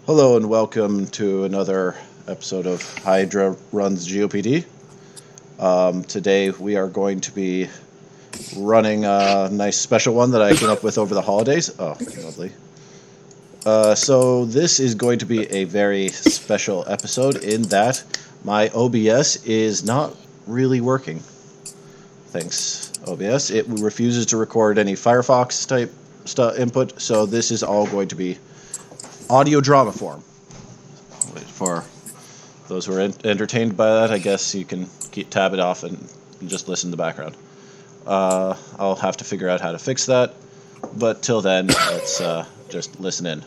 Hello and welcome to another episode of Hydra Runs GOPD. Today we are going to be running a nice special one that I came up with over the holidays. Oh, lovely. So this is going to be a very special episode in that my OBS is not really working. Thanks, OBS. It refuses to record any Firefox type input, so this is all going to be audio drama form. For those who are entertained by that, I guess you can tab it off and just listen to the background. I'll have to figure out how to fix that, but till then, let's just listen in.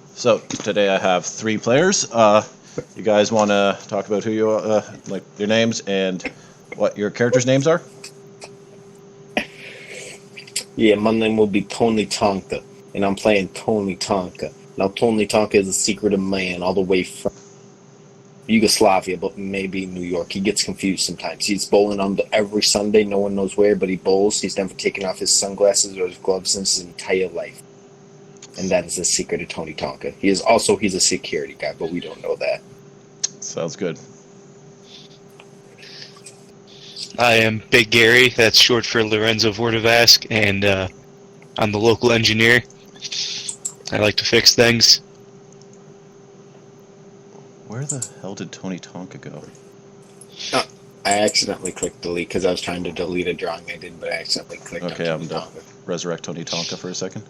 So today I have 3 players. You guys want to talk about who you are, like your names and what your characters' names are? Yeah, my name will be Tony Tonka, and I'm playing Tony Tonka. Now, Tony Tonka is a secretive man all the way from Yugoslavia, but maybe New York. He gets confused sometimes. He's bowling on every Sunday, no one knows where, but he bowls. He's never taken off his sunglasses or his gloves since his entire life. And that is the secret of Tony Tonka. He's a security guy, but we don't know that. Sounds good. I am Big Gary, that's short for Lorenzo Vordovask, and I'm the local engineer. I like to fix things. Where the hell did Tony Tonka go? I accidentally clicked delete because I was trying to delete a drawing I did, but I accidentally clicked on Okay, I'm Tony done. Tonka. Resurrect Tony Tonka for a second.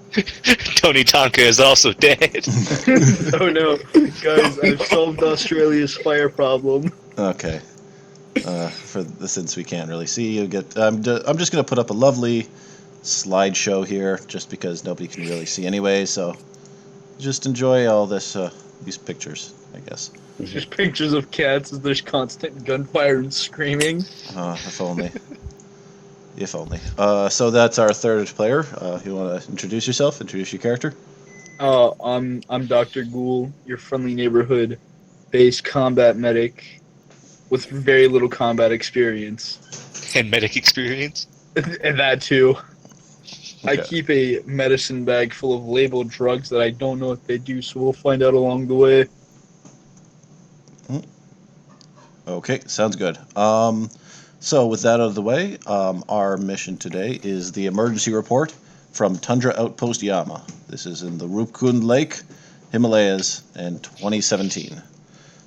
Tony Tonka is also dead. Oh no, guys! I've solved Australia's fire problem. Okay. Since we can't really see you, I'm just gonna put up a lovely slideshow here, just because nobody can really see anyway. So just enjoy all these pictures, I guess. There's pictures of cats as there's constant gunfire and screaming. If only. If only. So that's our third player. You want to introduce yourself? Introduce your character. I'm Dr. Ghoul, your friendly neighborhood-based combat medic with very little combat experience. And medic experience. And that too. I Okay. keep a medicine bag full of labeled drugs that I don't know what they do, so we'll find out along the way. Okay, sounds good. So with that out of the way, our mission today is the emergency report from Tundra Outpost Yama. This is in the Rupkund Lake, Himalayas, in 2017.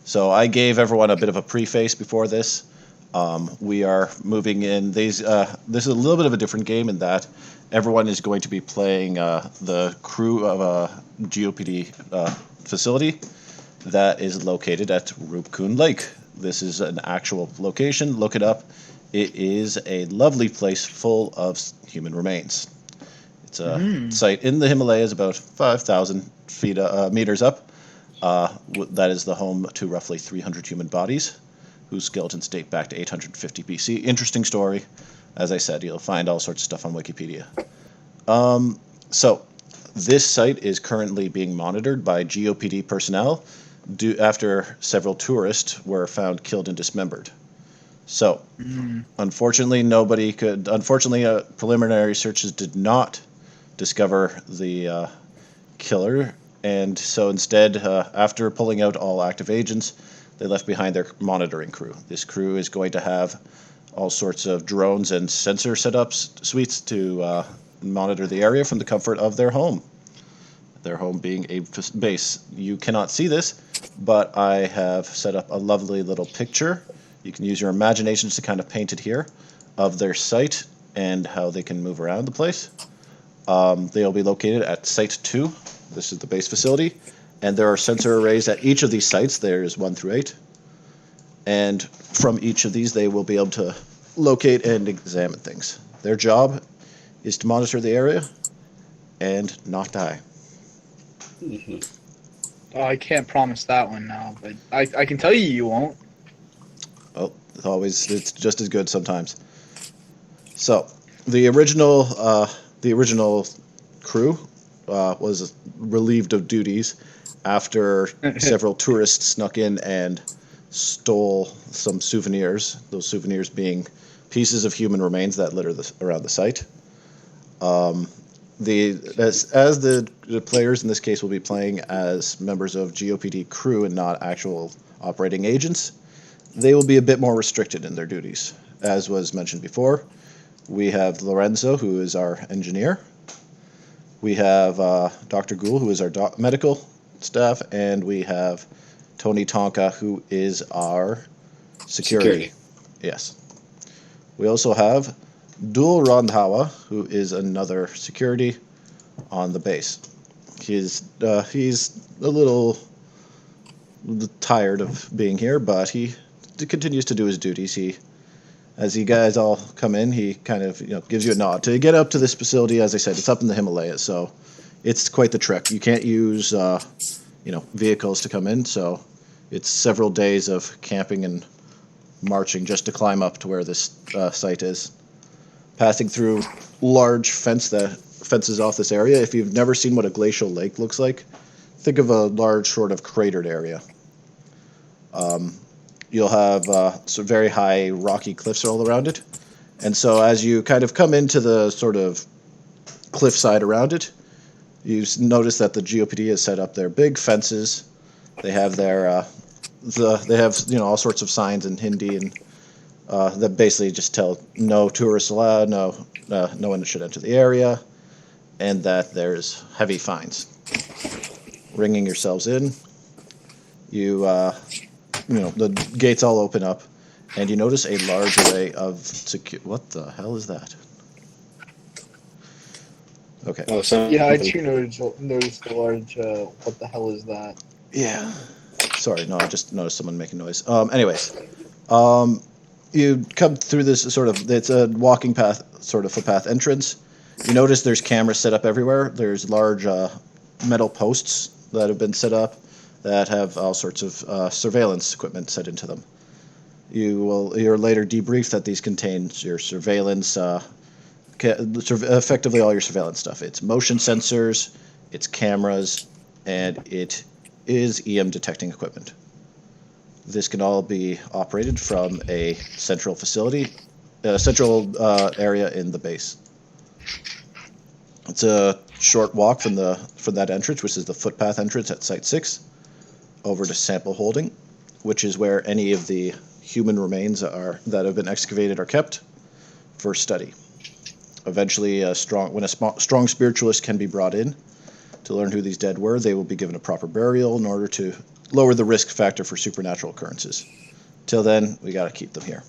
So I gave everyone a bit of a preface before this. We are moving in these. This is a little bit of a different game in that everyone is going to be playing the crew of a GOPD facility that is located at Rupkund Lake. This is an actual location. Look it up. It is a lovely place full of human remains. It's a site in the Himalayas, about 5,000 meters up. That is the home to roughly 300 human bodies, whose skeletons date back to 850 BC. Interesting story. As I said, you'll find all sorts of stuff on Wikipedia. So this site is currently being monitored by GOPD personnel after several tourists were found killed and dismembered. So, unfortunately, preliminary searches did not discover the killer, and so instead, after pulling out all active agents, they left behind their monitoring crew. This crew is going to have all sorts of drones and sensor setups suites to monitor the area from the comfort of their home. Their home being a base. You cannot see this, but I have set up a lovely little picture. You can use your imaginations to kind of paint it here of their site and how they can move around the place. They'll be located at Site 2. This is the base facility. And there are sensor arrays at each of these sites. There's 1 through 8. And from each of these, they will be able to locate and examine things. Their job is to monitor the area and not die. Oh, I can't promise that one now, but I can tell you won't. Well, it's just as good sometimes. So, the original crew was relieved of duties after several tourists snuck in and stole some souvenirs. Those souvenirs being pieces of human remains that litter around the site. As the players in this case will be playing as members of GOPD crew and not actual operating agents, they will be a bit more restricted in their duties. As was mentioned before, we have Lorenzo, who is our engineer. We have Dr. Gould, who is our medical staff, and we have Tony Tonka, who is our security. Yes. We also have Dul Randhawa, who is another security on the base. He's a little tired of being here, but he continues to do his duties. As you guys all come in, he kind of gives you a nod to get up to this facility. As I said, it's up in the Himalayas, so it's quite the trek. You can't use vehicles to come in, so it's several days of camping and marching just to climb up to where this site is. Passing through large fences off this area. If you've never seen what a glacial lake looks like, think of a large sort of cratered area. You'll have some very high rocky cliffs all around it. And so as you kind of come into the sort of cliffside around it, you notice that the GOPD has set up their big fences. They have their all sorts of signs in Hindi and that basically just tell no tourists allowed, no one should enter the area, and that there's heavy fines. Ringing yourselves in, the gates all open up, and you notice a large array of What the hell is that? Okay. Oh, so Yeah, I too noticed the large. What the hell is that? Yeah. Sorry, no, I just noticed someone making noise. Anyways, you come through this it's a walking path, sort of footpath entrance. You notice there's cameras set up everywhere. There's large metal posts that have been set up that have all sorts of surveillance equipment set into them. You're later debriefed that these contain your surveillance, effectively all your surveillance stuff. It's motion sensors, it's cameras, and it is EM detecting equipment. This can all be operated from a central facility, area in the base. It's a short walk from that entrance, which is the footpath entrance at Site 6, over to sample holding, which is where any of the human remains that have been excavated are kept for study. Eventually, when a strong spiritualist can be brought in to learn who these dead were, they will be given a proper burial in order to lower the risk factor for supernatural occurrences. Till then, we got to keep them here.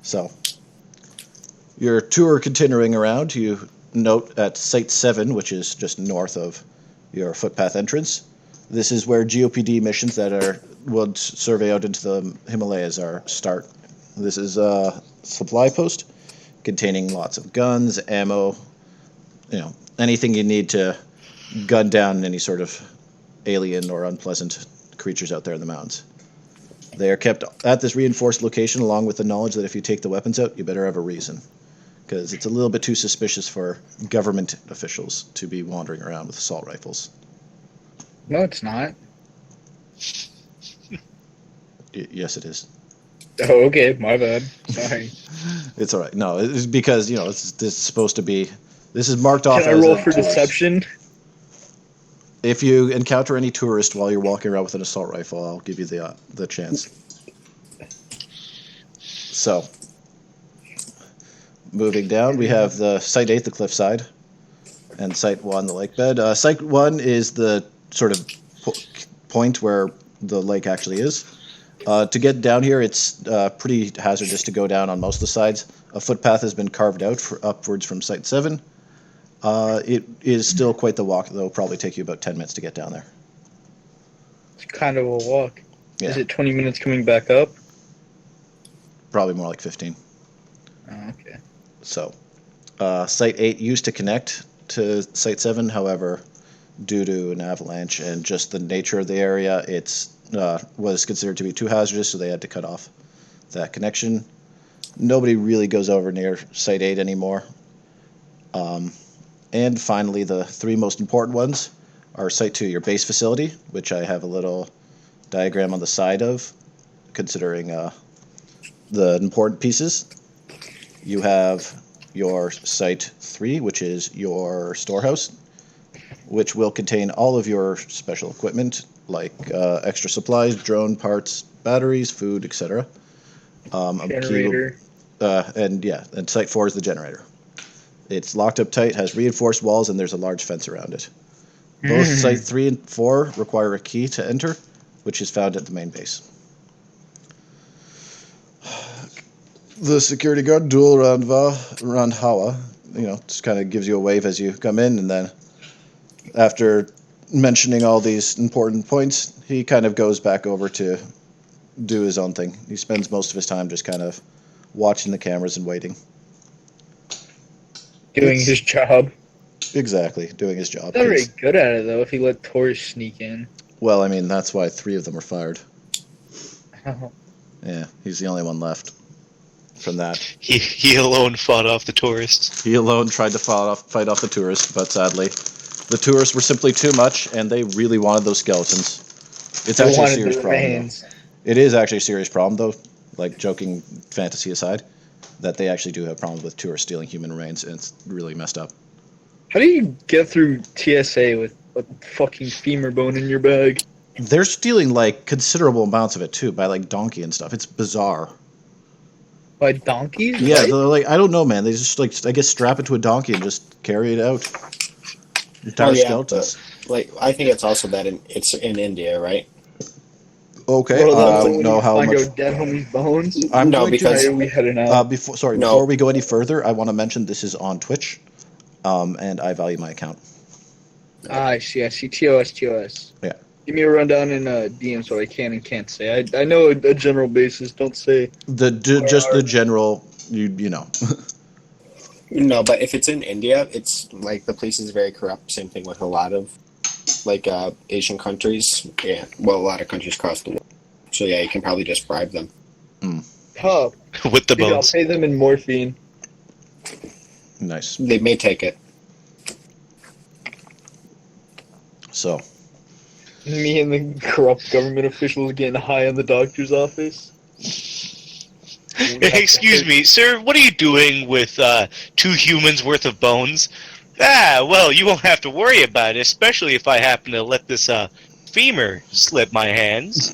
So, your tour continuing around, you note at Site 7, which is just north of your footpath entrance, this is where GOPD missions that would survey out into the Himalayas start. This is a supply post containing lots of guns, ammo, anything you need to gun down any sort of alien or unpleasant creatures out there in the mountains. They are kept at this reinforced location along with the knowledge that if you take the weapons out, you better have a reason. Because it's a little bit too suspicious for government officials to be wandering around with assault rifles. No, it's not. Yes, it is. Oh, okay, my bad. Sorry. It's all right. No, it's because, this is supposed to be... This is marked off as... Can I roll for deception? If you encounter any tourist while you're walking around with an assault rifle, I'll give you the chance. So, moving down, we have the Site 8, the cliffside, and Site 1, the lake bed. Site 1 is the sort of point where the lake actually is. To get down here, it's pretty hazardous to go down on most of the sides. A footpath has been carved out upwards from Site 7. It is still quite the walk, though. It'll probably take you about 10 minutes to get down there. It's kind of a walk. Yeah. Is it 20 minutes coming back up? Probably more like 15. Oh, okay. So, Site 8 used to connect to Site 7, however, due to an avalanche and just the nature of the area, it was considered to be too hazardous, so they had to cut off that connection. Nobody really goes over near Site 8 anymore. And finally, the three most important ones are Site 2, your base facility, which I have a little diagram on the side of, considering the important pieces. You have your Site 3, which is your storehouse, which will contain all of your special equipment, like extra supplies, drone parts, batteries, food, etc. Generator. And Site 4 is the generator. It's locked up tight, has reinforced walls, and there's a large fence around it. Both Site 3 and 4 require a key to enter, which is found at the main base. The security guard, Dual Randhawa, just kind of gives you a wave as you come in, and then after mentioning all these important points, he kind of goes back over to do his own thing. He spends most of his time just kind of watching the cameras and waiting. Doing his job. Exactly, doing his job. Not very good at it, though, if he let tourists sneak in. Well, I mean, that's why 3 of them were fired. Yeah, he's the only one left from that. He alone fought off the tourists. He alone tried to fight off the tourists, but sadly, the tourists were simply too much, and they really wanted those skeletons. It's actually a serious problem, though. It is actually a serious problem, though, like joking fantasy aside, that they actually do have problems with tourists stealing human remains, and it's really messed up. How do you get through TSA with a fucking femur bone in your bag? They're stealing, like, considerable amounts of it, too, by, like, donkey and stuff. It's bizarre. By donkeys? Yeah, right? they're like, I don't know, man. They just, like, I guess strap it to a donkey and just carry it out. Entire skeletons. Like, I think it's also that it's in India, right? Okay, Well, I don't know how much. Go dead homies' bones? Because we heading out? Before we go any further, I want to mention this is on Twitch, and I value my account. I see. TOS. Yeah. Give me a rundown in DM so I can and can't say. I know a general basis. Don't say the general. You know. No, but if it's in India, it's like the place is very corrupt. Same thing with a lot of like Asian countries. Yeah, well, a lot of countries across the world. So yeah, you can probably just bribe them. Huh. With the bones. I'll pay them in morphine. Nice. They may take it. So. Me and the corrupt government officials getting high in the doctor's office. Excuse me, sir, what are you doing with 2 humans worth of bones? Well, you won't have to worry about it, especially if I happen to let this femur slip my hands.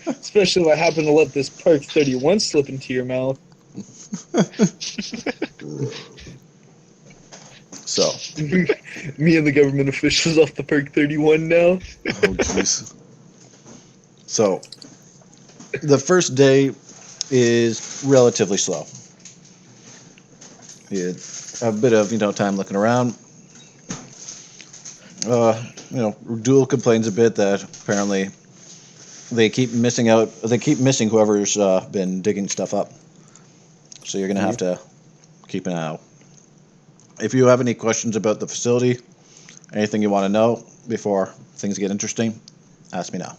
Especially if I happen to let this Park 31 slip into your mouth. So. Me and the government officials off the Park 31 now. Oh, jeez. So, the first day is relatively slow. You have a bit of, time looking around. Duel complains a bit that apparently they keep missing whoever's been digging stuff up. So you're going to have to keep an eye out. If you have any questions about the facility, anything you want to know before things get interesting, ask me now.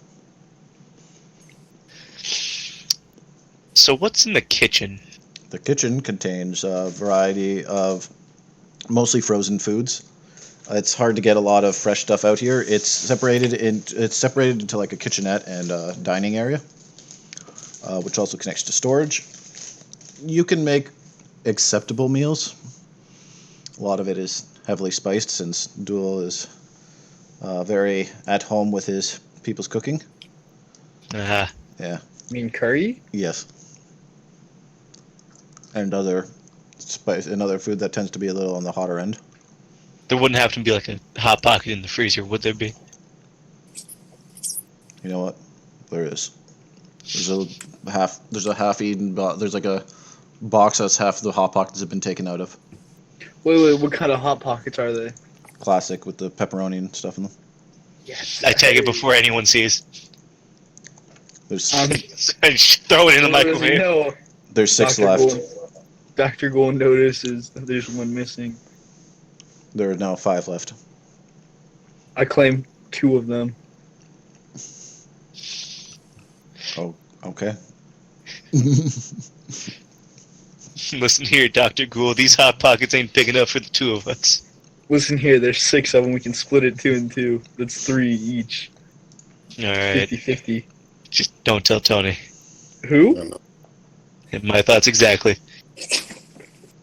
So what's in the kitchen? The kitchen contains a variety of mostly frozen foods. It's hard to get a lot of fresh stuff out here. It's separated into like a kitchenette and a dining area, which also connects to storage. You can make acceptable meals. A lot of it is heavily spiced since Duel is very at home with his people's cooking. Uh-huh. Yeah. You mean curry? Yes. And other spice and other food that tends to be a little on the hotter end. There wouldn't have to be like a hot pocket in the freezer, would there be? You know what? There is. There's a half-eaten. There's like a box that's half the hot pockets have been taken out of. Wait, what kind of hot pockets are they? Classic with the pepperoni and stuff in them. Yes. I take it before anyone sees. There's I just throw it in the microwave. No. There's 6 left. Dr. Gold notices that there's one missing. There are now 5 left. I claim 2 of them. Oh, okay. Listen here, Dr. Gould, these hot pockets ain't big enough for the 2 of us. Listen here, there's 6 of them. We can split it 2 and 2. That's 3 each. Alright. 50-50. Just don't tell Tony. Who? My thoughts exactly.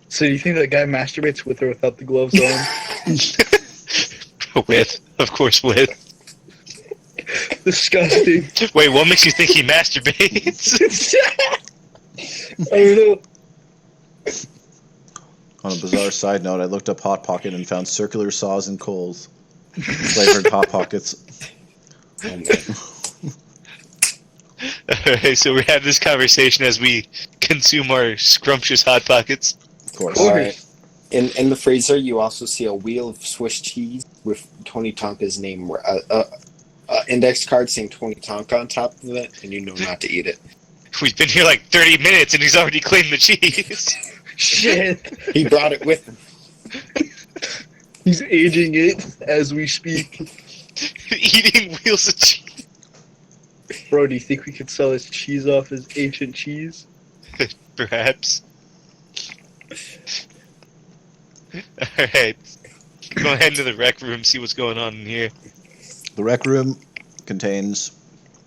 So you think that guy masturbates with or without the gloves on? With, of course, with. Disgusting. Wait, what makes you think he masturbates? I don't know. On a bizarre side note, I looked up Hot Pocket and found circular saws and coals flavored Hot Pockets. Oh, man. Alright, so we have this conversation as we consume our scrumptious Hot Pockets. Of course. All right. In the freezer, you also see a wheel of Swiss cheese with Tony Tonka's name, index card saying Tony Tonka on top of it, and you know not to eat it. We've been here like 30 minutes and he's already claimed the cheese. Shit. He brought it with him. He's aging it as we speak. Eating wheels of cheese. Bro, do you think we could sell his cheese off as ancient cheese? Perhaps. Alright. Go ahead into the rec room, see what's going on in here. The rec room contains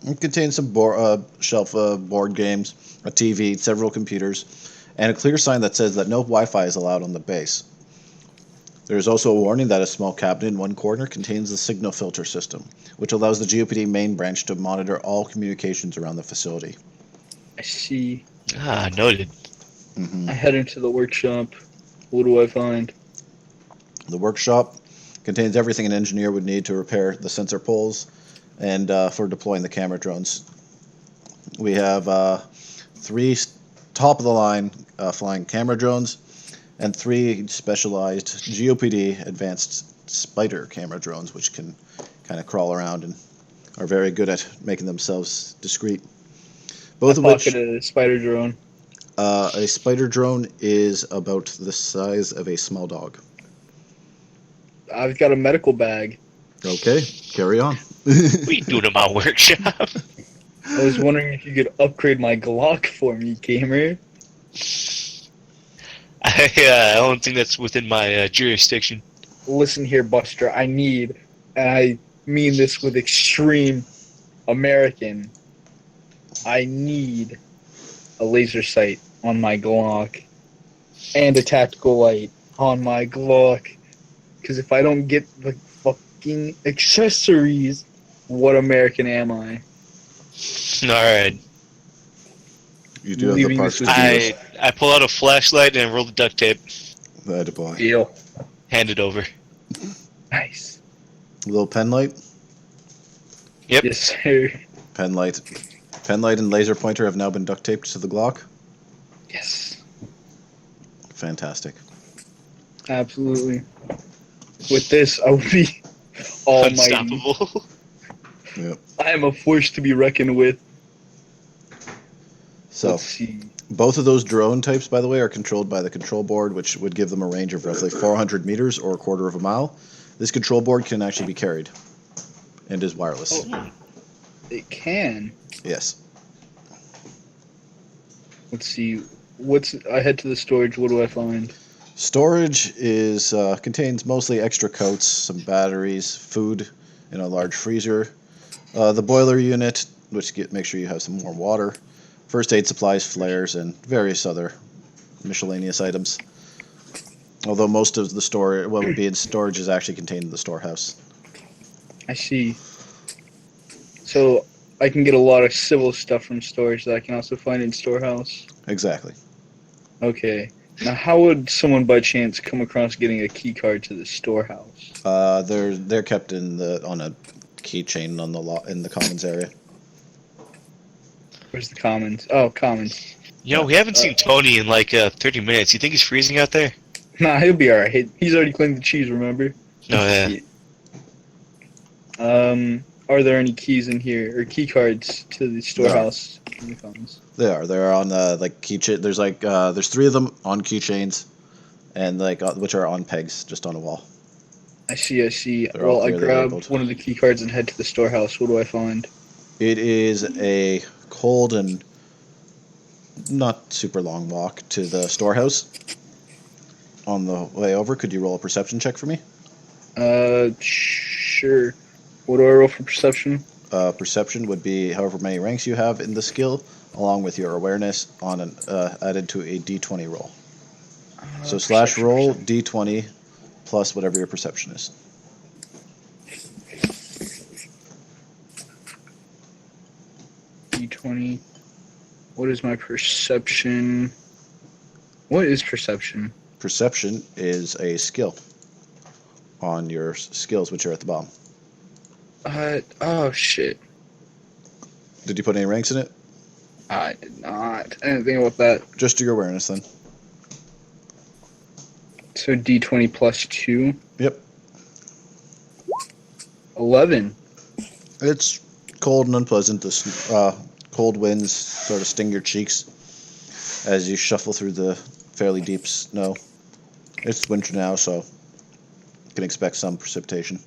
some shelf board games, a TV, several computers, and a clear sign that says that no Wi-Fi is allowed on the base. There is also a warning that a small cabinet in one corner contains the signal filter system, which allows the GOPD main branch to monitor all communications around the facility. I see. Ah, noted. I head into the workshop. What do I find? The workshop contains everything an engineer would need to repair the sensor poles and for deploying the camera drones. We have 3 top-of-the-line flying camera drones and 3 specialized GOPD advanced spider camera drones, which can kind of crawl around and are very good at making themselves discreet. Both of which, a spider drone. a spider drone is about the size of a small dog. I've got a medical bag. Okay, carry on. What are you doing in my workshop? I was wondering if you could upgrade my Glock for me, gamer. I don't think that's within my jurisdiction. Listen here, Buster. I need, and I mean this with extreme American, I need a laser sight on my Glock and a tactical light on my Glock. Because if I don't get the fucking accessories, what American am I? Alright. You do have the Leaving parts to this do with this. I pull out a flashlight and roll the duct tape. That boy. Deal. Hand it over. Nice. Little pen light. Yep. Yes, sir. Pen light and laser pointer have now been duct taped to the Glock. Yes. Fantastic. Absolutely. With this, I will be almighty. Unstoppable. Yep. I am a force to be reckoned with. So Let's see. both of those drone types, by the way, are controlled by the control board, which would give them a range of roughly 400 meters or a quarter of a mile. This control board can actually be carried and is wireless. Oh, it can. Yes. Let's see. I head to the storage. What do I find? Storage is contains mostly extra coats, some batteries, food in a large freezer, the boiler unit, which make sure you have some warm water, first aid supplies, flares, and various other miscellaneous items. Although most of the what would be in storage is actually contained in the storehouse. I see. So I can get a lot of civil stuff from storage that I can also find in storehouse. Exactly. Okay. Now, how would someone by chance come across getting a key card to the storehouse? They're kept on a keychain in the commons area. Where's the commons? Oh, commons. You know, we haven't seen Tony in like 30 minutes. You think he's freezing out there? Nah, he'll be alright. He's already claimed the cheese, remember? No, yeah. Are there any keys in here, or key cards to the storehouse in the commons? They're on like keychain. There's 3 of them on keychains, and which are on pegs just on a wall. I see. They're all Well, I clearly grab labeled. one of the key cards and head to the storehouse. What do I find? It is a cold and not super long walk to the storehouse. On the way over, could you roll a perception check for me? Sure. What do I roll for perception? Perception would be however many ranks you have in the skill, along with your awareness on added to a d20 roll. So slash Perception, roll perception. d20 plus whatever your perception is. D20. What is my perception? What is perception? Perception is a skill on your skills, which are at the bottom. Oh shit. Did you put any ranks in it? I did not. I didn't think about that. Just your awareness then. So D20 plus 2. Yep. 11. It's cold and unpleasant. The cold winds sort of sting your cheeks as you shuffle through the fairly deep snow. It's winter now, so you can expect some precipitation.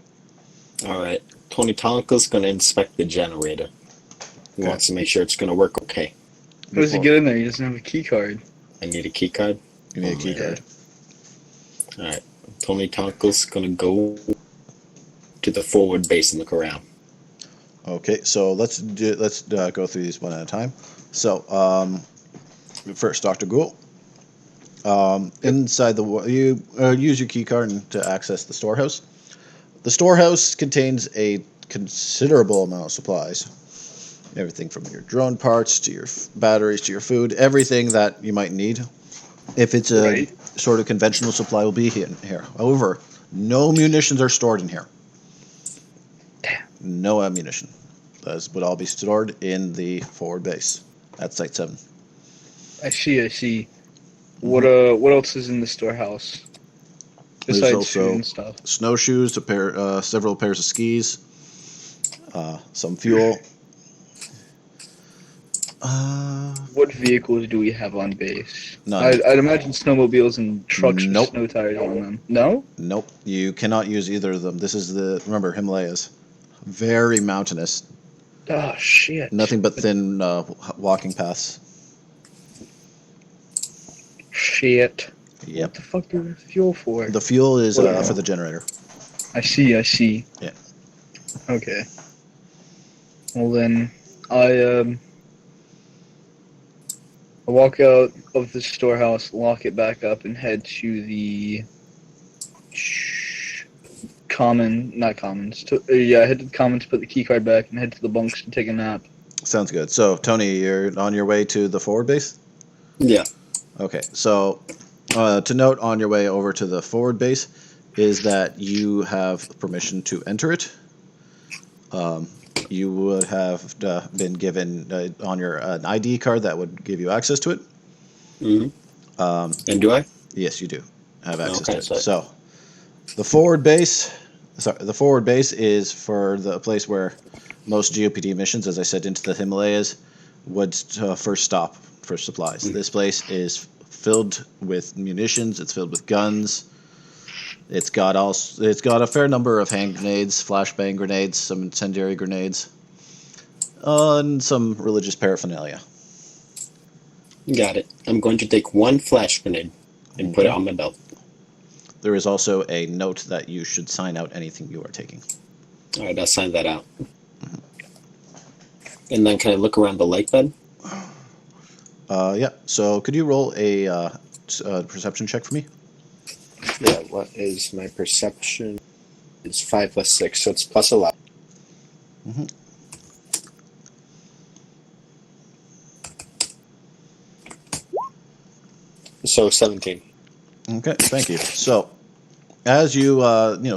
All right. Tony Tonka's going to inspect the generator. He Okay. wants to make sure it's going to work okay. How does he get in there? He doesn't have a key card. I need a key card. You need a key card. All right. Tony Tonka's going to go to the forward base and look around. Okay, so let's go through these one at a time. So first, Dr. Ghoul. Inside you use your key card to access the storehouse. The storehouse contains a considerable amount of supplies. Everything from your drone parts to your batteries to your food, everything that you might need. If it's a sort of conventional supply, will be in here. However, no munitions are stored in here. Damn. No ammunition. Those would all be stored in the forward base at Site 7. I see. What else is in the storehouse? There's Besides also food and stuff. snowshoes, several pairs of skis, some fuel. What vehicles do we have on base? None. I'd imagine snowmobiles and trucks Nope. with snow tires on them. No? Nope, you cannot use either of them. This is remember, Himalayas. Very mountainous. Oh, shit. Nothing but thin walking paths. Shit. Yep. What the fuck do we have fuel for? The fuel is What? for the generator. I see. Yeah. Okay. Well then, I walk out of the storehouse, lock it back up, and head to the not commons. Head to the commons, put the key card back, and head to the bunks to take a nap. Sounds good. So, Tony, you're on your way to the forward base? Yeah. Okay, so to note on your way over to the forward base is that you have permission to enter it. You would have been given on your an ID card that would give you access to it. Mm-hmm. And do I? Yes, you do have access Okay, to it. sorry. So the forward base is for the place where most GOPD missions, as I said, into the Himalayas, would first stop for supplies. This place is filled with munitions. It's filled with guns. It's got a fair number of hand grenades, flashbang grenades, some incendiary grenades, and some religious paraphernalia. Got it. I'm going to take one flash grenade and put it on my belt. There is also a note that you should sign out anything you are taking. All right, I'll sign that out. And then can I look around the lake bed? Yeah. So could you roll a perception check for me? Yeah, what is my perception? It's 5 plus 6, so it's plus 11. Mm-hmm. So 17. Okay, thank you. So, as you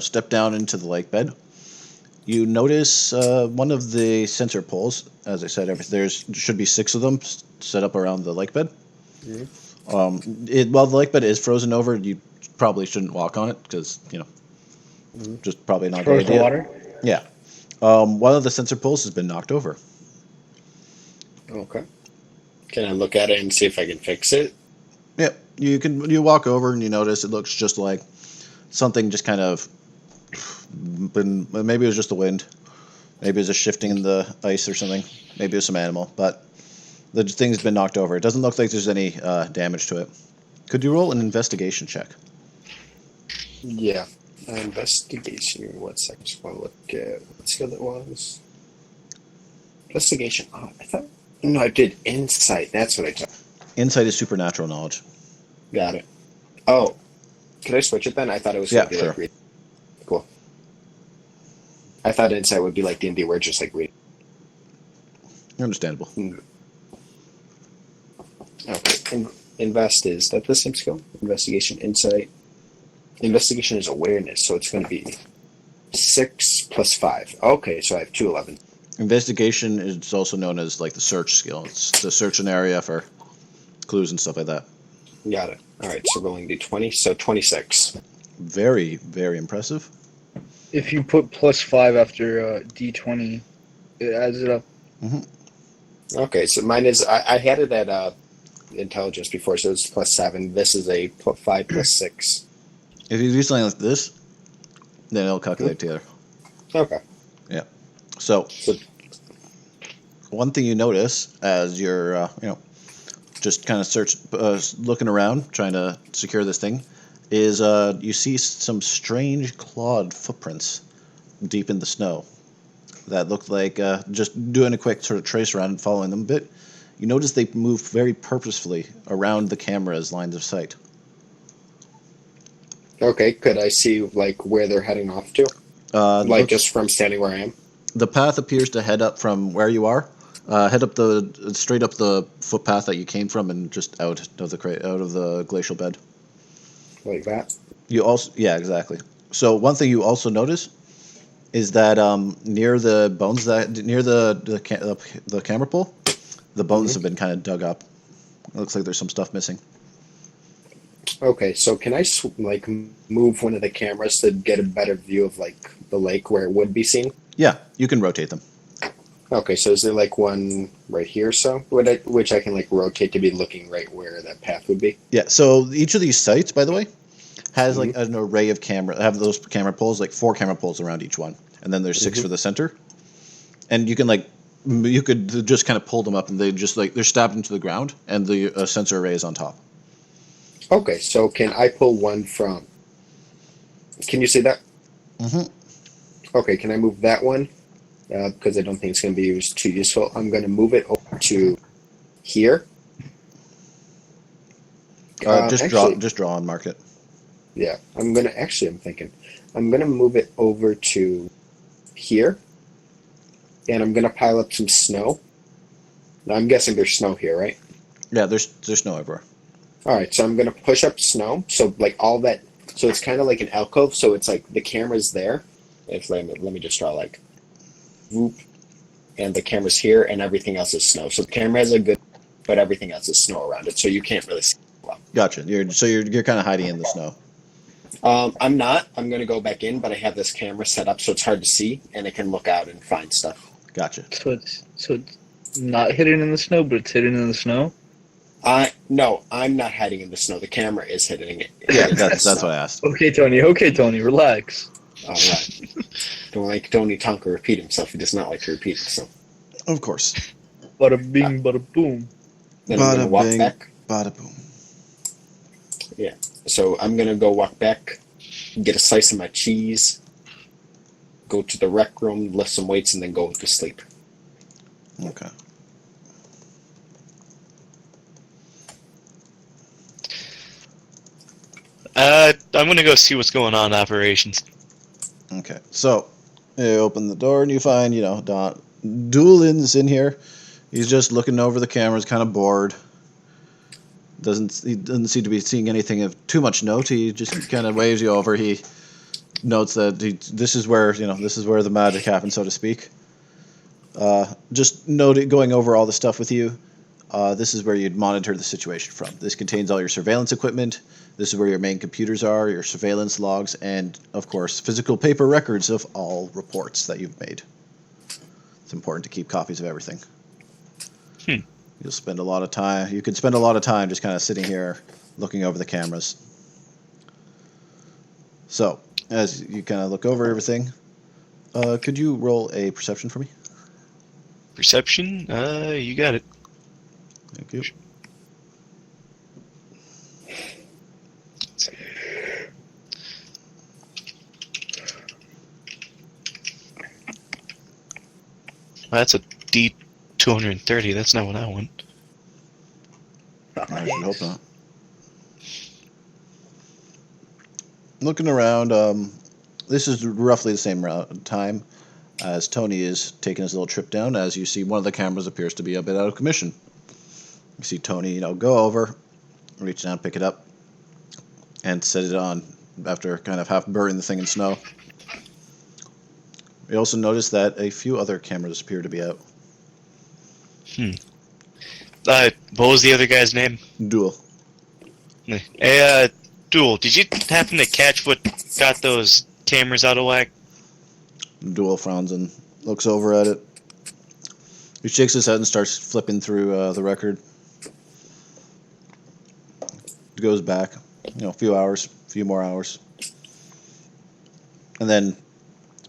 step down into the lake bed, you notice one of the sensor poles. As I said, there should be 6 of them set up around the lake bed. Mm-hmm. While the lake bed is frozen over, you probably shouldn't walk on it because just probably not a good Frozen idea. water? Yeah. One of the sensor poles has been knocked over. Okay. Can I look at it and see if I can fix it? Yeah, you walk over and you notice it looks just like something just kind of maybe it was just the wind, maybe it was a shifting in the ice or something, maybe it was some animal, but the thing's been knocked over. It doesn't look like there's any damage to it. Could you roll an investigation check? Yeah. Investigation. One second. Just want to look at what skill it was. Investigation. Oh, I thought. No, I did insight. That's what I took. Insight is supernatural knowledge. Got it. Oh, can I switch it then? I thought it was Yeah, going to be sure. like reading. Cool. I thought insight would be like D&D where it's just like reading. Understandable. Okay. Invest is that the same skill? Investigation, insight. Investigation is awareness, so it's going to be 6 plus 5. Okay, so I have 2 11. Investigation is also known as like the search skill. It's to search an area for clues and stuff like that. Got it. All right, so rolling d20, so 26. Very, very impressive. If you put +5 after D20, it adds it up. Okay, so mine is I had it at intelligence before, so it's +7. This is a 5 plus 6. If you do something like this, then it'll calculate together. Okay. So, So one thing you notice as you're, just kind of looking around, trying to secure this thing, is you see some strange clawed footprints deep in the snow that look like, just doing a quick sort of trace around and following them a bit, you notice they move very purposefully around the camera's lines of sight. okay, could I see like where they're heading off to? Like just from standing where I am? The path appears to head up from where you are. Head up straight up the footpath that you came from, and just out of the glacial bed. Like that? You also, yeah, exactly. So one thing you also notice is that near the bones near the camera pole, the bones have been kind of dug up. It looks like there's some stuff missing. Okay, so can I like move one of the cameras to get a better view of like the lake where it would be seen? Yeah, you can rotate them. Okay, so is there like one right here? So which I can like rotate to be looking right where that path would be? Yeah. So each of these sites, by the way, has like an array of have those camera poles, like 4 camera poles around each one, and then there's 6 for the center. And you could just kind of pull them up, and they just like they're stabbed into the ground, and the sensor array is on top. Okay, so can I pull one from? Can you see that? Okay, can I move that one? Because I don't think it's going to be too useful. I'm going to move it over to here. Just draw and mark it. Yeah, I'm thinking I'm going to move it over to here, and I'm going to pile up some snow. Now, I'm guessing there's snow here, right? Yeah, there's snow everywhere. All right, so I'm going to push up snow. So like all that, so it's kind of like an alcove. So it's like the camera's there. Let me just draw like, whoop, and the camera's here, and everything else is snow. So the camera has a good, but everything else is snow around it, so you can't really see it well. Gotcha. You're kind of hiding in the snow. I'm not. I'm going to go back in, but I have this camera set up so it's hard to see, and it can look out and find stuff. Gotcha. So it's not hidden in the snow, but it's hidden in the snow? No, I'm not hiding in the snow. The camera is hiding it. Yeah, that's what I asked. Okay, Tony, relax. All right. Don't like Tony Tonka repeat himself. He does not like to repeat himself. Of course. Bada bing, bada boom. Then I'm going to walk bing, back. Bada boom. Yeah. So I'm going to go walk back, get a slice of my cheese, go to the rec room, lift some weights, and then go to sleep. Okay. I'm gonna go see what's going on in operations. Okay. So you open the door and you find, Doolin's in here. He's just looking over the cameras, kind of bored. He doesn't seem to be seeing anything of too much note. He just kind of waves you over. He notes that this is where the magic happens, so to speak. Just going over all the stuff with you. This is where you'd monitor the situation from. This contains all your surveillance equipment. This is where your main computers are, your surveillance logs, and, of course, physical paper records of all reports that you've made. It's important to keep copies of everything. You could spend a lot of time just kind of sitting here looking over the cameras. So, as you kind of look over everything, could you roll a perception for me? Perception? You got it. Thank you. That's a D230. That's not what I want. I should hope not. looking around, this is roughly the same time as Tony is taking his little trip down. As you see, one of the cameras appears to be a bit out of commission. You see Tony, go over, reach down, pick it up, and set it on after kind of half burying the thing in snow. You also notice that a few other cameras appear to be out. What was the other guy's name? Duel. Hey, Duel, did you happen to catch what got those cameras out of whack? Duel frowns and looks over at it. He shakes his head and starts flipping through the record. It goes back, a few more hours. And then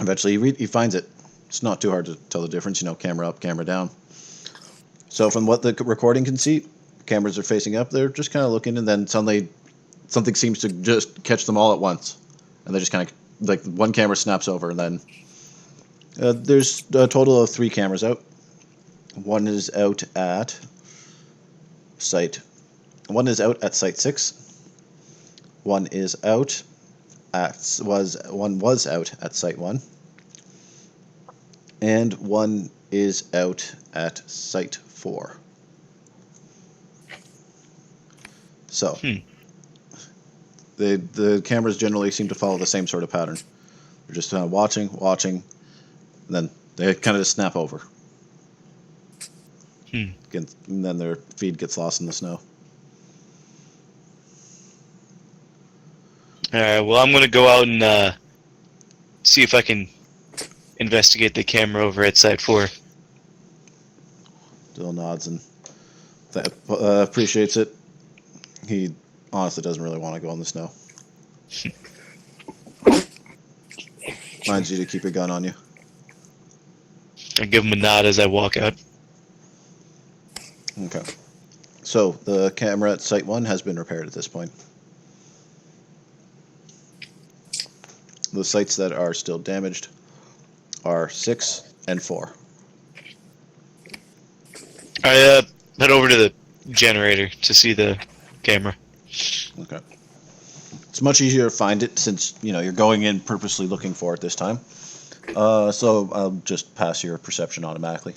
eventually he finds it. It's not too hard to tell the difference, camera up, camera down. So from what the recording can see, cameras are facing up. They're just kind of looking, and then suddenly something seems to just catch them all at once. And they just kind of, like, one camera snaps over, and then there's a total of 3 cameras out. One is out at site 6. One was out at site 1. And one is out at site 4. So the cameras generally seem to follow the same sort of pattern. They're just kind of watching, and then they kind of just snap over. And then their feed gets lost in the snow. Alright, well, I'm going to go out and see if I can investigate the camera over at Site 4. Dill nods and appreciates it. He honestly doesn't really want to go in the snow. Reminds you to keep your gun on you. I give him a nod as I walk out. Okay. So, the camera at Site 1 has been repaired at this point. The sites that are still damaged are 6 and 4. I head over to the generator to see the camera. Okay. It's much easier to find it since, you're going in purposely looking for it this time. So I'll just pass your perception automatically.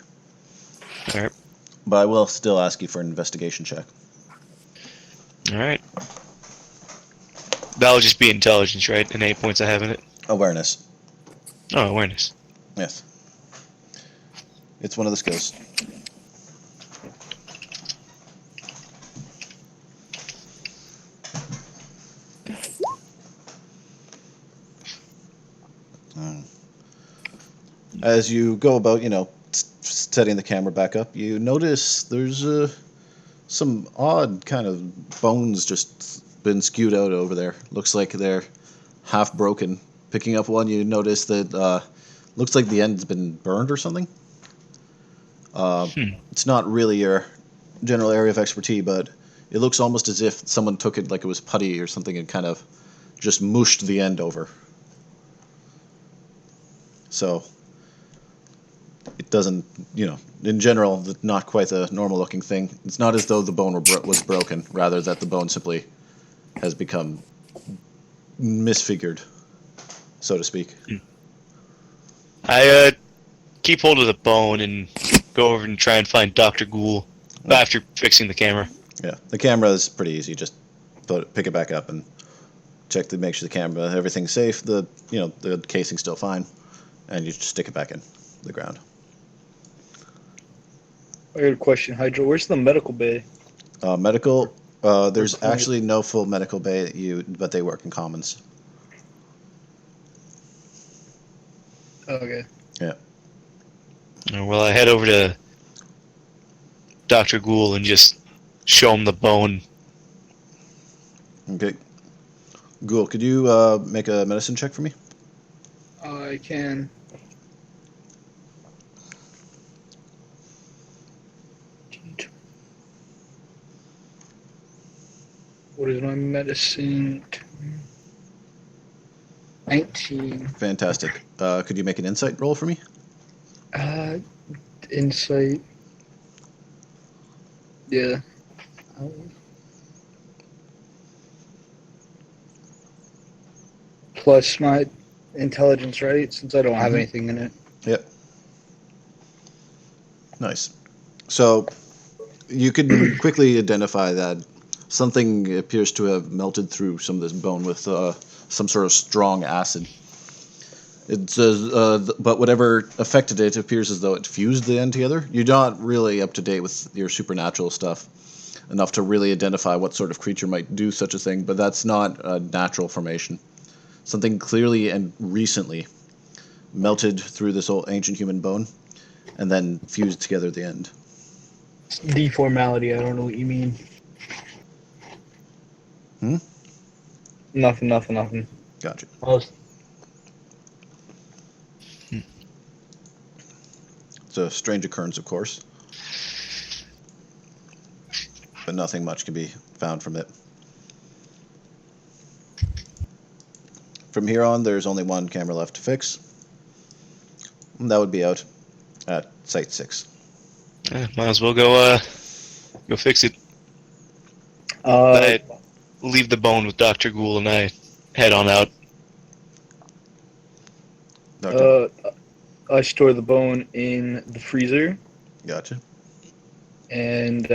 Alright. But I will still ask you for an investigation check. Alright. That'll just be intelligence, right? And 8 points I have in it. Awareness. Oh, awareness. Yes. It's one of the skills. As you go about, setting the camera back up, you notice there's some odd kind of bones just been skewed out over there. Looks like they're half broken. Picking up one, you notice that looks like the end's been burned or something. It's not really your general area of expertise, but it looks almost as if someone took it like it was putty or something and kind of just mushed the end over. So it doesn't, in general, not quite a normal-looking thing. It's not as though the bone was broken, rather that the bone simply has become misfigured, so to speak. I keep hold of the bone and go over and try and find Dr. Ghoul after fixing the camera. Yeah, the camera is pretty easy. Just pick it back up and check to make sure the camera, everything's safe. The casing's still fine, and you just stick it back in the ground. I got a question, Hydra. Where's the medical bay? Medical. There's actually no full medical bay, but they work in commons. Okay. Yeah. Well, I head over to Dr. Ghoul and just show him the bone. Okay. Ghoul, could you make a medicine check for me? I can. What is my medicine? 19. Fantastic. Could you make an insight roll for me? Insight. Yeah. plus my intelligence, right? Since I don't have Mhm. anything in it. Yep. Nice. So you can quickly identify that something appears to have melted through some of this bone with some sort of strong acid. But whatever affected it appears as though it fused the end together. You're not really up to date with your supernatural stuff enough to really identify what sort of creature might do such a thing, but that's not a natural formation. Something clearly and recently melted through this old ancient human bone and then fused together at the end. Deformality, I don't know what you mean. Hmm? Nothing. Gotcha. It's a strange occurrence, of course, but nothing much can be found from it. From here on, there's only one camera left to fix, and that would be out at Site 6. Might as well go fix it. I leave the bone with Dr. Ghoul and I head on out. I store the bone in the freezer, Gotcha. and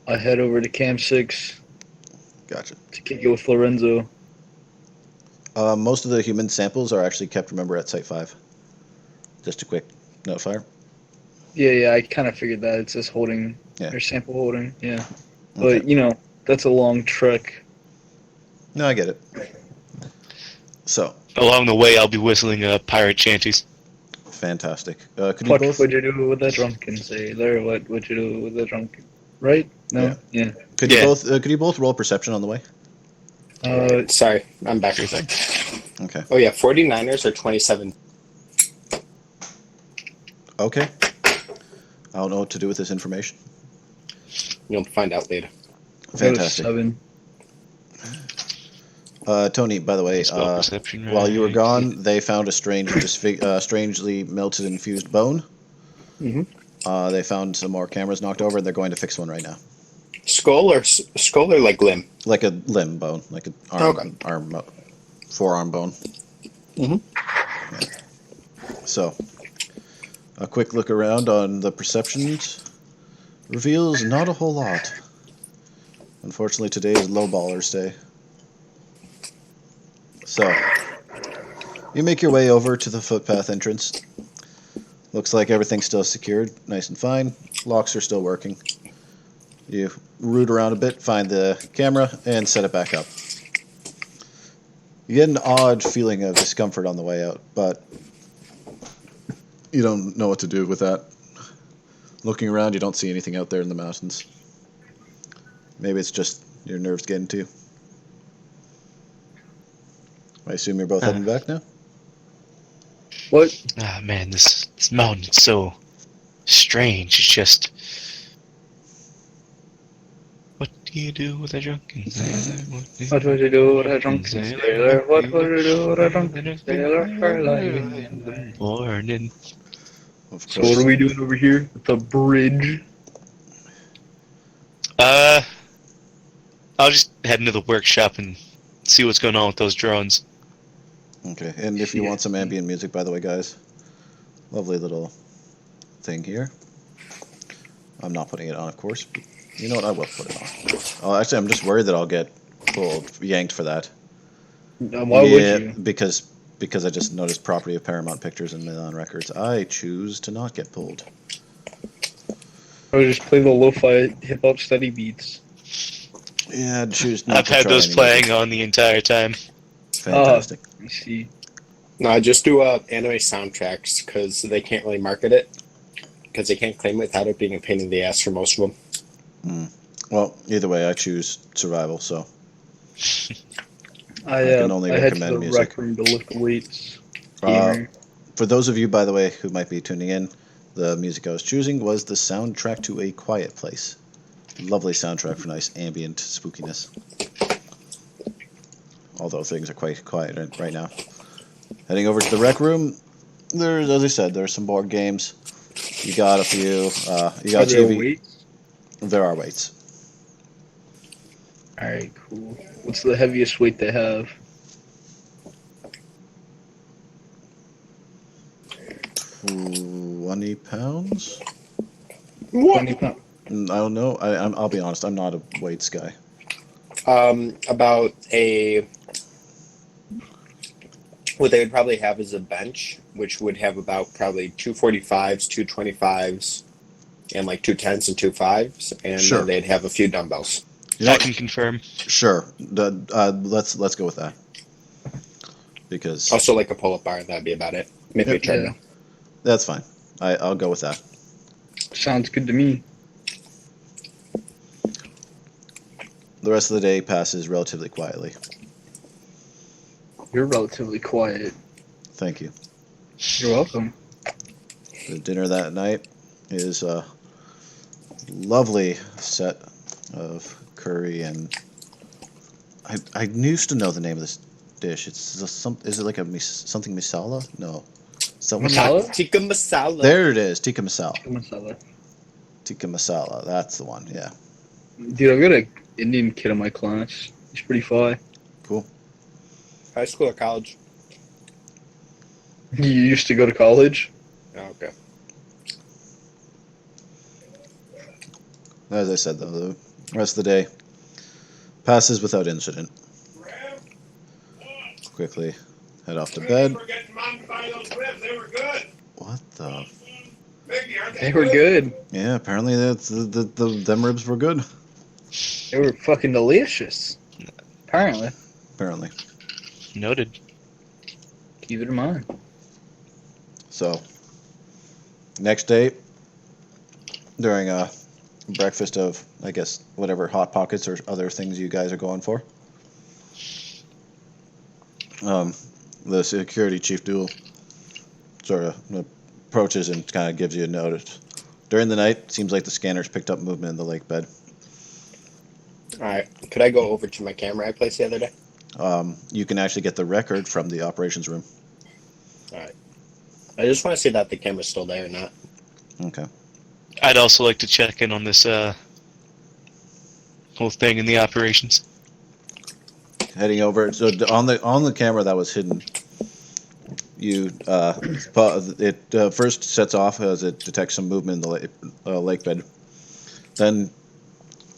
I head over to Camp 6 Gotcha. to kick it with Lorenzo. Most of the human samples are actually kept, remember, at Site 5. Just a quick notifier. Yeah, I kind of figured that. It's just holding, Yeah. or sample holding, yeah. Okay. But, you know, that's a long trek. No, I get it. So, Along the way, I'll be whistling pirate shanties. fantastic. Could you What both? would you do with a drunken sailor? What would you do with a drunken... Right? No? Yeah. Could you both roll perception on the way? Sorry, I'm back for a sec. Okay. Oh yeah, 49ers are 27. Okay. I don't know what to do with this information. You'll find out later. Fantastic. 7. Tony, by the way, Spell perception, right? while you were gone, they found a strangely melted and fused bone. Mhm. They found some more cameras knocked over, and they're going to fix one right now. Skull or like limb? Like a limb bone, like an forearm bone. Mhm. Yeah. So, a quick look around on the perceptions reveals not a whole lot. Unfortunately, today is Lowballer's Day. So, you make your way over to the footpath entrance. Looks like everything's still secured, nice and fine. Locks are still working. You root around a bit, find the camera, and set it back up. You get an odd feeling of discomfort on the way out, but you don't know what to do with that. Looking around, you don't see anything out there in the mountains. Maybe it's just your nerves getting to you. I assume you're both heading back now? What? Ah, man, this mountain is so strange. It's just... What do you do with a drunken sailor? What would you do with a drunken sailor? What would you do with a drunken sailor for lying in the morning? Of course. So what are we doing over here? The bridge? I'll just head into the workshop and see what's going on with those drones. Okay, and if you want some ambient music, by the way, guys, lovely little thing here. I'm not putting it on, of course. But you know what? I will put it on. Oh, actually, I'm just worried that I'll get yanked for that. Why would you? Because I just noticed property of Paramount Pictures and Milan Records. I choose to not get pulled. Or just play the lo-fi hip-hop steady beats. Yeah, I'd choose not I've to had try those any playing music. on the entire time. Fantastic. I see. No, I just do anime soundtracks because they can't really market it because they can't claim it without it being a pain in the ass for most of them. Well, either way, I choose survival, so I can only head to recommend the music. rec room to lift weights. For those of you, by the way, who might be tuning in, the music I was choosing was the soundtrack to A Quiet Place. Lovely soundtrack for nice ambient spookiness. Although things are quite quiet right now. Heading over to the rec room, there's, as I said, there's some board games. You got a few. You got Are there TV. weights? There are weights. Alright, cool. What's the heaviest weight they have? 20 pounds? 20 pounds. I don't know. I'll be honest. I'm not a weights guy. About a... What they would probably have is a bench, which would have about probably 245s, 225s, and like 210s and 25s, and Sure. then they'd have a few dumbbells. You know I what? can confirm. Sure. Let's go with that. Because Also, like a pull-up bar, that'd be about it. Maybe a treadmill. that's fine. I'll go with that. Sounds good to me. The rest of the day passes relatively quietly. You're relatively quiet. Thank you. You're welcome. The dinner that night is a lovely set of curry and I used to know the name of this dish. Is it like something masala? No. Masala? Tikka masala. There it is. Tikka masala. Masala. Tikka masala. That's the one. Yeah. Dude, I've got an Indian kid in my class. He's pretty fly. Cool. High school or college? You used to go to college? Oh, okay. As I said, though, the rest of the day passes without incident. Quickly head off to bed. They were good. What the? They were good. Yeah, apparently that's them ribs were good. They were fucking delicious. Apparently. Apparently. Noted. Keep it in mind. So, next day, during a breakfast of, I guess, whatever Hot Pockets or other things you guys are going for, the security chief duel sort of approaches and kind of gives you a notice. During the night, seems like the scanners picked up movement in the lake bed. Alright. Could I go over to my camera I placed the other day? You can actually get the record from the operations room. Alright. I just want to see that the camera's still there or not. Okay. I'd also like to check in on this whole thing in the operations. Heading over, so on the camera that was hidden, it first sets off as it detects some movement in the lake bed. Then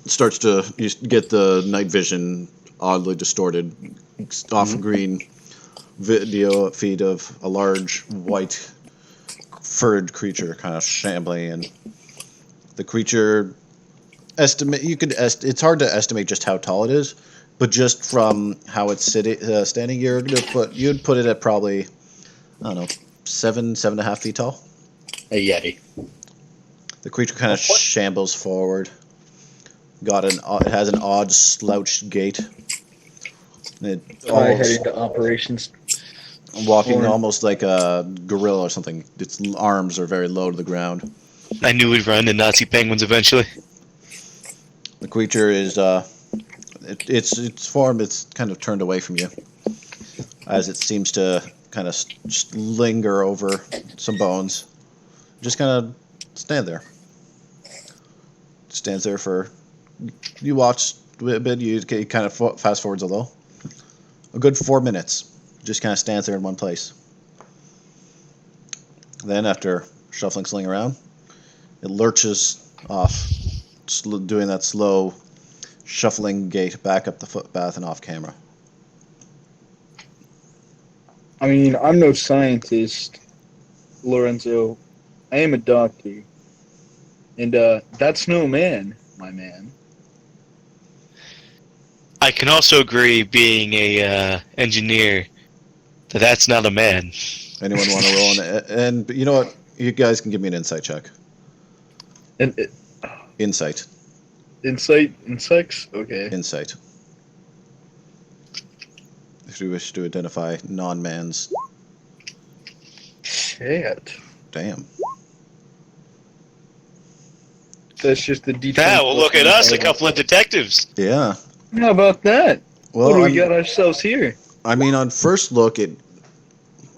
starts to you get the night vision oddly distorted, off green video feed of a large white furred creature kind of shambling, and the creature it's hard to estimate just how tall it is, but just from how it's standing, you'd put it at probably, I don't know, 7.5 feet tall. A Yeti. The creature kind of shambles forward. It has an odd slouched gait. I headed to operations. Walking almost like a gorilla or something. Its arms are very low to the ground. I knew we'd run into Nazi penguins eventually. The creature is its form. It's kind of turned away from you, as it seems to kind of linger over some bones. Just kind of stand there. Stands there for. You watch a bit. You kind of fast forwards a good 4 minutes. Just kind of stands there in one place. Then, after sling around, it lurches off, doing that slow, shuffling gait back up the footpath and off camera. I mean, I'm no scientist, Lorenzo. I am a doctor. And that's no man, my man. I can also agree, being a engineer, that's not a man. Anyone want to roll on it? And you know what? You guys can give me an insight check. And Insight. Insects? Okay. Insight. If you wish to identify non-man's. Shit. Damn. That's just the detail. Yeah, well, look at us, a couple of detectives. Yeah. How about that? Well, What do we got ourselves here? I mean, on first look, and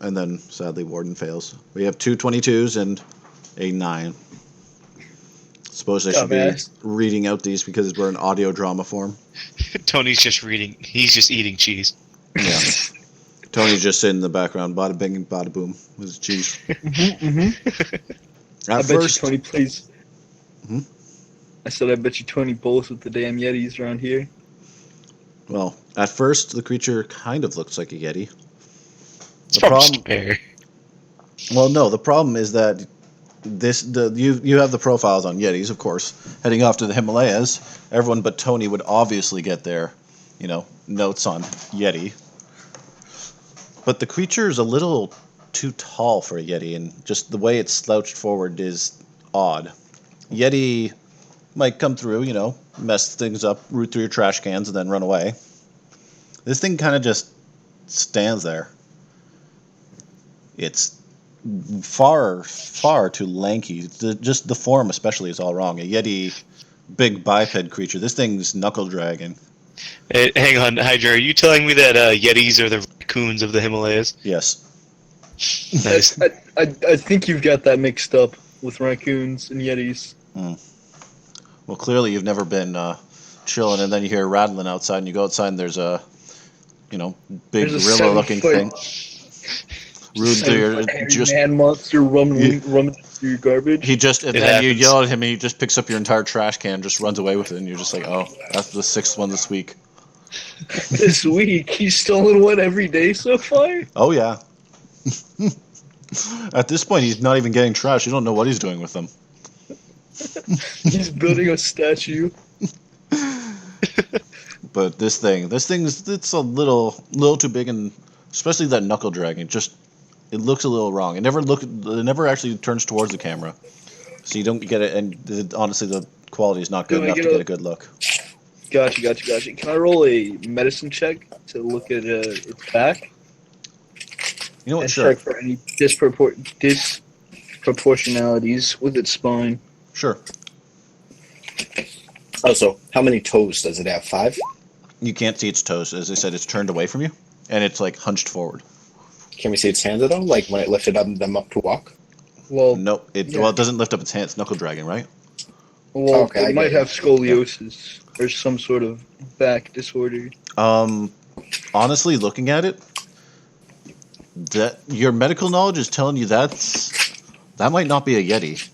then sadly, Warden fails. We have 2 22s and a 9. Suppose I should be Dumbass. reading out these because we're in audio drama form. Tony's just reading. He's just eating cheese. Yeah. Tony's just sitting in the background, bada bing and bada boom with his cheese. I At bet first, you Tony plays. Hmm? I said I bet you Tony bowls with the damn Yetis around here. well, at first the creature kind of looks like a Yeti. It's The from problem, Spare. well, no, the problem is that you have the profiles on Yetis, of course. Heading off to the Himalayas, everyone but Tony would obviously get their, notes on Yeti. But the creature is a little too tall for a Yeti, and just the way it's slouched forward is odd. Yeti might come through, mess things up, root through your trash cans, and then run away. This thing kind of just stands there. It's far, far too lanky. Just the form especially is all wrong. A Yeti, big biped creature. This thing's knuckle dragging. Hey, hang on, Hydra. Are you telling me that Yetis are the raccoons of the Himalayas? Yes. Nice. I think you've got that mixed up with raccoons and Yetis. Well, clearly you've never been chilling, and then you hear rattling outside, and you go outside, and there's a, big There's a gorilla-looking 7-foot thing. Rude to your, hairy just man monster rummaging through your garbage. he just, and It then you happens. yell at him, and he just picks up your entire trash can, just runs away with it, and you're just like, oh, that's the 6th one this week. This week, he's stolen one every day so far. Oh yeah. At this point, he's not even getting trash. You don't know what he's doing with them. He's building a statue. But it's a little too big, and especially that knuckle dragging. It looks a little wrong. It never actually turns towards the camera, so you don't get it. And honestly, the quality is not good enough to get a good look. Gotcha. Can I roll a medicine check to look at its back? You know what? And Sure, check for any disproportionalities with its spine. sure. Also, how many toes does it have? 5? You can't see its toes. As I said, it's turned away from you, and it's like hunched forward. Can we see its hands at all? Like when it lifted them up to walk? Well, No, it doesn't lift up its hands. Knuckle dragging, right? Okay, I it might get have scoliosis or some sort of back disorder. Honestly, looking at it, that your medical knowledge is telling you that might not be a Yeti.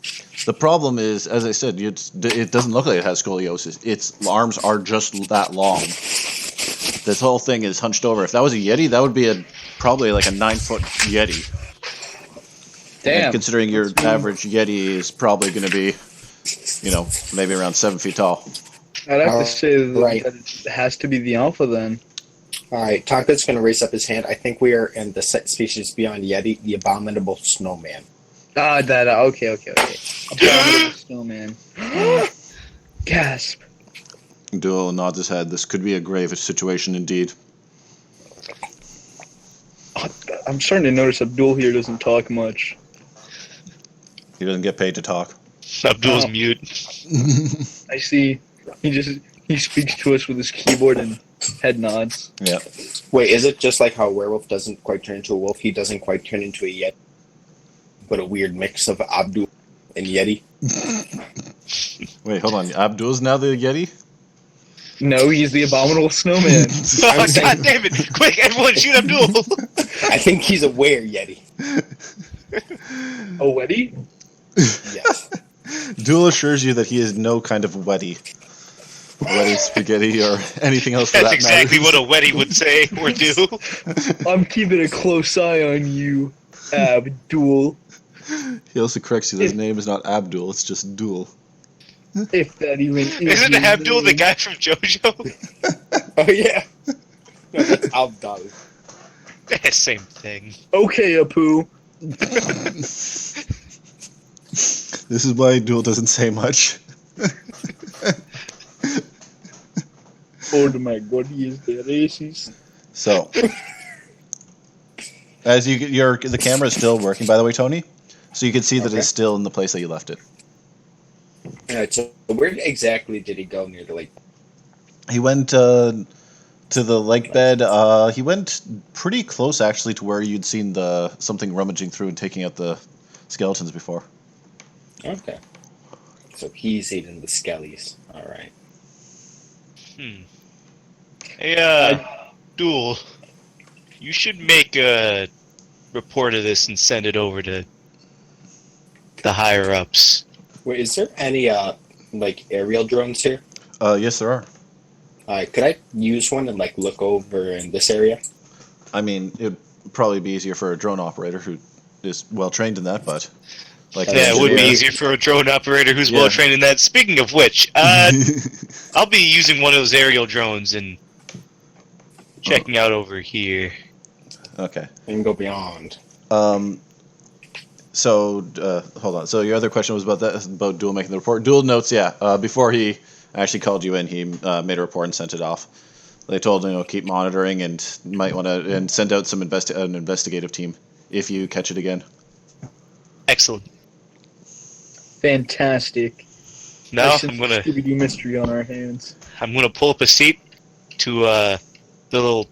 The problem is, as I said, it doesn't look like it has scoliosis. Its arms are just that long. This whole thing is hunched over. If that was a Yeti, that would be probably like a 9-foot Yeti. Damn. And considering your average Yeti is probably going to be, maybe around 7 feet tall. I'd have to say right. that it has to be the alpha then. All right, Tonka's going to raise up his hand. I think we are in the species beyond Yeti, the abominable snowman. Okay. Abominable snowman. Gasp. Duel nods his head. This could be a grave situation indeed. I'm starting to notice Abdul here doesn't talk much. He doesn't get paid to talk. Abdul's Oh. mute. I see. He speaks to us with his keyboard and head nods. Yeah. Wait, is it just like how a werewolf doesn't quite turn into a wolf? He doesn't quite turn into a Yeti, but a weird mix of Abdul and Yeti. Wait, hold on. Abdul's now the Yeti? No, he's the abominable snowman. Oh, God damn it! Quick, everyone shoot Abdul! I think he's a were Yeti. A Weddy? Yes. Duel assures you that he is no kind of wetty. Wetty spaghetti or anything else for That's that exactly matter. what a Weddy would say or do. I'm keeping a close eye on you, Abdul. He also corrects you that his name is not Abdul, it's just Duel. If that even is. Isn't your Abdul the name. guy from JoJo? Oh, yeah. No, that's Abdul. Same thing. Okay, Apu. This is why Duel doesn't say much. Oh my god, he is the racist. So, as the camera is still working, by the way, Tony. So you can see that Okay. it's still in the place that you left it. All right, so where exactly did he go near the lake? He went to the lake bed. He went pretty close, actually, to where you'd seen something rummaging through and taking out the skeletons before. Okay. So he's eating the skellies. All right. Hey, Duel. You should make a report of this and send it over to the higher ups. Wait, is there any like aerial drones here? Yes, there are. Could I use one and like look over in this area? I mean, it'd probably be easier for a drone operator who is well trained in that, but like an Yeah, it would be engineer- easier for a drone operator who's Yeah. well trained in that. Speaking of which, I'll be using one of those aerial drones and checking out over here. Okay. And go beyond. So hold on. So your other question was about Duel making the report. Duel notes, yeah. Before he actually called you in, he made a report and sent it off. They told him, keep monitoring and might want to and send out an investigative team if you catch it again. Excellent. Fantastic. Now Nice Scooby-Doo mystery on our hands. I'm gonna pull up a seat to the little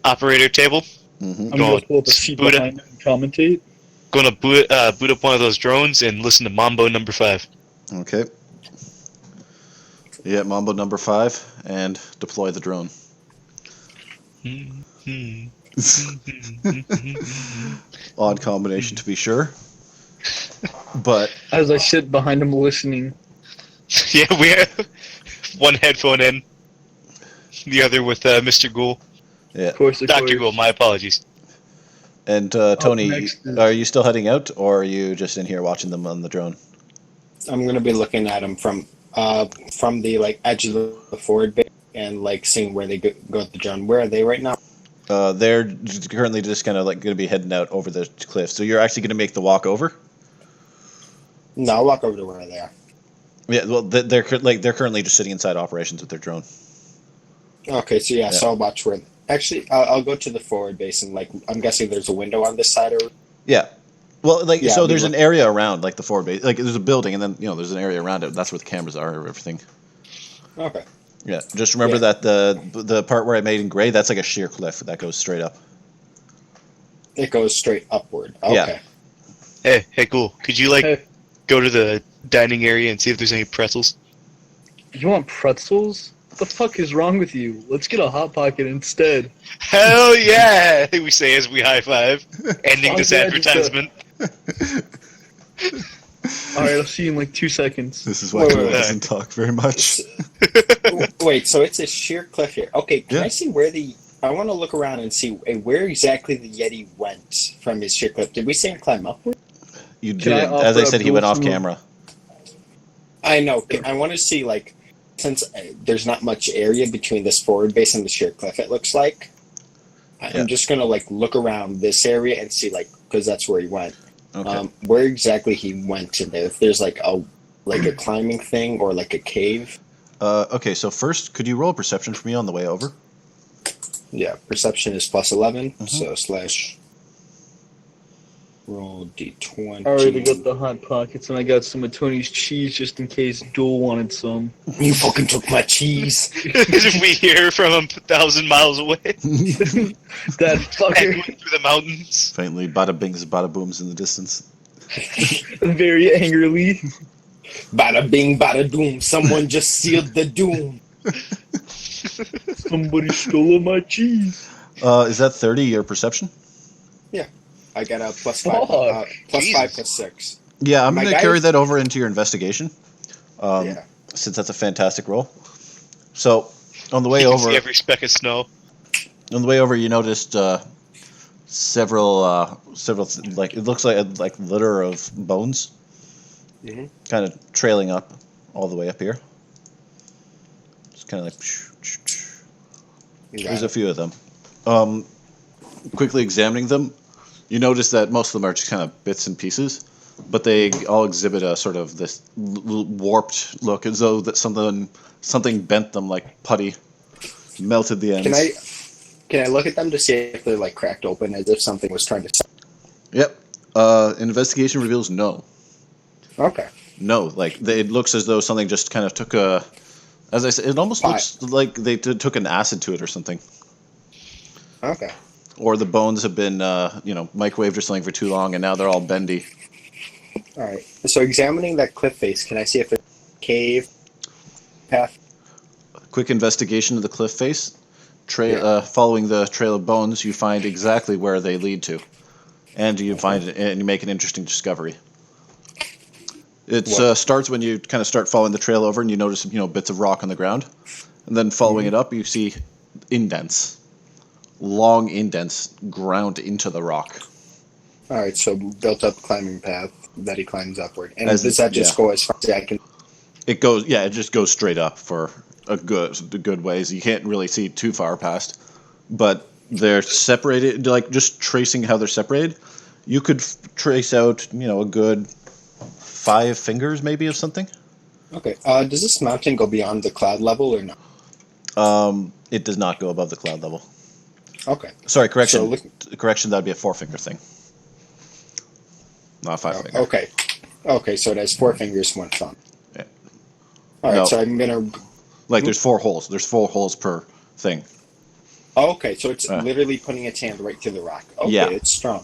operator table. Mm-hmm. I'm going to pull up a seat Buddha. behind it and commentate. Gonna boot up one of those drones and listen to Mambo number 5. Okay. Yeah, Mambo number 5, and deploy the drone. Odd combination to be sure. But As I sit behind him listening. Yeah, we have one headphone in, the other with Mr. Ghoul. yeah. Of course, Dr. Ghoul, my apologies. And Tony, next is- are you still heading out, or are you just in here watching them on the drone? I'm gonna be looking at them from the like edge of the forward base and like seeing where they go at the drone. Where are they right now? They're currently just kind of like going to be heading out over the cliff. So you're actually going to make the walk over? No, I'll walk over to where they are. Yeah. Well, they're currently just sitting inside operations with their drone. Okay, so yeah, so I'll watch where. Actually, I'll go to the forward base and like I'm guessing there's a window on this side or. Yeah. Well, like Yeah, so, we there's look- an area around like the forward base. Like there's a building, and then there's an area around it. That's where the cameras are and everything. Okay. Yeah. Just remember that the part where I made in gray, that's like a sheer cliff that goes straight up. It goes straight upward. Okay. Yeah. Hey, Ghoul, could you Hey. go to the dining area and see if there's any pretzels? You want pretzels? What the fuck is wrong with you? Let's get a Hot Pocket instead. Hell yeah! We say as we high five, ending Oh, this yeah, just, advertisement. Alright, I'll see you in like 2 seconds. This is why Wait, Duel wait, doesn't talk very much. Wait, so it's a sheer cliff here. Okay, can Yeah. I see where I want to look around and see where exactly the Yeti went from his sheer cliff. Did we see him climb upward? You Can I didn't. As I offer said, up he went Duel off some- camera. I know. I want to see like since there's not much area between this forward base and the sheer cliff. It looks like. Yeah. I'm just gonna like look around this area and see like because that's where he went. Okay. Where exactly he went in there? If there's like a climbing thing or like a cave. Okay. So first, could you roll a perception for me on the way over? Yeah, perception is plus 11. Mhm. So slash roll d20. I already got the Hot Pockets and I got some of Tony's cheese just in case Duel wanted some. You fucking took my cheese. We hear from him 1,000 miles away, That fucker. echoing through the mountains. Faintly, bada bings, bada booms in the distance. Very angrily. Bada bing, bada doom. Someone just sealed the doom. Somebody stole my cheese. Is that 30 your perception? I got a plus 5. Fuck. Plus Jesus. 5 plus 6. Yeah, I'm My going to guy carry is- that over into your investigation. Yeah. Since that's a fantastic roll. So, on the way You can over, see every speck of snow. you noticed several like it looks like litter of bones, Mhm. kind of trailing up all the way up here. It's kind of like there's a few of them. Quickly examining them, you notice that most of them are just kind of bits and pieces, but they all exhibit a sort of this warped look, as though that something bent them like putty, melted the ends. Can I look at them to see if they're like cracked open as if something was trying to. Yep. Investigation reveals no. Okay. No, like it looks as though something just kind of took a. As I said, it almost looks like they took an acid to it or something. Okay. Or the bones have been, microwaved or something for too long, and now they're all bendy. All right. So examining that cliff face, can I see if there's a cave path? Quick investigation of the cliff face. following the trail of bones, you find exactly where they lead to, and you make an interesting discovery. It starts when you kind of start following the trail over, and you notice bits of rock on the ground, and then following it up, you see long indents ground into the rock. All right, so built up climbing path that he climbs upward, and does that just go as far as I can? It goes, yeah. It just goes straight up for a good ways. You can't really see too far past, but they're separated. Like just tracing how they're separated, you could trace out a good 5 fingers maybe of something. Okay. Does this mountain go beyond the cloud level or no? It does not go above the cloud level. Okay. Sorry, correction. So Correction. That'd be a 4-finger thing, not a 5-finger. Okay. Okay. So it has 4 fingers, 1 thumb. Yeah. All right. No. So I'm gonna. There's 4 holes. There's 4 holes per thing. Oh, okay. So it's literally putting its hand right to the rock. Okay. Yeah. It's strong.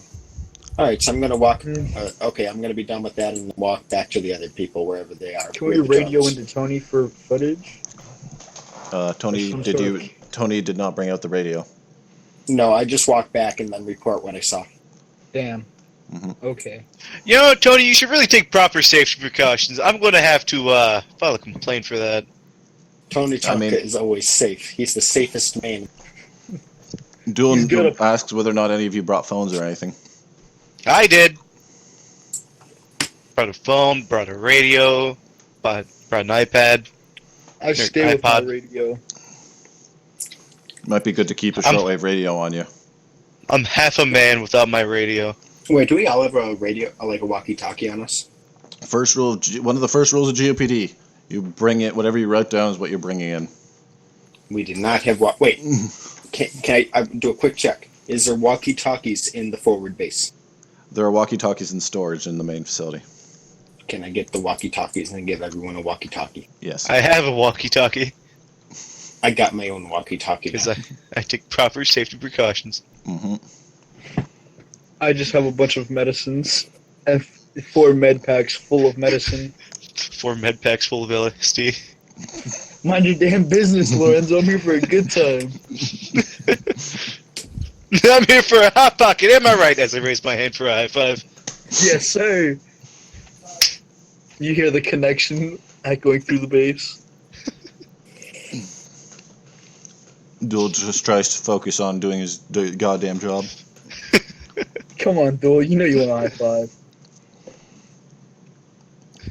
All right. So I'm gonna walk. Okay. I'm gonna be done with that and walk back to the other people wherever they are. Can we radio into Tony for footage? Tony did not bring out the radio. No, I just walked back and then report what I saw. Damn. Mm-hmm. Okay. Tony, you should really take proper safety precautions. I'm going to have to file a complaint for that. Tony Tonka is always safe. He's the safest man. Dylan asks whether or not any of you brought phones or anything. I did. Brought a phone, brought a radio, brought an iPad. I stay with my radio. Might be good to keep a shortwave radio on you. I'm half a man without my radio. Wait, do we all have a radio, like a walkie-talkie on us? One of the first rules of GOPD: you bring it. Whatever you write down is what you're bringing in. We did not have Wait, can I do a quick check? Is there walkie-talkies in the forward base? There are walkie-talkies in storage in the main facility. Can I get the walkie-talkies and give everyone a walkie-talkie? Yes. I have a walkie-talkie. I got my own walkie-talkie. Because I take proper safety precautions. Mm-hmm. I just have a bunch of medicines and 4 med packs full of medicine. 4 med packs full of LSD. Mind your damn business, Lorenzo. I'm here for a good time. I'm here for a hot pocket. Am I right? As I raise my hand for a high five. Yes, sir. You hear the connection echoing through the base. Duel just tries to focus on doing his goddamn job. Come on, Duel. You know you want a high five.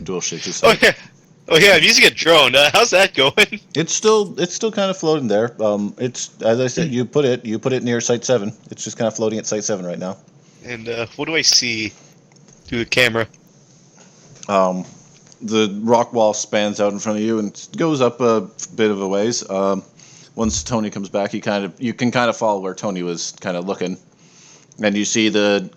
Duel shakes his head. Oh yeah, I'm using a drone. How's that going? It's still kind of floating there. It's, as I said, you put it near Site 7. It's just kind of floating at Site 7 right now. And what do I see through the camera? The rock wall spans out in front of you and goes up a bit of a ways. Once Tony comes back, you can kind of follow where Tony was kind of looking, and you see the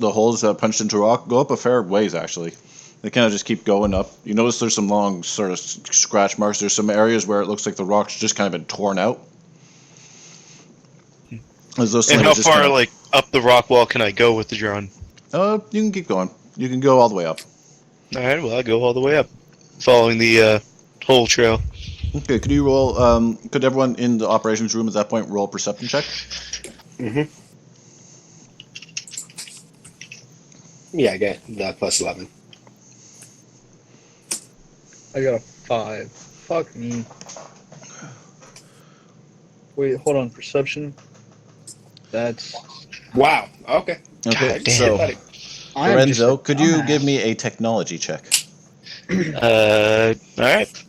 holes punched into rock go up a fair ways actually. They kind of just keep going up. You notice there's some long sort of scratch marks. There's some areas where it looks like the rock's just kind of been torn out. And how far, up the rock wall can I go with the drone? You can keep going. You can go all the way up. All right, well, I'll go all the way up, following the whole trail. Okay, could you roll? Could everyone in the operations room at that point roll a perception check? Mm-hmm. Yeah, I got that plus 11. I got a 5. Fuck me. Wait, hold on. Perception? That's... Wow. Okay. Okay, God, so Lorenzo, could you give me a technology check? All right.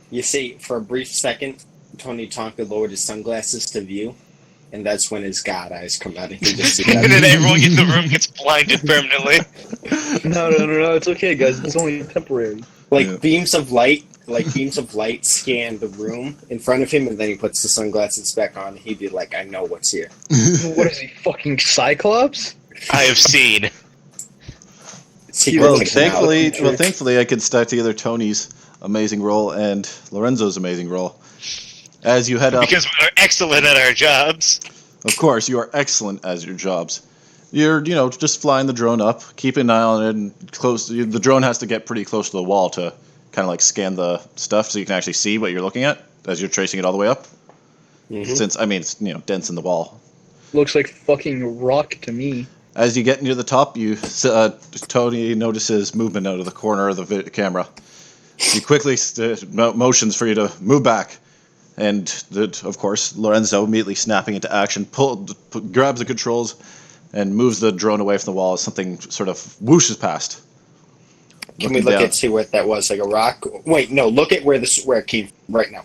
You see, for a brief second, Tony Tonka lowered his sunglasses to view, and that's when his god eyes come out, and he just see And then everyone in the room gets blinded permanently. No, it's okay, guys. It's only temporary. Beams of light scan the room in front of him, and then he puts the sunglasses back on, and he'd be like, I know what's here. What is he, fucking Cyclops? I have seen. Thankfully, I could stack together Tony's amazing roll and Lorenzo's amazing roll. As you head up, Because we're excellent at our jobs. of course, you are excellent as your jobs. You're, just flying the drone up, keep an eye on it, and the drone has to get pretty close to the wall to kind of scan the stuff so you can actually see what you're looking at as you're tracing it all the way up. Since, I mean, it's, dents in the wall. Looks like fucking rock to me. As you get near the top, Tony notices movement out of the corner of the camera. He quickly motions for you to move back. And, of course, Lorenzo, immediately snapping into action, grabs the controls and moves the drone away from the wall as something sort of whooshes past. Can we look see what that was? Like a rock? Wait, no. Look at where it came right now.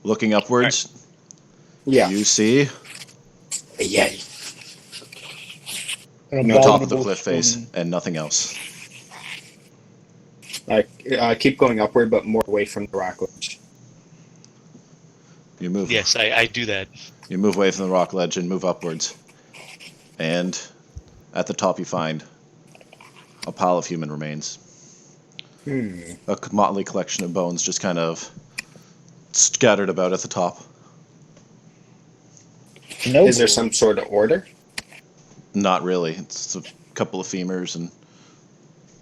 Looking upwards, Yeah. you see Yeah. An the top of the abominable cliff face stone. and nothing else. Keep going upward, but more away from the rock ledge. You move. Yes, I do that. You move away from the rock ledge and move upwards. And at the top you find a pile of human remains. A motley collection of bones just kind of scattered about at the top. Nope. Is there some sort of order? Not really. It's a couple of femurs and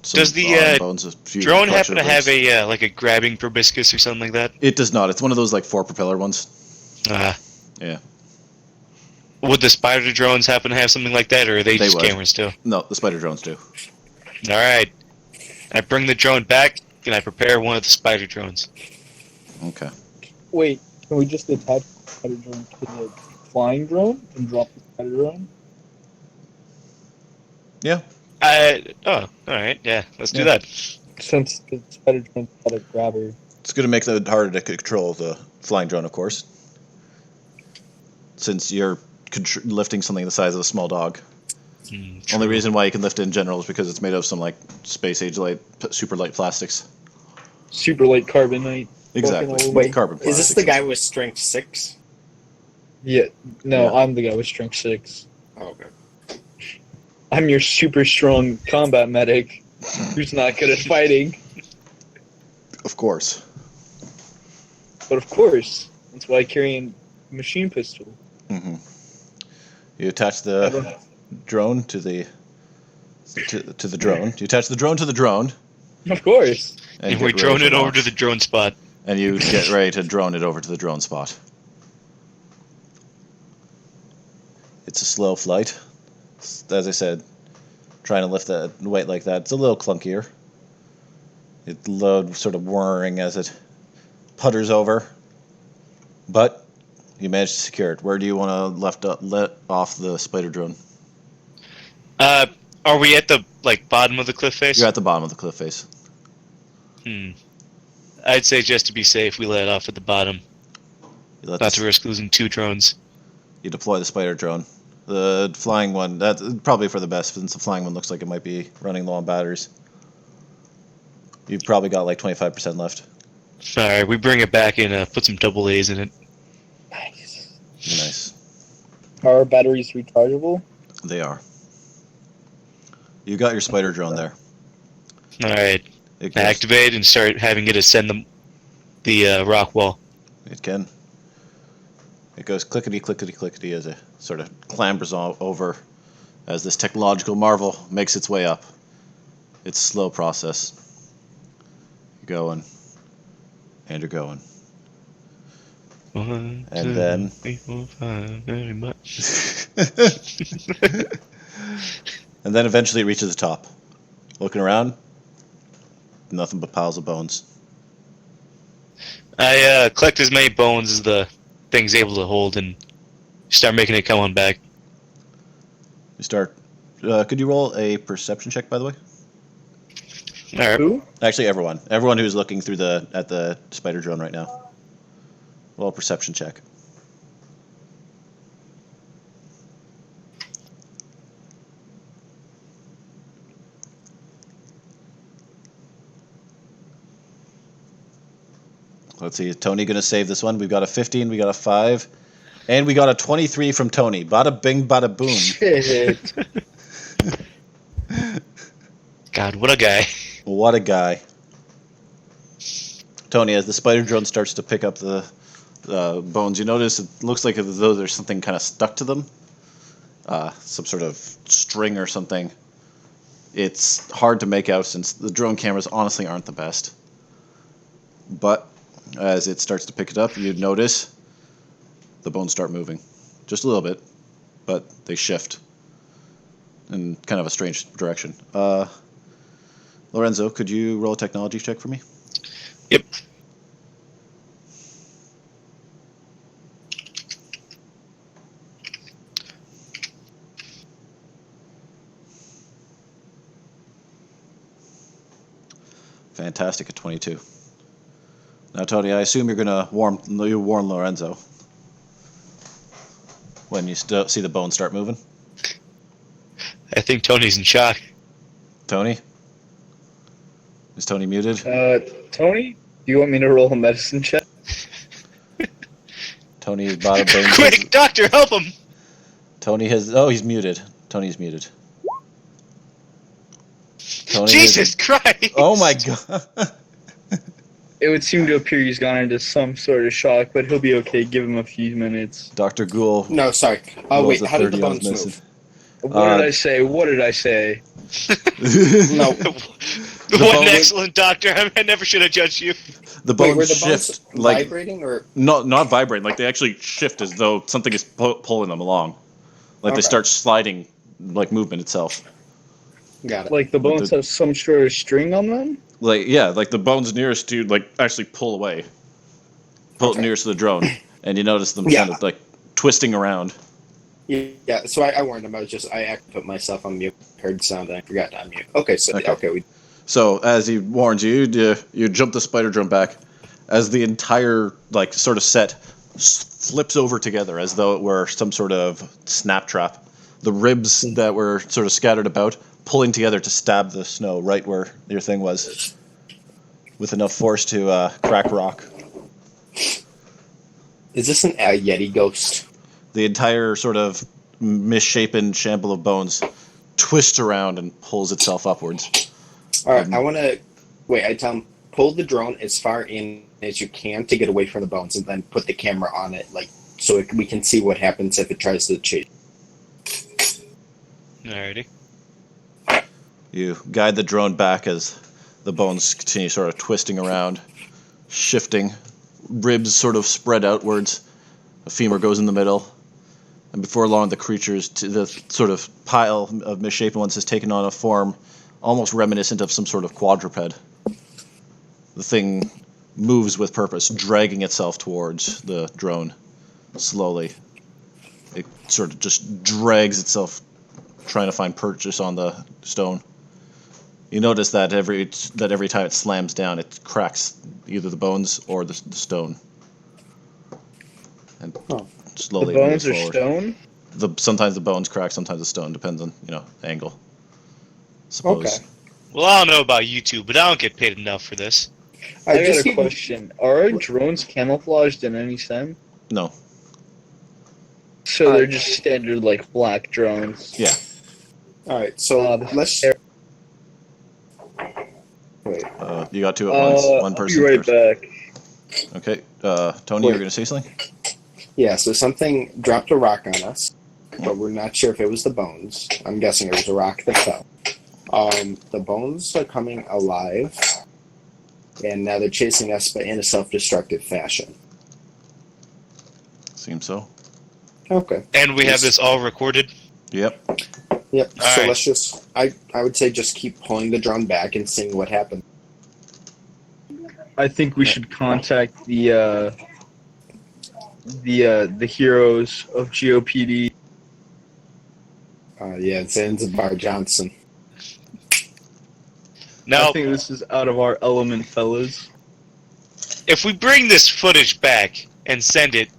some Does the bones. A few drone collection happen to of have ribs. a like a grabbing proboscis or something like that? It does not. It's one of those like 4 propeller ones. Yeah. Would the spider drones happen to have something like that, or are they just would. cameras too? No, the spider drones do. All right. I bring the drone back, and I prepare one of the spider drones. Okay. Wait, can we just attach the spider drone to the flying drone and drop the spider drone? Yeah. All right. Yeah, let's do Yeah. that. Since the spider drone's got a grabber. It's going to make it harder to control the flying drone, of course. Since you're lifting something the size of a small dog. Only reason why you can lift it in general is because it's made of some like space age light, super light plastics. Super light carbonite. Exactly. Wait, Carbon is this plastics. the guy with strength 6? Yeah, no, Yeah. I'm the guy with strength 6. Oh, okay. I'm your super strong combat medic who's not good at fighting. Of course. But of course, that's why I carry a machine pistol. Mm-hmm. You attach I the don't- drone to the drone. You attach the drone to the drone. Of course. And get we ready drone for it over launch. to the drone spot. And you get ready to drone it over to the drone spot. It's a slow flight. As I said, trying to lift that weight like that, it's a little clunkier. It load sort of whirring as it putters over. But you managed to secure it. Where do you want to let off the spider drone? Are we at the bottom of the cliff face? You're at the bottom of the cliff face. I'd say just to be safe, we let it off at the bottom. Not to risk losing 2 drones. You deploy the spider drone. The flying one, that's probably for the best, since the flying one looks like it might be running low on batteries. You've probably got like 25% left. All right, we bring it back and put some double A's in it. Nice. Nice. Are our batteries rechargeable? They are. You got your spider drone there. All right, It goes, activate and start having it ascend the rock wall. It can. It goes clickety, clickety, clickety as it sort of clambers over as this technological marvel makes its way up. It's a slow process. You're going. And you're going. 1, And 2, then- 3, 4, 5, very much. And then eventually it reaches the top. Looking around, nothing but piles of bones. I collect as many bones as the thing's able to hold and start making it come on back. You start. Could you roll a perception check, by the way? All right. Who? Actually, everyone who's looking through at the spider drone right now. Roll a perception check. Let's see, is Tony going to save this one? We've got a 15, we got a 5, and we got a 23 from Tony. Bada bing, bada boom. Shit. God, what a guy. What a guy. Tony, as the spider drone starts to pick up the bones, you notice it looks like as though there's something kind of stuck to them. Some sort of string or something. It's hard to make out since the drone cameras honestly aren't the best. But as it starts to pick it up, you notice the bones start moving. Just a little bit, but they shift in kind of a strange direction. Lorenzo, could you roll a technology check for me? Yep. Fantastic at 22. Now, Tony, I assume you're going to warn Lorenzo when you see the bones start moving. I think Tony's in shock. Tony? Is Tony muted? Tony, do you want me to roll a medicine check? Tony is bottom brain. Quick, doctor, help him! Tony has... Oh, he's muted. Tony's muted. Tony Jesus Christ! Oh my god. It would seem to appear he's gone into some sort of shock, but he'll be okay. Give him a few minutes. Dr. Ghoul. No, sorry. Oh, rolls wait, a how did the 30 on bones medicine. move? What did I say? What did I say? No. What bone- an excellent doctor! I never should have judged you. The Wait, bones were the shift bones like vibrating or? not vibrating, like they actually shift as though something is pulling them along. Like they Okay. start sliding, like movement itself. Got it. Like the bones have some sort of string on them? Like yeah, like the bones nearest to like actually pull away. Pull Okay. nearest to the drone, and you notice them Yeah. kind of like twisting around. Yeah, so I warned him. I put myself on mute. Heard sound and I forgot to unmute. Okay, so Okay. So as he warns you, you jump the spider drone back, as the entire like sort of set flips over together as though it were some sort of snap trap. The ribs that were sort of scattered about pulling together to stab the snow right where your thing was, with enough force to crack rock. Is this an Yeti ghost? The entire sort of misshapen shamble of bones twists around and pulls itself upwards. All right, I want to wait. I tell him pull the drone as far in as you can to get away from the bones, and then put the camera on it, like so we can see what happens if it tries to chase. Alrighty. You guide the drone back as the bones continue sort of twisting around, shifting, ribs sort of spread outwards, a femur goes in the middle, and before long the the sort of pile of misshapen ones has taken on a form almost reminiscent of some sort of quadruped. The thing moves with purpose, dragging itself towards the drone slowly. It sort of just drags itself, trying to find purchase on the stone. You notice that every time it slams down, it cracks either the bones or the stone. And slowly The it bones moves are forward. stone? Sometimes the bones crack, sometimes the stone. Depends on, angle. Suppose. Okay. Well, I don't know about you two, but I don't get paid enough for this. I just got a need- question. Are our drones camouflaged in any sense? No. So they're just standard, like, black drones. Yeah. All right, so let's. Wait. You got two at once. One I'll person be right first. back. Okay. Tony, you were going to say something? Yeah, so something dropped a rock on us, but we're not sure if it was the bones. I'm guessing it was a rock that fell. The bones are coming alive, and now they're chasing us, but in a self-destructive fashion. Seems so. Okay. And we have this all recorded. Yep. Yep. All So right. let's just. I would say just keep pulling the drone back and seeing what happens. I think we should contact the heroes of GOPD. Yeah, it's Zanzibar Johnson. Now, I think this is out of our element, fellas. if we bring this footage back and send it,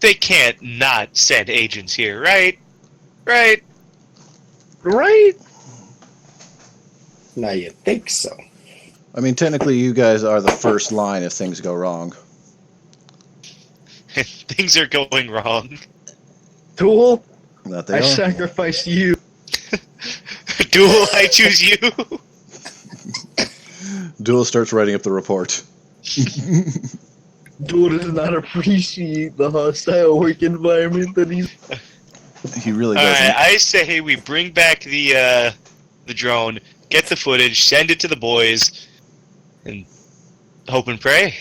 they can't not send agents here, right? Right? Right? Now you think so. I mean, technically, you guys are the first line if things go wrong. Things are going wrong. Duel, That they I are. sacrifice you. Duel, I choose you. Duel starts writing up the report. Duel does not appreciate the hostile work environment that he's... He really All doesn't. right, I say we bring back the drone, get the footage, send it to the boys, and hope and pray.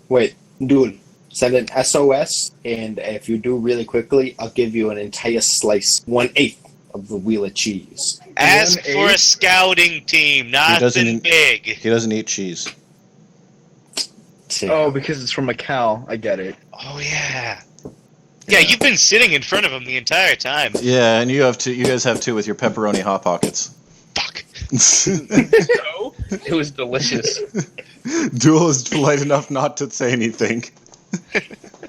Wait, dude, Send an SOS, and if you do really quickly, I'll give you an entire slice, 1/8 of the wheel of cheese. Ask for a scouting team, nothing big. He doesn't eat cheese. Oh, because it's from a cow. I get it. Oh yeah. Yeah, you've been sitting in front of him the entire time. Yeah, and you have two. You guys have two with your pepperoni hot pockets. Fuck. No, it was delicious. Duel is polite enough not to say anything.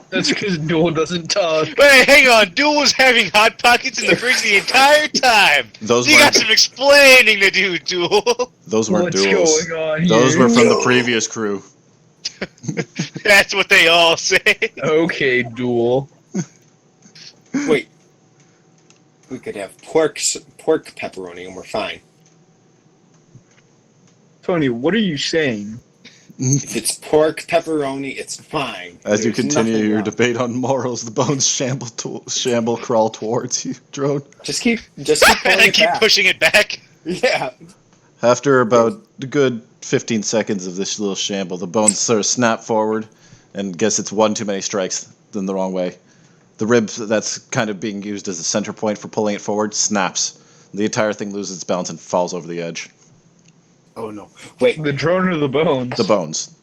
That's because Duel doesn't talk. Wait, hang on. Duel was having hot pockets in the fridge the entire time. Those You weren't- got some explaining to do, Duel. Those weren't What's duels. going on here? Those were from the previous crew. That's what they all say. Okay, Duel. Wait. We could have pork pepperoni, and we're fine. Tony, what are you saying? If it's pork pepperoni, it's fine. As you There's continue nothing your wrong. debate on morals, the bones shamble crawl towards you, drone. Just keep pulling I it keep back. pushing it back. Yeah. After about a good 15 seconds of this little shamble, the bones sort of snap forward, and guess it's one too many strikes in the wrong way. The rib that's kind of being used as a center point for pulling it forward snaps. The entire thing loses its balance and falls over the edge. Oh no. Wait. The drone or the bones? The bones.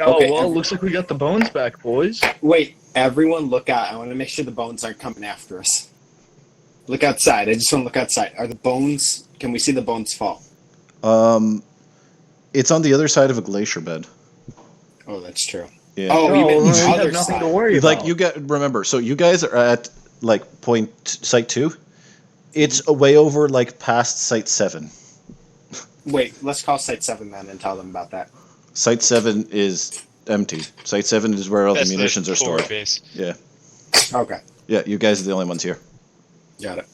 Oh, Okay, well, looks like we got the bones back, boys. Wait. Everyone, look out! I want to make sure the bones aren't coming after us. Look outside. I just want to look outside. Are the bones? Can we see the bones fall? It's on the other side of a glacier bed. Oh, that's true. Yeah. Oh, No, even we the have other nothing to side. worry Like about. remember, so you guys are at like site 2. It's way over like past site 7. Wait. Let's call Site 7 then and tell them about that. Site 7 is empty. Site 7 is where all That's the munitions are core stored. base. Yeah. Okay. Yeah, you guys are the only ones here. Got it.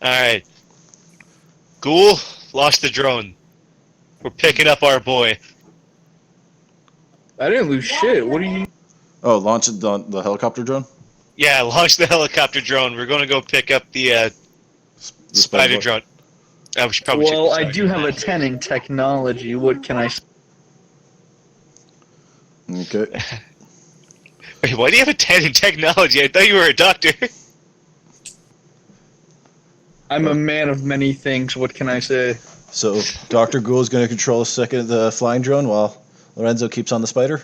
Alright. Ghoul, lost the drone. We're picking up our boy. I didn't lose shit. What are you... Oh, launch the helicopter drone? Yeah, launch the helicopter drone. We're gonna go pick up the The spider boy? drone. We should probably Well, check I do have a 10 in technology. What can I... Okay. Wait, why do you have a 10 in technology? I thought you were a doctor. I'm a man of many things. What can I say? So, Dr. Ghoul is going to control the flying drone while Lorenzo keeps on the spider?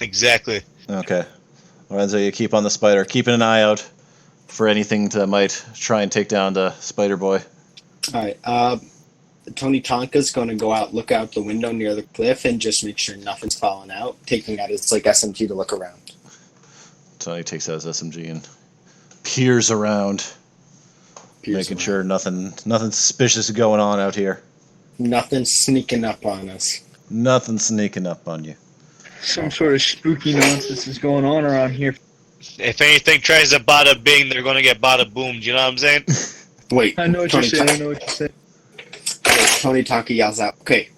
Exactly. Okay. Lorenzo, you keep on the spider. Keeping an eye out for anything that might try and take down the spider boy. All right. Tony Tonka's going to go out, look out the window near the cliff, and just make sure nothing's falling out. Taking out his SMG to look around. Tony takes out his SMG and peers around, making sure nothing suspicious is going on out here. Nothing's sneaking up on us. Nothing sneaking up on you. Some sort of spooky nonsense is going on around here. If anything tries to bada bing, they're gonna get bada boomed. You know what I'm saying? Wait. I know what Tony you're saying. I Tonka- know what you're saying. Tony Tonka yells out, okay,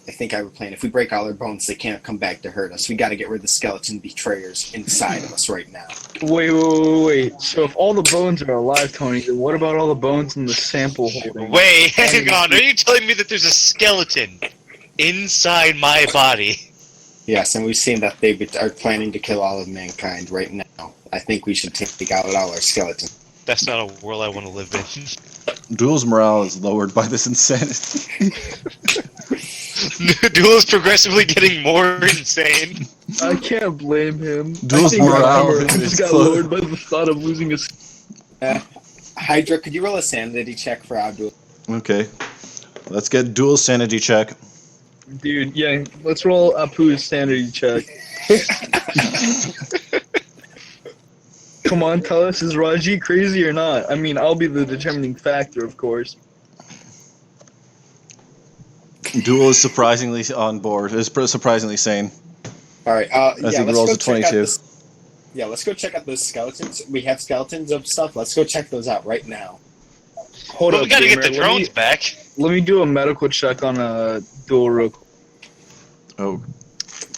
I think I were playing. If we break all our bones, they can't come back to hurt us. We got to get rid of the skeleton betrayers inside of us right now. Wait. So if all the bones are alive, Tony, then what about all the bones in the sample holding? Wait, hang on. Are you telling me that there's a skeleton inside my body? Yes, and we've seen that they are planning to kill all of mankind right now. I think we should take out all our skeletons. That's not a world I want to live in. Duel's morale is lowered by this insanity. Duel is progressively getting more insane. I can't blame him. Duel's I think morale our is just got close. lowered by the thought of losing a... Hydra, could you roll a sanity check for Abdul? Okay. Let's get Duel's sanity check. Dude, yeah, let's roll Apu's sanity check. Come on, tell us, is Raji crazy or not? I mean, I'll be the determining factor, of course. Duel is surprisingly on board. Is surprisingly sane. All right. As he rolls a 22. Yeah, let's go check out those skeletons. We have skeletons of stuff. Let's go check those out right now. Hold But up, we gotta get gamer. the drones back. Let me do a medical check on a dual real quick.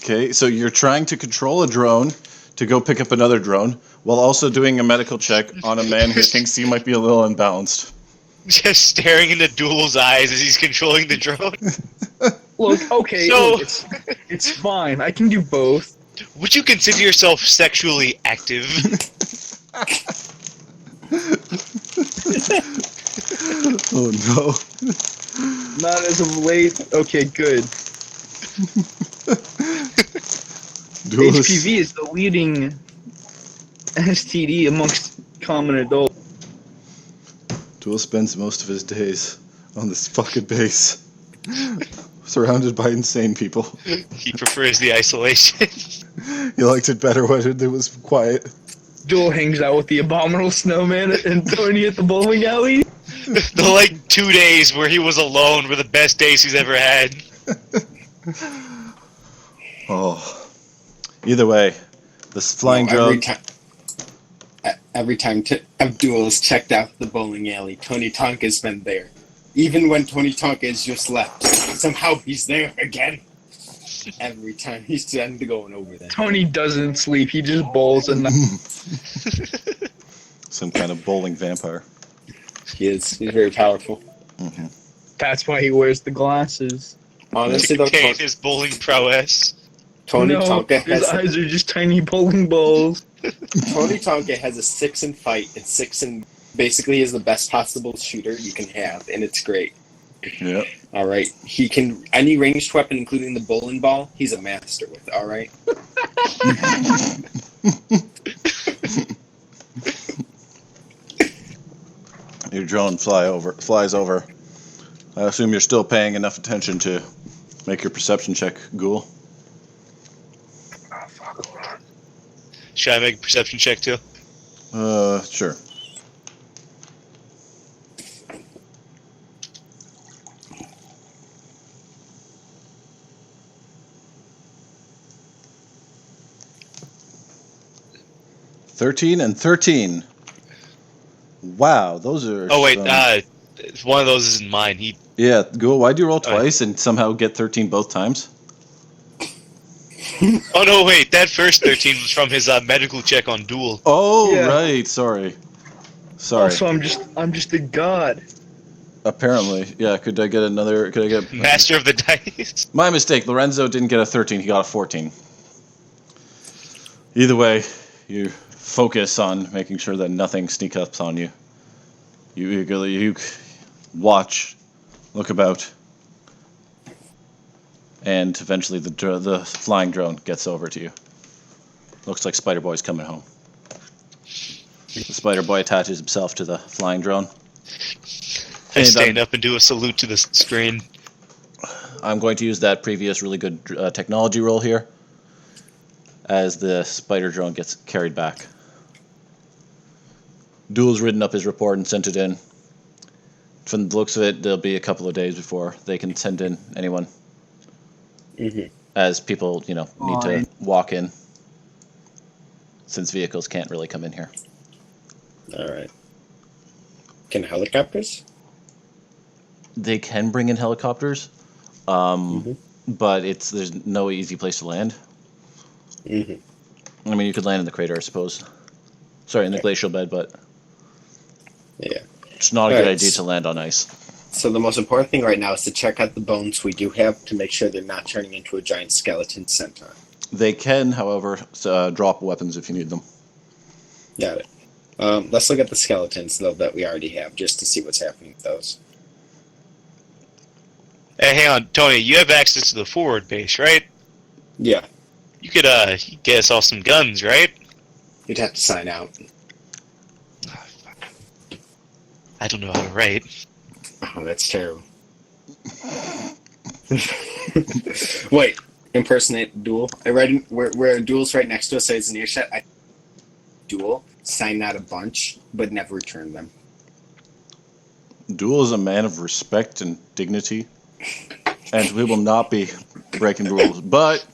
Okay, so you're trying to control a drone to go pick up another drone while also doing a medical check on a man who thinks he might be a little unbalanced. Just staring into Duel's eyes as he's controlling the drone. Look, okay, So- look, it's fine. I can do both. would you consider yourself sexually active? Oh no. Not as of late. Okay, good. HPV is the leading STD amongst common adults. Duel spends most of his days on this fucking base, surrounded by insane people. He prefers the isolation. He liked it better when it was quiet. Joel hangs out with the abominable snowman and Tony at the bowling alley. The 2 days where he was alone were the best days he's ever had. Oh. Either way, this flying drone. Every time Abdul has checked out the bowling alley, Tony Tonka's been there. Even when Tony Tonka has just left, somehow he's there again. Every time he's going over there. Tony doesn't sleep. He just bowls at night. Some kind of bowling vampire. He is. He's very powerful. Mm-hmm. That's why he wears the glasses. Honestly, To though, contain his bowling prowess. Tony No, Tonka his eyes are just tiny bowling balls. Tony Tonka has a 6 in fight and 6 in basically is the best possible shooter you can have, and it's great. Yep. All right, he can any ranged weapon, including the bowling ball. He's a master with. All right. Your drone flies over. I assume you're still paying enough attention to make your perception check, Ghoul. Should I make a perception check too? Sure. $13 and $13. Wow, those are. Oh wait, one of those isn't mine. Yeah, Ghoul, why'd you roll twice and somehow get 13 both times? Oh no, wait, that first 13 was from his medical check on Duel. Oh, Yeah. right, sorry. Also, I'm just a god. Apparently, yeah. Could I get? Master of the Dice. My mistake. Lorenzo didn't get a 13. He got a 14. Either way, you focus on making sure that nothing sneaks up on you. You watch, look about, and eventually the flying drone gets over to you. Looks like Spider Boy's coming home. The Spider Boy attaches himself to the flying drone. I stand up and do a salute to the screen. I'm going to use that previous really good technology roll here as the spider drone gets carried back. Duel's written up his report and sent it in. From the looks of it, there'll be a couple of days before they can send in anyone. Mm-hmm. As people, need to walk in, since vehicles can't really come in here. All right. Can helicopters? They can bring in helicopters, but there's no easy place to land. Mm-hmm. I mean, you could land in the crater, I suppose. Sorry, in the glacial bed, but Yeah. it's not a good idea to land on ice. So the most important thing right now is to check out the bones we do have to make sure they're not turning into a giant skeleton centaur. They can, however, drop weapons if you need them. Got it. Let's look at the skeletons, though, that we already have, just to see what's happening with those. Hey, hang on, Tony. You have access to the forward base, right? Yeah. You could get us all some guns, right? You'd have to sign out. I don't know how to write. Oh, that's terrible. Wait, impersonate Duel. I read where Duel's right next to us, so it's an earshot. Duel, sign out a bunch, but never return them. Duel is a man of respect and dignity, and we will not be breaking rules. But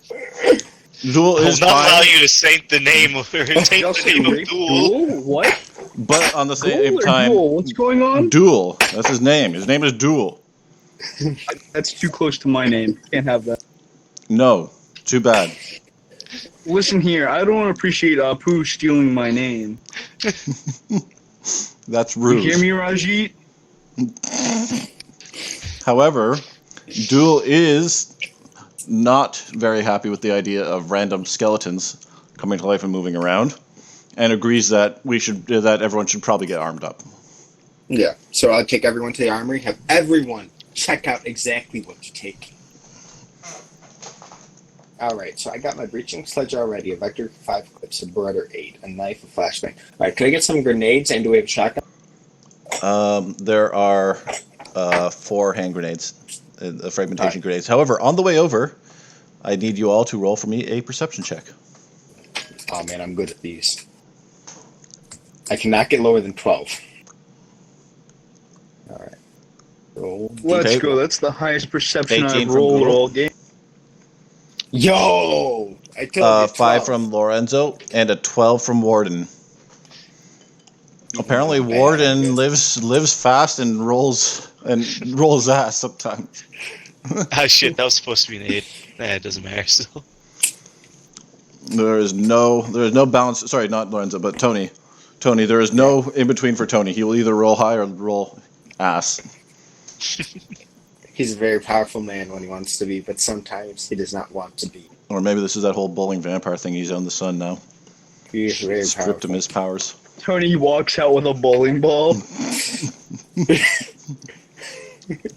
Duel I is will not allow fine. you to saint the name of Duel. What? But on the same Duel or time, Duel? What's going on? Duel. That's his name. His name is Duel. That's too close to my name. Can't have that. No, too bad. Listen here, I don't appreciate Apu stealing my name. That's You rude. hear me, Rajit? However, Duel is not very happy with the idea of random skeletons coming to life and moving around, and agrees that everyone should probably get armed up. Yeah. So I'll take everyone to the armory, have everyone check out exactly what to take. Alright, so I got my breaching sledge already, a vector 5 clips, a Beretta 8, a knife, a flashbang. Alright, can I get some grenades, and do we have a shotgun? There are 4 hand grenades, fragmentation grenades. However, on the way over, I need you all to roll for me a perception check. Oh man, I'm good at these. I cannot get lower than 12. Alright. Roll. Let's Okay. go. That's the highest perception 18 I've from rolled Google. all game. Yo! I told you 5 12. from Lorenzo, and a 12 from Warden. Apparently, Not bad, Warden good. lives fast and rolls ass sometimes. Ah, shit, that was supposed to be an 8. Nah, it doesn't matter, so. There is no balance. Sorry, not Lorenzo, but Tony. Tony, there is no in between for Tony. He will either roll high or roll ass. He's a very powerful man when he wants to be, but sometimes he does not want to be. Or maybe this is that whole bowling vampire thing. He's on the sun now. He is very Stripped him powerful. his powers. Tony walks out with a bowling ball.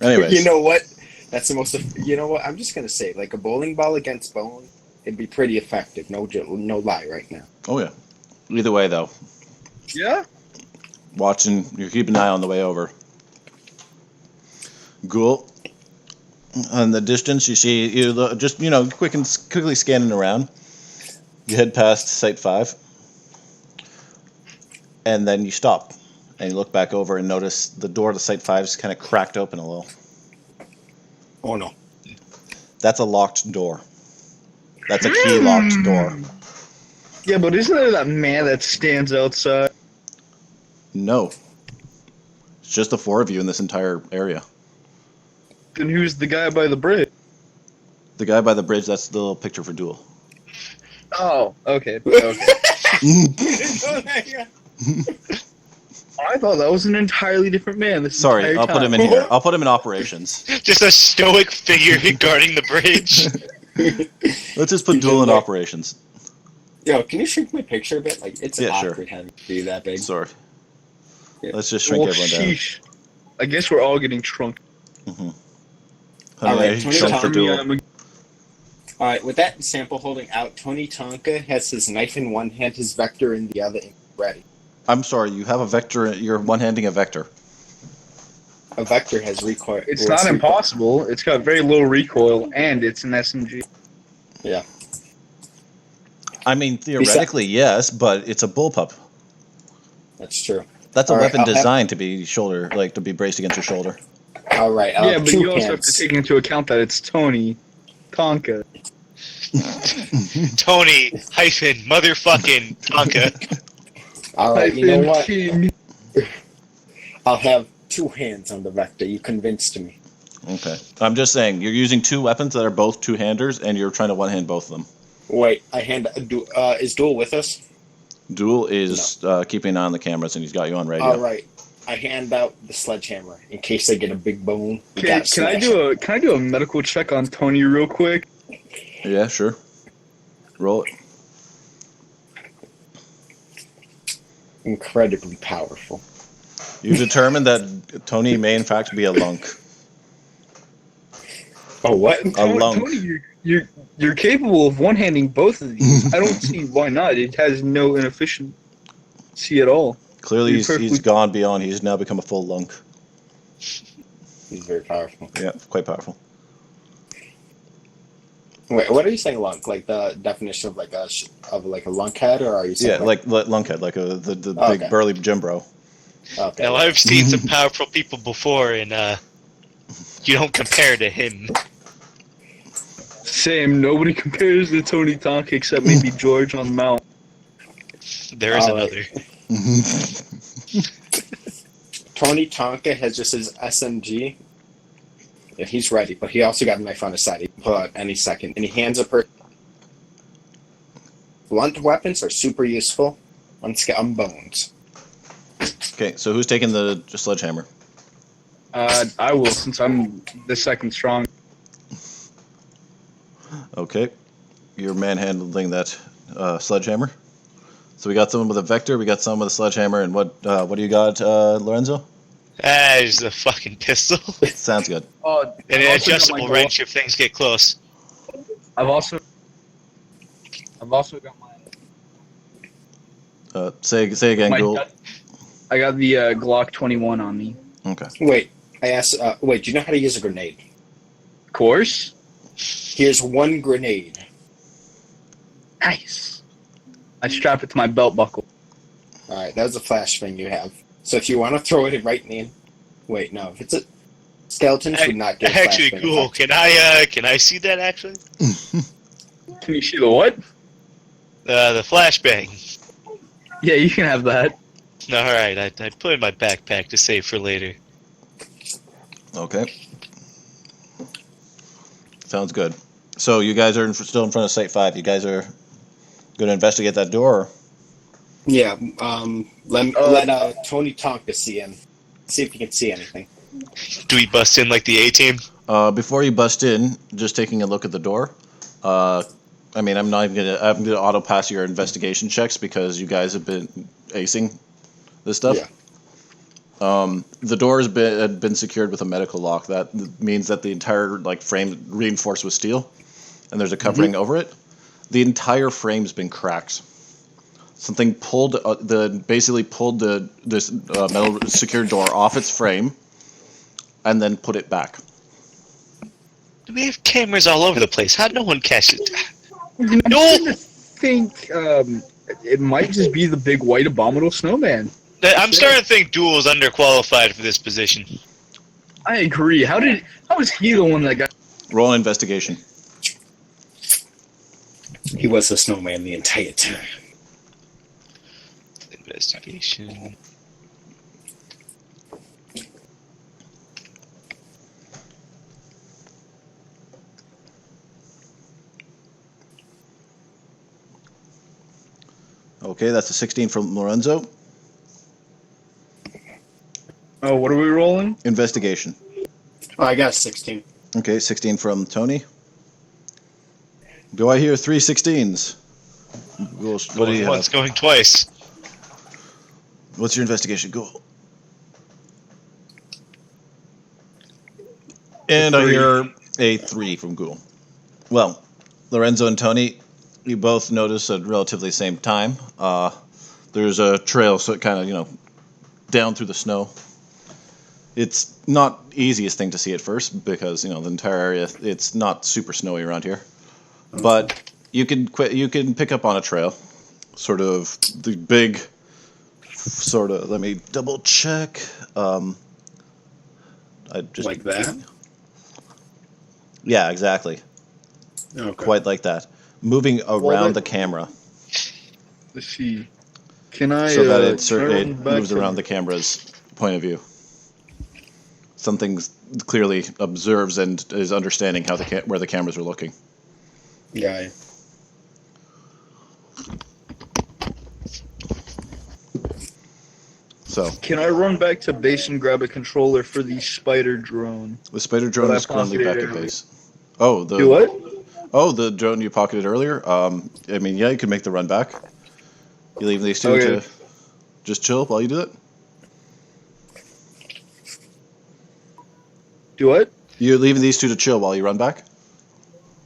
Anyways, You know what? That's the most. You know what? I'm just gonna say, like a bowling ball against bone, it'd be pretty effective. No lie, right now. oh yeah. Either way, though, Yeah? you keep an eye on the way over. Ghoul. On the distance, you see quickly scanning around. You head past Site 5, and then you stop, and you look back over and notice the door to Site 5 is kind of cracked open a little. Oh no! That's a locked door. That's a key-locked door. Yeah, but isn't there that man that stands outside? No. It's just the 4 of you in this entire area. Then who's the guy by the bridge? The guy by the bridge, that's the little picture for Duel. Oh, okay. I thought that was an entirely different man. This Sorry, entire I'll put him in time. here. I'll put him in operations. Just a stoic figure guarding the bridge. Let's just put Duel in operations. Yo, can you shrink my picture a bit? Like it's Yeah, sure. awkward having to be that big. Sorry. Yeah. Let's just shrink Well, everyone down. sheesh. I guess we're all getting shrunk. Mm-hmm. Alright, Tony Shrunk for Duel. All right, with that sample holding out, Tony Tonka has his knife in one hand, his vector in the other, and ready. I'm sorry, you have a vector. You're one-handing a vector. A vector has recoil. It's not impossible. It's got very low recoil, and it's an SMG. Yeah. I mean, theoretically, yes, but it's a bullpup. That's true. That's a All right, weapon I'll have- designed to be to be braced against your shoulder. All right. I'll Yeah, have but two you also have hands. to take into account that it's Tony Tonka. Tony hyphen motherfucking Tonka. All right. You know what? King. I'll have two hands on the vector. You convinced me. Okay. I'm just saying, you're using 2 weapons that are both two-handers, and you're trying to one-hand both of them. Wait, is Duel with us? Duel is keeping an eye on the cameras, and he's got you on radio. All right. I hand out the sledgehammer in case they get a big bone. You Can gotta I smash do a medical check on Tony real quick? Yeah, sure. Roll it. it. Incredibly powerful. You determined that Tony may in fact be a lunk. Oh, what? A lunk. Tony, you're capable of one-handing both of these. I don't see why not. It has no inefficiency at all. Clearly, You're he's perfectly- gone beyond. He's now become a full lunk. He's very powerful. Yeah, quite powerful. Wait, what are you saying, lunk? Like the definition of like a lunkhead, or are you saying Yeah, like lunkhead, like the Okay. big burly gym bro. Okay. Now, I've seen some powerful people before, and you don't compare to him. Same. Nobody compares to Tony Tonka except maybe George on the Mount. There is All right. another. Tony Tonka has just his SMG. Yeah, he's ready, but he also got a knife on his side. He can pull out any second, and he hands a person. Blunt weapons are super useful on bones. Okay, so who's taking the sledgehammer? I will, since I'm the second strong. Okay. You're manhandling that sledgehammer. So we got someone with a vector, we got someone with a sledgehammer, and what do you got, Lorenzo? It's a fucking pistol. Sounds good. Oh, And I've an also got my adjustable Glock. wrench if things get close. I've also got my Say again, my. Ghoul. I got the Glock 21 on me. Okay. Wait, I asked. Wait, do you know how to use a grenade? Of course. Here's one grenade. Nice. I strap it to my belt buckle. All right, that's a flash thing you have. So if you want to throw it right in, wait, no, if it's a skeletons would not get a Actually, flashbang cool. effect. Can I see that actually? Can you see the what? The flashbang. Yeah, you can have that. All right, I put it in my backpack to save for later. Okay. Sounds good. So you guys are still in front of Site 5. You guys are going to investigate that door? Yeah, let Tony Tonka see him. See if he can see anything. Do we bust in like the A-team? Before you bust in, just taking a look at the door. I'm gonna auto pass your investigation checks because you guys have been acing this stuff. Yeah. The door had been secured with a medical lock. That means that the entire frame reinforced with steel, and there's a covering over it. The entire frame's been cracked. Something pulled this metal secured door off its frame, and then put it back. We have cameras all over the place. How'd no one catch it? I No! think it might just be the big white abominable snowman. I'm starting to think Duel's underqualified for this position. I agree. How was he the one that got? Roll an investigation. He was a snowman the entire time. Investigation. Okay, that's a 16 from Lorenzo. Oh, what are we rolling? Investigation. Oh, I got a 16. Okay, 16 from Tony. Do I hear 3 16s? What do you Once have? going twice. What's your investigation goal? And I hear a 3 from Ghoul. Well, Lorenzo and Tony, you both notice at relatively same time. There's a trail, so it kind of, down through the snow. It's not easiest thing to see at first because, the entire area, it's not super snowy around here. But you can pick up on a trail. Sort of the big, let me double check. I just Like that? Yeah, exactly. Okay. Quite like that. Moving around the camera Let's see. Can I? so that it turn back moves to- around the camera's point of view. Something clearly observes and is understanding where the cameras are looking. Yeah. So Can I run back to base and grab a controller for the spider drone? the spider drone But I is currently back pocketed at it. base. Oh, Do what? the drone you pocketed earlier. You can make the run back. You leave these two Okay. to just chill while you do it. Do what? You're leaving these two to chill while you run back.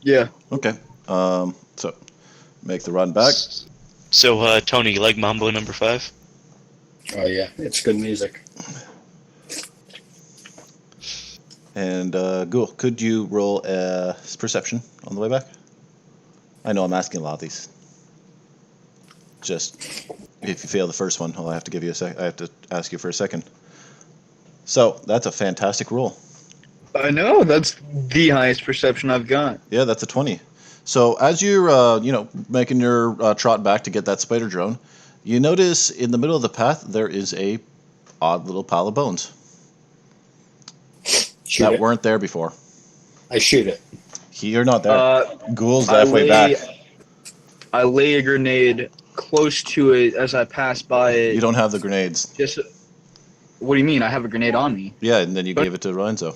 Yeah. Okay. So make the run back. So, Tony, you like Mambo number 5? Oh, yeah. It's good music. And Ghoul, could you roll a perception on the way back? I know I'm asking a lot of these. Just if you fail the first one, I have to give you I have to ask you for a second. So that's a fantastic roll. I know. That's the highest perception I've got. Yeah, that's a 20. So as you're making your trot back to get that spider drone, you notice in the middle of the path there is a odd little pile of bones Shoot that it. weren't there before. I shoot it. You're not there. Ghoul's I halfway back. I lay a grenade close to it as I pass by it. You don't have the grenades. Just. What do you mean? I have a grenade on me. Yeah, and then you But- gave it to Lorenzo.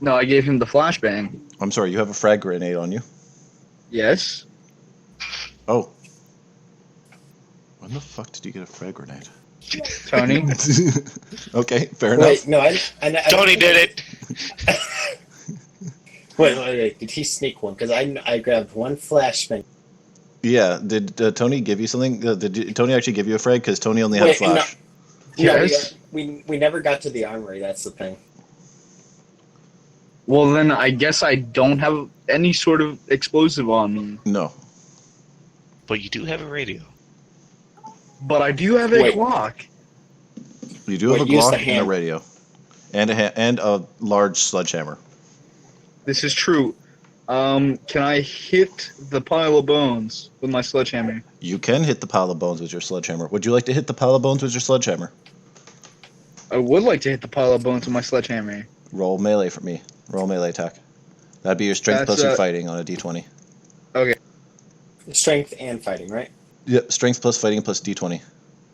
No, I gave him the flashbang. I'm sorry, you have a frag grenade on you. Yes. Oh. When the fuck did you get a frag grenade? Tony. Okay, fair enough. Wait, no, I Tony did it. Wait. Did he sneak one? Because I grabbed one flashbang. Yeah, did Tony give you something? Tony actually give you a frag? Because Tony only had a Wait, flash. Yes. No, we never got to the armory. That's the thing. Well, then I guess I don't have any sort of explosive on me. No. But you do have a radio. But I do have a Wait. Glock. You do have Wait, a use the Glock and a hand. radio. And a large sledgehammer. This is true. Can I hit the pile of bones with my sledgehammer? You can hit the pile of bones with your sledgehammer. Would you like to hit the pile of bones with your sledgehammer? I would like to hit the pile of bones with my sledgehammer. Roll melee for me. Roll melee attack. That'd be your strength That's, plus your fighting on a d20. Okay. Strength and fighting, right? Yep, strength plus fighting plus d20.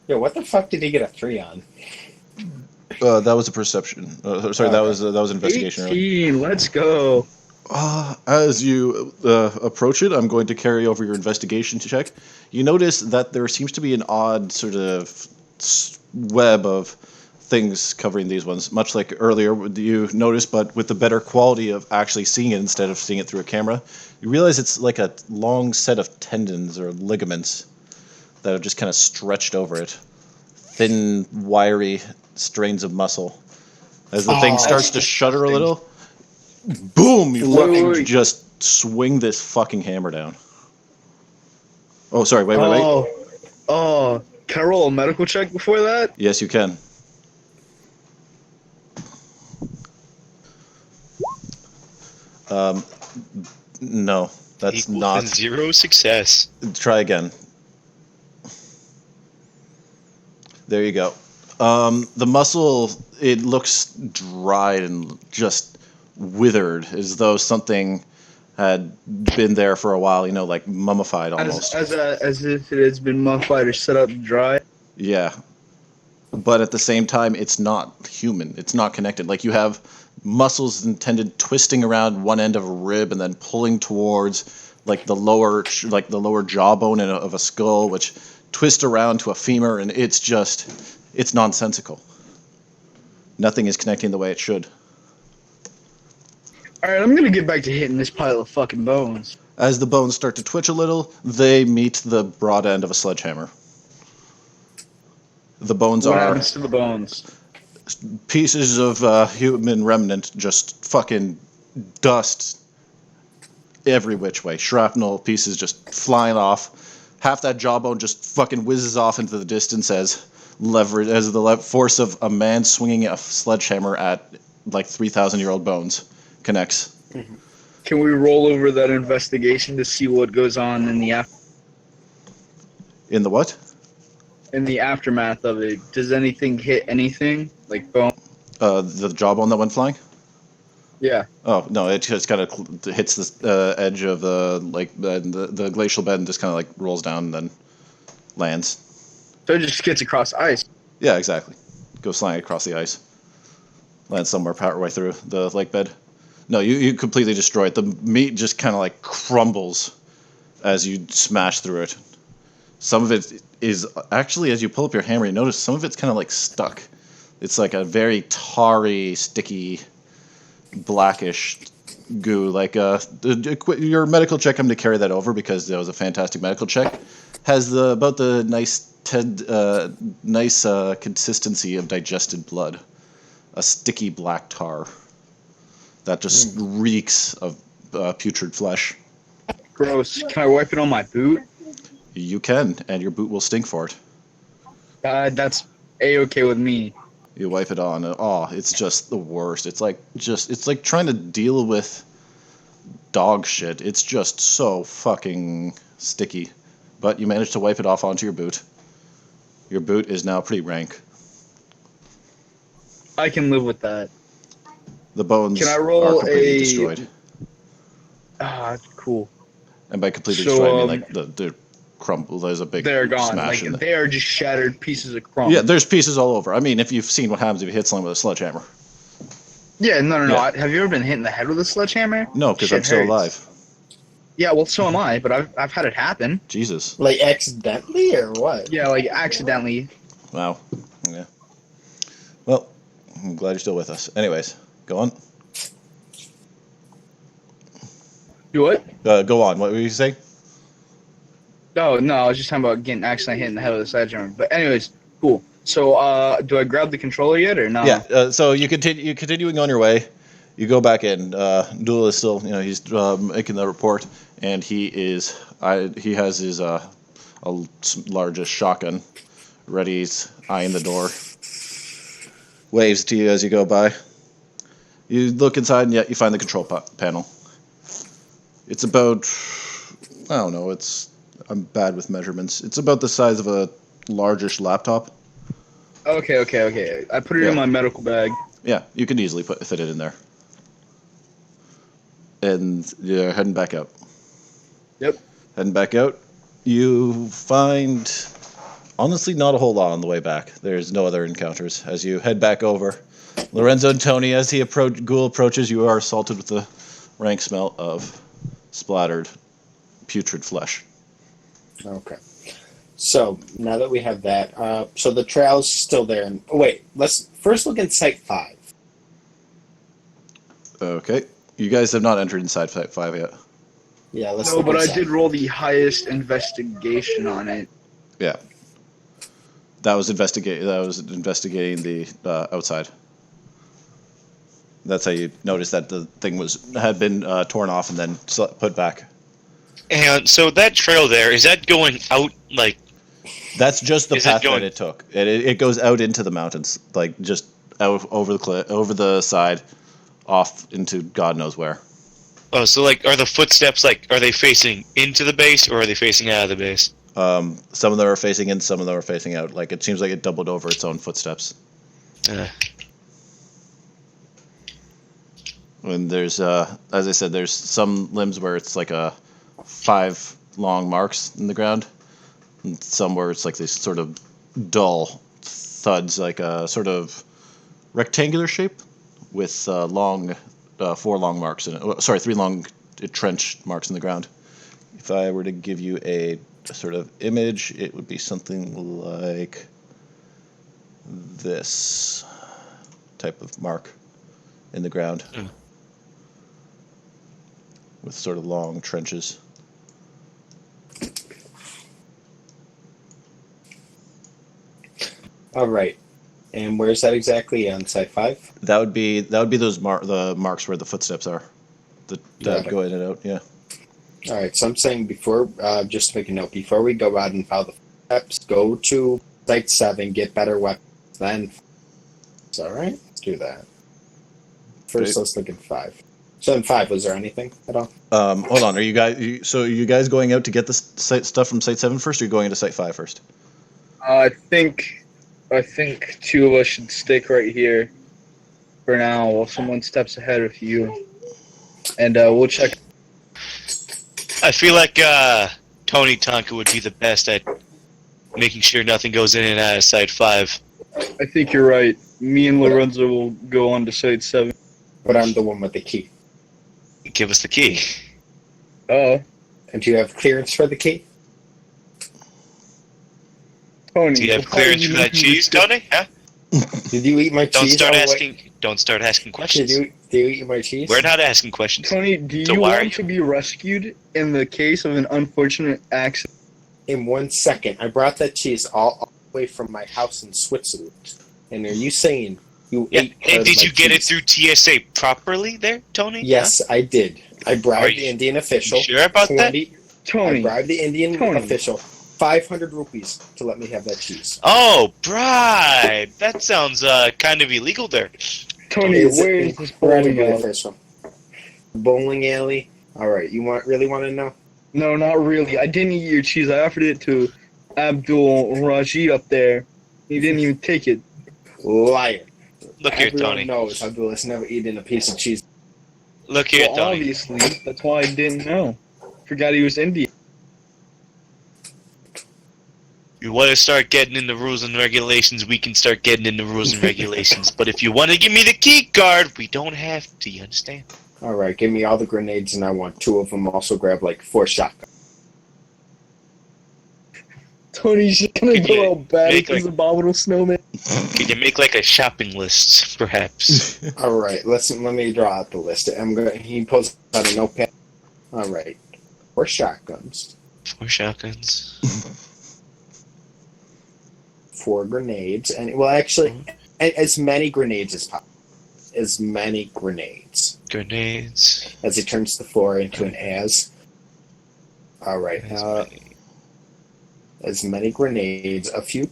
Yo, what the fuck did he get a 3 on? That was a perception. Sorry, that was investigation. 18, let's go. As you approach it, I'm going to carry over your investigation check. You notice that there seems to be an odd sort of web of things covering these ones, much like earlier you noticed, but with the better quality of actually seeing it instead of seeing it through a camera. You realize it's like a long set of tendons or ligaments that have just kind of stretched over it. Thin, wiry strains of muscle. As the thing starts to shudder a little, boom! You fucking just swing this fucking hammer down. Oh, sorry, wait. Oh, can I roll a medical check before that? Yes, you can. No, that's Equals not. 0 success. Try again. There you go. The muscle, it looks dried and just withered, as though something had been there for a while, like mummified almost. As if it has been mummified or set up to dry. Yeah. But at the same time, it's not human. It's not connected. Like, you have muscles intended twisting around one end of a rib and then pulling towards like the lower jawbone of a skull, which twist around to a femur, and it's nonsensical. Nothing is connecting the way it should. Alright, I'm gonna get back to hitting this pile of fucking bones. As the bones start to twitch a little, they meet the broad end of a sledgehammer. The bones What are happens to the bones? pieces of human remnant, just fucking dust every which way. Shrapnel pieces just flying off. Half that jawbone just fucking whizzes off into the distance as the force of a man swinging a sledgehammer at like 3,000-year-old bones connects. Can we roll over that investigation to see what goes on in the In the what? in the aftermath of it? Does anything hit anything like bone? The jawbone that went flying? Yeah. Oh no! It just kind of hits the edge of the glacial bed and just kind of like rolls down and then lands. So it just gets across ice. Yeah, exactly. Goes flying across the ice. Lands somewhere partway through the lake bed. No, you completely destroy it. The meat just kind of like crumbles as you smash through it. Some of it is actually, as you pull up your hammer, you notice some of it's kind of like stuck. It's like a very tarry, sticky, blackish goo. Like your medical check, I'm to carry that over because that was a fantastic medical check. Has about the nice consistency of digested blood. A sticky black tar that just reeks of putrid flesh. Gross. Can I wipe it on my boot? You can, and your boot will stink for it. That's A-okay with me. You wipe it on, and it's just the worst. It's like trying to deal with dog shit. It's just so fucking sticky. But you managed to wipe it off onto your boot. Your boot is now pretty rank. I can live with that. The bones Can I are roll completely a- destroyed. Cool. And by completely So, destroyed, I mean like the crumble. There's a big They're gone. smash in Like, there. they are just shattered pieces of crumb. Yeah, there's pieces all over. I mean, if you've seen what happens if you hit someone with a sledgehammer. Yeah, no. Yeah. Have you ever been hit in the head with a sledgehammer? No, because Shit I'm still hurts. alive. Yeah, well, so am I, but I've had it happen. Jesus. Like accidentally or what? Yeah, like accidentally. Wow. Yeah. Well, I'm glad you're still with us. Anyways, go on. Do what? Go on. What were you saying? Oh, no, I was just talking about getting accidentally hit in the head with a sledgehammer. But anyways, cool. So, do I grab the controller yet or no? Yeah. So you continue. You continuing on your way. You go back in. Dool is still. He's making the report, and he is. He has his largest shotgun ready. He's eyeing the door. Waves to you as you go by. You look inside, and you find the control panel. It's about. I don't know. I'm bad with measurements. It's about the size of a largish laptop. Okay. I put it in my medical bag. Yeah, you can easily fit it in there. And you're heading back out. Yep. Heading back out, you find, honestly, not a whole lot on the way back. There's no other encounters. As you head back over, Lorenzo and Tony, as Ghoul approaches, you are assaulted with the rank smell of splattered, putrid flesh. Okay. So now that we have that, so the trail's still there. And wait, let's first look in Site 5. Okay. You guys have not entered inside Site 5 yet. Yeah, let's. No, look but I inside. did roll the highest investigation on it. Yeah. That was investigating the outside. That's how you noticed that the thing had been torn off and then put back. And so that trail there, is that going out, like... That's just the Is path it going- that it took. It goes out into the mountains, like just out over the cliff, over the side, off into God knows where. Oh, so, like, are the footsteps, like, are they facing into the base, or are they facing out of the base? Some of them are facing in, some of them are facing out. Like, it seems like it doubled over its own footsteps. And there's, as I said, there's some limbs where it's like 5 long marks in the ground, and some where it's like these sort of dull thuds, like a sort of rectangular shape with 4 long marks in it. Oh, sorry, 3 long trench marks in the ground. If I were to give you a sort of image, it would be something like this type of mark in the ground. With sort of long trenches. All right. And where's that exactly on Site 5? That would be those the marks where the footsteps are. That go in and out. Yeah. All right. So I'm saying before, just to make a note, before we go out and follow the steps, go to Site 7, get better weapons. Then, all right. Let's do that. First, Okay. let's look at 5. So in 5, was there anything at all? Hold on. Are you guys going out to get the stuff from Site 7 first, or are you going into Site 5 first? I think 2 of us should stick right here for now while someone steps ahead of you. And we'll check. I feel like Tony Tonka would be the best at making sure nothing goes in and out of Site 5. I think you're right. Me and Lorenzo will go on to Site 7. But I'm the one with the key. Give us the key. Oh, And do you have clearance for the key? Tony. Do you have clearance for that cheese, Tony? Huh? Did you eat my Don't cheese? start all the way- asking. Don't start asking Did questions. you eat my cheese? We're not asking questions. Tony, do So you why are want to be rescued in the case of an unfortunate accident? In 1 second, I brought that cheese all the way from my house in Switzerland. And are you saying you Yeah. ate part And of did my you get it cheese? through TSA properly there, Tony? Yes, I did. I Are bribed you- the Indian official. You sure about that? 20 I Tony, bribed the Indian Tony. official 500 rupees to let me have that cheese. Oh, bribe. That sounds kind of illegal there. Tony, Is it where is this incredibly bowling alley? official? Bowling alley. All right, you really want to know? No, not really. I didn't eat your cheese. I offered it to Abdul Rajid up there. He didn't even take it. Liar. Look here, Everyone Tony. knows Abdul has never eaten a piece of cheese. Look here, Well, Tony. obviously, that's why I didn't know. Forgot he was Indian. You want to start getting into rules and regulations, we can start getting into rules and regulations. But if you want to give me the key card, we don't have to. You understand? All right, give me all the grenades, and I want 2 of them. Also, grab like 4 shotguns. Tony's just gonna Could you go out bad make, as like- an abominable snowman. Could you make like a shopping list, perhaps? All right, let me draw out the list. He pulls out a notepad. All right, 4 shotguns, 4 shotguns. 4 grenades, and well, actually, as many grenades as possible. As many grenades. Grenades. As he turns the 4 into an as. All right, as many grenades. A few.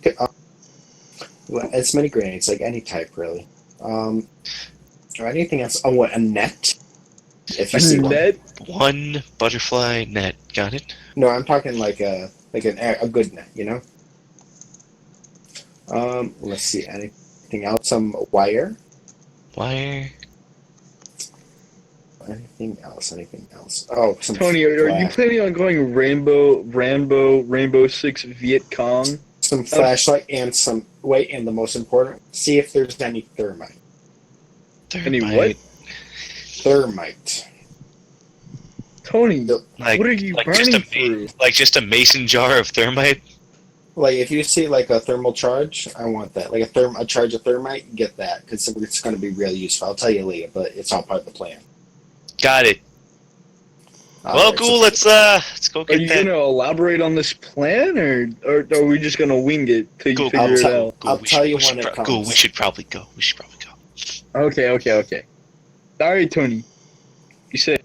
As many grenades, like any type, really. Or anything else. Oh, what, a net? If you see one. Net? 1 butterfly net. Got it? No, I'm talking like a good net, you know. Let's see, anything else? Some wire. Wire. Anything else? Oh, some Tony, are you flash. planning on going Rainbow Six Viet Cong? Some flashlight and some. Wait, and the most important, see if there's any thermite. Any what? Thermite. Tony, Like, what are you like burning through? Like just a mason jar of thermite? Like if you see like a thermal charge, I want that. Like a charge of thermite, get that because it's going to be really useful. I'll tell you later, but it's all part of the plan. Got it. Well, Alright, cool. so- Let's go Are get you that. gonna elaborate on this plan, or are we just gonna wing it till you Cool, figure it I'll out? I'll tell you when it Cool. comes. We should probably go. Okay. All right, Tony. You said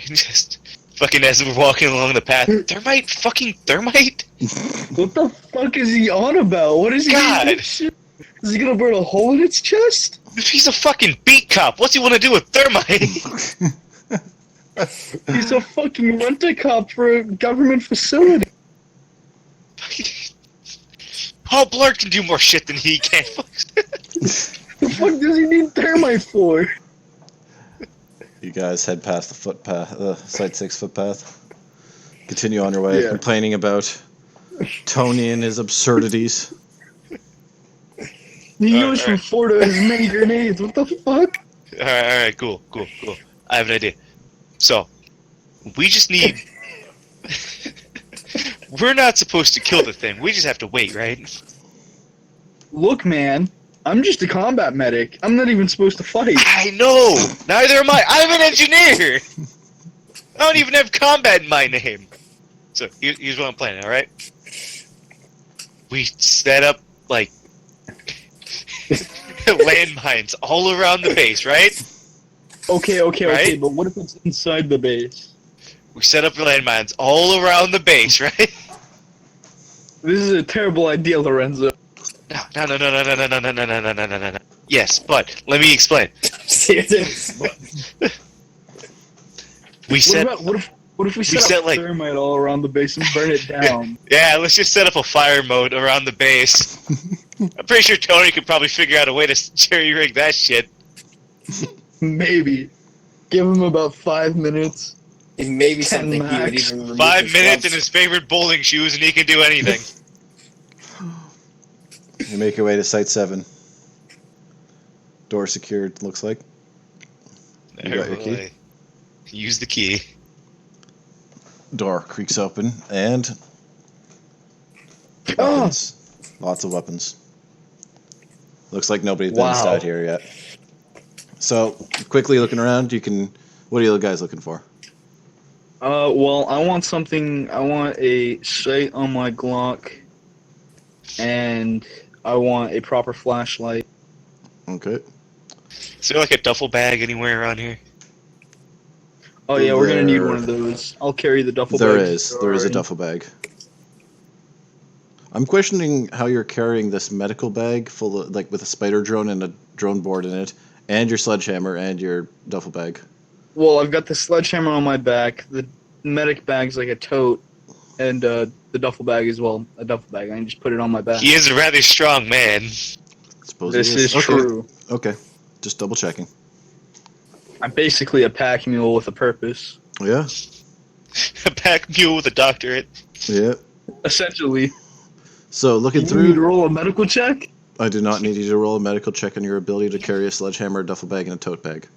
Just fucking as we're walking along the path. Thermite? Fucking thermite? what the fuck is he on about? What is he? God. Gonna do? Is he gonna burn a hole in its chest? If he's a fucking beat cop, what's he want to do with thermite? He's a fucking rent-a-cop for a government facility. Paul Blart can do more shit than he can. The fuck does he need thermite for? You guys head past the footpath, Site 6 footpath. Continue on your way, Yeah. complaining about Tony and his absurdities. He goes Alright. from 4 to as many grenades. What the fuck? Alright, cool. I have an idea. So, we just need... We're not supposed to kill the thing. We just have to wait, right? Look, man, I'm just a combat medic. I'm not even supposed to fight. I know! Neither am I. I'm an engineer! I don't even have combat in my name. So, here's what I'm planning, alright? We set up, like, landmines all around the base, right? Okay, Right? but what if it's inside the base? We set up landmines all around the base, right? This is a terrible idea, Lorenzo. No. Yes, but let me explain. See, it is. We set... What if we set set, up like- thermite all around the base and burn it down? Yeah, let's just set up a fire mode around the base. I'm pretty sure Tony could probably figure out a way to jerry-rig that shit. Maybe. Give him about 5 minutes. And maybe 10 something he would max. even remove 5 his minutes in gloves. his favorite bowling shoes and he can do anything. You make your way to Site 7. Door secured, looks like. You got your key? Really. Use the key. Door creaks open, and... Oh. Weapons. Lots of weapons. Looks like nobody's been Wow. inside here yet. So, quickly looking around, you can... What are you guys looking for? Well, I want a sight on my Glock, and I want a proper flashlight. Okay. Is there like a duffel bag anywhere around here? Oh yeah, we're gonna need There- one of those. I'll carry the duffel There bag. is a duffel bag. I'm questioning how you're carrying this medical bag full of, like, with a spider drone and a drone board in it, and your sledgehammer and your duffel bag. Well, I've got the sledgehammer on my back. The medic bag's like a tote, and the duffel bag as well. A duffel bag. I can just put it on my back. He is a rather strong man. Suppose This it is Okay. true. Okay, just double checking. I'm basically a pack mule with a purpose. Yeah, A pack mule with a doctorate. yeah. Essentially. So looking You need to through, roll a medical check? I do not need you to roll a medical check on your ability to carry a sledgehammer, a duffel bag, and a tote bag.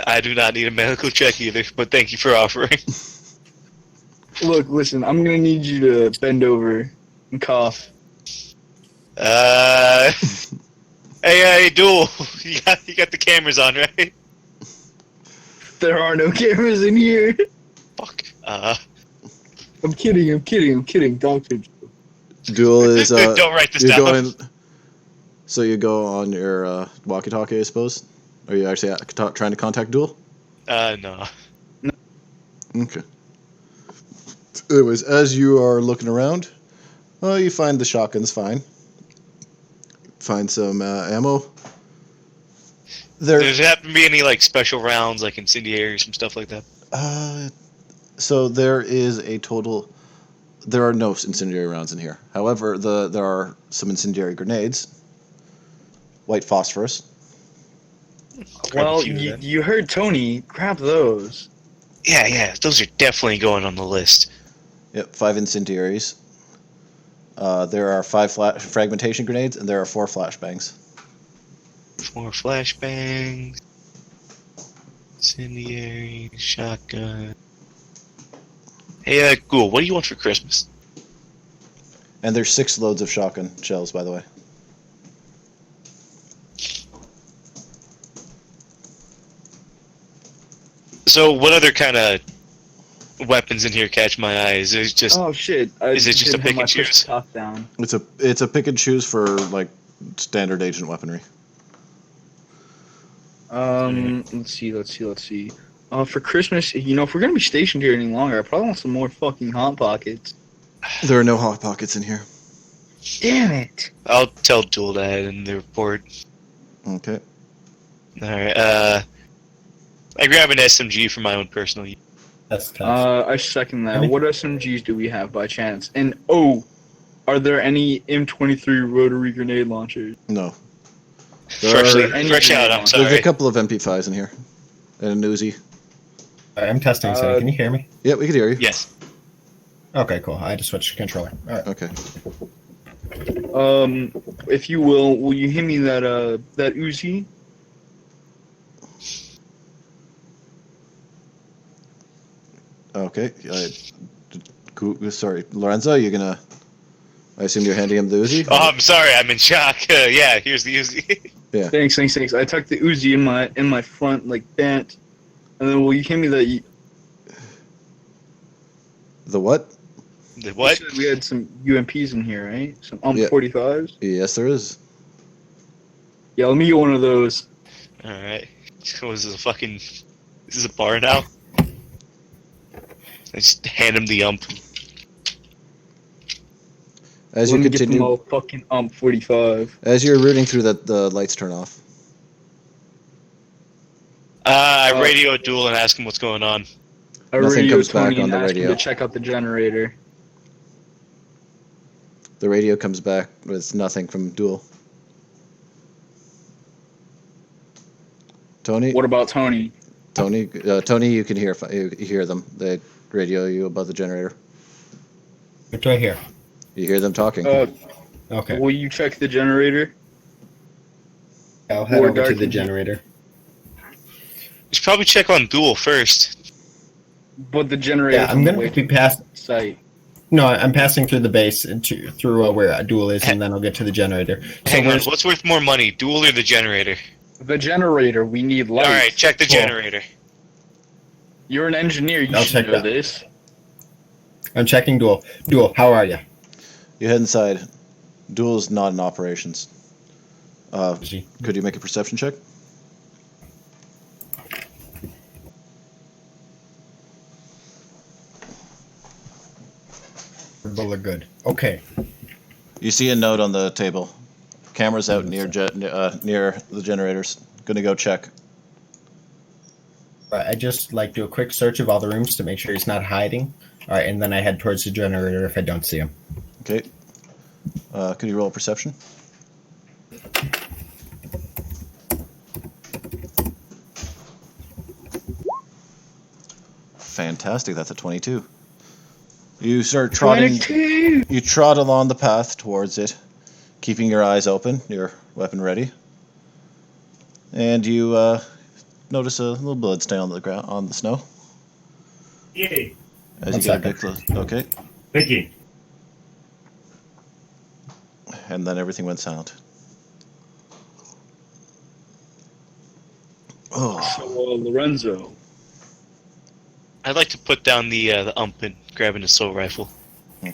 I do not need a medical check either, but thank you for offering. Look, listen, I'm gonna need you to bend over and cough. Hey, Duel, you got the cameras on, right? There are no cameras in here. Fuck. I'm kidding. Doctor. Duel is Don't write this you're down. going. So you go on your walkie-talkie, I suppose. Are you actually trying to contact Duel? No. Okay. Anyways, as you are looking around, you find the shotgun's fine. Find some ammo. Does there happen to be any like special rounds, like incendiaries and stuff like that? So there is a total. There are no incendiary rounds in here. However, there are some incendiary grenades. White phosphorus. Well, few then. you heard Tony. Grab those. Yeah, those are definitely going on the list. Yep, 5 incendiaries. There are 5 fragmentation grenades, and there are 4 flashbangs. 4 flashbangs. Incendiary, shotgun. Hey, Ghoul, what do you want for Christmas? And there's 6 loads of shotgun shells, by the way. So, what other kind of weapons in here catch my eye? Is it just Oh shit! Is it just a didn't have pick my and choose? push top down. It's a pick and choose for like standard agent weaponry. Let's see. For Christmas, if we're gonna be stationed here any longer, I probably want some more fucking hot pockets. There are no hot pockets in here. Damn it! I'll tell Duel that in the report. Okay. Alright, I grab an SMG for my own personal use. That's tough. I second that. What SMGs do we have by chance? And are there any M23 rotary grenade launchers? No. Fresh out, I'm sorry. There's a couple of MP5s in here. And an Uzi. Alright, I'm testing, so can you hear me? Yeah, we can hear you. Yes. Okay, cool. I just switched the controller. Alright. Okay. If you will you hand me that Uzi? Okay. Sorry, Lorenzo, you're gonna. I assume you're handing him the Uzi? Oh, I'm sorry, I'm in shock. Yeah, here's the Uzi. Yeah. Thanks. I tucked the Uzi in my front like that, and then will you hand me that? The what? The what? You said we had some UMPs in here, right? Some Yeah. 45s. Yes, there is. Yeah, let me get one of those. Alright. What is this, This is a bar now? I just hand him the ump. As Let you me get them continue, all fucking 45. as you're rooting through that, the lights turn off. I radio Duel and ask him what's going on. I Nothing radio comes back Tony on and the asked him radio. to check out the generator. The radio comes back with nothing from Duel. Tony, What about Tony? Tony, you can hear them. They radio you about the generator. What do I hear? You hear them talking. Okay. Will you check the generator? I'll head Or over to dark the and- generator. You should probably check on Duel first. But the generator. Yeah, I'm gonna be past. Site. No, I'm passing through the base through where a Duel is, and then I'll get to the generator. Hang on, what's worth more money, Duel or the generator? The generator. We need lights. Alright, check the Cool. generator. You're an engineer. You I'll should check know that. this. I'm checking Duel. Duel, how are you? You head inside. Duel's not in operations. Is he? Could you make a perception check? Well, good. Okay. You see a note on the table. Camera's out near the generators. Gonna go check. Right, I just like do a quick search of all the rooms to make sure he's not hiding. All right, and then I head towards the generator if I don't see him. Okay. Could you roll a perception? Fantastic. That's a 22. You start trotting. 22. You trot along the path towards it, keeping your eyes open, your weapon ready. And you notice a little blood stain on the ground, on the snow. Yay. As One you get a second. bit close. Okay. Thank you. And then everything went silent. Oh. So, Lorenzo, I'd like to put down the ump and grab an assault rifle.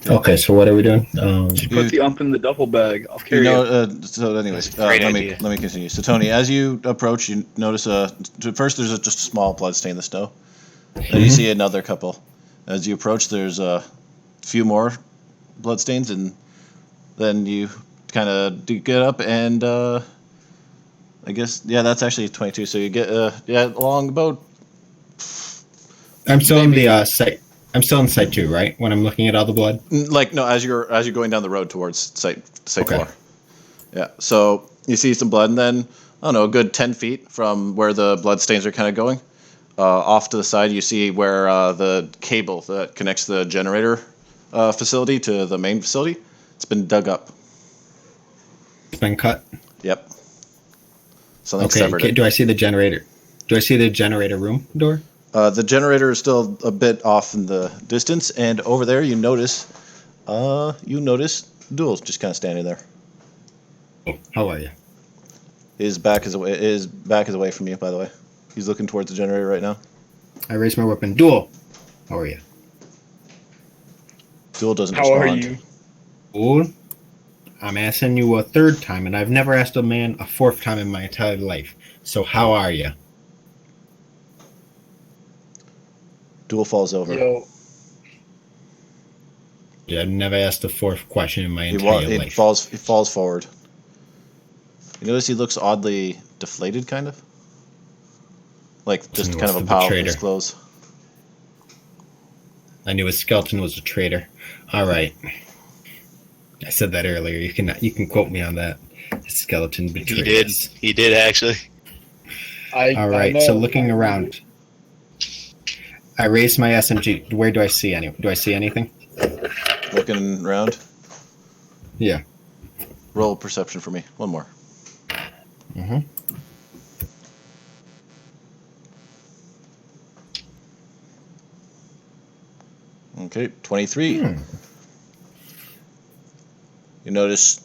Okay, so what are we doing? you put the ump in the duffel bag. I'll You carry know, it. so anyways, That's a great let me idea. continue. So Tony, as you approach, you notice first there's just a small blood stain in the snow. Then you see another couple. As you approach, there's a few more blood stains, and then you kind of get up, and I guess that's actually 22. So you get along about. I'm still in maybe- the site. I'm still in site 2, right? When I'm looking at all the blood. Like no, as you're going down the road towards site Okay. 4. Yeah. So you see some blood, and then I don't know, a good 10 feet from where the blood stains are kind of going. Off to the side, you see where the cable that connects the generator facility to the main facility. It's been dug up. It's been cut. Yep. Something Okay. severed it. Do I see the generator? Do I see the generator room door? The generator is still a bit off in the distance, and over there you notice Duel's just kind of standing there. Oh, how are you? His back is away from you, by the way. He's looking towards the generator right now. I raise my weapon. Duel. How are you? Duel doesn't How are respond. you? Duel. I'm asking you a third time, and I've never asked a man a fourth time in my entire life. So how are you? Duel falls over. Yo, Yeah, I've never asked a fourth question in my He entire life. falls forward. You notice he looks oddly deflated, kind of? Like just He kind of must a have pile of betrayed his her. clothes. I knew his skeleton was a traitor. All right. I said that earlier. You can quote me on that. His skeleton betrayed He did. us. He did actually. All right. I So know. looking around, I raise my SMG. Where do I see any? Do I see anything? Looking around. Yeah. Roll perception for me. One more. Mm-hmm. Okay, 23. Hmm. You notice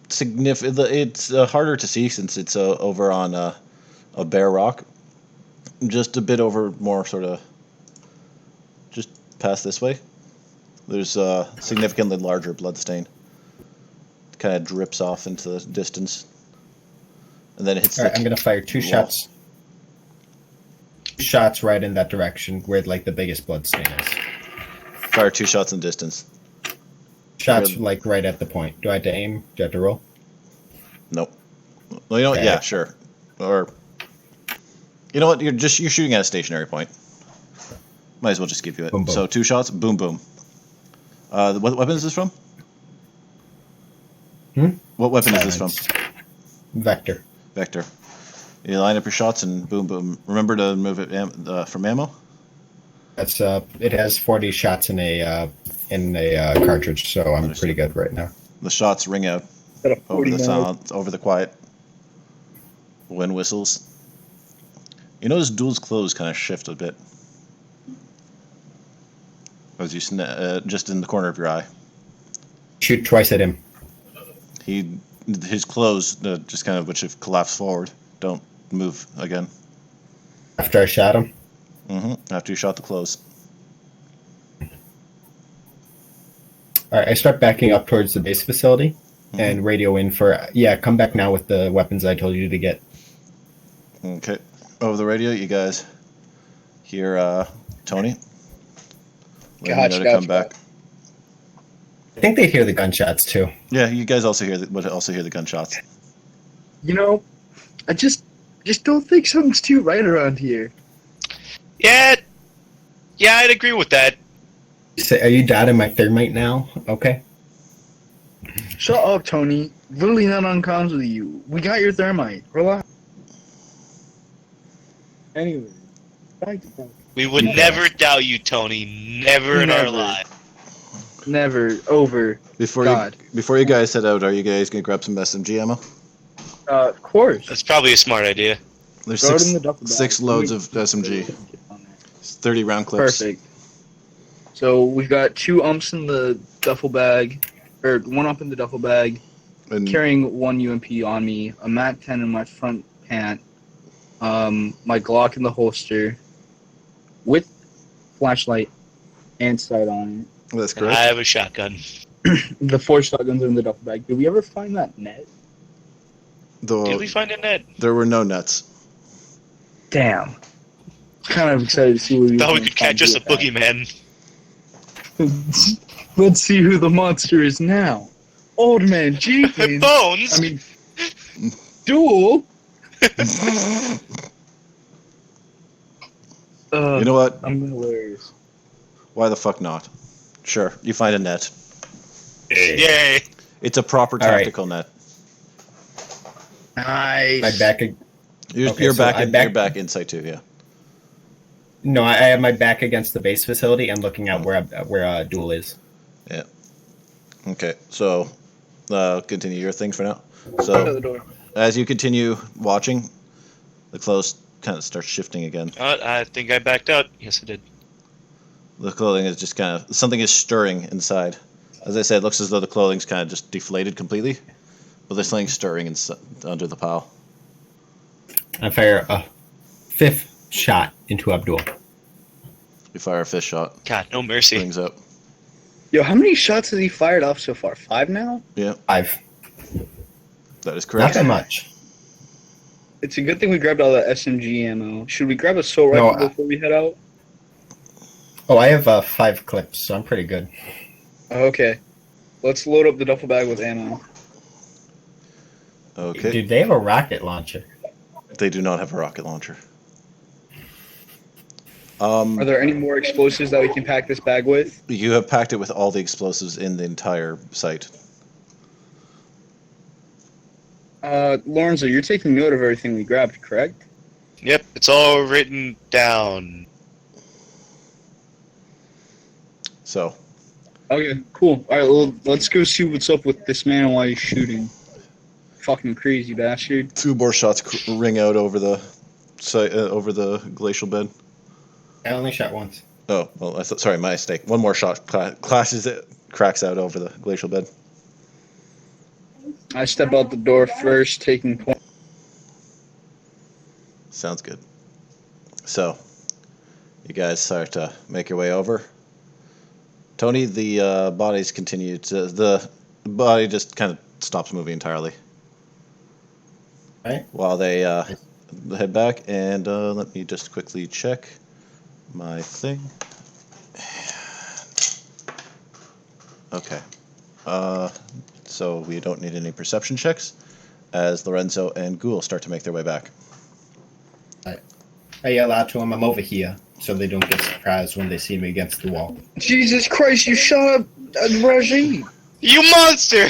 significant. It's harder to see since it's over on a bare rock. Just a bit over, more sort of. Just past this way. There's a significantly larger blood stain. Kind of drips off into the distance, and then it hits. All right. I'm gonna fire 2 wall. shots. 2 shots right in that direction where like the biggest blood stain is. Fire 2 shots in distance. Shots Good. like right at the point. Do I have to aim? Do I have to roll? Nope. Well, you know what? Okay. Yeah, sure. Or you know what? You're shooting at a stationary point. Might as well just give you it. Boom, boom. So 2 shots. Boom, boom. What weapon is this from? What weapon is this from? Vector. Vector. You line up your shots and boom, boom. Remember to move it from ammo. That's it has 40 shots in a cartridge, so I'm pretty good right now. The shots ring out got a over 40 the mag. sound, over the quiet. Wind whistles. You notice Duel's clothes kind of shift a bit as you just in the corner of your eye. Shoot twice at him. His clothes just kind of, which have collapsed forward, don't move again. After I shot him. After you shot the clothes. All right, I start backing up towards the base facility and radio in for come back now with the weapons I told you to get. Okay. Over the radio, you guys hear Tony. Letting you know to come back. I think they hear the gunshots too. Yeah, you guys also hear the gunshots. You know, I just don't think something's too right around here. Yeah, I'd agree with that. Are you dotting my thermite now? Okay. Shut up, Tony. Literally not on comms with you. We got your thermite. Relax. Anyway, back to that. We would never doubt you, Tony. Never in our Never. lives. Never. Over. Before God. you guys head out, are you guys gonna grab some SMG ammo? Of course. That's probably a smart idea. There's Throw it in the duffel bag. 6 loads of SMG, 30 round clips. Perfect. So we've got 2 umps in the duffel bag, or 1 ump in the duffel bag, And carrying 1 UMP on me, a MAC 10 in my front pant, my Glock in the holster, with flashlight and sight on that's I correct. have a shotgun. it. The 4 shotguns are in the duffel bag. Did we ever find that net? Did we find a net? There were no nets. Damn. Kind of excited to see what Thought we could catch us a boogeyman. Let's see who the monster is now. Old man Jenkins. Bones. I mean, Duel. You know what? I'm hilarious. Why the fuck not? Sure, you find a net. Yay. It's a proper All right. tactical net. Nice. My back. You're, Okay, you're so back. I You're back- back inside too. Yeah. No, I have my back against the base facility and looking at where Duel is. Okay. So, continue your thing for now. Out So, the door. as you continue watching, the clothes kind of start shifting again. I think I backed out. Yes, I did. The clothing is just kind of something is stirring inside. As I said, it looks as though the clothing's kind of just deflated completely, but there's something stirring under the pile. I fire a 5th shot into Abdul. You fire a fifth shot. God, no mercy. Brings up. Yo, how many shots has he fired off so far? 5 now? Yeah, 5. that is Not correct. that much. It's a good thing we grabbed all that SMG ammo. Should we grab a assault No, rifle before we head out? Oh, I have 5 clips, so I'm pretty good. Okay. Let's load up the duffel bag with ammo. Okay. Dude, they have a rocket launcher. They do not have a rocket launcher. Are there any more explosives that we can pack this bag with? You have packed it with all the explosives in the entire site. Lorenzo, you're taking note of everything we grabbed, correct? Yep, it's all written down. So, Okay, cool. Alright, well, let's go see what's up with this man while he's shooting. Fucking crazy bastard. 2 more shots ring out over the site, over the glacial bed. I only shot once. Oh, well, sorry, my mistake. 1 more shot cracks out over the glacial bed. I step out the door first, taking point. Sounds good. So, you guys start to make your way over. Tony, the bodies continue to... The body just kind of stops moving entirely. Right. While they head back, and let me just quickly check my thing. Okay. So we don't need any perception checks as Lorenzo and Ghoul start to make their way back. I yell out to them, I'm over here, so they don't get surprised when they see me against the wall. Jesus Christ, you shot up Rajin! You monster!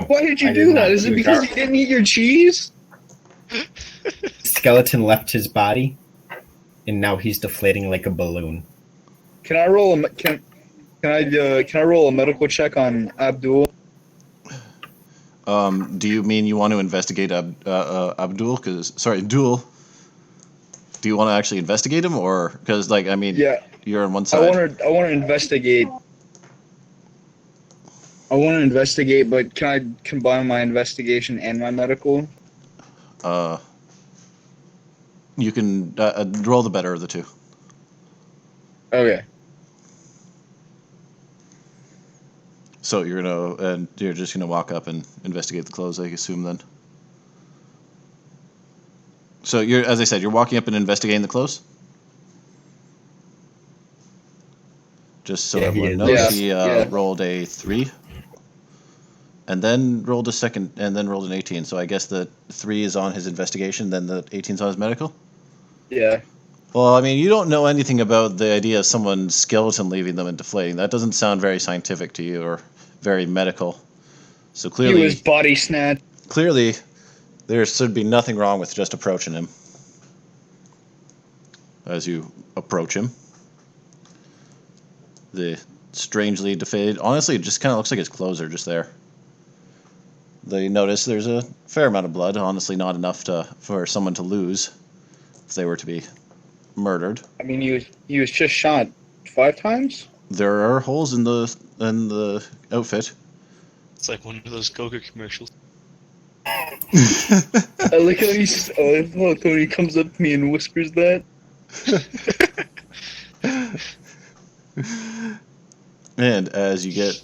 Why did you I do did that? not Is it do because that. you didn't eat your cheese? Skeleton left his body, and now he's deflating like a balloon. Can I roll a can I roll a medical check on Abdul? Do you mean you want to investigate Abdul? Duel. Do you want to actually investigate him, or because Yeah, you're on one I side. want to investigate. I want to investigate, but can I combine my investigation and my medical? You can roll the better of the 2. Okay. So you're just gonna walk up and investigate the clothes, I assume then. So as I said, you're walking up and investigating the clothes. Just so Yeah, he everyone is. knows, Yeah, he rolled a 3, and then rolled a second, and then rolled an 18. So I guess the 3 is on his investigation, then the 18 is on his medical. Yeah. Well, I mean, you don't know anything about the idea of someone's skeleton leaving them and deflating. That doesn't sound very scientific to you or very medical. So He was clearly, body snatched. there should be nothing wrong with just approaching him. As you approach him, the strangely deflated, honestly, it just kind of looks like his clothes are just there. They notice there's a fair amount of blood, honestly not enough for someone to lose. if they were to be murdered. I mean, he was just shot 5 times. There are holes in the outfit. It's like one of those Go-Go commercials. I like how Tony comes up to me and whispers that. And as you get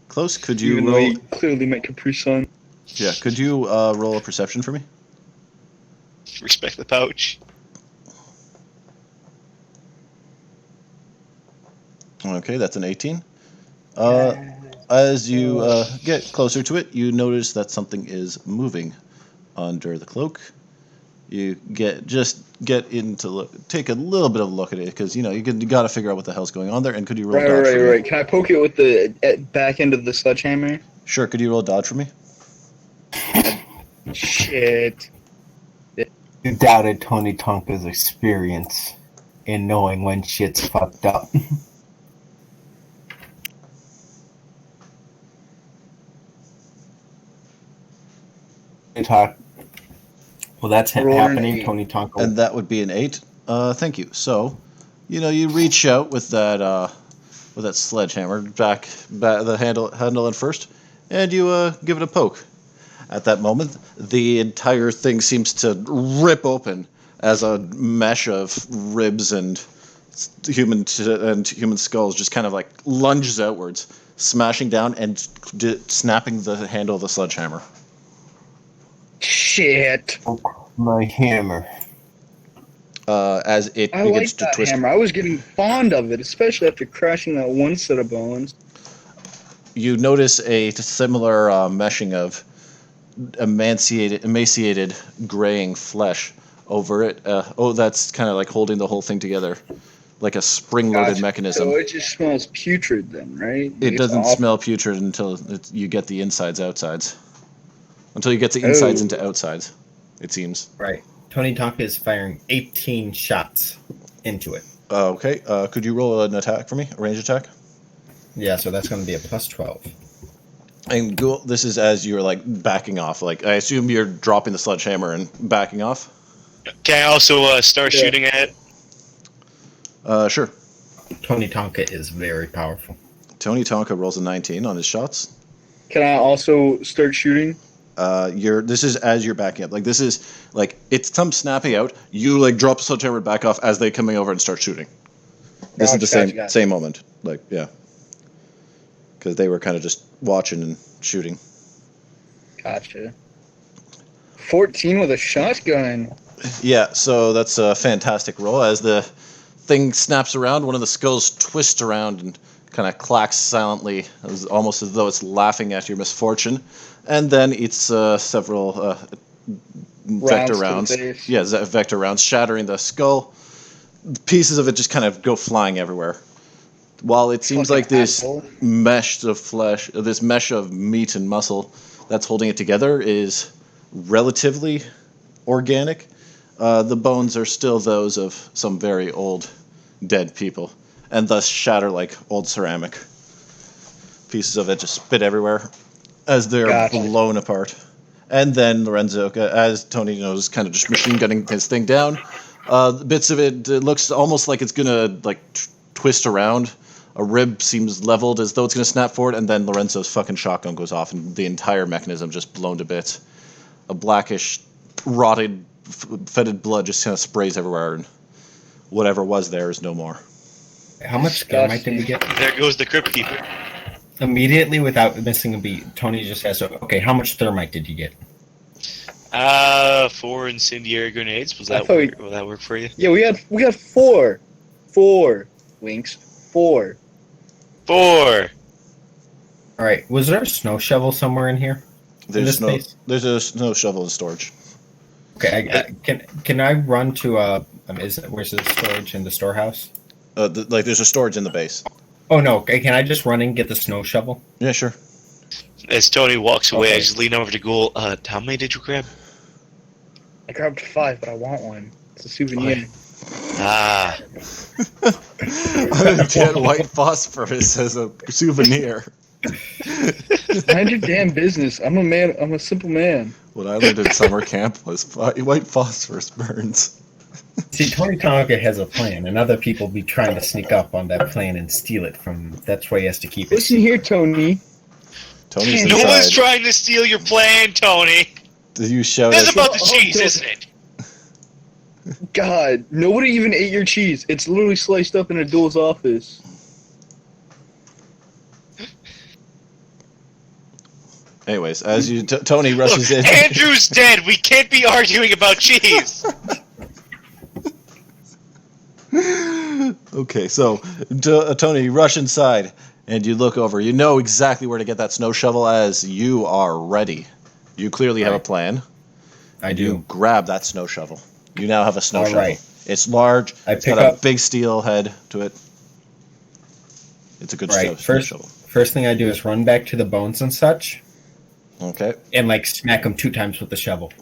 close, could you Even though roll? he clearly meant Capri Sun. Yeah, could you roll a perception for me? Respect the pouch. Okay, that's an 18. As you get closer to it, you notice that something is moving under the cloak. You take a little bit of a look at it because you got to figure out what the hell's going on there. And could you roll dodge for me? Right. Can I poke it with the back end of the sledgehammer? Sure. Could you roll dodge for me? Shit. You doubted Tony Tonka's experience in knowing when shit's fucked up. Well, that's happening, Tony Tonka. And that would be an 8. Thank you. So, you reach out with that sledgehammer back the handle in first, and you give it a poke. At that moment, the entire thing seems to rip open as a mesh of ribs and human skulls just kind of like lunges outwards, smashing down and snapping the handle of the sledgehammer. Shit. My hammer. As it I begins like to that twist. hammer. I was getting fond of it, especially after crashing that one set of bones. You notice a similar meshing of emaciated graying flesh over it. That's kind of like holding the whole thing together, like a spring-loaded mechanism. So it just smells putrid then, right? It doesn't smell putrid until you get the outsides. Until you get the insides into outsides, it seems. Right. Tony Tonka is firing 18 shots into it. Okay. Could you roll an attack for me? A range attack? Yeah, so that's going to be a plus 12. And this is as you're like backing off. Like I assume you're dropping the sledgehammer and backing off. Can I also start shooting at it? Sure. Tony Tonka is very powerful. Tony Tonka rolls a 19 on his shots. Can I also start shooting? This is as you're backing up. Like this is like it's some snapping out. You like drop the sledgehammer back off as they coming over and start shooting. This is the same moment. Like yeah, because they were kind of just watching and shooting. Gotcha. 14 with a shotgun. Yeah, so that's a fantastic roll. As the thing snaps around, one of the skulls twists around and kind of clacks silently, almost as though it's laughing at your misfortune, and then eats several vector rounds. Yeah, vector rounds, shattering the skull. Pieces of it just kind of go flying everywhere. While it seems like this mesh of flesh, this mesh of meat and muscle that's holding it together is relatively organic, the bones are still those of some very old dead people, and thus shatter like old ceramic. Pieces of it just spit everywhere as they're blown apart. And then Lorenzo, as Tony knows, kind of just machine gunning his thing down. Bits of it looks almost like it's gonna like twist around. A rib seems leveled as though it's gonna snap forward, and then Lorenzo's fucking shotgun goes off, and the entire mechanism just blown to bits. A blackish, rotted, fetid blood just kind of sprays everywhere, and whatever was there is no more. How much thermite did we get? There goes the Crypt Keeper. Immediately, without missing a beat, Tony just asks, okay, how much thermite did you get? 4 incendiary grenades. Will that work for you? Yeah, we got 4. 4 links. 4. 4. All right. Was there a snow shovel somewhere in here? There's a snow shovel in storage. Okay. Can I run to where's the storage in the storehouse? There's a storage in the base. Oh no. Okay, can I just run and get the snow shovel? Yeah, sure. As Tony walks away, I just lean over to Ghoul. How many did you grab? I grabbed 5, but I want one. It's a souvenir. Ah. Dead white phosphorus as a souvenir. Mind your damn business. I'm a man. I'm a simple man. What I learned in summer camp was white phosphorus burns. See, Tony Tonka has a plan, and other people be trying to sneak up on that plan and steal it from him. That's why he has to keep it. Listen here, Tony. Tony's No inside. one's trying to steal your plan, Tony. You shout That's at about the Oh, cheese, no. isn't it? God, nobody even ate your cheese. It's literally sliced up in a duel's office. Anyways, as you Tony rushes Look, in. Andrew's dead. We can't be arguing about cheese. Okay, so Tony, you rush inside and you look over. You know exactly where to get that snow shovel as you are ready. You clearly have a plan. I do. You grab that snow shovel. You now have a snow shovel. Right. It's large. It's pick got a up- big steel head to it. It's a good Right. snow First, shovel. first thing I do is run back to the bones and such, Okay. and like smack them 2 times with the shovel.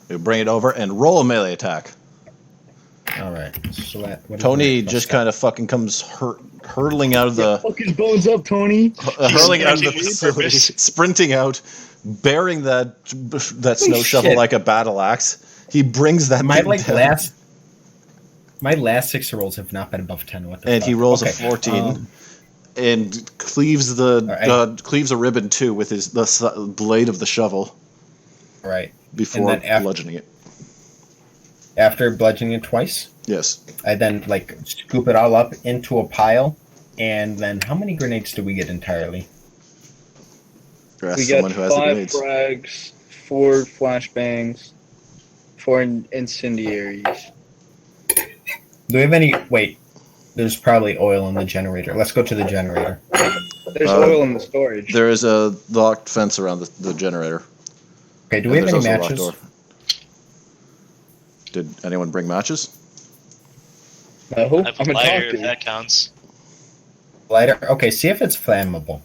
You bring it over and roll a melee attack. All right. So what is Tony that? just kind of fucking comes hurtling out of the Fuck his bones up, Tony. hurling out of the sprinting with facility, purpose. sprinting out, bearing that snow shovel shit. like a battle axe. He brings that My thing down, my last 6 rolls have not been above 10. What the and fuck? he rolls a Okay, 14 and cleaves the Alright. cleaves a rib in 2 with the blade of the shovel all right. before And then bludgeoning it. After bludgeoning it twice, Yes. I then like scoop it all up into a pile, and then how many grenades do we get entirely? Ask We someone got who has the 5 grenades. frags, 4 flashbangs, 4 incendiaries. Do we have any? Wait, there's probably oil in the generator. Let's go to the generator. There's oil in the storage. There is a locked fence around the generator. Okay, do we And have any there's also a locked matches? door. Did anyone bring matches? No, I have I'm a a lighter, doctor. if that counts. Lighter. Okay, see if it's flammable.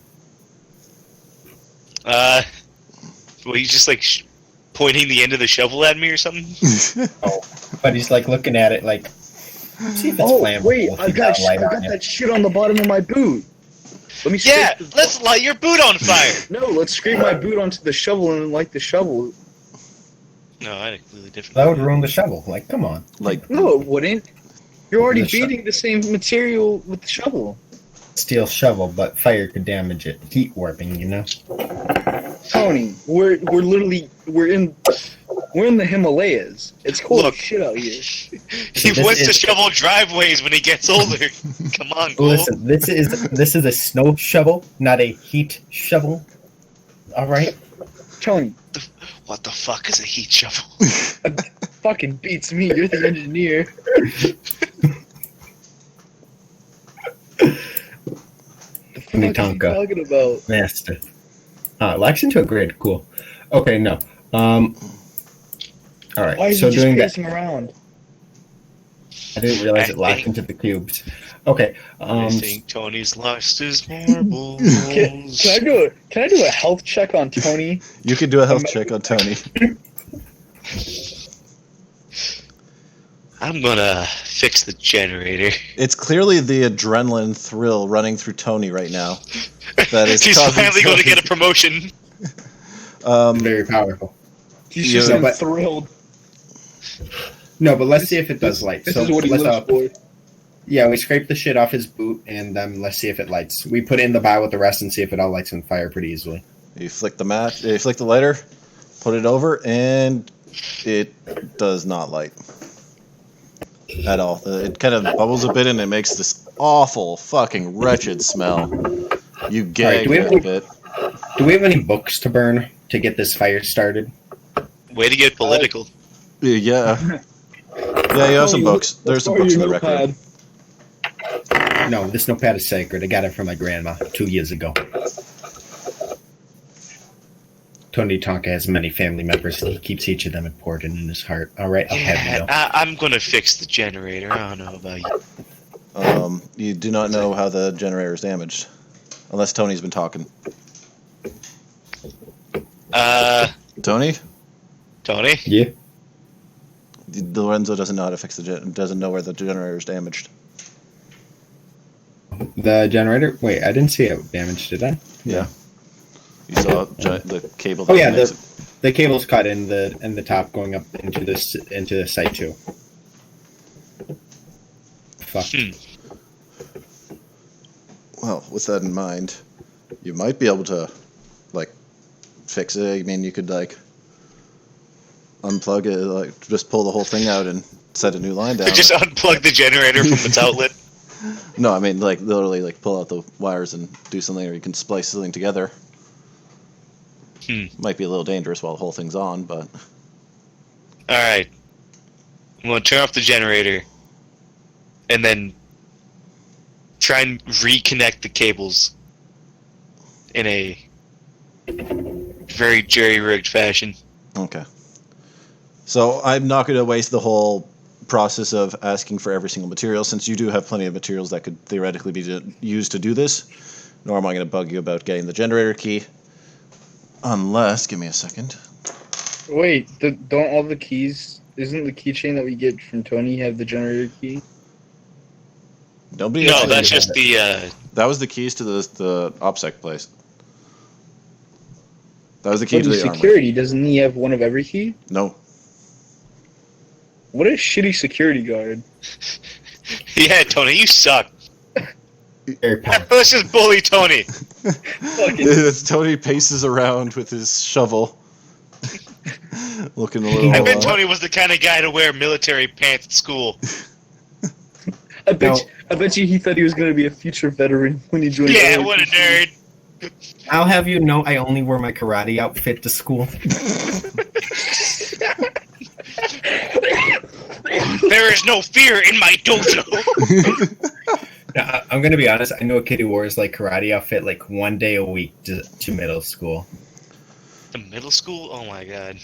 Well, he's just like pointing the end of the shovel at me or something. But he's like looking at it like, see if it's Oh, flammable. wait, if I you got, a lighter I on got it. that shit on the bottom of my boot. Let me Yeah, scrape let's light your boot on fire. No, let's scrape my boot onto the shovel and light the shovel. No, I had a completely different. That would ruin the shovel. Like, come on. Like, No, it wouldn't. You're already The sho- beating the same material with the shovel. Steel shovel, but fire could damage it. Heat warping, you know. Tony, we're in the Himalayas. It's cold Look. as shit out here. He This wants to is- shovel driveways when he gets older. Come on, Cole. Listen, this is a snow shovel, not a heat shovel. All right. Tony, What the fuck is a heat shovel? fucking beats me. You're the engineer. The fuck are you Tonka. talking about? Master. Locks into a grid. Cool. Okay, no. All right. Why is so he just doing that, pacing around? I didn't realize it locked into the cubes. Okay. I think Tony's lost his marbles. Can I do a health check on Tony? you could do a health check on Tony. I'm gonna fix the generator. It's clearly the adrenaline thrill running through Tony right now. That is He's causing finally going to Tony- get a promotion. Very powerful. He's Yeah, just but- thrilled. No, but let's see if it does light. This so is what he let's, lives for. yeah, we scrape the shit off his boot, and let's see if it lights. We put it in the bow with the rest and see if it all lights on fire pretty easily. You flick the match. You flick the lighter, put it over, and it does not light at all. It kind of bubbles a bit, and it makes this awful, fucking wretched smell. You gag do we a have- bit. Do we have any books to burn to get this fire started? Way to get political. Yeah. Yeah, you have some books. There's some books in the record. No, this notepad is sacred. I got it from my grandma 2 years ago. Tony Tonka has many family members, and he keeps each of them important in his heart. All right, I'll have you know. I'm gonna fix the generator. I don't know about you. You do not know how the generator is damaged, unless Tony's been talking. Tony, Tony? Yeah. Lorenzo doesn't know how to fix doesn't know where the generator is damaged. The generator? Wait, I didn't see it damaged, did I? Yeah. You saw the cable. Oh yeah, connects it. the cable's cut in the top going up into the site too. Fuck. Well, with that in mind, you might be able to, like, fix it. I mean, you could, like, unplug it, like, just pull the whole thing out and set a new line down. Just unplug the generator from its outlet. No, I mean, like, literally, like, pull out the wires and do something, or you can splice something together. Might be a little dangerous while the whole thing's on, but... Alright. I'm going to turn off the generator. And then try and reconnect the cables in a very jerry-rigged fashion. Okay. So I'm not going to waste the whole process of asking for every single material, since you do have plenty of materials that could theoretically be used to do this. Nor am I going to bug you about getting the generator key. Unless, give me a second. Wait, don't all the keys... Isn't the keychain that we get from Tony have the generator key? Nobody. No, actually that's had just that. the... That was the keys to the OPSEC place. That was the key But to in the armory. security, doesn't he have one of every key? No. What a shitty security guard. Yeah, Tony, you suck. Very powerful. Let's just bully Tony. As Tony paces around with his shovel, looking a little. I bet Tony was the kind of guy to wear military pants at school. I bet you he thought he was going to be a future veteran when he joined. Yeah, the what a nerd. I'll have you know I only wear my karate outfit to school. There is no fear in my dojo. Now, I'm gonna be honest. I know a kid who wears like karate outfit like one day a week to middle school. The middle school? Oh my god.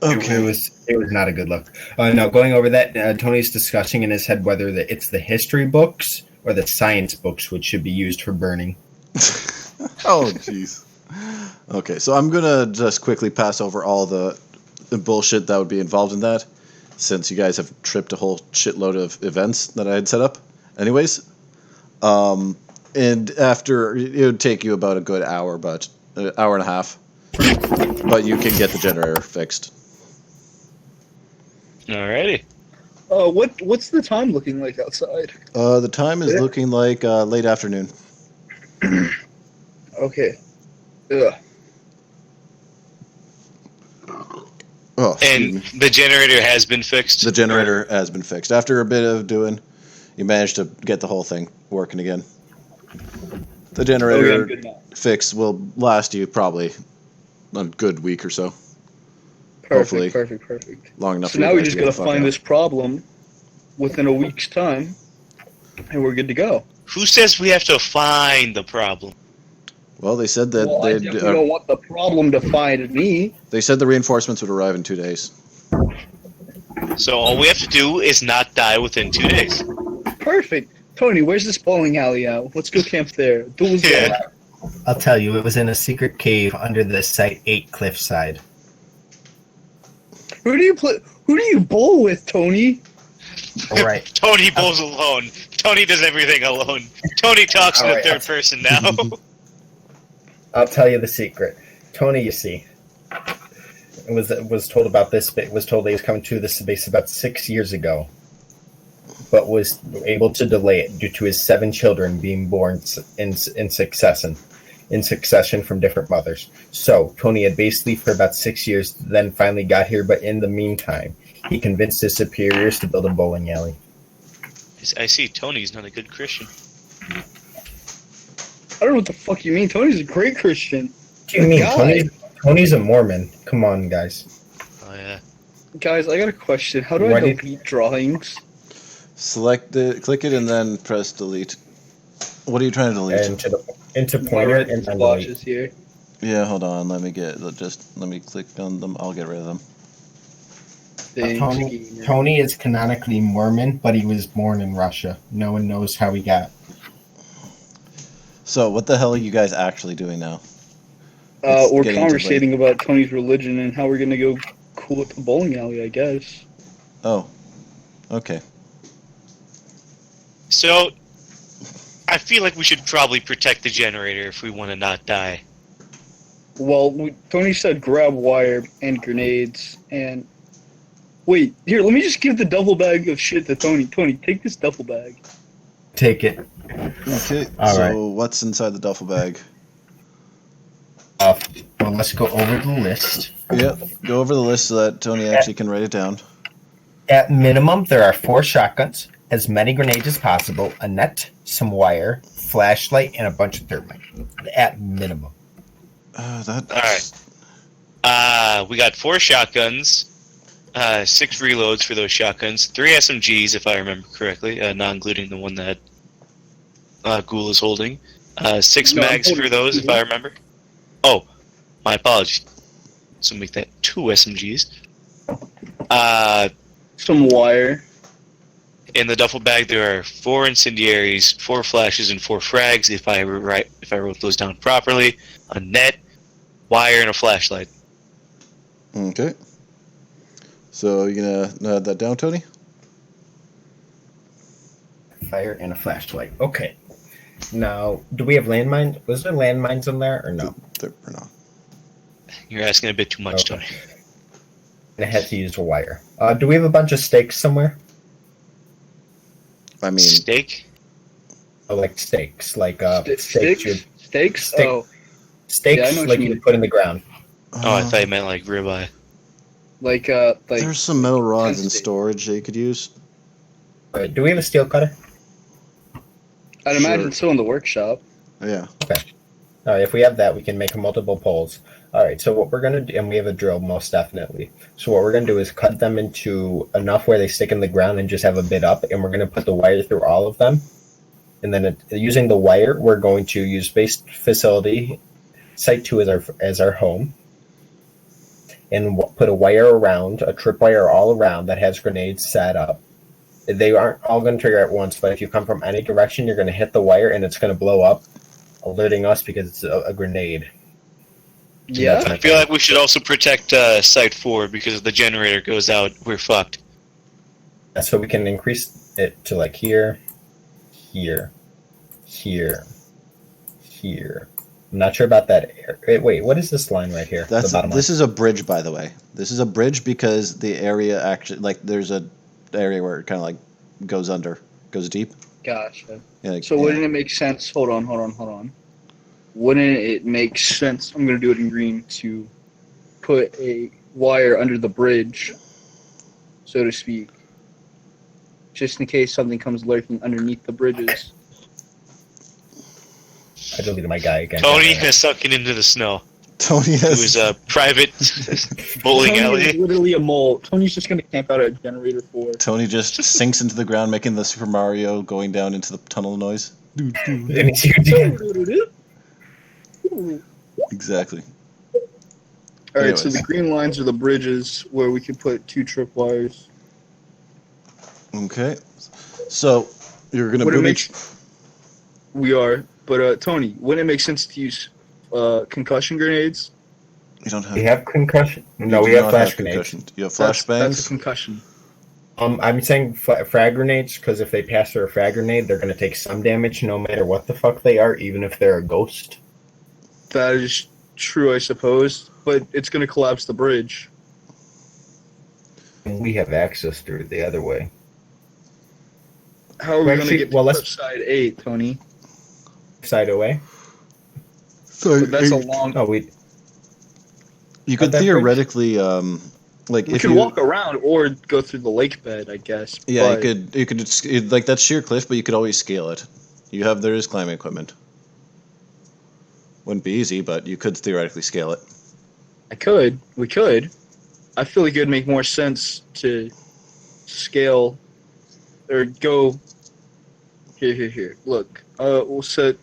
Okay. It was not a good look. Now going over that, Tony's discussing in his head whether it's the history books or the science books which should be used for burning. Oh, jeez. Okay, so I'm gonna just quickly pass over all the bullshit that would be involved in that, since you guys have tripped a whole shitload of events that I had set up. Anyways, and after it would take you about a good hour, but an hour and a half, but you can get the generator fixed. Alrighty. What's the time looking like outside? The time is looking like late afternoon. Okay. Ugh. Oh, excuse And me. the generator has been fixed? The generator has been fixed. After a bit of doing, you managed to get the whole thing working again. The generator good now. fix will last you probably a good week or so. Hopefully. Perfect. Long enough So for you now we guys just to get gotta the fuck find out. this problem within a week's time, and we're good to go. Who says we have to find the problem? Well, they said that Well, I definitely don't want the problem to find me. they said the reinforcements would arrive in 2 days. So all we have to do is not die within 2 days. Perfect. Tony, where's this bowling alley at? Let's go camp there. Duels Yeah. there. I'll tell you, it was in a secret cave under the Site 8 cliffside. Who do you bowl with, Tony? All right. Tony bowls alone. Tony does everything alone. Tony talks in the Alright, third person now. I'll tell you the secret. Tony, you see, was told about this. Was told he was coming to this base about 6 years ago, but was able to delay it due to his 7 children being born in succession from different mothers. So Tony had basically for about 6 years, then finally got here. But in the meantime, he convinced his superiors to build a bowling alley. I see Tony's not a good Christian. I don't know what the fuck you mean. Tony's a great Christian. What do you mean? Guy. Tony's a Mormon. Come on, guys. Oh yeah. Guys, I got a question. How do Why I did- delete drawings? Select it, click it, and then press delete. What are you trying to delete? And into pointer and then delete. Watches here. Yeah, hold on. Let me click on them. I'll get rid of them. Tony is canonically Mormon, but he was born in Russia. No one knows how he got. So, what the hell are you guys actually doing now? We're getting too conversating about Tony's religion and how we're gonna go cool at the bowling alley, I guess. Oh, okay. So, I feel like we should probably protect the generator if we want to not die. Well, Tony said grab wire and grenades and... Wait, here, let me just give the duffel bag of shit to Tony. Tony, take this duffel bag. Take it. Okay, All so right. what's inside the duffel bag? Well, let's go over the list. Yep, go over the list so that Tony actually can write it down. At minimum, there are 4 shotguns, as many grenades as possible, a net, some wire, flashlight, and a bunch of thermite. At minimum. That's... We got 4 shotguns, 6 reloads for those shotguns, 3 SMGs, if I remember correctly, not including the one that Ghoul is holding. 6 No, I'm mags holding for those, if 2. I remember. Oh, my apologies. So make that 2 SMGs. Some wire. In the duffel bag, there are 4 incendiaries, 4 flashes, and 4 frags. If I wrote those down properly, a net, wire, and a flashlight. Okay. So you gonna note that down, Tony? Fire and a flashlight. Okay. Now, do we have landmines? Was there landmines in there or no? There are not. You're asking a bit too much, Okay. Tony. And I had to use a wire. Do we have a bunch of stakes somewhere? I mean, Steak? Oh, like stakes, like Sticks? stakes. Steaks? Stick- Oh, Stakes Yeah, I know what like you you mean. would put in the ground. Oh, I thought you meant like ribeye. like there's some metal rods in steak. storage that you could use. Alright, do we have a steel cutter? I'd Sure. imagine so in the workshop. Yeah. Alright, if we have that, we can make multiple poles. Alright, so what we're going to do, and we have a drill most definitely. So what we're going to do is cut them into enough where they stick in the ground and just have a bit up, and we're going to put the wire through all of them. And then using the wire, we're going to use base facility, site 2 as our home, and put a wire around, a tripwire all around that has grenades set up. They aren't all going to trigger at once, but if you come from any direction, you're going to hit the wire and it's going to blow up, alerting us because it's a grenade. Yeah. I feel like we should also protect Site 4 because if the generator goes out, we're fucked. So we can increase it to like here, here, here, here. I'm not sure about that. Wait, what is this line right here? That's the bottom this is a bridge, by the way. This is a bridge because the area actually, like, there's a area where it kind of like goes deep. Gotcha. Yeah, like, So wouldn't it make sense? Hold on. Wouldn't it make sense? I'm gonna do it in green to put a wire under the bridge, so to speak, just in case something comes lurking underneath the bridges. I deleted my guy again. Tony has sunken into the snow. Tony To has his private bowling Tony alley. is literally a mole. Tony's just gonna camp out at generator 4. Tony just sinks into the ground, making the Super Mario going down into the tunnel noise. And it's huge again. Exactly. Alright, so Anyways. the green lines are the bridges where we can put 2 tripwires. Okay. So you're gonna Would it booby. make We are, but Tony, wouldn't it make sense to use concussion grenades? You don't have. We have concussion. No, you we do have not flash grenades. concussion. You have flashbangs. That's a concussion. I'm saying frag grenades because if they pass through a frag grenade, they're going to take some damage no matter what the fuck they are, even if they're a ghost. That is true, I suppose, but it's going to collapse the bridge. And we have access through the other way. How are we Well, going to actually- get to well, let's- side 8, Tony? Side away. So But that's a long... Oh, we. you could that bridge? theoretically, like We if can you walk around or go through the lake bed, I guess. yeah, but you could like that's sheer cliff, but you could always scale it. There is climbing equipment. Wouldn't be easy, but you could theoretically scale it. we could. I feel like it would make more sense to scale or go here. Look, we'll set.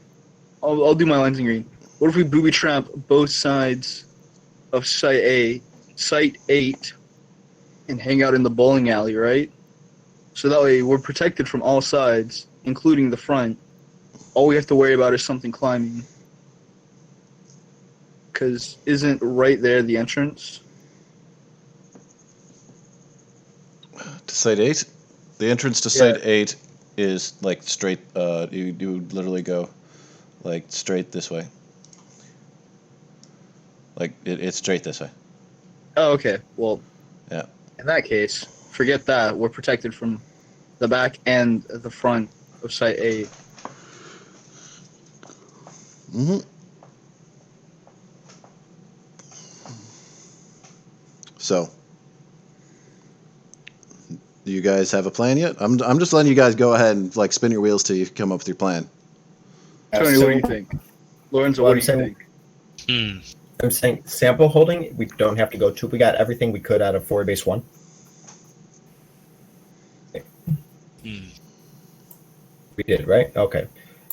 I'll do my lines in green. What if we booby trap both sides of Site 8, and hang out in the bowling alley, right? So that way we're protected from all sides, including the front. All we have to worry about is something climbing. Because isn't right there the entrance? To Site 8, the entrance to Site 8 is like straight. You would literally go like straight this way. Like it's straight this way. Oh, okay. Well, Yeah. in that case, forget that. We're protected from the back and the front of Site 8. Mm-hmm. So, do you guys have a plan yet? I'm just letting you guys go ahead and like spin your wheels till you come up with your plan. Tony, what do you think? Lorenzo, Well, what do you think? I'm saying sample holding, we don't have to go to. We got everything we could out of 4 base 1. We did, right? Okay.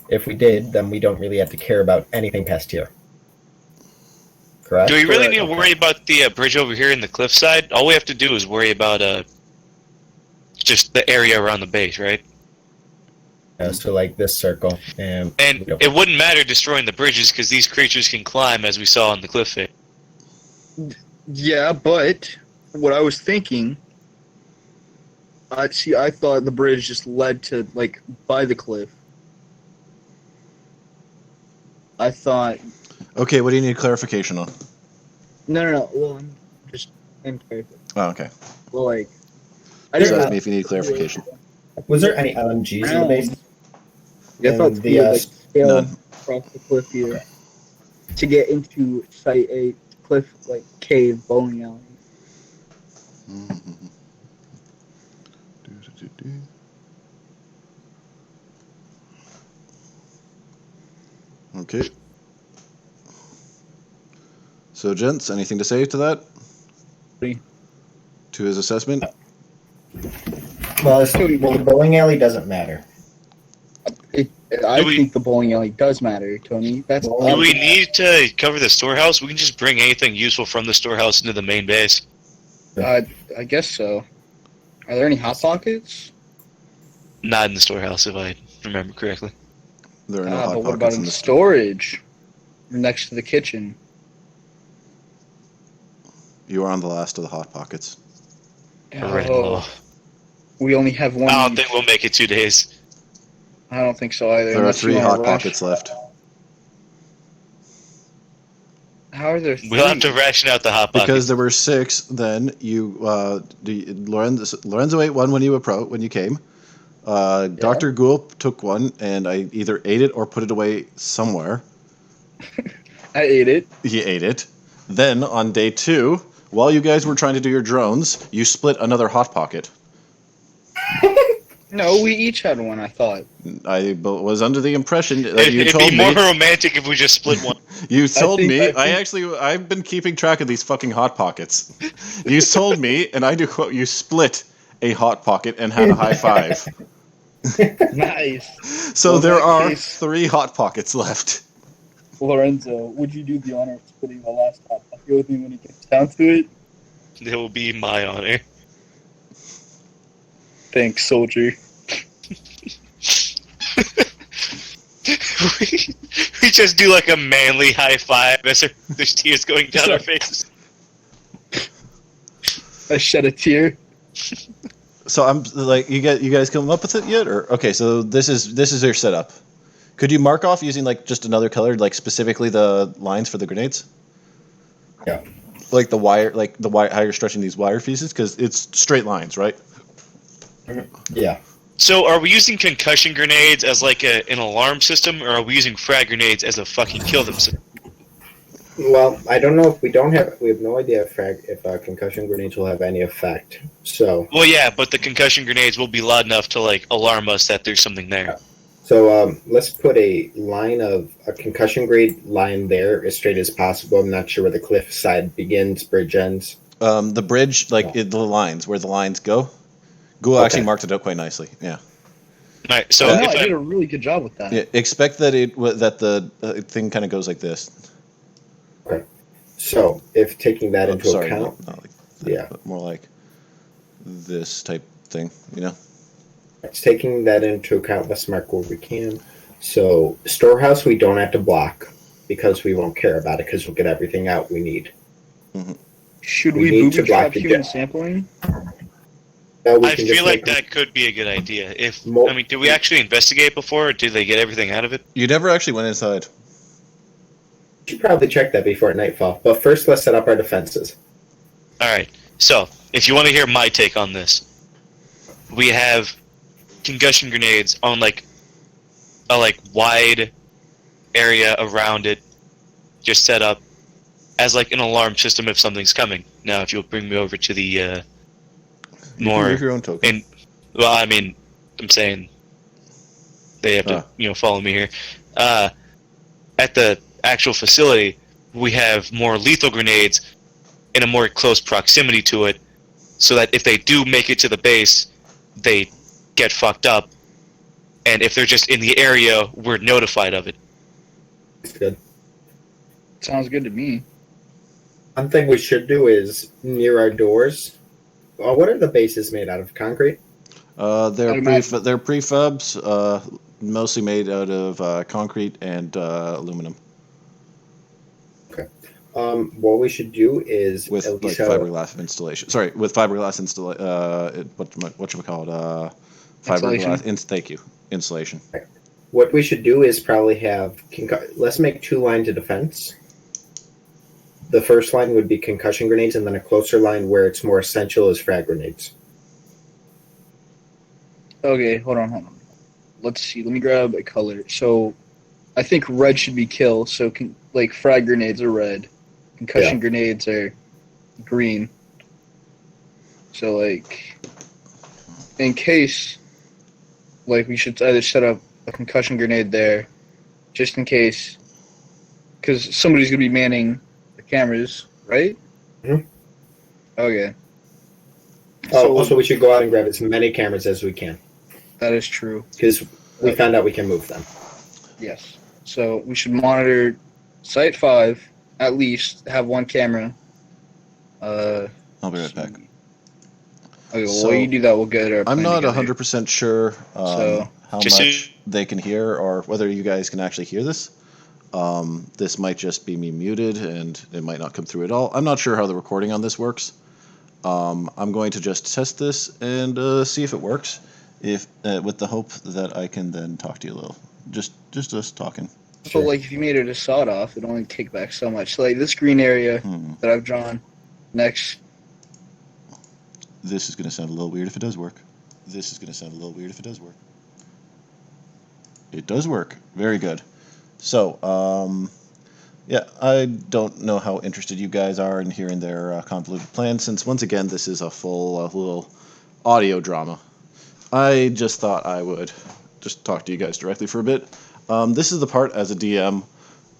If we did, then we don't really have to care about anything past here. Correct? Do we really need to worry about the bridge over here in the cliffside? All we have to do is worry about just the area around the base, right? So like this circle. And it wouldn't matter destroying the bridges because these creatures can climb, as we saw on the cliff face. Yeah, but what I was thinking... I thought the bridge just led to, like, by the cliff. I thought... Okay, what do you need clarification on? No. Well, I'm just... Oh, okay. Well, like... Just ask me if you need clarification. Was there any LMGs in the base? Yeah, I thought the like, scale none. across the cliff here to get into Site 8 cliff, like, cave bowling alley. Okay. So, gents, anything to say to that? To his assessment? Well, the bowling alley doesn't matter. I think the bowling alley does matter, Tony. That's Do we need to cover the storehouse? We can just bring anything useful from the storehouse into the main base. I guess so. Are there any hot pockets? Not in the storehouse, if I remember correctly. There are no hot but what pockets about in in the this. storage? Next to the kitchen. You are on the last of the hot pockets. Right low. We only have one. I don't each. think we'll make it 2 days. I don't think so either. There are unless you 3 wanna hot rush. pockets left. How are there 3? We'll have to ration out the hot pockets. Because there were 6, then you Lorenzo ate one when you came. Dr. Gulp took one, and I either ate it or put it away somewhere. I ate it. He ate it. Then on day 2, while you guys were trying to do your drones, you split another hot pocket. No, we each had one, I thought. I was under the impression that you It'd told be me. more romantic if we just split one. You told think- me. I think- I've been keeping track of these fucking hot pockets. You told me, and I do quote, you split a hot pocket and had a high five. Nice. So Well, in there that are case- 3 hot pockets left. Lorenzo, would you do the honor of splitting the last hot pocket with me when it gets down to it? It will be my honor. Thanks, soldier. we just do like a manly high five as there's tears going down our faces. I shed a tear. So I'm like, you guys come up with it yet, or okay? So this is your setup. Could you mark off using like just another color, like specifically the lines for the grenades? Yeah. Like the wire, how you're stretching these wire pieces, because it's straight lines, right? Yeah. So are we using concussion grenades as like an alarm system, or are we using frag grenades as a fucking kill them system? Well, I don't know if we have no idea if concussion grenades will have any effect. So. Well, yeah, but the concussion grenades will be loud enough to like alarm us that there's something there. So let's put a concussion grenade line there as straight as possible. I'm not sure where the cliff side begins, bridge ends. The bridge, the lines, where the lines go. Google actually marked it out quite nicely. Yeah. Right. So I if did a really good job with that. Yeah. Expect that the thing kind of goes like this. Okay. So if taking that into Sorry, account, not like that, yeah, but more like this type thing. You know. it's taking that into account. Let's mark where we can. So storehouse, we don't have to block because we won't care about it because we'll get everything out we need. Mm-hmm. Should We we need to booby trap block it human down. sampling? No, we I can just feel like make- that could be a good idea. Mo- Did we actually investigate before, or did they get everything out of it? You never actually went inside. You should probably check that before nightfall. But first, let's set up our defenses. All right. So if you want to hear my take on this, we have concussion grenades on like a like wide area around it, just set up as like an alarm system if something's coming. Now, if you'll bring me over to the You can more move your own token. well, I mean, I'm saying they have to follow me here. At the actual facility, we have more lethal grenades in a more close proximity to it, so that if they do make it to the base, they get fucked up, and if they're just in the area, we're notified of it. That's good. Sounds good to me. One thing we should do is near our doors. What are the bases made out of? Concrete? They're I'd imagine. they're prefabs, mostly made out of concrete and aluminum What we should do is with at like least fiberglass installation. Sorry, with fiberglass installation. What should we call it? Fiberglass. Thank you. Insulation. what we should do is probably have let's make 2 lines of defense. The first line would be concussion grenades, and then a closer line where it's more essential is frag grenades. Okay, hold on. Let's see. Let me grab a color. So, I think red should be kill. So, like frag grenades are red, concussion grenades are green. So, like, in case, like, we should either set up a concussion grenade there, just in case, because somebody's gonna be manning the cameras, right? Mhm. Okay. Also, we should go out and grab as many cameras as we can, That is true. because we found out we can move them. Yes. So we should monitor Site 5, at least, have 1 camera. I'll be right back. Okay, well, So, while you do that, we'll get our I'm plan not together. 100% sure So, how just much they can hear or whether you guys can actually hear this. This might just be me muted and it might not come through at all. I'm not sure how the recording on this works. I'm going to just test this and see if it works. If with the hope that I can then talk to you a little. Just us talking. so like, if you made it a sawed off, it'd only take back so much. So, like, this green area that I've drawn next. This is going to sound a little weird if it does work. It does work. Very good. So, yeah, I don't know how interested you guys are in hearing their convoluted plan, since once again, this is a full little audio drama. I just thought I would just talk to you guys directly for a bit. This is the part as a DM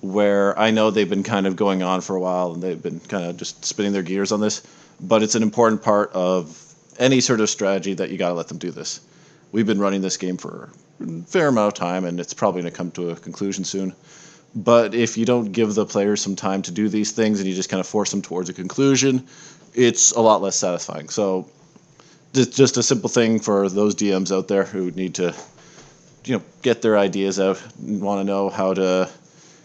where I know they've been kind of going on for a while and they've been kind of just spinning their gears on this, but it's an important part of any sort of strategy that you got to let them do this. We've been running this game for a fair amount of time and it's probably going to come to a conclusion soon. But if you don't give the players some time to do these things and you just kind of force them towards a conclusion, it's a lot less satisfying. So just a simple thing for those DMs out there who need to, get their ideas out and want to know how to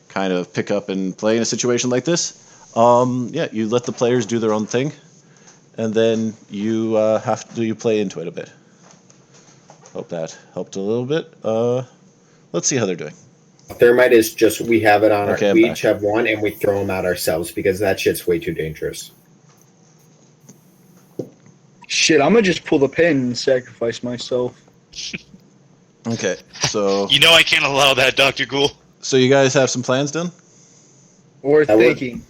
kind of pick up and play in a situation like this. You let the players do their own thing, and then you play into it a bit. Hope that helped a little bit. Let's see how they're doing. Thermite is just, we have it on Okay, we I'm each have 1 and we throw them out ourselves because that shit's way too dangerous. Shit, I'm gonna just pull the pin and sacrifice myself. Okay, so You know I can't allow that, Dr. Ghoul. so you guys have some plans done? Or That would- thinking.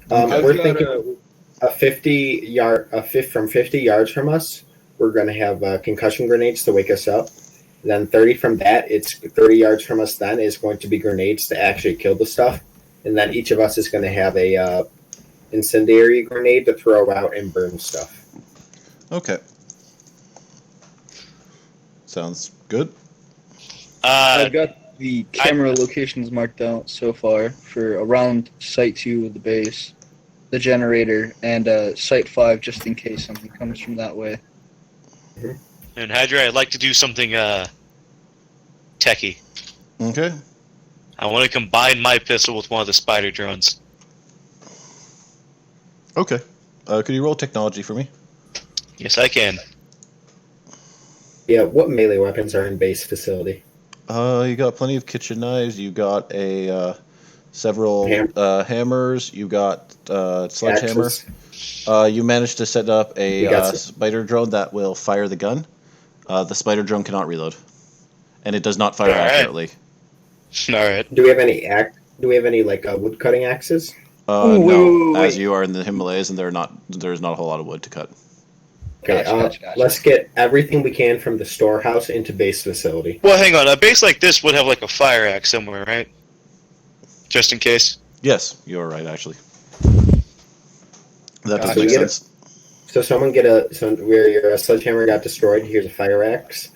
We're thinking from 50 yards from us, we're going to have concussion grenades to wake us up. Then 30 from that, it's 30 yards from us then is going to be grenades to actually kill the stuff. And then each of us is going to have a incendiary grenade to throw out and burn stuff. Okay. Sounds good. I've got the camera locations marked out so far for around Site 2 of the base, the generator, and Site 5 just in case something comes from that way. And Hydra, I'd like to do something techie. Okay. I want to combine my pistol with one of the spider drones. Okay. Could you roll technology for me? Yes, I can. Yeah, what melee weapons are in base facility? You got plenty of kitchen knives. You got several hammers. You got sledgehammer. Axes. You managed to set up You a got spider drone that will fire the gun. The spider drone cannot reload, and it does not fire Alright. accurately. All right. Do we have any wood cutting axes? Ooh, No, wait. as you are in the Himalayas, and there's not a whole lot of wood to cut. Okay, Gotcha. let's get everything we can from the storehouse into base facility. Well, hang on. A base like this would have like a fire axe somewhere, right? Just in case. Yes, you're right, actually. That does Gotcha. make sense. So where your sledgehammer got destroyed, here's a fire axe.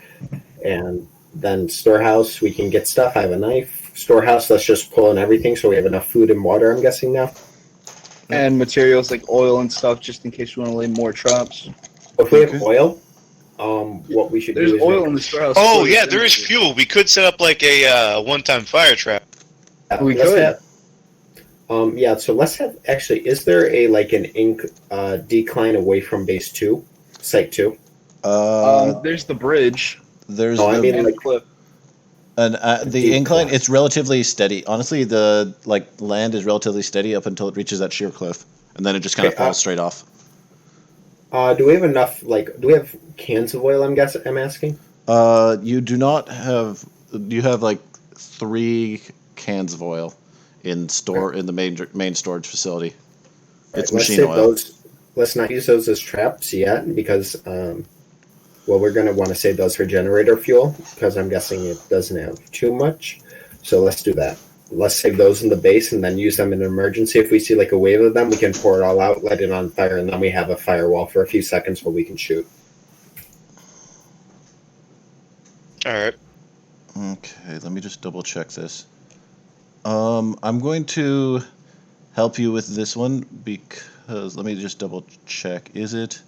And then storehouse, we can get stuff. I have a knife. Storehouse, let's just pull in everything so we have enough food and water, I'm guessing now. And materials like oil and stuff, just in case we want to lay more traps. If we have oil, what we should There's do is oil in the storehouse. Oh yeah, there is fuel. We could set up like a one-time fire trap. We could. So let's have, actually, is there an ink decline away from base 2, site 2? There's the bridge. There's No, I the, mean, And the cliff. and the incline. It's relatively steady. Honestly, the land is relatively steady up until it reaches that sheer cliff, and then it just kind of Okay, falls straight off. Do we have enough, do we have cans of oil, I'm asking? You do not have. You have 3 cans of oil in the main storage facility. It's Let's machine save oil. those. Let's not use those as traps yet, because we're going to want to save those for generator fuel, because I'm guessing it doesn't have too much. So let's do that. Let's save those in the base and then use them in an emergency. If we see a wave of them, we can pour it all out, let it on fire, and then we have a firewall for a few seconds where we can shoot. All right. Okay, let me just double check this. I'm going to help you with this one because let me just double check. Is it?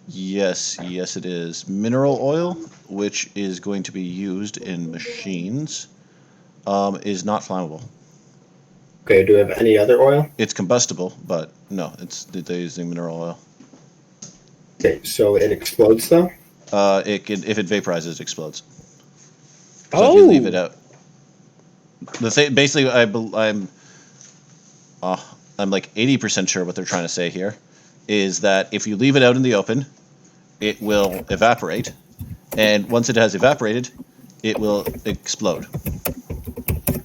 Yes, it is. Mineral oil, which is going to be used in machines, is not flammable. Okay, do we have any other oil? It's combustible, but no, they're using mineral oil. Okay, so it explodes though? If it vaporizes, it explodes. So if you leave it out, basically, I'm 80% sure what they're trying to say here is that if you leave it out in the open, it will evaporate, and once it has evaporated, it will explode.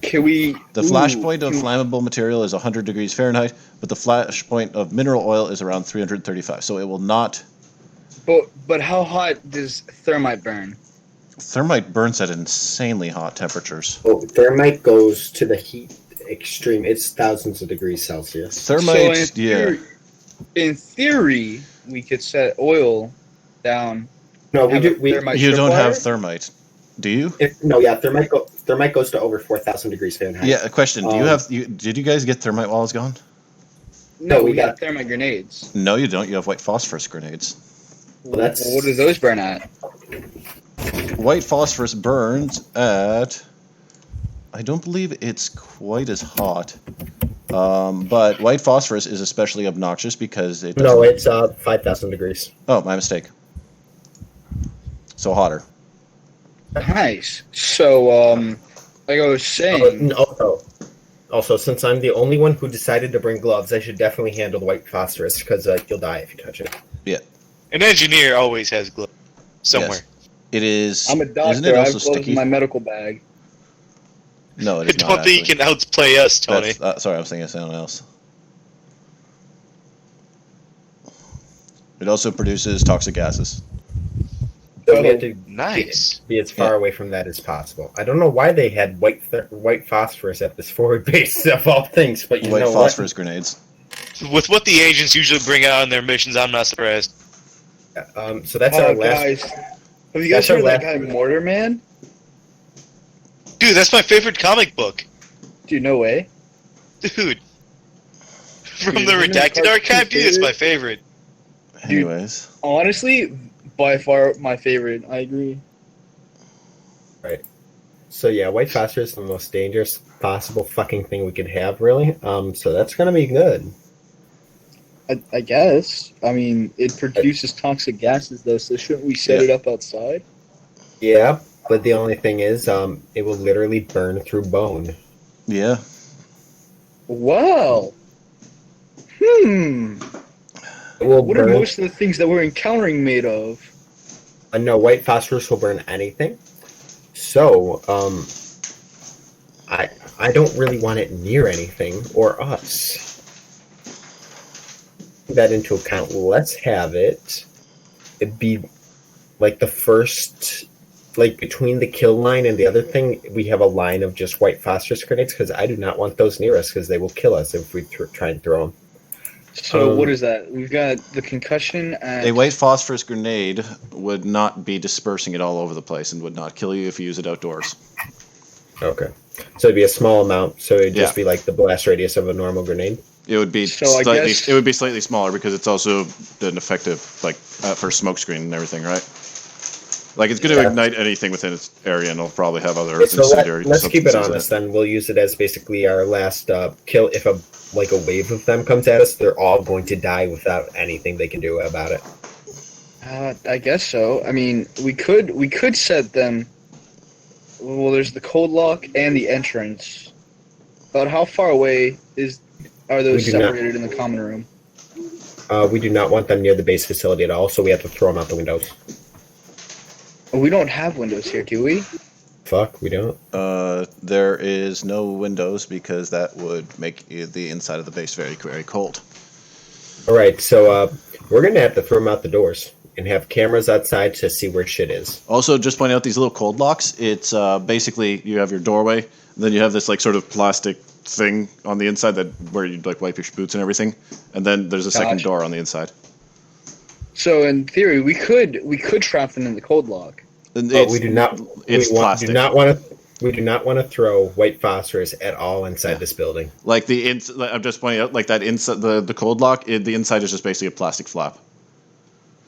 Can we? The flash point of flammable material is 100 degrees Fahrenheit, but the flash point of mineral oil is around 335. So it will not. But how hot does thermite burn? Thermite burns at insanely hot temperatures. Oh, thermite goes to the heat extreme. It's thousands of degrees Celsius. Thermite, So in theory, we could set oil down. No, we have do. a We thermite You don't have tripwire? thermite, do you? Thermite goes to over 4,000 degrees Fahrenheit. Yeah. A question: do you have? Did you guys get thermite while I was gone? No, we we got thermite grenades. No, you don't. You have white phosphorus grenades. Well, that's What do those burn at? White phosphorus burns at. I don't believe it's quite as hot. But white phosphorus is especially obnoxious because it doesn't. no, it's 5,000 degrees. Oh, my mistake. So hotter. Nice. So, like I was saying, Also, since I'm the only one who decided to bring gloves, I should definitely handle the white phosphorus because you'll die if you touch it. An engineer always has gloves somewhere. Yes. It is. I'm a Isn't doctor. it I also have gloves sticky? in my medical bag. No, I it is don't not. think you can outplay us, Tony. Sorry, I was thinking of something else. It also produces toxic gases. So we had to Nice. be as far away from that as possible. I don't know why they had white phosphorus at this forward base of all things, but you White know phosphorus grenades. With what the agents usually bring out on their missions, I'm not surprised. what? So that's our last. Guys, have you guys That's our heard of that last- guy Mortar Man? Dude, that's my favorite comic book. Dude, no way. Dude. From Dude, the isn't it Redacted cartoon Archive, dude, it's favorite? my favorite. Anyways, Honestly, by far my favorite. I agree. So yeah, white phosphorus is the most dangerous possible fucking thing we could have, really. So that's gonna be good. I guess. I mean, it produces toxic gases, though, so shouldn't we set it up outside? Yeah, but the only thing is, it will literally burn through bone. yeah. Wow. It will What are burn. most of the things that we're encountering made of? No, white phosphorus will burn anything. So, I don't really want it near anything or us. Take that into account. Let's have it be like the first, like between the kill line and the other thing, we have a line of just white phosphorus grenades because I do not want those near us because they will kill us if we try and throw them. So what is that? We've got the concussion and A white phosphorus grenade would not be dispersing it all over the place and would not kill you if you use it outdoors. Okay. So it'd be a small amount, so it'd just be like the blast radius of a normal grenade. It would be So I slightly. guess- It would be slightly smaller because it's also an effective, like for smoke screen and everything, right? Like it's going to ignite anything within its area, and it'll probably have other So incendiary. let's keep it substances in honest. Then we'll use it as basically our last kill. If a wave of them comes at us, they're all going to die without anything they can do about it. I guess so. I mean, we could set them. Well, there's the cold lock and the entrance. But how far away are those We do not. separated in the common room? We do not want them near the base facility at all, so we have to throw them out the windows. We don't have windows here, do we? Fuck, we don't. There is no windows because that would make the inside of the base very, very cold. All right, so we're gonna have to throw them out the doors and have cameras outside to see where shit is. Also, just point out these little cold locks. It's basically you have your doorway, and then you have this like sort of plastic thing on the inside that where you like wipe your boots and everything, and then there's a second Gotcha. door on the inside. So in theory, we could trap them in the cold lock. And But we do not. It's plastic. We do not want to throw white phosphorus at all inside this building. Like I'm just pointing out, like that inside the cold lock. The inside is just basically a plastic flap.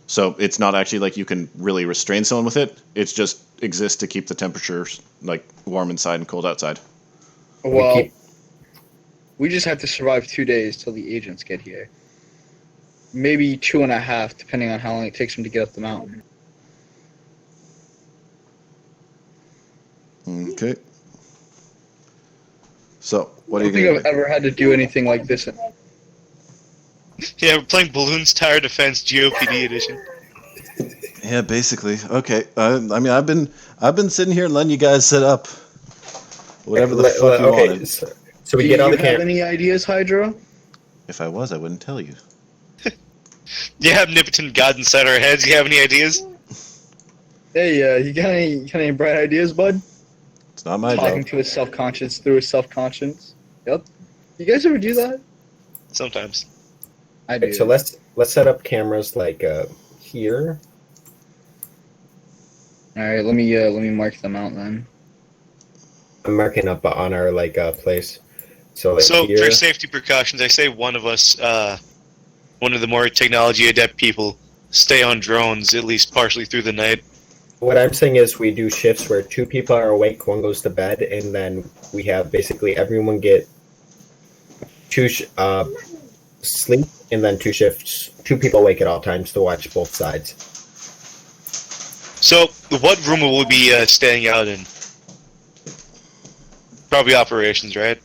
So it's not actually like you can really restrain someone with it. It's just exists to keep the temperatures like warm inside and cold outside. Well, we just have to survive 2 days till the agents get here. Maybe 2.5, depending on how long it takes them to get up the mountain. Okay. So what I are you don't think gonna I've do? ever had to do anything like this. Yeah, we're playing Balloons Tower Defense GOPD edition. Yeah, basically. Okay. I mean, I've been sitting here and letting you guys set up whatever the fuck you wanted. So we Do get all you the have cameras. any ideas, Hydra? If I was, I wouldn't tell you. You have omnipotent God inside our heads. You have any ideas? Hey, you got any bright ideas, bud? It's not my Talking job. to his self-conscious through his self-conscience. Yep. You guys ever do that? Sometimes. I do. So let's set up cameras like here. All right, let me mark them out then. I'm marking up on our place. So like So, here. for safety precautions, I say one of us, one of the more technology adept people, stay on drones at least partially through the night. What I'm saying is we do shifts where 2 people are awake, 1 goes to bed, and then we have basically everyone get 2 sleep, and then 2 shifts, 2 people awake at all times to watch both sides. So, what room will we be staying out in? Probably operations, right?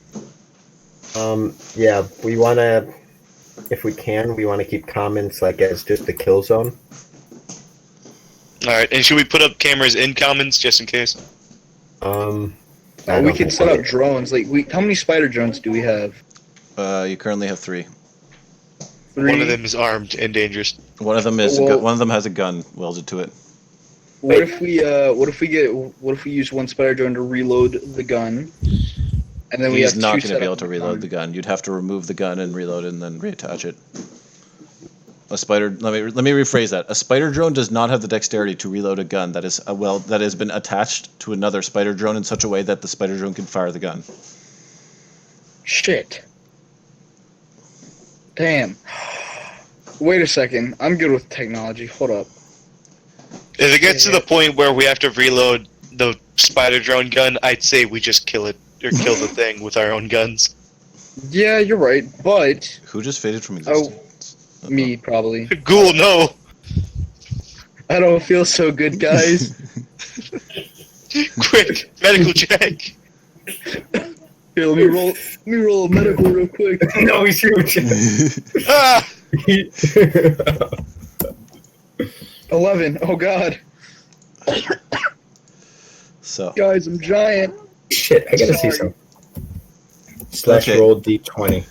Yeah, we want to, if we can, we want to keep commons like as just the kill zone. Alright, and should we put up cameras in commons just in case? I We don't could think set we- up drones. How many spider drones do we have? You currently have 3. 3. One of them is armed and dangerous. One of them is Well- one of them has a gun welded to it. What if we use one spider drone to reload the gun, and then we He's have not two going to set be up able to in reload the gun. You'd have to remove the gun and reload it and then reattach it. A spider. Let me rephrase that. A spider drone does not have the dexterity to reload a gun that is that has been attached to another spider drone in such a way that the spider drone can fire the gun. Shit. Damn. Wait a second. I'm good with technology. Hold up. If it gets to the point where we have to reload the spider drone gun, I'd say we just kill it, or kill the thing with our own guns. Yeah, you're right, but Who just faded from existence? me probably. Ghoul, no! I don't feel so good, guys. Quick, medical check! Here, let me roll a medical real quick. No, he's huge. Ah! 11. Oh god, So guys, I'm giant. Shit, I gotta see some. Slash Okay. roll d20.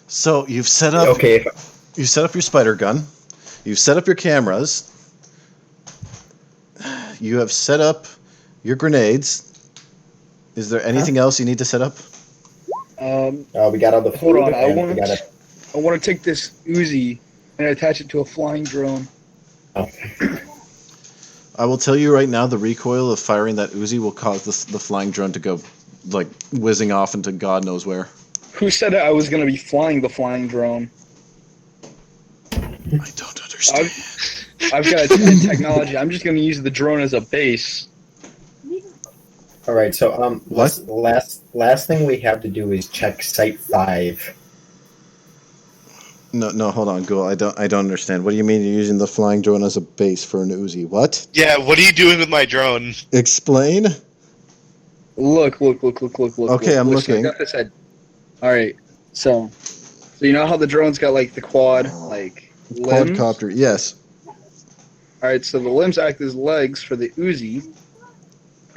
So you've set up. Okay, You set up your spider gun. You've set up your cameras. You have set up your grenades. Is there anything else you need to set up? we got all the Hold food, on, I and we got a want to take this Uzi and attach it to a flying drone. I will tell you right now, the recoil of firing that Uzi will cause the flying drone to go, like, whizzing off into God knows where. Who said I was going to be flying the flying drone? I don't understand. I've got technology. I'm just going to use the drone as a base. All right, so What? last thing we have to do is check Site 5. No, hold on, Ghoul. I don't understand. What do you mean you're using the flying drone as a base for an Uzi? What? Yeah, what are you doing with my drone? Explain. Look. Okay, I'm Listen, looking. I got this head. All right, so you know how the drone's got like the quad, like limbs? Quadcopter. Yes. All right, so the limbs act as legs for the Uzi,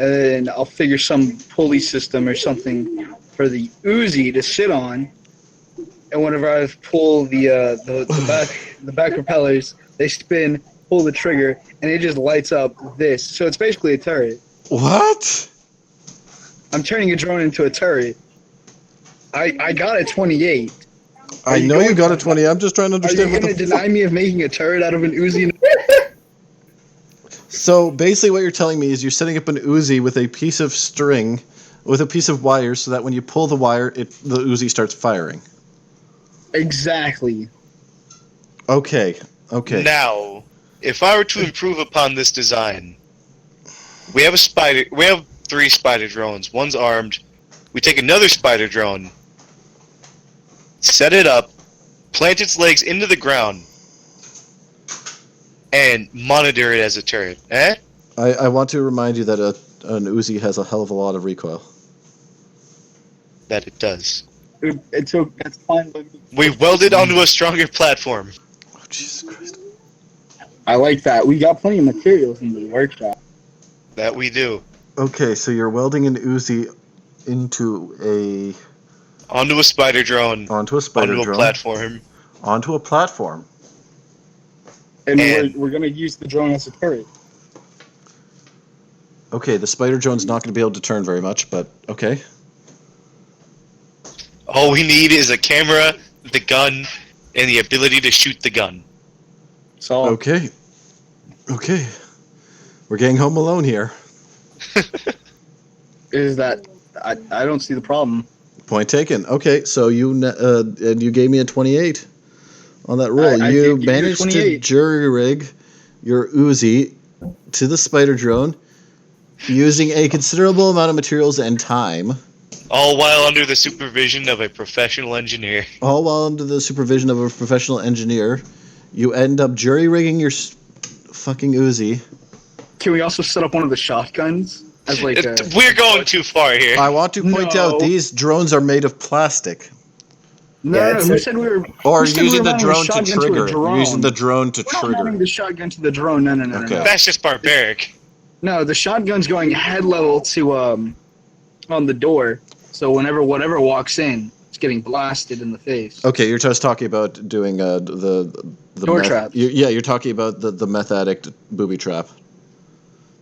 and I'll figure some pulley system or something for the Uzi to sit on. And whenever I pull the back propellers, they spin, pull the trigger, and it just lights up this. So it's basically a turret. What? I'm turning a drone into a turret. I got a 28. I know you got a 20. I'm just trying to Are you understand what going the to deny me of making a turret out of an Uzi? So basically, what you're telling me is you're setting up an Uzi with a piece of string, with a piece of wire, so that when you pull the wire, the Uzi starts firing. Exactly. Okay. Now, if I were to improve upon this design, we have 3 spider drones. One's armed. We take another spider drone, set it up, plant its legs into the ground, and monitor it as a turret. Eh? I want to remind you that an Uzi has a hell of a lot of recoil. That it does. That's fine by me. We welded onto a stronger platform. Oh, Jesus Christ. I like that. We got plenty of materials in the workshop. That we do. Okay, so you're welding an Uzi Onto a spider drone. onto a spider Onto a drone, platform. onto a platform. And we're going to use the drone as a turret. Okay, the spider drone's not going to be able to turn very much, but okay. All we need is a camera, the gun, and the ability to shoot the gun. So Okay. We're getting home alone here. is that I don't see the problem. Point taken. Okay, so you gave me a 28 on that roll. I You did give you a managed to 28. jury rig your Uzi to the spider drone using a considerable amount of materials and time, All while under the supervision of a professional engineer. all while under the supervision of a professional engineer. You end up jury rigging your fucking Uzi. Can we also set up one of the shotguns as like a? We're going too far here. I want to point No. out these drones are made of plastic. Yeah, Who said we were? Or who said we using were the mounting drone to shotgun trigger a it. drone? You're using the drone to We're not trigger mounting it. the shotgun to the drone. No. Okay. That's just barbaric. No, the shotgun's going head level to on the door. So whatever walks in, it's getting blasted in the face. Okay, you're just talking about doing the Door traps. You're talking about the meth addict booby trap,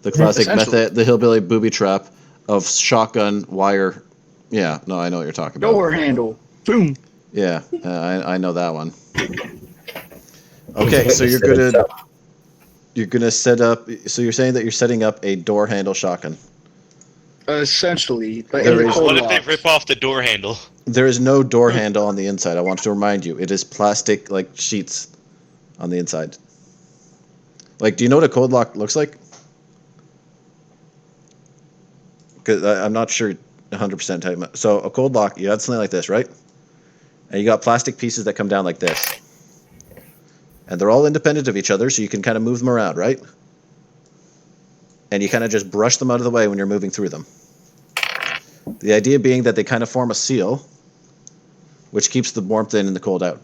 the classic Essentially. the hillbilly booby trap of shotgun wire. Yeah, no, I know what you're talking about. Door handle. Boom. Yeah, I know that one. Okay, so you're gonna set up. So you're saying that you're setting up a door handle shotgun. Essentially, but There in the is- cold What if they locks. rip off the door handle? There is no door handle on the inside. I want to remind you, it is plastic like sheets on the inside. Like, do you know what a cold lock looks like? Because I'm not sure 100%. So a cold lock, you have something like this, right? And you got plastic pieces that come down like this. And they're all independent of each other, so you can kind of move them around, right? And you kind of just brush them out of the way when you're moving through them. The idea being that they kind of form a seal, which keeps the warmth in and the cold out.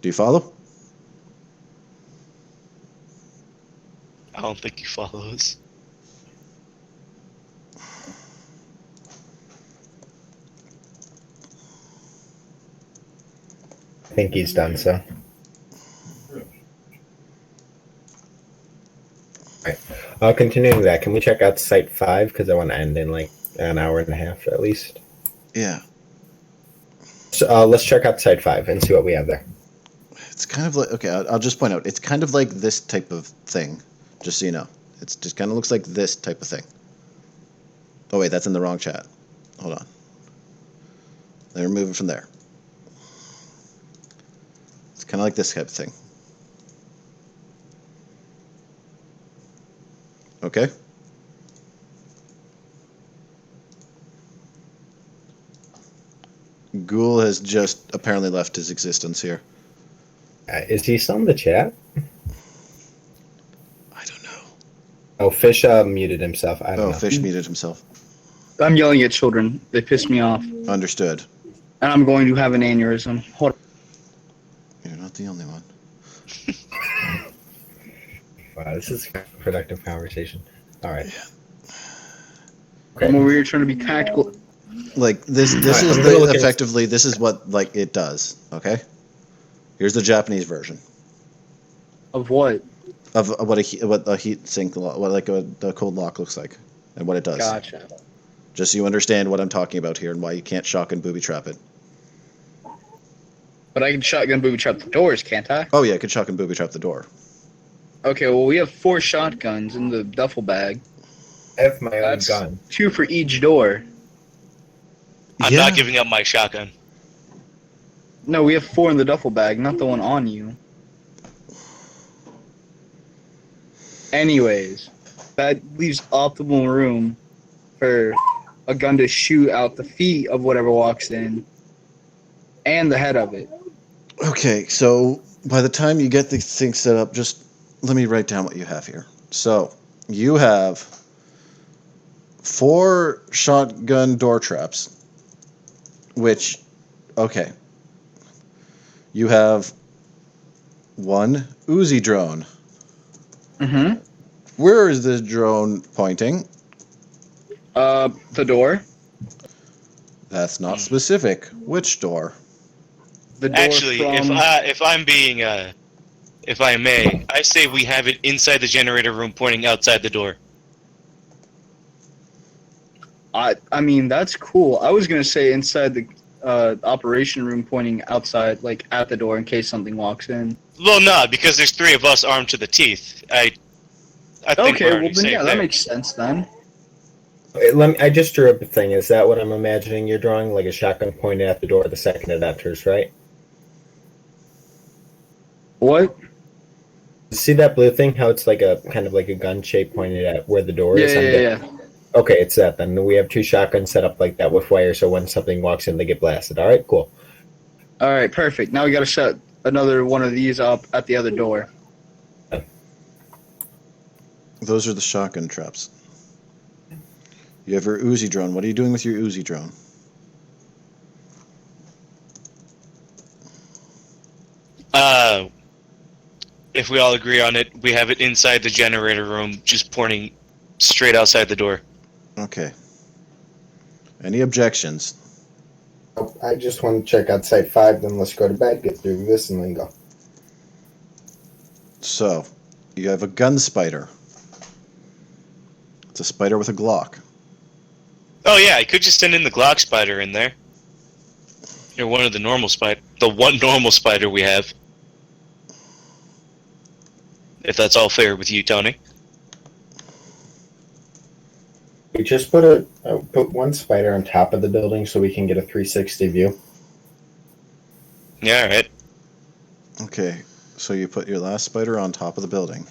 Do you follow? I don't think he follows. I think he's done so. Right. Continuing that, can we check out Site 5? Because I want to end in like an hour and a half at least. Yeah. So let's check out Site 5 and see what we have there. It's kind of like, okay, I'll just point out, it's kind of like this type of thing, just so you know. It just kind of looks like this type of thing. Oh, wait, that's in the wrong chat. Hold on. They're moving from there. It's kind of like this type of thing. Okay? Ghoul has just apparently left his existence here. Is he still in the chat? I don't know. Oh, Fish muted himself. I don't know. Fish muted himself. I'm yelling at children. They piss me off. Understood. And I'm going to have an aneurysm. Hold on. You're not the only one. Wow, this is a productive conversation. All right. I'm over here trying to be tactical. Like this Right, is I'm gonna look at- effectively this is what like it does. Okay. Here's the Japanese version Of what? of what a heat sink what like a cold lock looks like and what it does. Gotcha. Just so you understand what I'm talking about here and why you can't shotgun booby trap it. But I can shotgun booby trap the doors, can't I? Oh yeah, I could shotgun booby trap the door. Okay, well, we have 4 shotguns in the duffel bag. I have my own That's gun. 2 for each door. I'm not giving up my shotgun. No, we have 4 in the duffel bag, not the one on you. Anyways, that leaves optimal room for a gun to shoot out the feet of whatever walks in and the head of it. Okay, so by the time you get the thing set up, just let me write down what you have here. So you have 4 shotgun door traps, which, okay. You have 1 Uzi drone. Mm-hmm. Where is this drone pointing? The door. That's not specific. Which door? The door Actually, from... if I'm being if I may, I say we have it inside the generator room, pointing outside the door. I mean, that's cool. I was going to say inside the operation room pointing outside, like at the door in case something walks in. Well, no, because there's 3 of us armed to the teeth. I think Okay, we're well already then safe yeah, that there. makes sense then. I just drew up a thing. Is that what I'm imagining you're drawing? Like a shotgun pointed at the door the second it enters, right? What? See that blue thing? How it's like a kind of like a gun shape pointed at where the door is? Yeah. Okay, it's that then. We have 2 shotguns set up like that with wire, so when something walks in, they get blasted. All right, cool. All right, perfect. Now we got to set another one of these up at the other door. Those are the shotgun traps. You have your Uzi drone. What are you doing with your Uzi drone? If we all agree on it, we have it inside the generator room, just pointing straight outside the door. Okay. Any objections? I just want to check out Site 5, then let's go to bed, get through this, and then go. So, you have a gun spider. It's a spider with a Glock. Oh yeah, I could just send in the Glock spider in there. Or one of the normal spider, the one normal spider we have. If that's all fair with you, Tony. We just put put 1 spider on top of the building so we can get a 360 view. Yeah, all right. Okay, so you put your last spider on top of the building.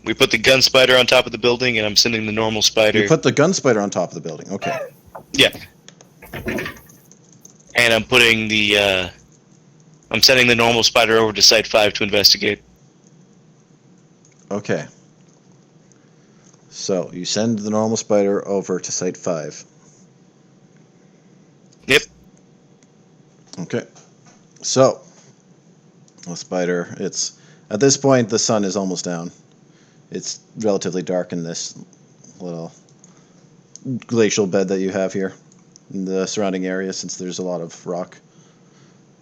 We put the gun spider on top of the building, and I'm sending the normal spider. You put the gun spider on top of the building. Okay. Yeah. And I'm putting the, I'm sending the normal spider over to Site 5 to investigate. Okay. So, you send the normal spider over to Site 5. Yep. Okay. So, the spider, it's... At this point, the sun is almost down. It's relatively dark in this little glacial bed that you have here in the surrounding area, since there's a lot of rock.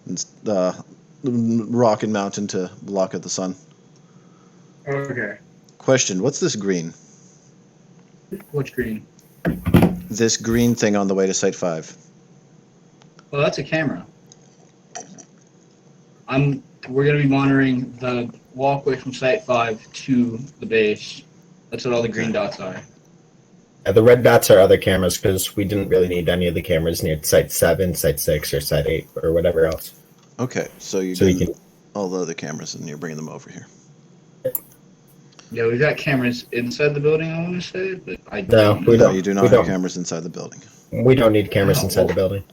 And, rock and mountain to block out the sun. Okay. Question: what's this green? Which green? This green thing on the way to Site 5. Well, that's a camera. We're gonna be monitoring the walkway from Site 5 to the base. That's what all the green dots are. The red dots are other cameras because we didn't really need any of the cameras near Site 7, Site 6, or Site 8, or whatever else. Okay, so you're So we getting can. all the other cameras and you're bringing them over here. Yeah, we've got cameras inside the building, I want to say, but I No, don't we know. No, you do not we have don't. cameras inside the building. We don't need cameras Oh, inside the well. building.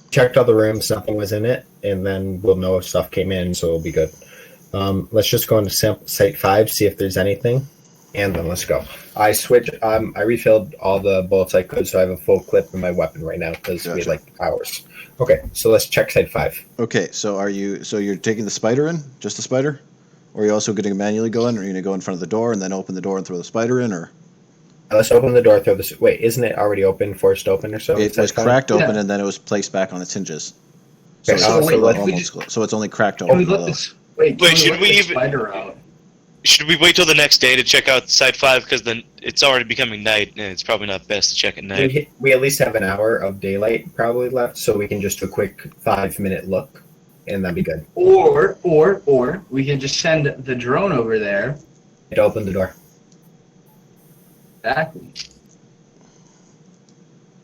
Checked all the rooms, nothing was in it, and then we'll know if stuff came in, so it'll be good. Let's just go into Site 5, see if there's anything, and then let's go. I refilled all the bullets I could, so I have a full clip in my weapon right now because we had Gotcha. like hours. Okay, so let's check Site 5. Okay, so you're taking the spider in? Just the spider? Or are you also going to manually go in? Or are you going to go in front of the door and then open the door and throw the spider in? Or Let's open the door. Wait, isn't it already open, forced open or so? it Site was 5? cracked open Yeah. and then it was placed back on its hinges. So, Okay, it's so still wait, almost so it's only cracked Can we open. let Though. this? Wait, Wait, can should let we the even- spider out? Should we wait till the next day to check out Site 5? Because then it's already becoming night, and it's probably not best to check at night. We at least have an hour of daylight probably left, so we can just do a quick 5-minute look, and that'd be good. Or we can just send the drone over there. To open the door. Exactly.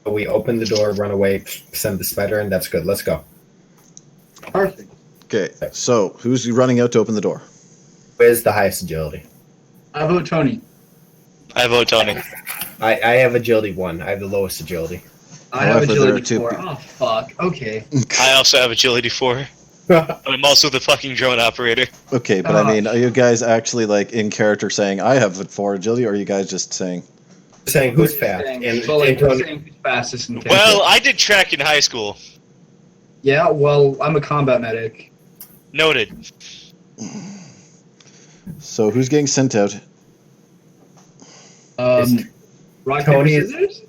So we open the door, run away, send the spider in. That's good. Let's go. Perfect. Okay, so who's running out to open the door? Where's the highest agility? I vote Tony. I vote Tony. I have agility 1. I have the lowest agility. I have However, there are agility two 4. people. Oh fuck. Okay. I also have agility 4. I'm also the fucking drone operator. Okay, but I mean, are you guys actually like in character saying I have it for agility, or are you guys just saying? Saying who's fast? So like, and we're Tony, saying who's fastest and Well, I did track in high school. yeah. Well, I'm a combat medic. Noted. So who's getting sent out? Rock Tony paper is- scissors.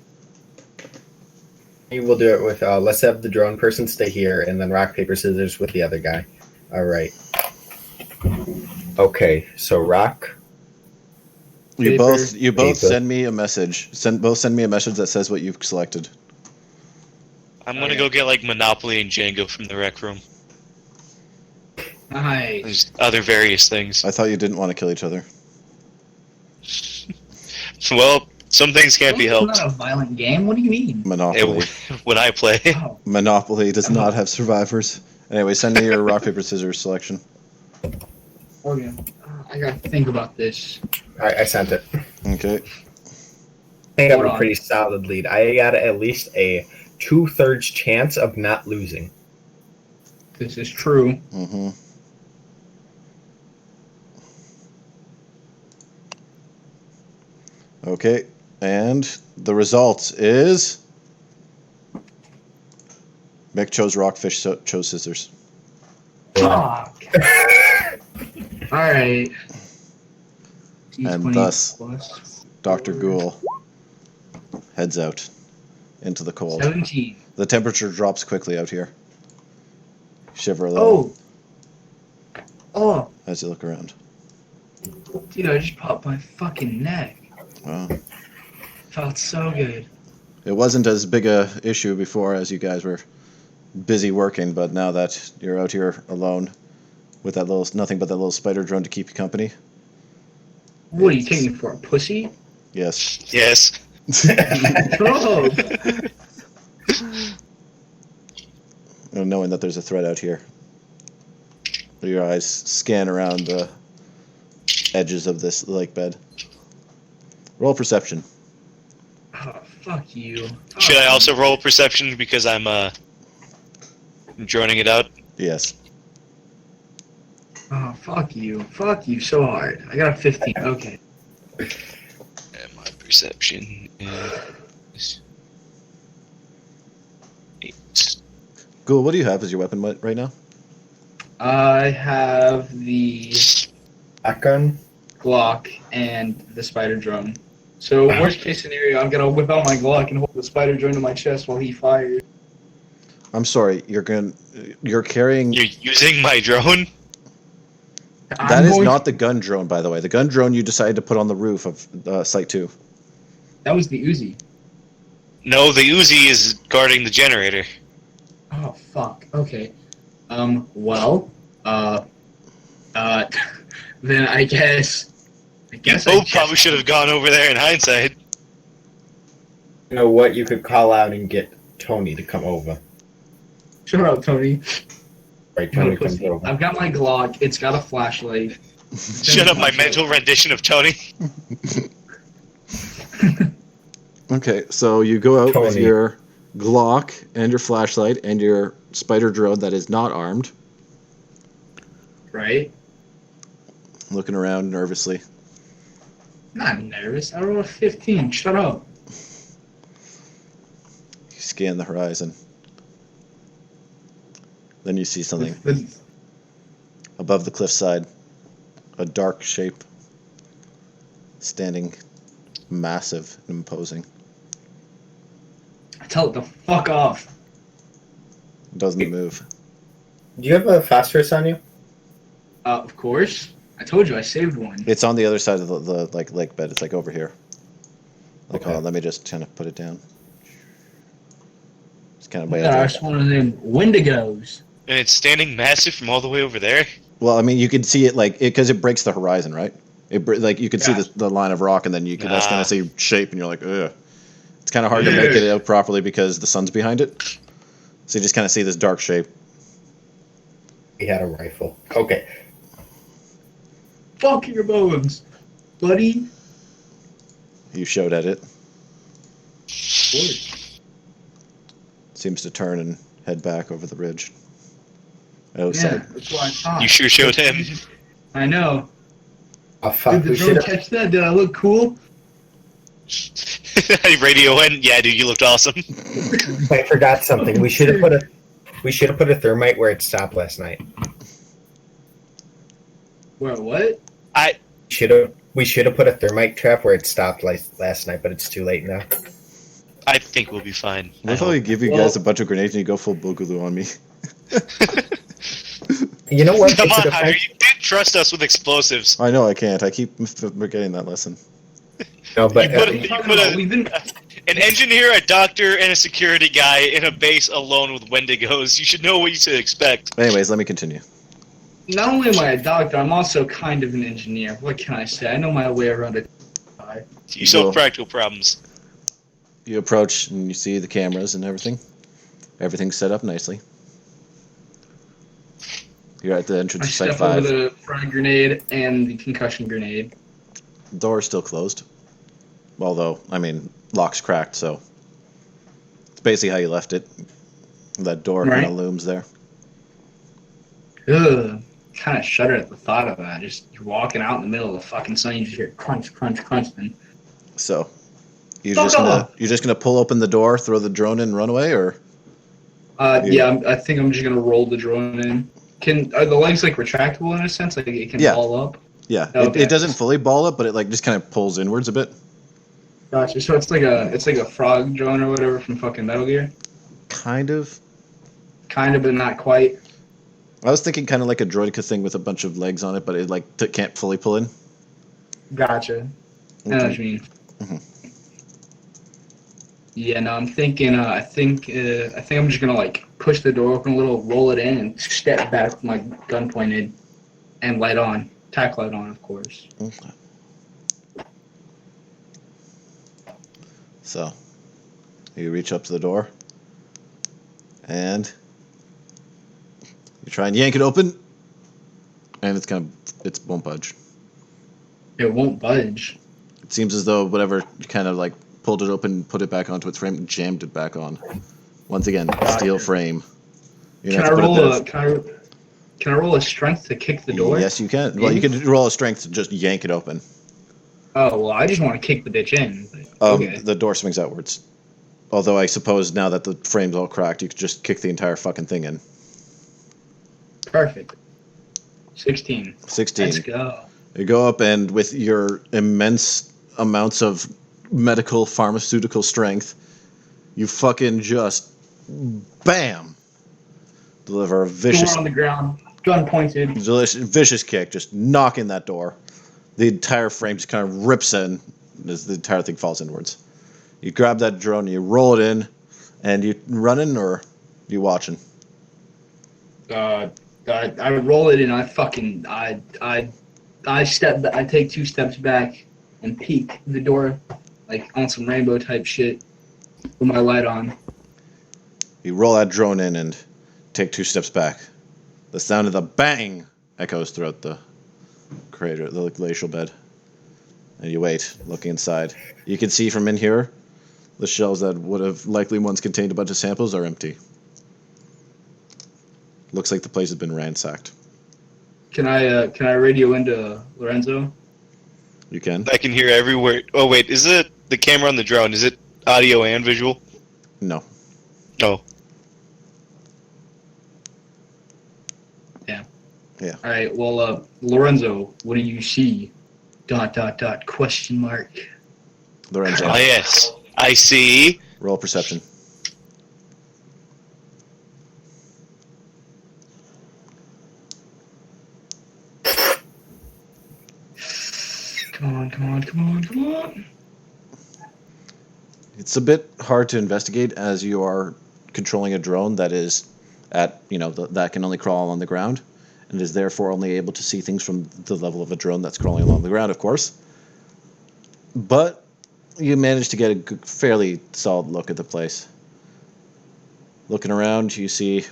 we'll do it with. Let's have the drone person stay here, and then rock paper scissors with the other guy. All right. Okay, so rock. You Paper. both Paper. send me a message. Send me a message that says what you've selected. I'm gonna go get like Monopoly and Jenga from the rec room. Nice. There's other various things. I thought you didn't want to kill each other. Well, some things can't be It's helped. not a violent game. What do you mean? Monopoly. When I play. Oh, Monopoly does not have survivors. Anyway, send me your rock paper scissors selection. okay. I gotta think about this. All right, I sent it. Okay. I think I have Hold a on. pretty solid lead. I got at least a 2/3 chance of not losing. This is true. Mm-hmm. Okay, and the result is Mick chose rock, Fish chose scissors. Fuck. All right. And thus- Dr. Ghoul heads out into the cold. 17. The temperature drops quickly out here. Shiver a little Oh, as you look around. dude, I just popped my fucking neck. Wow. Felt so good. It wasn't as big a issue before as you guys were busy working, but now that you're out here alone with that little nothing but that little spider drone to keep you company. What are you taking me for, a pussy? Yes. Yes. Bro! And knowing that there's a threat out here. Your eyes scan around the edges of this lake bed. Roll perception. Oh, fuck you. Should I also roll perception because I'm droning it out? Yes. Oh, fuck you. Fuck you so hard. I got a 15. Okay. And my perception is 8. Ghoul, what do you have as your weapon right now? I have the Shotgun. Glock and the spider drone. So, worst case scenario, I'm gonna whip out my Glock and hold the spider drone to my chest while he fires. I'm sorry. You're carrying. You're using my drone? That is not the gun drone, by the way. The gun drone you decided to put on the roof of Site 2. That was the Uzi. No, the Uzi is guarding the generator. Oh fuck. Okay. Well. Then I guess. You both probably should have gone over there in hindsight. You know what? You could call out and get Tony to come over. Shut up, Tony. Right, You're Tony a comes pussy. over. I've got my Glock. It's got a flashlight. Shut up, my mental rendition of Tony. Okay, so you go out with Tony. your Glock and your flashlight and your spider drone that is not armed, Right? looking around nervously. Not nervous. I rolled a 15. Shut up. You scan the horizon. Then you see something above the cliffside. A dark shape. Standing massive and imposing. Tell it to fuck off. Doesn't move. Do you have a phosphorus on you? Of course. I told you I saved one. It's on the other side of the like lake bed. It's like over here. Like, Okay. hold on, let me just kind of put it down. It's kind of way Yeah, I out just one of them Wendigos. And it's standing massive from all the way over there. Well, I mean, you can see it like because it breaks the horizon, right? Like you can see Gotcha. the line of rock, and then you can just kind Ah. of see shape, and you're like, ugh. It's kind of hard to make it out properly because the sun's behind it. So you just kind of see this dark shape. He had a rifle. Okay. Fuck your bones, buddy. You shout at it. What? Seems to turn and head back over the ridge. Yeah, Outside. that's what I thought. You sure showed him. I know. Oh, fuck. Did the We drone should have. catch that? Did I look cool? Radio went, yeah, dude, you looked awesome. I forgot something. We should have put a thermite where it stopped last night. Where, what? We should have put a thermite trap where it stopped last night, but it's too late now. I think we'll be fine. What if I give you guys a bunch of grenades and you go full boogaloo on me? You know what? Come It's a on, Hydra, defense- you did trust us with explosives. I know I can't. I keep forgetting that lesson. No, but You put an engineer, a doctor, and a security guy in a base alone with Wendigos. You should know what you should expect. Anyways, let me continue. Not only am I a doctor, I'm also kind of an engineer. What can I say? I know my way around it. You solve Cool. practical problems. You approach and you see the cameras and everything. Everything's set up nicely. You're at the entrance I of Site step over 5. the frag grenade and the concussion grenade. The door is still closed. Although, I mean, lock's cracked, so it's basically how you left it. That door kind Right. of looms there. Ugh. Kind of shudder at the thought of that. Just you're walking out in the middle of the fucking sun, you just hear crunch, crunch, crunch. And So, you're Fuck just gonna pull open the door, throw the drone in, and run away, or yeah, I think I'm just gonna roll the drone in. Are the legs like retractable in a sense? Like it can Yeah. ball up? yeah, Okay. it doesn't fully ball up, but it like just kind of pulls inwards a bit. Gotcha. So it's like a frog drone or whatever from fucking Metal Gear. Kind of. Kind of, but not quite. I was thinking kind of like a droideka thing with a bunch of legs on it, but it like can't fully pull in. Gotcha. I know what you mean. Mhm. Yeah, no, I'm thinking. I think I'm just gonna like push the door open a little, roll it in, and step back with my gun pointed, and light on, tack light on, of course. Okay. So, you reach up to the door, and you try and yank it open, and it won't budge. It won't budge. It seems as though whatever you kind of like pulled it open, put it back onto its frame, and jammed it back on. Once again, steel frame. You're Can I gonna have to roll put it Can I roll a strength to kick the there. door? Yes, you can. Well, you can roll a strength to just yank it open. Oh well, I just want to kick the bitch in. but- Okay. The door swings outwards. Although I suppose now that the frame's all cracked, you could just kick the entire fucking thing in. Perfect. 16. 16. Let's go. You go up, and with your immense amounts of medical pharmaceutical strength, you fucking just bam deliver a Door vicious, on the ground, gun pointed. vicious kick, just knocking that door. The entire frame just kind of rips in as the entire thing falls inwards. You grab that drone, you roll it in, and you running or you watching? I roll it in. I take 2 steps back and peek the door, like on some rainbow type shit, with my light on. You roll that drone in and take 2 steps back. The sound of the bang echoes throughout the crater, the glacial bed. And you wait, looking inside. You can see from in here, the shelves that would have likely once contained a bunch of samples are empty. Looks like the place has been ransacked. Can I radio into Lorenzo? You can? I can hear every word. Oh wait, is it the camera on the drone? Is it audio and visual? No. No. Yeah. All right. Well, Lorenzo, what do you see? ... Question mark. Lorenzo, Ah, yes. I see. roll perception. Come on. It's a bit hard to investigate as you are controlling a drone that is at, that can only crawl on the ground and is therefore only able to see things from the level of a drone that's crawling along the ground, of course. But you managed to get a fairly solid look at the place. Looking around, you see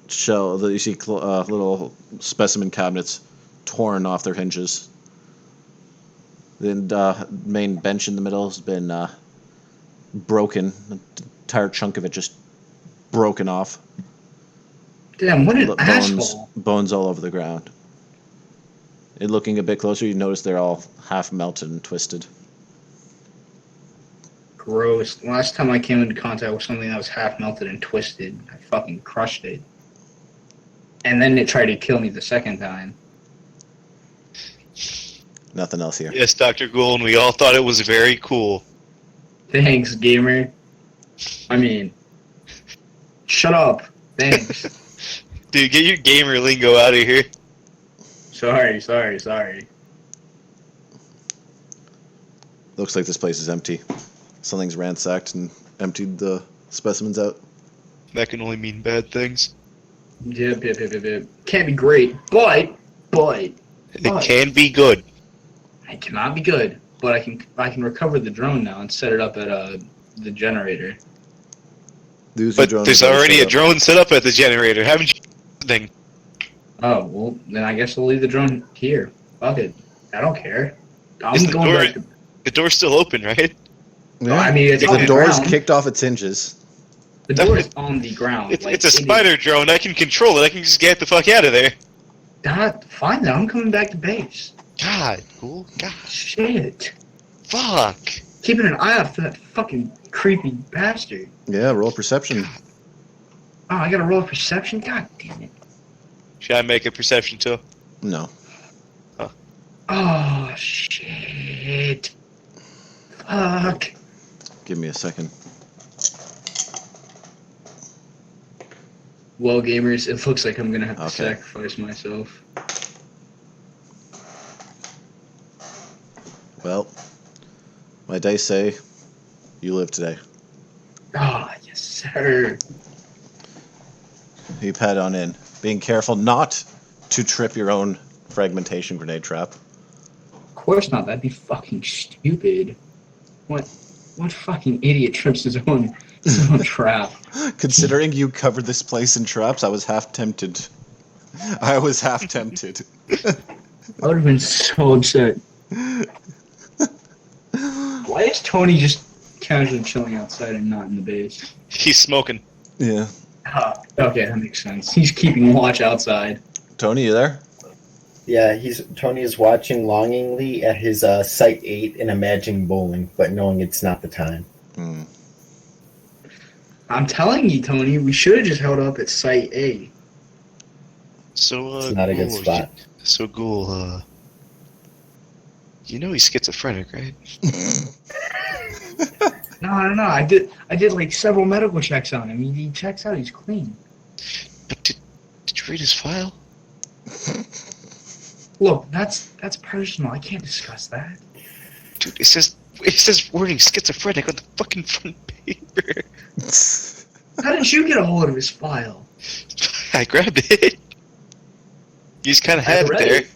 little specimen cabinets torn off their hinges. The main bench in the middle has been broken. An entire chunk of it just broken off. Damn, what an asshole. Bones all over the ground. And looking a bit closer, you notice they're all half melted and twisted. Gross. Last time I came into contact with something that was half melted and twisted, I fucking crushed it. And then it tried to kill me the second time. Nothing else here. Yes, Dr. Gould, and we all thought it was very cool. Thanks, gamer. I mean, shut up. Thanks. Dude, get your gamer lingo out of here. Sorry. Looks like this place is empty. Something's ransacked and emptied the specimens out. That can only mean bad things. Yep. Can't be great, but It can be good. it cannot be good. But I can recover the drone now and set it up at the generator. But there's already a drone set up at the generator. Haven't you? Thing. Oh well, then I guess I'll leave the drone here. Fuck it, I don't care. Is the door's still open, right? Yeah. I mean, it's on the door's ground. kicked off its hinges. The door is on the ground. It's a spider drone. I can control it. I can just get the fuck out of there. Fine then. I'm coming back to base. God, cool. God, Shit. fuck. Keeping an eye out for that fucking creepy bastard. Yeah, roll perception. Oh, I gotta roll a perception? God damn it. Should I make a perception too? No. Oh, shit. Fuck. Give me a second. Well, gamers, it looks like I'm gonna have to Okay. sacrifice myself. Well, my dice say you live today. Ah, yes, sir. You pad on in, being careful not to trip your own fragmentation grenade trap. Of course not. That'd be fucking stupid. What fucking idiot trips his own trap? Considering you covered this place in traps, I was half tempted. I would have been so upset. Why is Tony just casually chilling outside and not in the base? He's smoking. Yeah. Okay, that makes sense. He's keeping watch outside. Tony, you there? Yeah, Tony is watching longingly at his Site 8 and imagining bowling, but knowing it's not the time. Hmm. I'm telling you, Tony, we should have just held up at Site A. So, It's not a good Ghoul, spot. So, Ghoul, you know he's schizophrenic, right? No. I did like several medical checks on him. He checks out. He's clean. But Did you read his file? Look, that's personal. I can't discuss that. Dude, it says wording schizophrenic on the fucking front paper. How did you get a hold of his file? I grabbed it. You just kind of had it read there. it.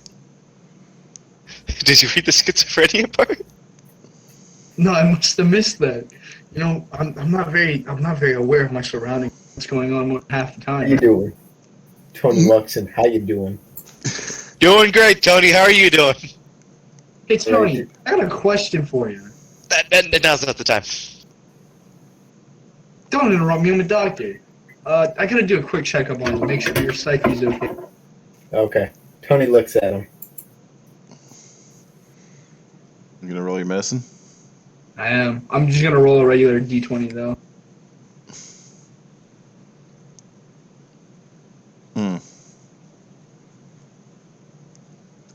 Did you read the schizophrenia part? No, I must have missed that. You know, I'm not very aware of my surroundings. What's going on half the How you time? doing? Tony Luxon, how you doing? Doing great, Tony. How are you doing? Hey Tony, I got a question for you. Now's not the time. Don't interrupt me. I'm a doctor. I gotta do a quick checkup on you, make sure your psyche's okay. Okay. Tony looks at him. You gonna roll your medicine? I am. I'm just gonna roll a regular D20 though.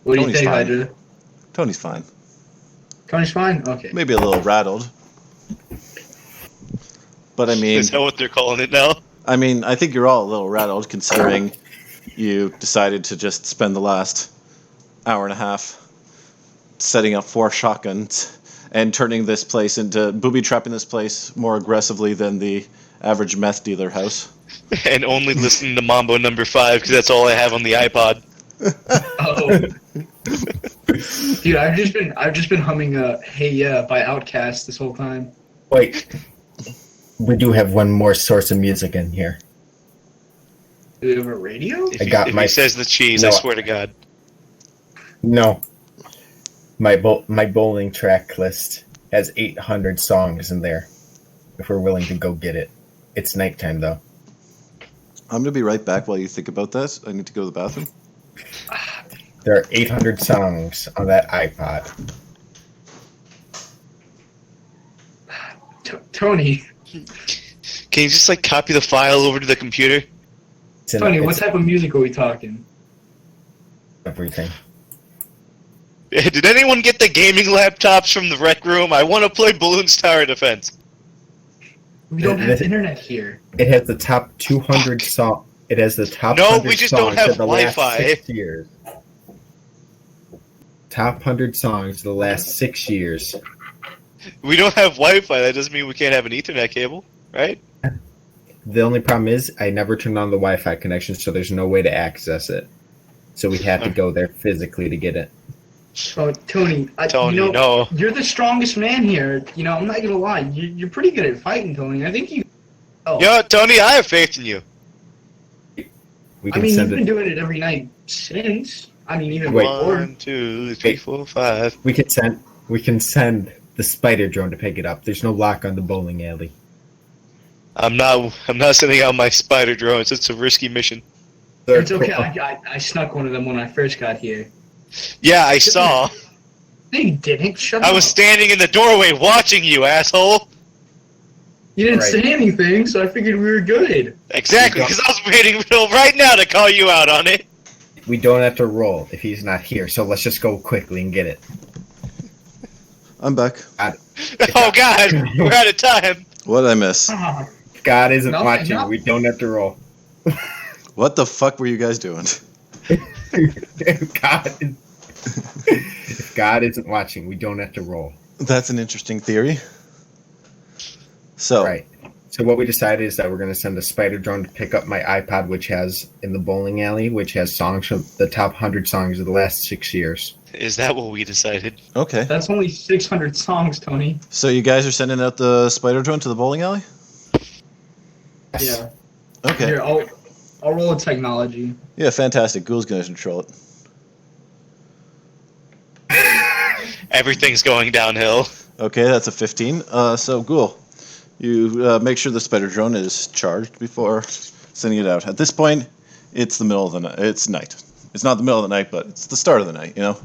What do you Tony's think, fine. Hydra? Tony's fine. Tony's fine? Okay. Maybe a little rattled. But I mean, Is that what they're calling it now? I think you're all a little rattled considering you decided to just spend the last hour and a half setting up 4 shotguns and turning this place into booby-trapping this place more aggressively than the average meth dealer house. And only listening to Mambo number 5 because that's all I have on the iPod. Oh. Dude, I've just been humming "Hey Yeah" by Outkast this whole time. Wait. We do have one more source of music in here. Do we have a radio? If he says the cheese, No. I swear to God. No. My bowling track list has 800 songs in there. If we're willing to go get it. It's nighttime though. I'm gonna be right back while you think about that. I need to go to the bathroom. There are 800 songs on that iPod. Tony, Can you just copy the file over to the computer? It's in Tony, what it's type of music are we talking? everything. Did anyone get the gaming laptops from the rec room? I want to play Balloons Tower Defense. We don't have This- internet here. It has the top 200 song. It has the top. No, 100 we just songs don't have of the last Wi-Fi. 6 years. Top 100 songs of the last 6 years. We don't have Wi-Fi. That doesn't mean we can't have an Ethernet cable, right? The only problem is I never turned on the Wi-Fi connection, so there's no way to access it. So we have to go there physically to get it. Oh, Tony, Tony, you know, no. you're the strongest man here. You know, I'm not gonna lie. You're pretty good at fighting, Tony. I think you. Oh, Yo, Tony, I have faith in you. We I can mean, you've send been it. doing it every night since. I mean, even Wait. before. 1, 2, 3, 4, 5. We can send the spider drone to pick it up. There's no lock on the bowling alley. I'm not sending out my spider drones. It's a risky mission. It's okay. I snuck one of them when I first got here. Yeah, I saw. No, you didn't. Shut I up. was standing in the doorway watching you, asshole. You didn't Right. say anything, so I figured we were good. Exactly, because I was waiting right now to call you out on it. We don't have to roll if he's not here, so let's just go quickly and get it. I'm back. Oh God, we're out of time. What did I miss? Ah, If God isn't No, watching, no. we don't have to roll. What the fuck were you guys doing? if God isn't watching, we don't have to roll. That's an interesting theory. So, Right. So what we decided is that we're going to send a spider drone to pick up my iPod, which has in the bowling alley, which has songs from the top 100 songs of the last 6 years. Is that what we decided? okay. that's only 600 songs, Tony. So you guys are sending out the spider drone to the bowling alley? Yeah. Okay. Here, I'll roll a technology. Yeah, fantastic. Ghoul's going to control it. Everything's going downhill. Okay, that's a 15. So, Ghoul, you make sure the spider drone is charged before sending it out. At this point, it's the middle of the night. It's night. It's not the middle of the night, but it's the start of the night, you know?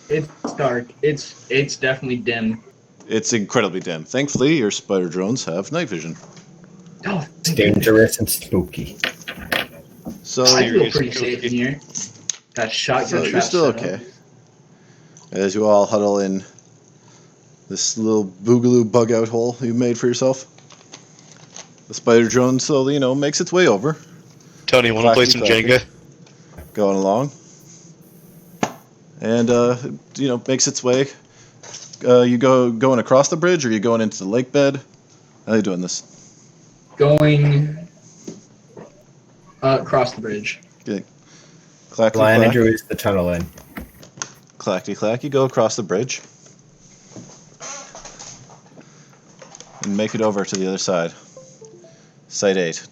It's dark. It's definitely dim. It's incredibly dim. Thankfully, your spider drones have night vision. Oh, It's dangerous and spooky. So, I feel Serious pretty safe in here. Got shotgun so you're traps still set up. okay. As you all huddle in this little boogaloo bug out hole you made for yourself. The spider drone slowly, makes its way over. Tony, want to play some Clacky. Jenga? Going along. And, makes its way. You going across the bridge, or you going into the lake bed? How are you doing this? Going across the bridge. Okay. Clacky, Lion clack. Andrew is the tunnel in. Clacky, clack. You go across the bridge. And make it over to the other side. Site 8.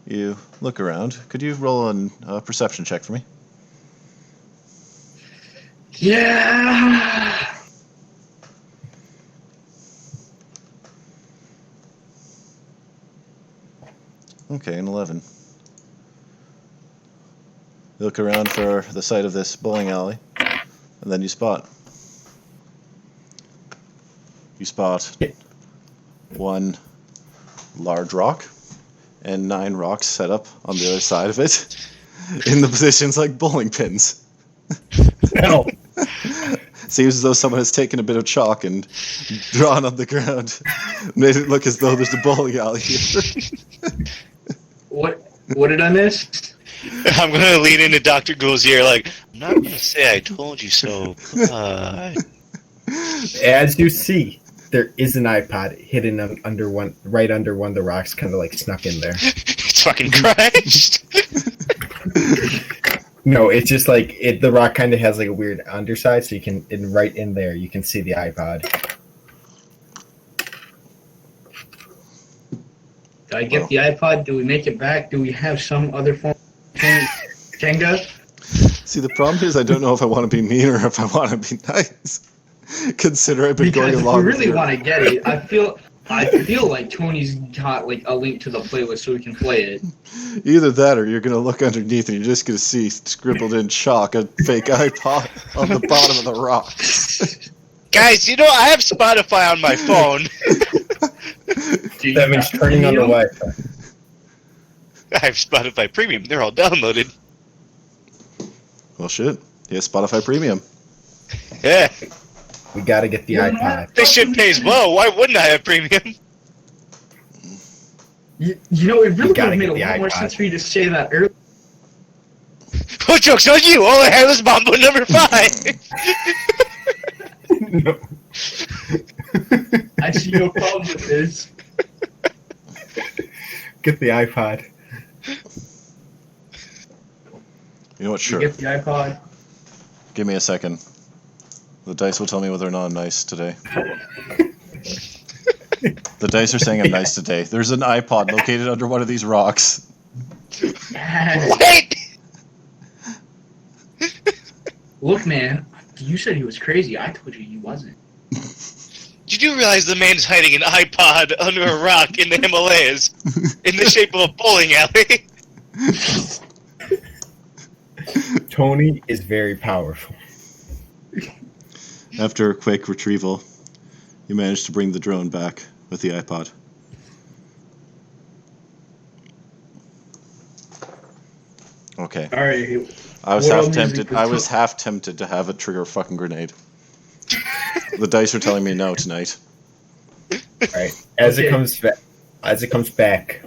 You look around. Could you roll a perception check for me? Yeah. Okay, an 11. You look around for the site of this bowling alley, and then you spot. You spot one large rock and 9 rocks set up on the other side of it in the positions like bowling pins. No. Seems as though someone has taken a bit of chalk and drawn on the ground, made it look as though there's a bowling alley here. What did I miss? I'm going to lean into Dr. Ghoul's ear like, I'm not going to say I told you so, but... As you see, there is an iPod hidden under right under one of the rocks, kind of like snuck in there. It's fucking crushed. No, it's just like the rock kind of has like a weird underside, so you can right in there you can see the iPod. Do I get the iPod? Do we make it back? Do we have some other form of Jenga? See, the problem is I don't know if I want to be mean or if I want to be nice. Consider I've been Because going if along we with really your- want to get it, I feel like Tony's got like a link to the playlist so we can play it. Either that or you're going to look underneath and you're just going to see scribbled in chalk a fake iPod on the bottom of the rock. Guys, I have Spotify on my phone. Do you That means have turning on the Premium? Wi-Fi. I have Spotify Premium. They're all downloaded. Well, shit. Yeah, Spotify Premium. Yeah. We gotta get the iPod. This shit pays well. Why wouldn't I have Premium? It really would gotta have made get a the lot more iPod. sense for you to say that earlier. What joke's on you? All I have is Mambo number 5. No. I see no problem with this. Get the iPod. You know what? You Sure. get the iPod. Give me a second. The dice will tell me whether or not I'm nice today. The dice are saying I'm nice today. There's an iPod located under one of these rocks. What? Look, man, you said he was crazy. I told you he wasn't. Did you realize the man's hiding an iPod under a rock in the Himalayas in the shape of a bowling alley? Tony is very powerful. After a quick retrieval, you manage to bring the drone back with the iPod. Okay. All right. I was What half all music tempted. was I was took? half tempted to have a trigger a fucking grenade. The dice are telling me no tonight. Right. As Okay. it comes back,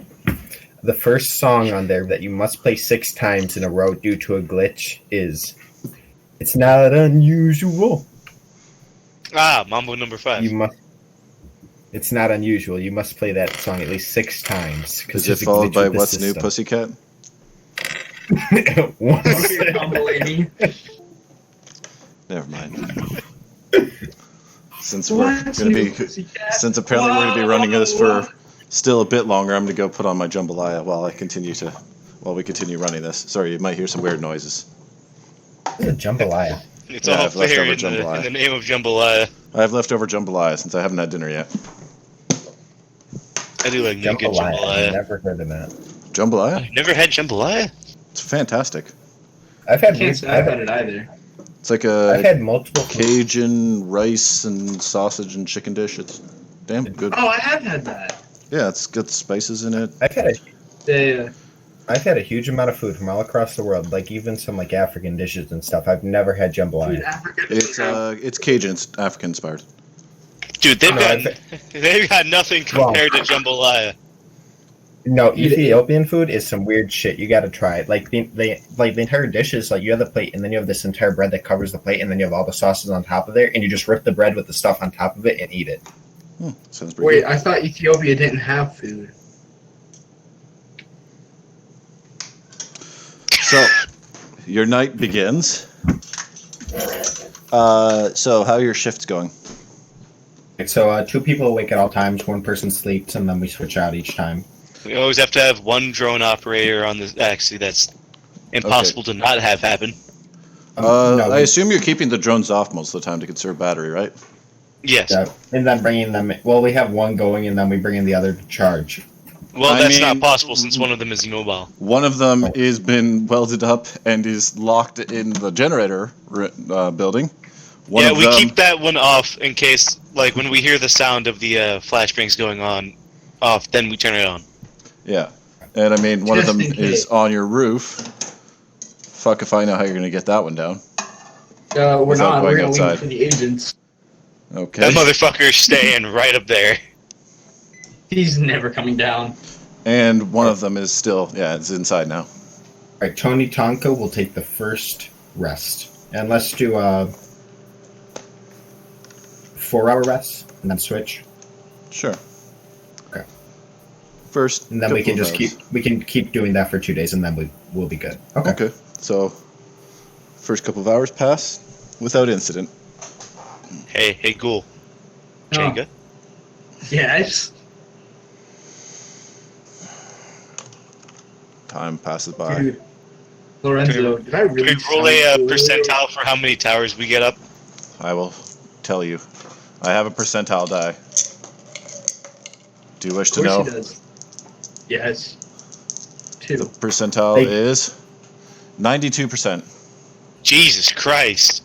the first song on there that you must play 6 times in a row due to a glitch is "It's Not Unusual." Ah, Mambo number 5. You must. It's not unusual. You must play that song at least 6 times. Is it followed by What's New, Pussycat? Okay, humble lady. Never mind. Since apparently we're gonna be running this for still a bit longer, I'm gonna go put on my jambalaya while we continue running this. Sorry, you might hear some weird noises. It's a jambalaya. It's Yeah, all I've left fair over in jambalaya. the name of jambalaya. I have leftover jambalaya since I haven't had dinner yet. I do like good Jambalaya. I've jambalaya. never heard of that. Jambalaya? I've never had jambalaya. It's fantastic. I've I had. can't say I've had it either. It's like I've a had multiple. Cajun rice and sausage and chicken dish. It's damn good. Oh, I have had that. Yeah, it's got spices in it. I've had a. Yeah. I've had a huge amount of food from all across the world, like even some like African dishes and stuff. I've never had Dude, jambalaya. Africa. It's Cajun, it's African inspired. Dude, No, they've got nothing compared to jambalaya. No, Ethiopian food is some weird shit. You gotta try it. Like the entire dish is like you have the plate, and then you have this entire bread that covers the plate, and then you have all the sauces on top of there, and you just rip the bread with the stuff on top of it and eat it. Sounds pretty Wait, good. I thought Ethiopia didn't have food. So, your night begins. So how are your shifts going? So 2 people awake at all times, 1 person sleeps, and then we switch out each time. We always have to have one drone operator on this. Actually, that's impossible to not have happen. No, I assume you're keeping the drones off most of the time to conserve battery, right? Yes. yeah, and then bringing them. Well, we have one going, and then we bring in the other to charge. Well, I that's mean- not possible since one of them is immobile. One of them is been welded up and is locked in the generator building. One Yeah, of we them, keep that one off in case, like, when we hear the sound of the flashbangs going on off, then we turn it on. Yeah, and I mean one of Just them in is case. on your roof. Fuck if I know how you're gonna get that one down. We're Without not. We're going gonna leave outside. it for the agents. Okay. That motherfucker's staying right up there. He's never coming down. And one of them is still, it's inside now. All right, Tony Tonka will take the first rest, and let's do 4-hour rest, and then switch, Sure. Okay. First, and then we can couple just of keep doing that for 2 days, and then we'll be good. hours. Okay. So, first couple of hours pass without incident. Hey, Ghoul. Oh. Jenga? Yes. Time passes by. Dude. Lorenzo, did I really Can we roll a sound good? percentile for how many towers we get up? I will tell you. I have a percentile die. Do you wish Of to course know? he does. Yes. The 2. percentile Hey. is 92%. Jesus Christ.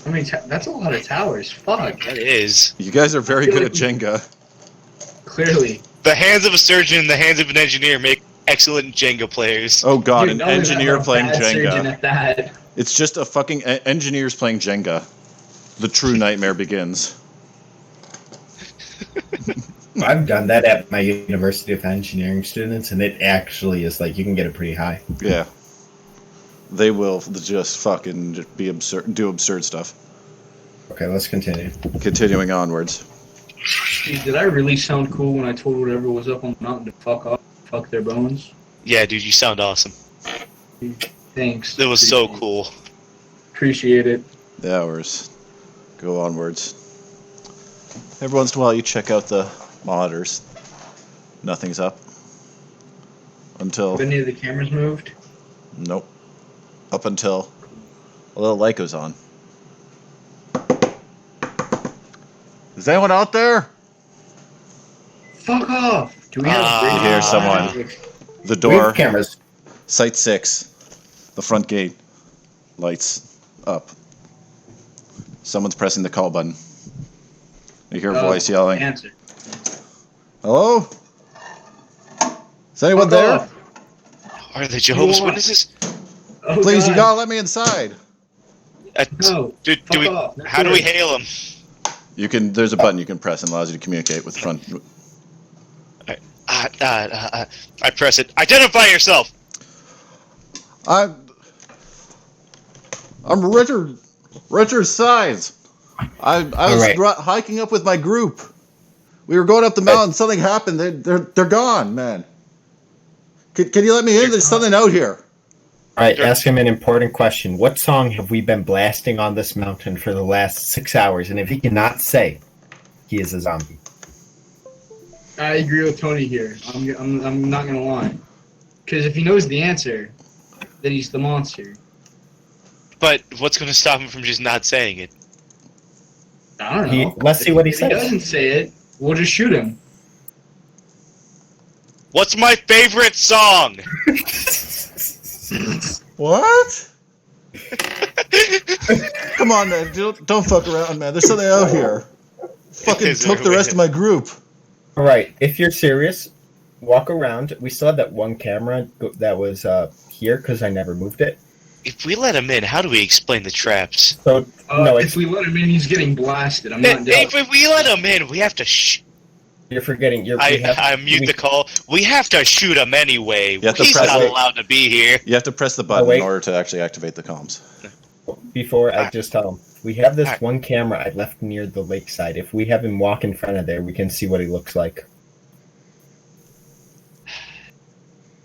I mean, that's a lot of towers. Fuck. That is. You guys are very good at Jenga. Clearly. The hands of a surgeon and the hands of an engineer make excellent Jenga players. Oh god, Dude, an not only that, engineer but a playing bad surgeon Jenga. at that. It's just a fucking engineers playing Jenga. The true nightmare begins. I've done that at my University of Engineering students, and it actually is like you can get it pretty high. Yeah. They will just fucking be absurd, do absurd stuff. Okay, let's continue. Continuing onwards. Dude, did I really sound cool when I told whatever was up on the mountain to fuck off, fuck their bones? Yeah, dude, you sound awesome. Thanks. It was so Appreciate it. cool. Appreciate it. The hours go onwards. Every once in a while you check out the monitors. Nothing's up. Until... Have any of the cameras moved? Nope. Up until a little light goes on. Is anyone out there? Fuck off! Do we have You hear someone. The We door, have cameras. site 6, the front gate, lights up. Someone's pressing the call button. You hear a voice yelling, Answer. "Hello? Is anyone Fuck there? off. Are the Jehovah's You are. Witnesses? Oh, Please, you God. gotta let me inside." No. Do Fuck we, off. how do we hail them? You can. There's a button you can press and allows you to communicate with the front. I press it. Identify yourself! I'm Richard Sides. I was Alright. hiking up with my group. We were going up the mountain. Something happened. They're gone, man. Can you let me in? There's something out here. All right, ask him an important question. What song have we been blasting on this mountain for the last 6 hours? And if he cannot say, he is a zombie. I agree with Tony here. I'm not gonna lie. Because if he knows the answer, then he's the monster. But what's going to stop him from just not saying it? I don't know. Let's see what he If he says. doesn't say it, we'll just shoot him. What's my favorite song? What? Come on, man. Don't fuck around, man. There's something out here. Fucking Is took there- the rest of my group. All right, if you're serious, walk around. We still have that one camera that was here because I never moved it. If we let him in, how do we explain the traps? So no, If we let him in, he's getting blasted. I'm not down. If we let him in, we have to You're forgetting. I mute the call. We have to shoot him anyway. have to He's press not it. allowed to be here. You have to press the button wait. in order to actually activate the comms. Before I just tell him, we have this one camera I left near the lakeside. If we have him walk in front of there, we can see what he looks like.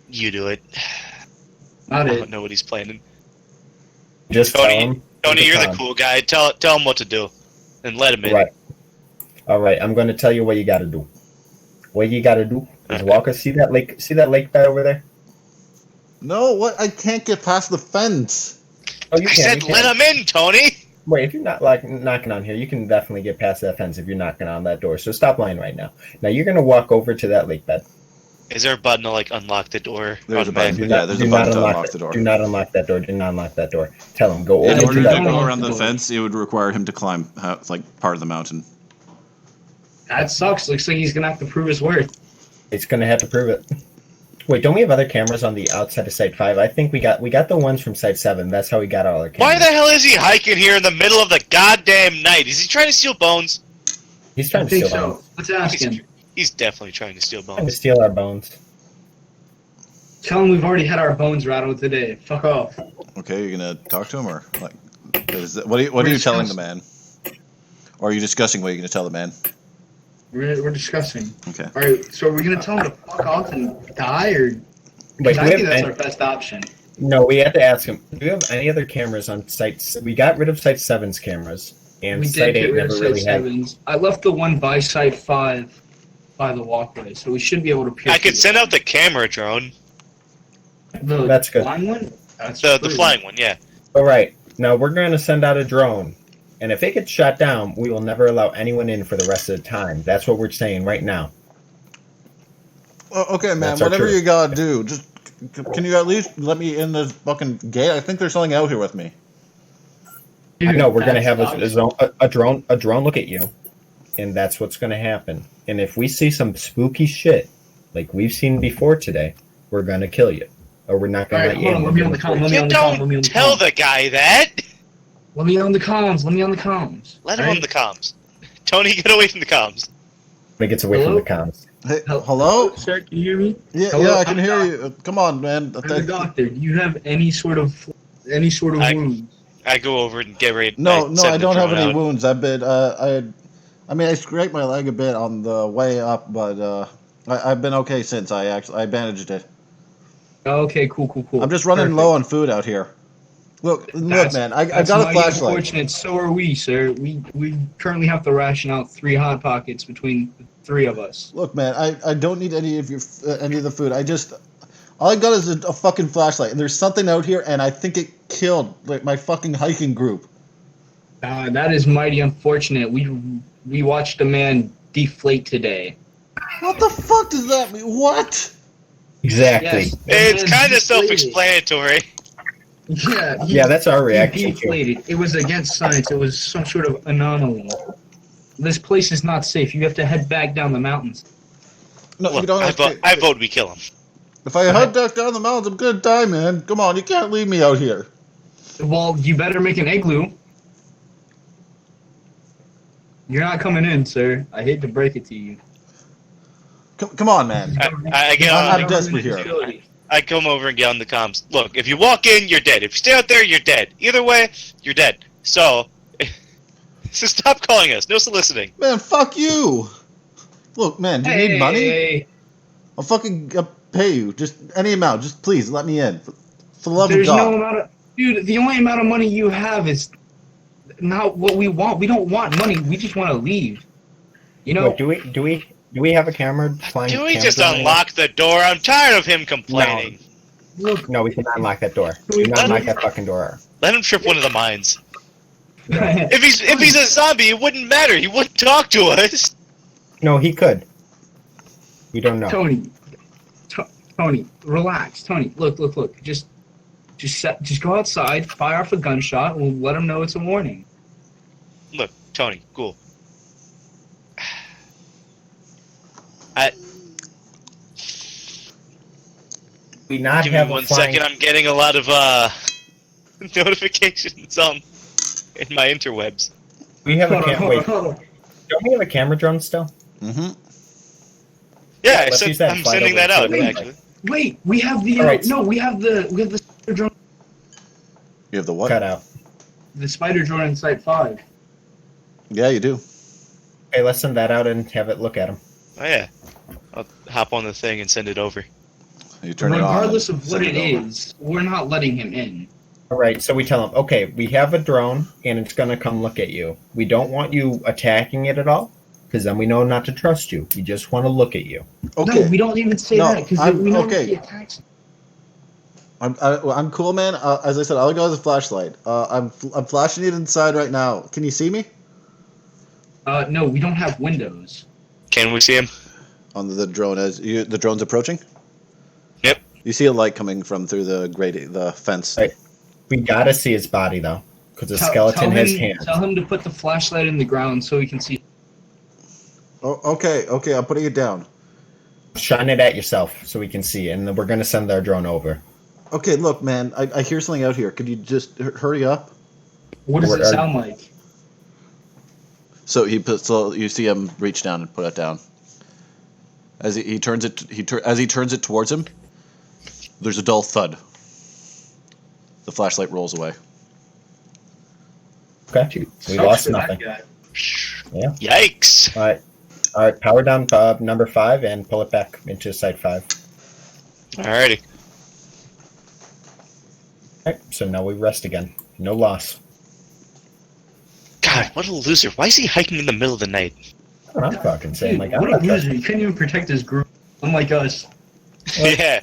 You do it. Not I it. don't know what he's planning. Just Tony, tell him. Tony, you're the Tom. cool guy. Tell him what to do, and let him in. Right. All right. I'm going to tell you what you got to do. What you got to do is walk. See that lake? See that lake bed over there? No, what? I can't get past the fence. Oh, you I can. said You can. let him in, Tony. Wait, if you're not like knocking on here, you can definitely get past that fence if you're knocking on that door. So stop lying right now. Now you're going to walk over to that lake bed. Is there a button to like unlock the door? There's a button. automatically? Yeah, there's a button to unlock the door. Do not unlock that door. Do not unlock that door. Tell him go In over order to to that don't go door. around the door. fence, it would require him to climb like part of the mountain. That sucks. Looks like he's gonna have to prove his worth. It's going to have to prove it. Wait, don't we have other cameras on the outside of Site 5? I think we got the ones from Site 7. That's how we got all our cameras. Why the hell is he hiking here in the middle of the goddamn night? Is he trying to steal bones? He's I trying to think steal so. Let's ask him. He's definitely trying to steal Trying to bones. steal our bones. Tell him we've already had our bones rattled today. Fuck off. Okay, you're gonna talk to him, or like, what are you telling the man? Or are you discussing what you're gonna tell the man? We're discussing. Okay. All right. So are we gonna tell him to fuck off and die, or? Wait, I we think have that's any- our best option. No, we had to ask him. Do we have any other cameras on Site? We got rid of Site 7's cameras, and We Site did 8 get rid of never Site really had. 7's. I left the one by Site 5 by the walkway, so we should be able to pierce. I could send out the camera drone, the That's good. flying one. That's the true. flying one. Yeah. All right, now we're going to send out a drone, and if it gets shot down, we will never allow anyone in for the rest of the time. That's what we're saying right now. Okay, man. That's our Whatever truth. you gotta do, just can you at least let me in this fucking gate? I think there's something out here with me. Dude, No, we're going to that's have a drone look at you, and that's what's going to happen. And if we see some spooky shit, like we've seen before today, we're going to kill you, or we're not All going to right, let you hold on. in. Let me on the comm. Let me You on the comm. Let me don't on the tell comm. the guy that. Let me on the comms. Let me on the comms. Let him All on the comms. Tony, get away from the comms. When it gets away Hello? from the comms. Hey, Hel- hello? Sir, can you hear me? Yeah, Hello? I can I'm hear not- you. Come on, man. I'm the doctor. Do you have any sort of wound? I go over and get ready. No, send I the don't have drone any out. wounds. I've been, I mean, I scraped my leg a bit on the way up, but I've been okay since. I bandaged it. Okay, cool. I'm just running low on food out here. Look, man. I That's got a mighty flashlight. Unfortunate. So are we, sir. We currently have to ration out 3 hot pockets between the 3 of us. Look, man. I don't need any of the food. All I got is a fucking flashlight, and there's something out here, and I think it killed like my fucking hiking group. That is mighty unfortunate. We watched a man deflate today. What the fuck does that mean? What? Exactly. Yes, the It's man kind of deflated. self-explanatory. Yeah, Yeah, that's our he reaction too. deflated. It was against science. It was some sort of anomaly. This place is not safe. You have to head back down the mountains. No, you Look, don't I have to. vote we kill him. If I head back down the mountains, I'm gonna die, man. Come on, you can't leave me out here. Well, you better make an igloo. You're not coming in, sir. I hate to break it to you. Come on, man. I get I'm on. desperate here. I come over and get on the comms. Look, if you walk in, you're dead. If you stay out there, you're dead. Either way, you're dead. So stop calling us. No soliciting. Man, fuck you. Look, man, do you need money? Hey, I'll fucking pay you. Just any amount. Just please let me in. For the love of there's God. no amount of dude. The only amount of money you have is not what we want. We don't want money. We just want to leave. You know. Wait, do we have a camera flying? Can we camera just drone anywhere? unlock the door? I'm tired of him complaining. Look, No, we cannot unlock that door. We- Do not unlock that fucking door. Let him trip one of the mines. If he's a zombie, it wouldn't matter. He wouldn't talk to us. No, he could. We don't know. Tony, relax. Tony, look. Just go outside, fire off a gunshot. We'll let him know it's a warning. Look, Tony, cool. We not Give me have a one flying. second. I'm getting a lot of notifications on in my interwebs. We have a Hold on, camera. hold on, Wait, hold on. don't we have a camera drone still? Mm-hmm. Yeah, let's use that I'm flight sending over that out, to- actually. Wait, we have the Alright. no, we have the spider drone, You have the what? Cut out. the spider drone in Site 5. Yeah, you do. Okay, let's send that out and have it look at him. Oh yeah, I'll hop on the thing and send it over. You turn it on. Regardless and of what send it over. is, we're not letting him in. All right, so we tell him, okay, we have a drone and it's going to come look at you. We don't want you attacking it at all because then we know not to trust you. We just want to look at you. Okay. No, we don't even say No, that because I'm- we know okay. if he attacks. I'm cool, man. As I said, I'll go with the flashlight. I'm flashing it inside right now. Can you see me? No, we don't have windows. Can we see him? On the drone the drone's approaching? Yep. You see a light coming from through the fence. Right. We got to see his body, though, because the Tell skeleton has him, hands. Tell him to put the flashlight in the ground so we can see. Oh, okay, I'm putting it down. Shine it at yourself so we can see, and then we're going to send our drone over. Okay, look, man, I hear something out here. Could you just hurry up? What does What it are- sound like? So you see him reach down and put it down. As he turns it towards him, there's a dull thud. The flashlight rolls away. Okay, we Sucks lost for that nothing. guy. Yikes! All right, power down number 5 and pull it back into Site 5. Alrighty. All right, so now we rest again. No loss. God, what a loser! Why is he hiking in the middle of the night? That's what I'm fucking saying. Dude, Like, I'm what a not loser! trusting. He couldn't even protect his group. Unlike us. Yeah.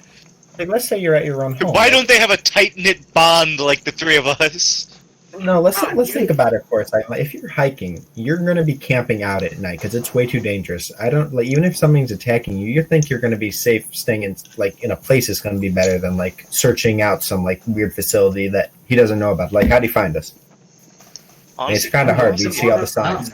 Like, let's say you're at your own home. Why don't they have a tight knit bond like the three of us? No, let's think about it for a second. Like, if you're hiking, you're going to be camping out at night because it's way too dangerous. I don't like even if something's attacking you, you think you're going to be safe staying in in a place is going to be better than like searching out some like weird facility that he doesn't know about. Like, how do you find us? And it's kind of hard. We see all the signs.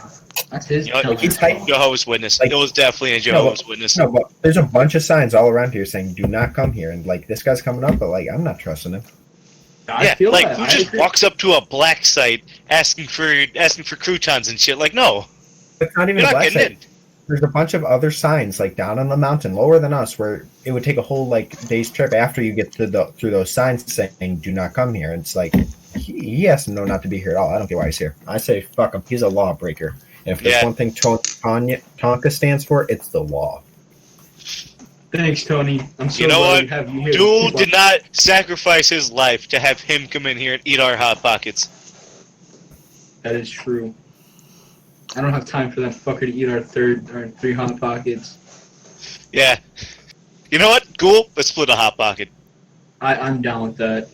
That's his. You know, He's hiking. Jehovah's Witness. Like- it was definitely a Jehovah's Witness. No, but there's a bunch of signs all around here saying "Do not come here," and like this guy's coming up, but like I'm not trusting him. I Yeah, feel like that. who I just agree. walks up to a black site asking for croutons and shit? Like, no, It's not even you're a not black getting site. in. There's a bunch of other signs like down on the mountain, lower than us, where it would take a whole like day's trip after you get to through those signs saying "Do not come here." It's like he has to know not to be here at all. I don't get why he's here. I say fuck him. He's a lawbreaker. And if there's Yeah. one thing Tonka stands for, it's the law. Thanks, Tony. I'm so You know glad what? to have you here. Duel did not sacrifice his life to have him come in here and eat our hot pockets. That is true. I don't have time for that fucker to eat our 3 hot pockets. Yeah. You know what? Cool. Let's split a hot pocket. I'm down with that.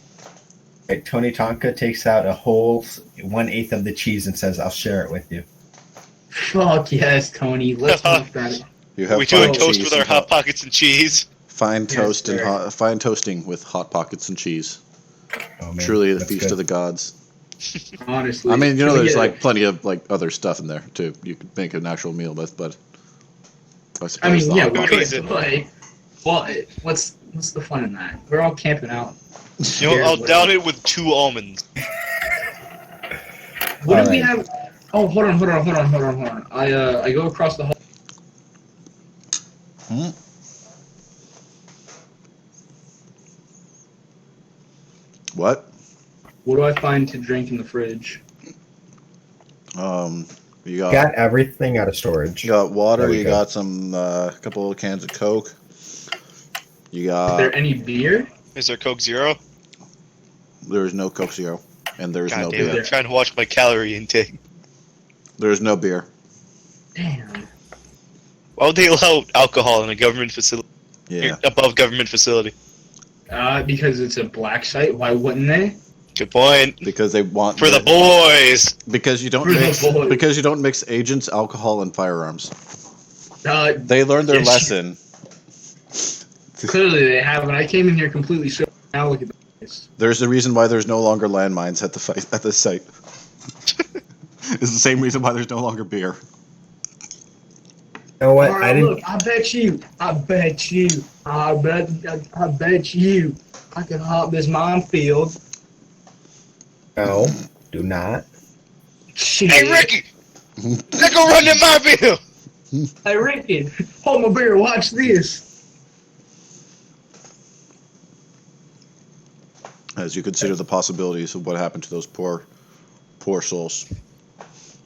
Right, Tony Tonka takes out a whole 1/8 of the cheese and says, "I'll share it with you." Fuck yes, Tony. Let's make that. You have We doing fine toast cheese with our and hot pockets and cheese. fine Yes, toast and sir. fine toasting with hot pockets and cheese. Oh, man, Truly the that's feast good. of the gods. Honestly. I mean, you Can know, we there's get- like plenty of like other stuff in there too. You could make an actual meal with, but I suppose I mean, the yeah, hot we Who pockets- needs could, but well, what's the fun in that? We're all camping out. You know, I'll down it with 2 almonds. What do we Alright. have? Oh, hold on. I go across the hall. Hmm? What? What do I find to drink in the fridge? You got Got everything out of storage. you got water. There we You go. got some couple of cans of Coke. You Is got there any beer? Is there Coke Zero? there's no Coke Zero, and there's God no damn it, beer. I'm trying to watch my calorie intake. There's no beer. Damn. Why would they allow alcohol in a government facility? Yeah. Above government facility. Because it's a black site. Why wouldn't they? Good point. Because they want For the boys. because you don't For the mix boys. because you don't mix agents, alcohol, and firearms. Uh, They learned their Yes. lesson. clearly they haven't. I came in here completely sober. Now look at this. There's a reason why there's no longer landmines at the site. It's the same reason why there's no longer beer. You know what? All I right, didn't. look. I bet you. I bet you. I can hop this minefield. No, do not. Shit. Hey, Ricky! Let's go run in my field! I reckon. Hold my beer, watch this. As you consider the possibilities of what happened to those poor souls.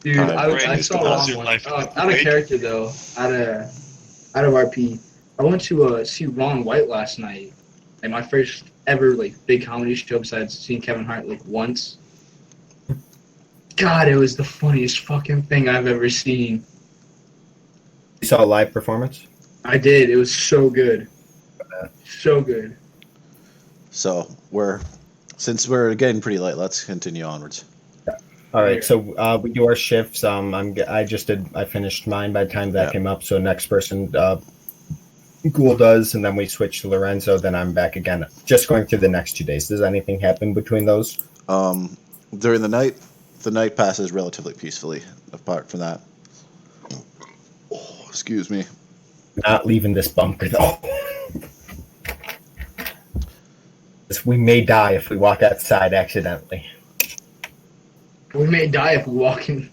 Dude, Alright, I Brandon, saw how's wrong your one. life Out of going? character though, out of RP. I went to see Ron White last night. Like my first ever like big comedy show besides seeing Kevin Hart like once. God, it was the funniest fucking thing I've ever seen. You saw a live performance? I did. It was so good. So good. So since we're getting pretty late, let's continue onwards. All right, so we do our shifts. I finished mine by the time that Yeah. came up. So next person, Ghoul does, and then we switch to Lorenzo. Then I'm back again. Just going through the next 2 days. Does anything happen between those? During the night passes relatively peacefully. Apart from that, excuse me. Not leaving this bunker though. We may die if we walk outside accidentally. We may die if we walk in.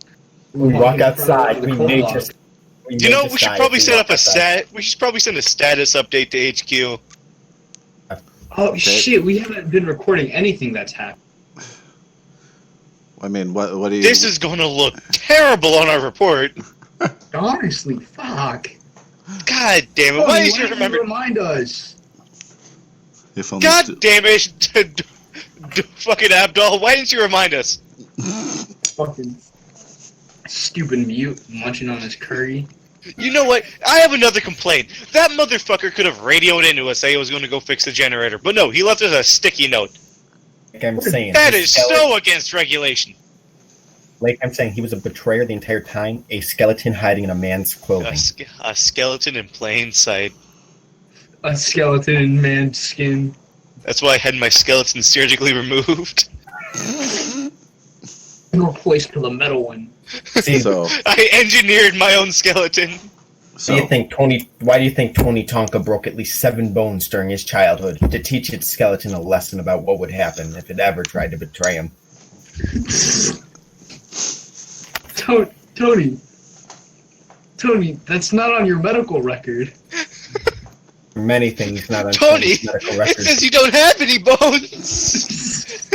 We walk in front of outside. the We cold may log. just. You know, we should probably set up we should probably send a status update to HQ. Oh shit! We haven't been recording anything that's happened. I mean, what do you? This is gonna look terrible on our report. Honestly, fuck. God damn it! Why Why did you didn't remember? remind us? If only God damn it! Fucking Abdul, why didn't you remind us? Fucking stupid mute munching on his curry. You know what? I have another complaint. That motherfucker could have radioed into us, say he was going to go fix the generator, but no, he left us a sticky note. Like I'm saying, That this is skeleton- so against regulation. Like I'm saying, he was a betrayer the entire time. A skeleton hiding in a man's clothing. A skeleton in plain sight. A skeleton in man's skin. That's why I had my skeleton surgically removed. And replaced with a metal one. See, so. I engineered my own skeleton. So why do you think Tony Tonka broke at least 7 bones during his childhood to teach its skeleton a lesson about what would happen if it ever tried to betray him? Tony, that's not on your medical record. Many things not on Tony, Tony's medical it record. says you don't have any bones.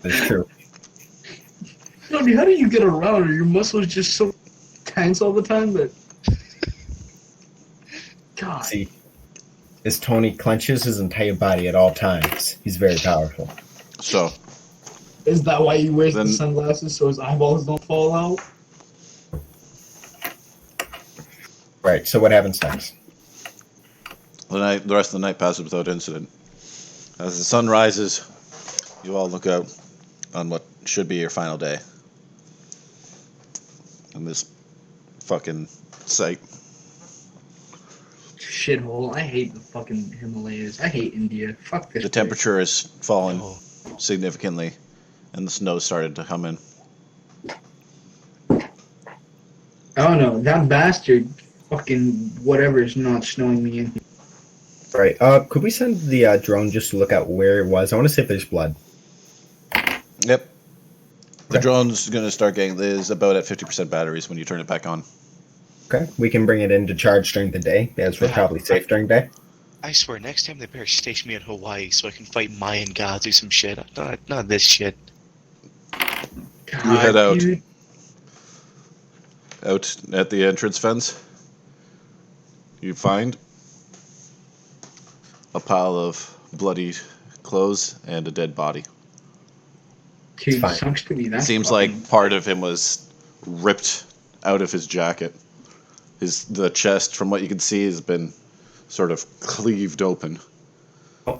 That's true. Tony, how do you get around? Are your muscles just so tense all the time that... God. See, as Tony clenches his entire body at all times, he's very powerful. So Is that why he wears Then- the sunglasses so his eyeballs don't fall out? Right, so what happens next? the rest of the night passes without incident. As the sun rises, you all look out on what should be your final day. On this fucking site. Shithole. I hate the fucking Himalayas. I hate India. Fuck this The place. temperature has fallen Oh. significantly, and the snow started to come in. I don't know. That bastard fucking whatever is not snowing me in. Right, could we send the drone just to look at where it was? I want to see if there's blood. Yep. The Okay. drone's going to start getting is about at 50% batteries when you turn it back on. Okay, we can bring it in to charge during the day, as we're probably safe during day. I swear, next time they better station me in Hawaii so I can fight Mayan gods or some shit. Not this shit. God, You head out. dude. Out at the entrance fence, you find a pile of bloody clothes and a dead body. Dude, fine. sucks to be that. It seems fucking- like part of him was ripped out of his jacket. The chest, from what you can see, has been sort of cleaved open.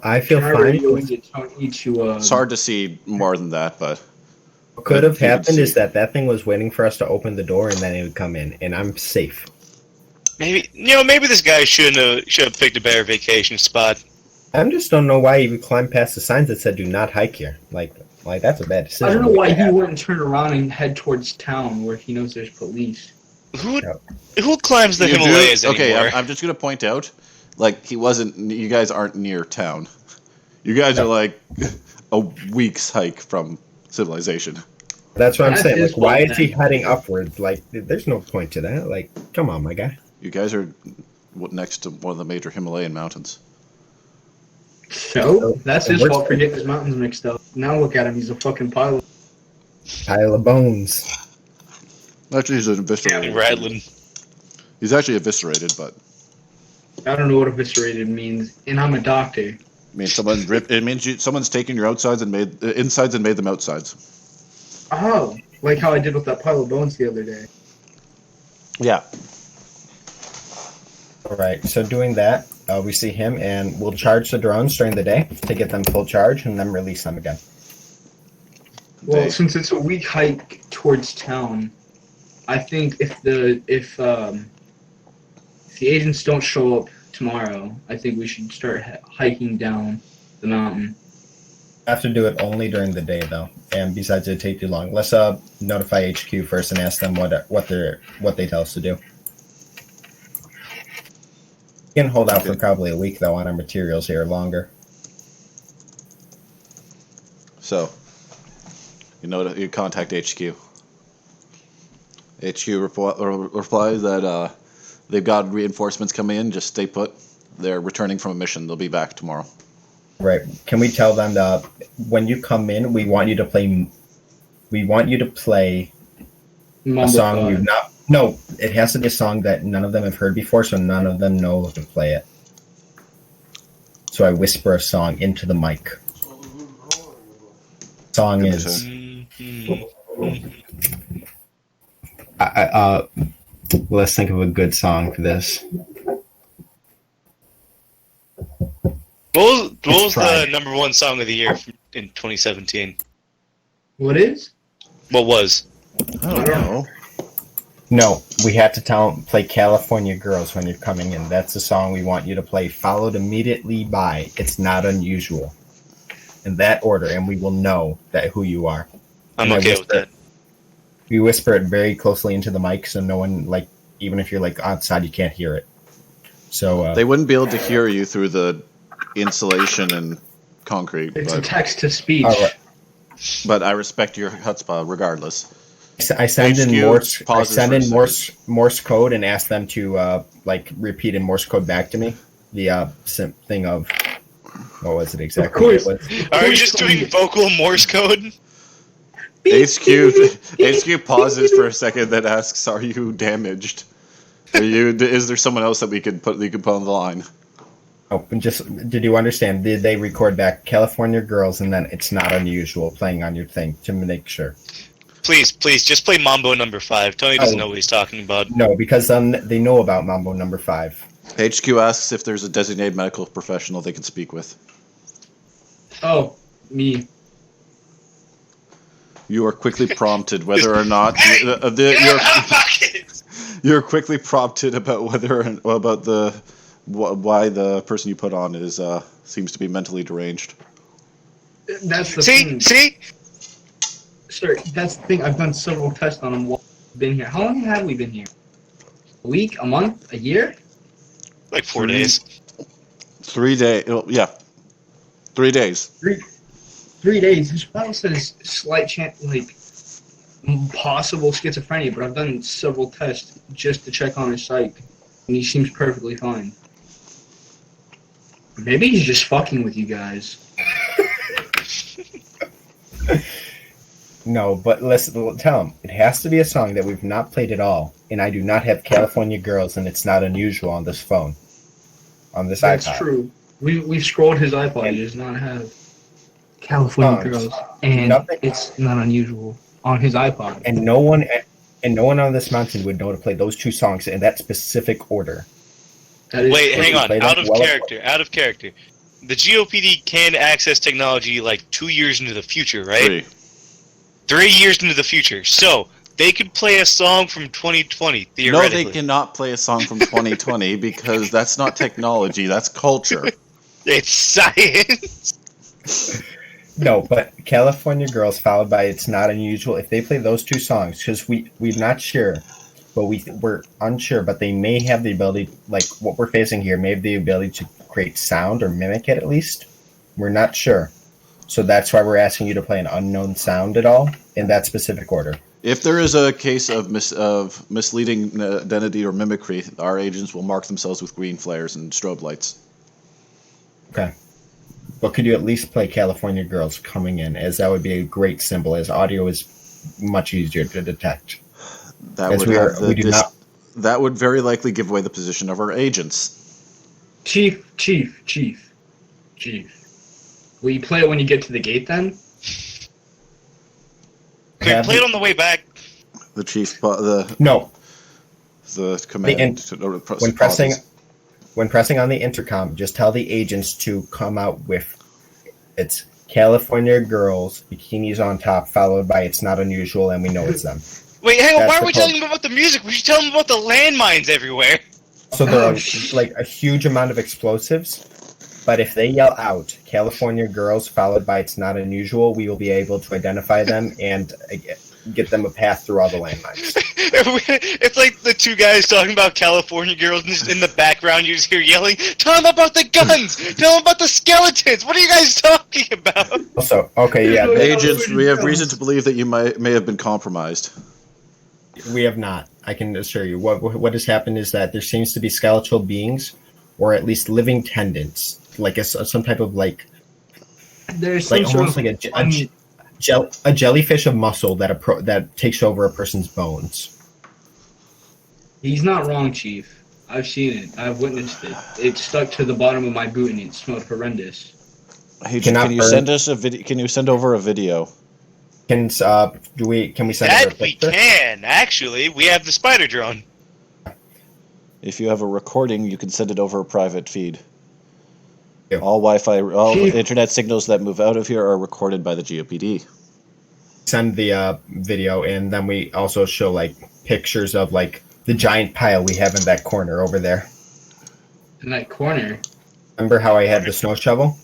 I feel Can I really fine. go into Tony to, It's hard to see more than that, but What could have you can happened see. is that thing was waiting for us to open the door and then it would come in, and I'm safe. Maybe this guy should have picked a better vacation spot. I just don't know why he would climb past the signs that said "Do not hike here." Like that's a bad decision. I don't know why he Yeah. wouldn't turn around and head towards town where he knows there's police. Who climbs the You do- Himalayas okay, anymore? I'm just going to point out, like, he wasn't, you guys aren't near town. You guys are like a week's hike from civilization. That's what I'm That's saying. his Like, why fault, is he then. heading upward? Like, there's no point to that. Like, come on, my guy. You guys are next to one of the major Himalayan mountains. So that's And his where's fault for the getting his mountains mixed up. Now look at him. He's a fucking pilot. pile of bones? Actually, he's eviscerated. Rattling. He's actually eviscerated, but I don't know what eviscerated means, and I'm a doctor. I mean, someone ripped. It means someone's taken your outsides and made insides and made them outsides. Oh, like how I did with that pile of bones the other day. Yeah. All right. So doing that, we see him, and we'll charge the drones during the day to get them full charge, and then release them again. Well, since it's a weak hike towards town, I think if the agents don't show up tomorrow, I think we should start hiking down the mountain. Have to do it only during the day, though, and besides, it'd take too long. Let's notify HQ first and ask them what they tell us to do. We can hold out for probably a week, though, on our materials here longer. So, you contact HQ. HQ reply that they've got reinforcements coming in. Just stay put. They're returning from a mission. They'll be back tomorrow. Right. Can we tell them that when you come in, we want you to play. We want you to play a song we've not. No, it has to be a song that none of them have heard before, so none of them know to play it. So I whisper a song into the mic. Song is. Let's think of a good song for this. What was the Pride. number one song of the year in 2017? What is? What was? I don't know. No, we had to play California Girls when you're coming in. That's the song we want you to play, followed immediately by It's Not Unusual. In that order, and we will know who you are. I'm And I okay with that. We whisper it very closely into the mic so no one, even if you're outside, you can't hear it. So They wouldn't be able to hear you through the insulation and concrete. It's a text to speech. all right. But I respect your chutzpah regardless. I send in HQ Morse. I pauses send for a in second. Morse code and ask them to repeat in Morse code back to me. The thing of what was it exactly? Of course. It was, Are you just doing vocal Morse code? HQ pauses for a second, then asks, "Are you damaged? Is there someone else that you could put on the line?" oh, and did you understand? Did they record back California Girls and then It's Not Unusual playing on your thing to make sure? Please, just play Mambo number 5. Tony doesn't know what he's talking about. No, because they know about Mambo number 5. HQ asks if there's a designated medical professional they can speak with. Oh, me. You are quickly prompted whether or not you're quickly prompted about why the person you put on is seems to be mentally deranged. That's the thing. See? Sir, that's the thing. I've done several tests on him while we've been here. How long have we been here? A week? A month? A year? Like 4 days. 3 days. Yeah, 3 days. 3 days. His file says slight chance, possible schizophrenia, but I've done several tests just to check on his psych, and he seems perfectly fine. Maybe he's just fucking with you guys. No, but listen, tell him it has to be a song that we've not played at all, and I do not have California Girls, and It's Not Unusual on this phone, on this That's iPod. true. We've scrolled his iPod. He does not have California Girls, and Nothing. It's Not Unusual on his iPod. And no one on this mountain would know to play those two songs in that specific order. That is Wait, true. hang on. Play Out them of well- character. The GOPD can access technology 2 years into the future, right? 3 years into the future. So, they could play a song from 2020, No, theoretically. they cannot play a song from 2020 because that's not technology, that's culture. It's science! No, but California Girls followed by It's Not Unusual. If they play those two songs, because we're not sure, but we're unsure, but they may have the ability, what we're facing here, may have the ability to create sound or mimic it at least. We're not sure. So that's why we're asking you to play an unknown sound at all in that specific order. If there is a case of misleading identity or mimicry, our agents will mark themselves with green flares and strobe lights. Okay. But could you at least play California Girls coming in, as that would be a great symbol, as audio is much easier to detect. That As would we have are- we do not- That would very likely give away the position of our agents. Chief. Will you play it when you get to the gate then? Could we play it on the way back? The chief, No. the command. When pressing on the intercom, just tell the agents to come out with it's California Girls, bikinis on top, followed by It's Not Unusual, and we know it's them. Wait, hang on. That's Why are the we code. telling them about the music? We should tell them about the landmines everywhere. So there are like a huge amount of explosives, but if they yell out California Girls, followed by It's Not Unusual, we will be able to identify them and get them a path through all the landmines. It's like the two guys talking about California Girls, and just in the background you just hear yelling, "Tell them about the guns! Tell them about the skeletons! What are you guys talking about?" Also, okay, yeah, Agents, we have reason to believe that you may have been compromised. we have not. I can assure you. What has happened is that there seems to be skeletal beings, or at least living tendons, like some type of like There's some sort almost of like a jellyfish of muscle that takes over a person's bones. He's not wrong, Chief. I've seen it. I've witnessed it. It stuck to the bottom of my boot and it smelled horrendous. Hey, Cannot can you burn. send us a video? Can you send over a video? Can we send over a That we picture? can, actually. We have the spider drone. If you have a recording, you can send it over a private feed. Yeah. All Wi-Fi, all Chief. internet signals that move out of here are recorded by the GOPD. Send the video, and then we also show like pictures of like the giant pile we have in that corner over there. In that corner. Remember how I had the snow shovel?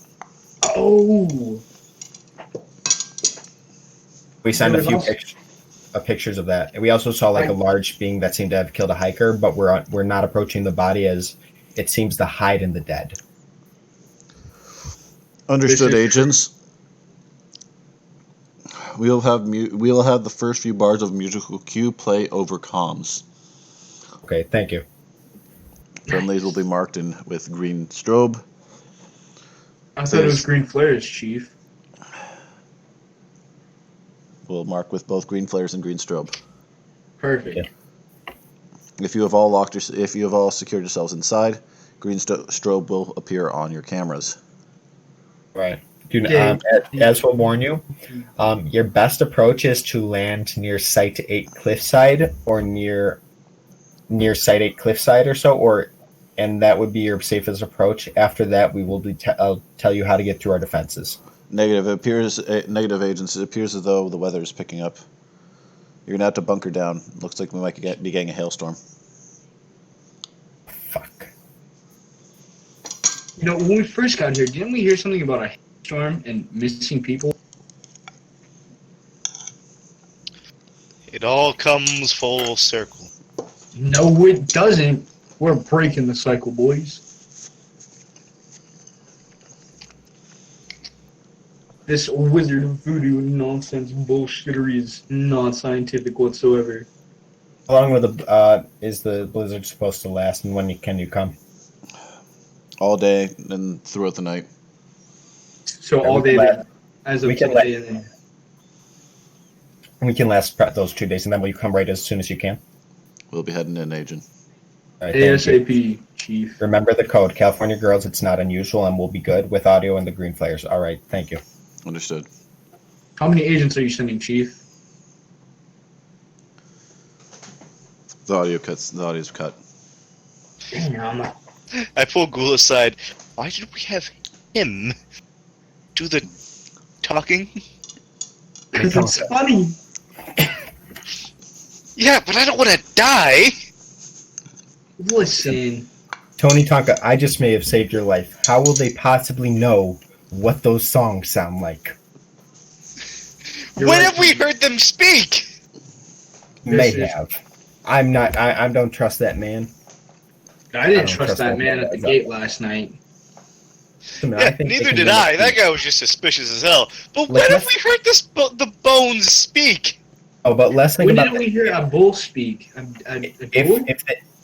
Oh. We sent a There few was also- pictures of that. And we also saw like a large being that seemed to have killed a hiker, but we're not approaching the body as it seems to hide in the dead. Understood, This is- agents. We'll have the first few bars of musical cue play over comms. Okay, thank you. Friendlies will be marked in with green strobe. I thought it was green flares, Chief. We'll mark with both green flares and green strobe. Perfect. Yeah. If you have all secured yourselves inside, green strobe will appear on your cameras. Right. As we'll warn you, your best approach is to land near Site 8 cliffside or near Site 8 cliffside or so, and that would be your safest approach. After that, we will I'll tell you how to get through our defenses. Negative agents. It appears as though the weather is picking up. You're gonna have to bunker down. Looks like we might be getting a hailstorm. Fuck. You know, when we first got here, didn't we hear something about a storm and missing people? It all comes full circle. No, it doesn't. We're breaking the cycle, boys. This wizard of voodoo nonsense bullshittery is not scientific whatsoever. How long is the blizzard supposed to last, and when can you come? All day and throughout the night. So Yeah, all we day, can let- as of we can today, and then We can last those 2 days, and then will you come right as soon as you can? We'll be heading in, agent. All right, thank you. ASAP, Chief. Remember the code, California Girls. It's not unusual, and we'll be good with audio and the green flares. All right, thank you. Understood. How many agents are you sending, Chief? The audio's cut. Damn. I pull Ghoul aside. Why did we have him do the talking? Because it's funny. Yeah, but I don't want to die. Listen. Tony Tonka, I just may have saved your life. How will they possibly know what those songs sound like? You're When right. have we heard them speak? May is- have. I'm not. I don't trust that man. I didn't don't trust trust that that man guy. at the gate last night. Yeah, neither did I. That guy was just suspicious as hell. But when have we heard the bones speak? Oh, but let's think When about did we hear a bull speak? A bull?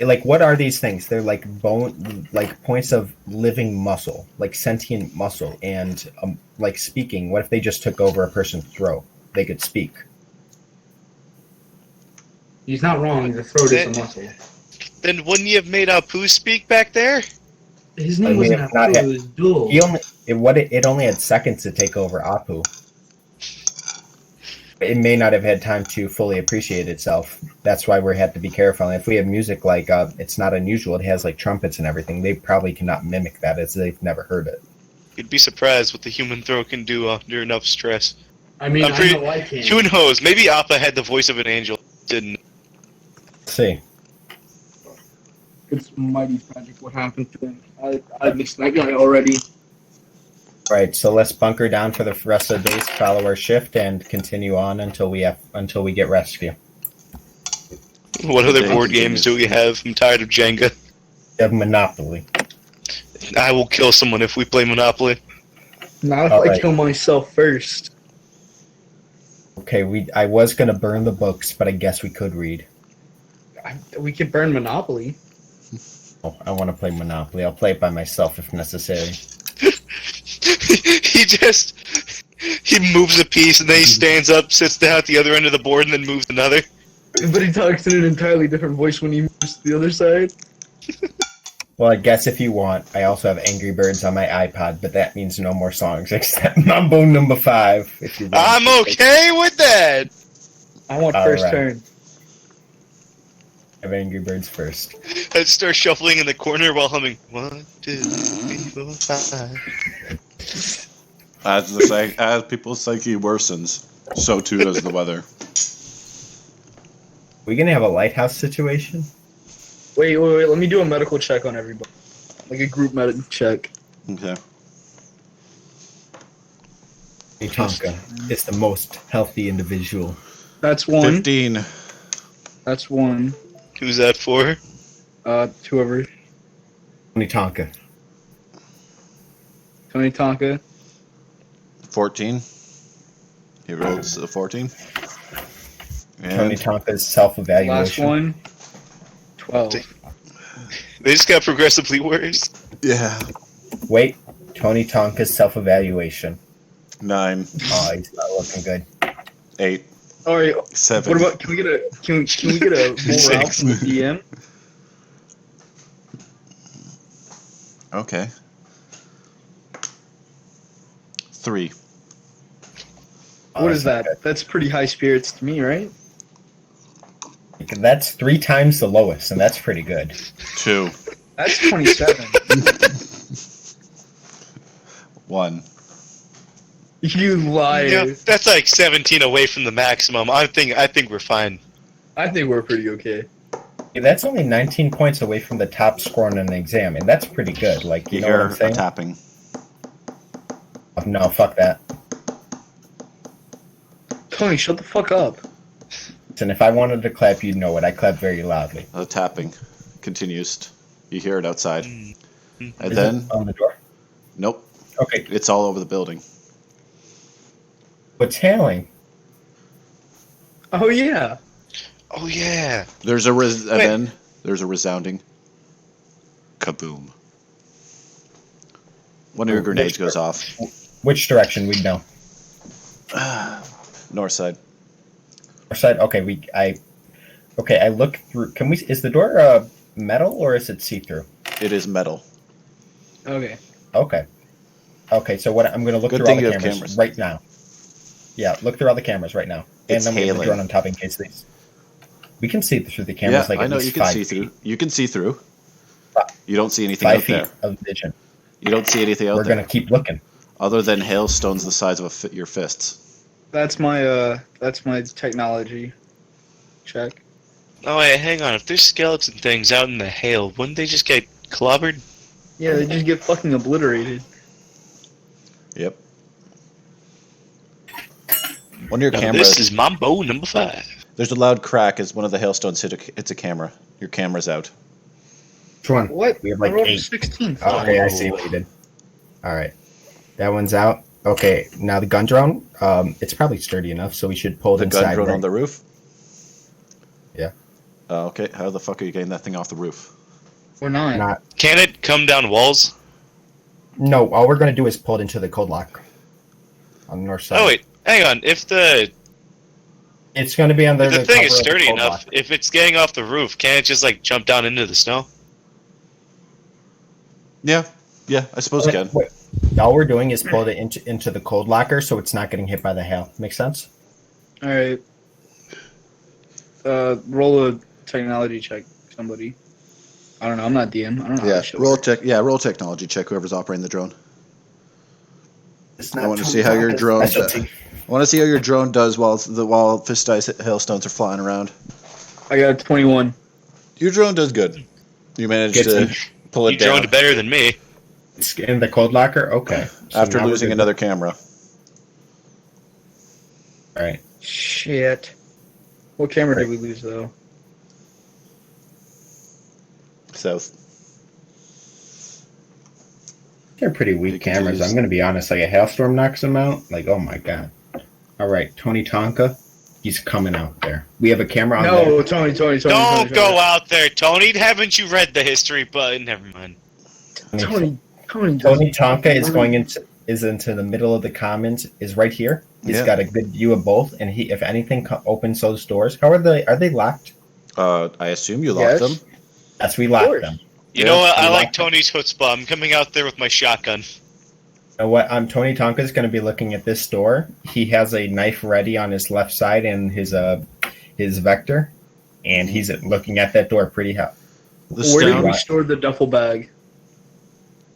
like, what are these things? They're like bone, like points of living muscle, like sentient muscle, and like speaking. What if they just took over a person's throat? They could speak. He's not wrong. The throat is a muscle. Then wouldn't you have made Apu speak back there? His name wasn't Apu. It was Duel. It only had seconds to take over Apu. It may not have had time to fully appreciate itself. That's why we have to be careful. And if we have music like it's not unusual, it has like trumpets and everything, they probably cannot mimic that as they've never heard it. You'd be surprised what the human throat can do under enough stress. I mean, I know I can. Who knows? Maybe Appa had the voice of an angel. Didn't. Let's see. It's mighty tragic what happened to him. I missed that guy already. Right, so let's bunker down for the rest of the days, follow our shift, and continue on until we get rescue. What other board games do we have? I'm tired of Jenga. We have Monopoly. I will kill someone if we play Monopoly. Not if I kill myself first. Okay, I was gonna burn the books, but I guess we could read. We could burn Monopoly. Oh, I want to play Monopoly. I'll play it by myself if necessary. he moves a piece and then he stands up, sits down at the other end of the board, and then moves another. But he talks in an entirely different voice when he moves to the other side. Well, I guess if you want, I also have Angry Birds on my iPod, but that means no more songs except Mambo number 5. If you I'm okay with that. I want first turn. I have Angry Birds first. I'd start shuffling in the corner while humming 1, 2, 3, 4, 5. As people's psyche worsens, so too does the weather. We gonna have a lighthouse situation? Wait. Let me do a medical check on everybody. Like a group medical check. Okay. Tonka is the most healthy individual. That's 1. 15. That's 1. Who's that for? Whoever. Tony Tonka. Tony Tonka. 14. He rolls a 14. And Tony Tonka's self-evaluation. Last one. 12. They just got progressively worse. Yeah. Wait, Tony Tonka's self-evaluation. 9. Oh, he's not looking good. 8. All right. 7. What about? Can we get a morale from the DM? Okay. 3. What is that? That's pretty high spirits to me, right? That's 3 times the lowest, and that's pretty good. 2. That's 27. 1. You liar. Yeah, that's like 17 away from the maximum. I think we're fine. I think we're pretty okay. Yeah, that's only 19 points away from the top score on an exam, and that's pretty good. Like, you know what I'm saying? Tapping. No, fuck that. Tony, shut the fuck up. And if I wanted to clap, you'd know it. I clap very loudly. The tapping continues. You hear it outside. And Is then... it on the door? Nope. Okay. It's all over the building. What's hailing? Oh, yeah. Oh yeah. There's a there's a resounding kaboom. One of your grenades goes off. Which direction? We know. North side. Our side. Okay. I look through. Is the door metal or is it see-through? It is metal. Okay. Okay. So what I'm going to look Good through all thing the you have cameras, cameras. right now. Yeah, look through all the cameras right now. It's and I'm going to hailing. drone on top in case these. We can see through the cameras. Yeah, like I at know least you can 5 see feet. through. You can see through. You don't see anything 5 out feet there. of vision. You don't see anything out We're there. going to keep looking. Other than hailstones the size of your fists. That's my technology check. Oh wait, hang on. If there's skeleton things out in the hail, wouldn't they just get clobbered? Yeah, they just get fucking obliterated. Yep. One of your Now, cameras. this is Mambo number 5. There's a loud crack as one of the hailstones hits a camera. Your camera's out. Which one? What? We have I like rolled 8. 16. Okay, I see what you did. All right. That one's out. Okay, now the gun drone. It's probably sturdy enough, so we should pull it The inside. gun drone right? on the roof? Yeah. Okay, how the fuck are you getting that thing off the roof? We're not. Not. Can it come down walls? No, all we're going to do is pull it into the code lock on the north side. Oh wait, hang on. If the It's going to be under if the the thing cover is of the sturdy code enough, lock. if it's getting off the roof, can it just like jump down into the snow? Yeah, I suppose it can. Wait, all we're doing is pull it into the cold locker, so it's not getting hit by the hail. Make sense? All right. Roll a technology check, somebody. I don't know. I'm not DM. I don't know. how Yeah, this shit roll works. tech. Yeah, roll technology check. Whoever's operating the drone. It's I want to see how your drone. I want to see how your drone does while fist-sized hailstones are flying around. I got a 21. Your drone does good. You managed Gets to in. pull You it down droned better than me. It's in the cold locker? Okay. So after now we're losing good. another camera. All right. Shit. What camera did we lose, though? South. They're pretty weak You can cameras. use- I'm going to be honest. Like a hailstorm knocks them out. Like, oh my god. All right, Tony Tonka, he's coming out there. We have a camera on No, there. Tony. Don't go out there, Tony. Haven't you read the history button? Never mind. Tony. Tony Tonka is going into the middle of the commons. Is right here. He's Yeah. got a good view of both, and he, if anything, opens those doors. How are they? Are they locked? I assume you locked Yes. them. Yes, we locked course. them. You know what? I we like locked them. Tony's chutzpah. I'm coming out there with my shotgun. You know what? Tony Tonka is going to be looking at this door. He has a knife ready on his left side and his vector, and he's looking at that door pretty hard. The Where did sound we store the duffel bag?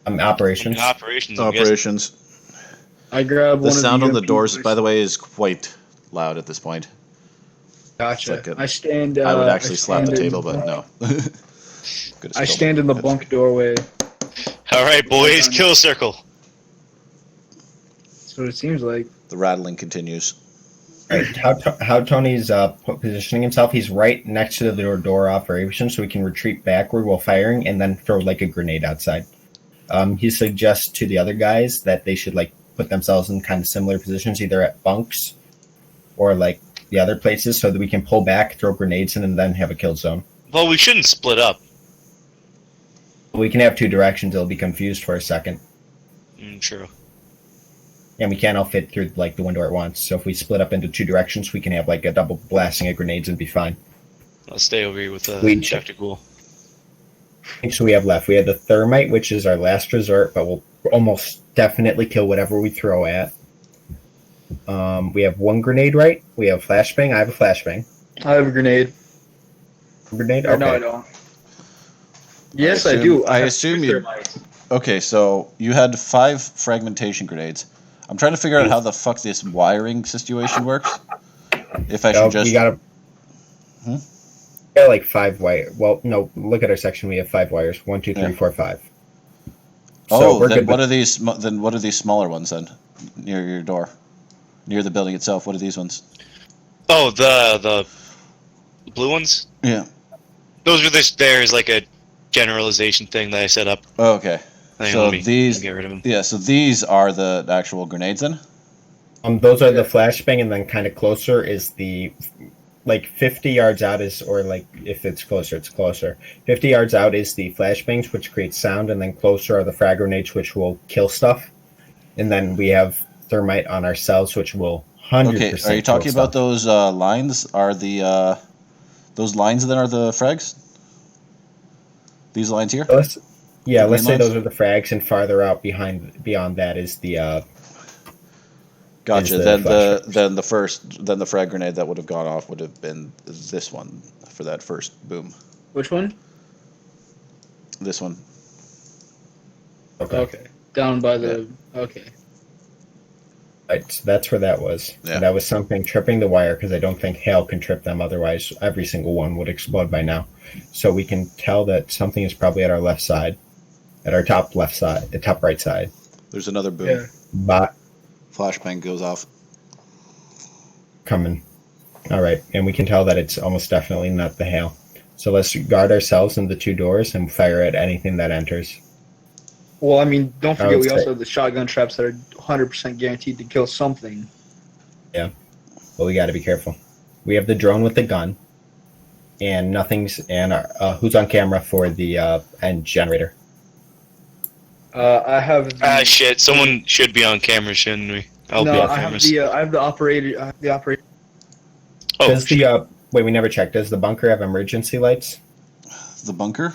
Operations. Operations. I'm guessing. operations. I grabbed The one sound of on the UMP doors, boys. by the way, is quite loud at this point. Gotcha. It's like a- I stand. I would I actually slap the stand in- table, but no. Could've I still stand in the been- bunk doorway. All right, boys, kill circle. That's what it seems like. The rattling continues. Right. How Tony's positioning himself, he's right next to the door operation, so he can retreat backward while firing and then throw like a grenade outside. He suggests to the other guys that they should like put themselves in kind of similar positions, either at bunks or like the other places, so that we can pull back, throw grenades in, and then have a kill zone. Well, we shouldn't split up. We can have two directions. It'll be confused for a second, True. and we can't all fit through like the window at once. So if we split up into two directions, we can have like a double blasting of grenades and be fine. I'll stay over here with Weed check. tactical. So we have left. We have the thermite, which is our last resort, but we'll almost definitely kill whatever we throw at. We have one grenade, right? We have flashbang. I have a flashbang. I have a grenade. Grenade? Or Okay. no, I don't. Yes, I assume- do. I have assume two you- thermites. Okay, so you had 5 fragmentation grenades. I'm trying to figure out how the fuck this wiring situation works. If I should just... We got Hmm? we got like 5 wire. Well, no. Look at our section. We have 5 wires. 1, 2, 3, Yeah. 4, 5. Oh, we're then good what with- are these? Then what are these smaller ones then? Near your door, near the building itself. What are these ones? Oh, the blue ones. Yeah. Those are this. There's like a generalization thing that I set up. Oh, okay. Hang on, So let me these- get rid of them. Yeah. So these are the actual grenades then. Those are the flashbang, and then kind of closer is the like 50 yards out is, or like if it's closer, it's closer. 50 yards out is the flashbangs, which create sound, and then closer are the frag grenades, which will kill stuff. And then we have thermite on ourselves, which will 100%. Okay. Are you talking about those lines? Are the those lines then are the frags? These lines here. Let's The green say lines? those are the frags, and farther out beyond that is the Gotcha. the Then flashbangs. then the frag grenade that would have gone off would have been this one for that first boom. Which one? This one. Okay. Down by the. Okay. Right, so that's where that was. Yeah. And that was something tripping the wire, because I don't think hail can trip them. Otherwise, every single one would explode by now. So we can tell that something is probably at our left side, at our top left side, the top right side. There's another boom. Yeah. But Flashbang goes off. coming. All right, and we can tell that it's almost definitely not the hail. So let's guard ourselves in the 2 doors and fire at anything that enters. Well, I mean, don't I forget would we say- also have the shotgun traps that are 100% guaranteed to kill something. But we got to be careful. We have the drone with the gun, and nothing's. And who's on camera for the end generator? I have. The, Shit. Someone should be on camera, shouldn't we? I'll be no, on I have cameras. the. I have the operator. The operator. Oh, Does the wait? We never checked. Does the bunker have emergency lights? The bunker?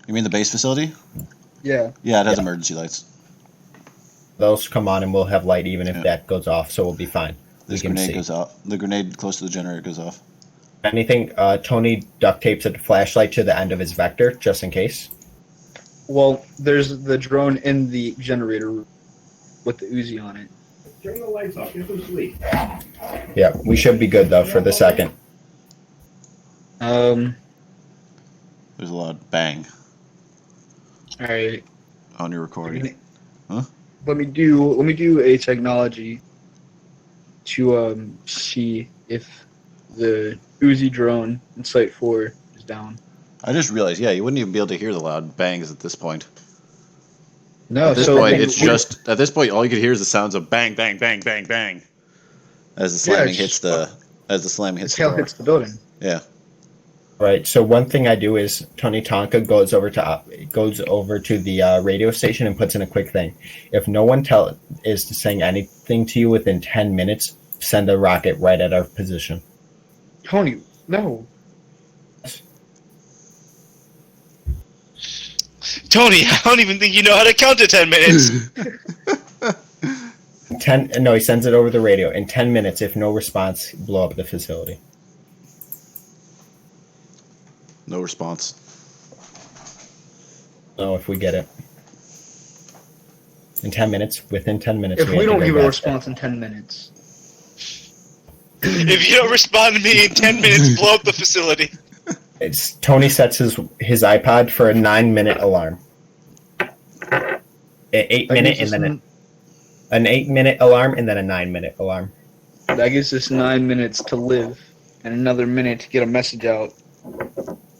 You mean the base facility? Yeah. Yeah, it has Yeah. emergency lights. Those come on, and we'll have light even if Yeah. that goes off, so we'll be fine. This we can grenade see. goes off. The grenade close to the generator goes off. Anything? Tony duct tapes a flashlight to the end of his vector just in case. Well, there's the drone in the generator room with the Uzi on it. Turn the lights off. Get some sleep. Yeah, we should be good though for the second. All There's a lot of bang right. on your recording. Let me do a technology to see if the Uzi drone in Site 4 is down. I just realized, yeah, you wouldn't even be able to hear the loud bangs at this point. No, At this so point, it's just at this point all you could hear is the sounds of bang, bang, bang, bang, bang, as the slamming it's hits the it's the how it door. hits the building. Yeah, Right. So one thing I do is Tony Tonka goes over to the radio station and puts in a quick thing. If no one is saying anything to you within 10 minutes, send a rocket right at our position. Tony, no. Tony, I don't even think you know how to count to 10 minutes. No, he sends it over the radio. In 10 minutes, if no response, blow up the facility. no response. No, if we get it. In 10 minutes, within 10 minutes. If have we to don't go give a back response in 10 minutes, If you don't respond to me in 10 minutes, blow up the facility. Tony sets his iPod for a 9-minute alarm. An 8-minute and then an 8-minute alarm and then a 9-minute alarm. that gives us 9 minutes to live and another minute to get a message out.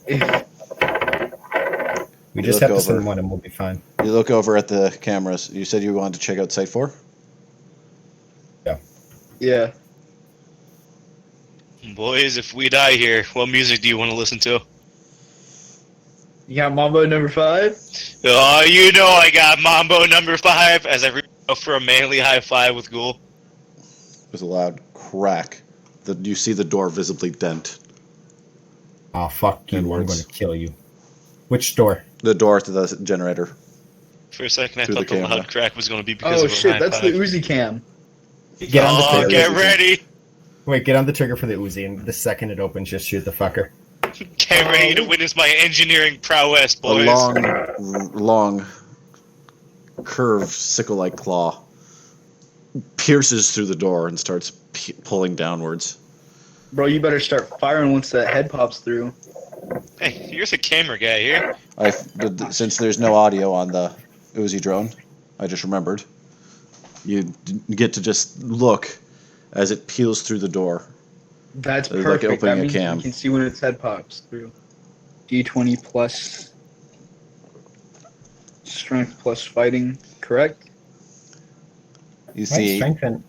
If We You just look have to send over. one and we'll be fine. You look over at the cameras. You said you wanted to check out Site 4? yeah, Boys, if we die here, what music do you want to listen to? you got Mambo number 5. Oh, you know I got Mambo number 5 as I reach out for a manly high five with Ghoul. There's a loud crack. You see the door visibly dent. Oh, fuck you. I'm Inwards. going to kill you. Which door? The door to the generator. For a second, I Through thought the the camera. loud crack was going to be because Oh of a shit, high that's five. the Uzi cam. Get on the Oh, trigger. get ready! Wait, get on the trigger for the Uzi, and the second it opens, just shoot the fucker. Get ready to witness my engineering prowess, A boys. long, curved sickle-like claw pierces through the door and starts pulling downwards. Bro, you better start firing once that head pops through. Hey, you're the camera guy here. Since there's no audio on the Uzi drone, I just remembered. You get to just look as it peels through the door. That's It's like perfect. opening That a means cam. you can see when its head pops through. D20 plus strength plus fighting, correct? You Might see, strengthen.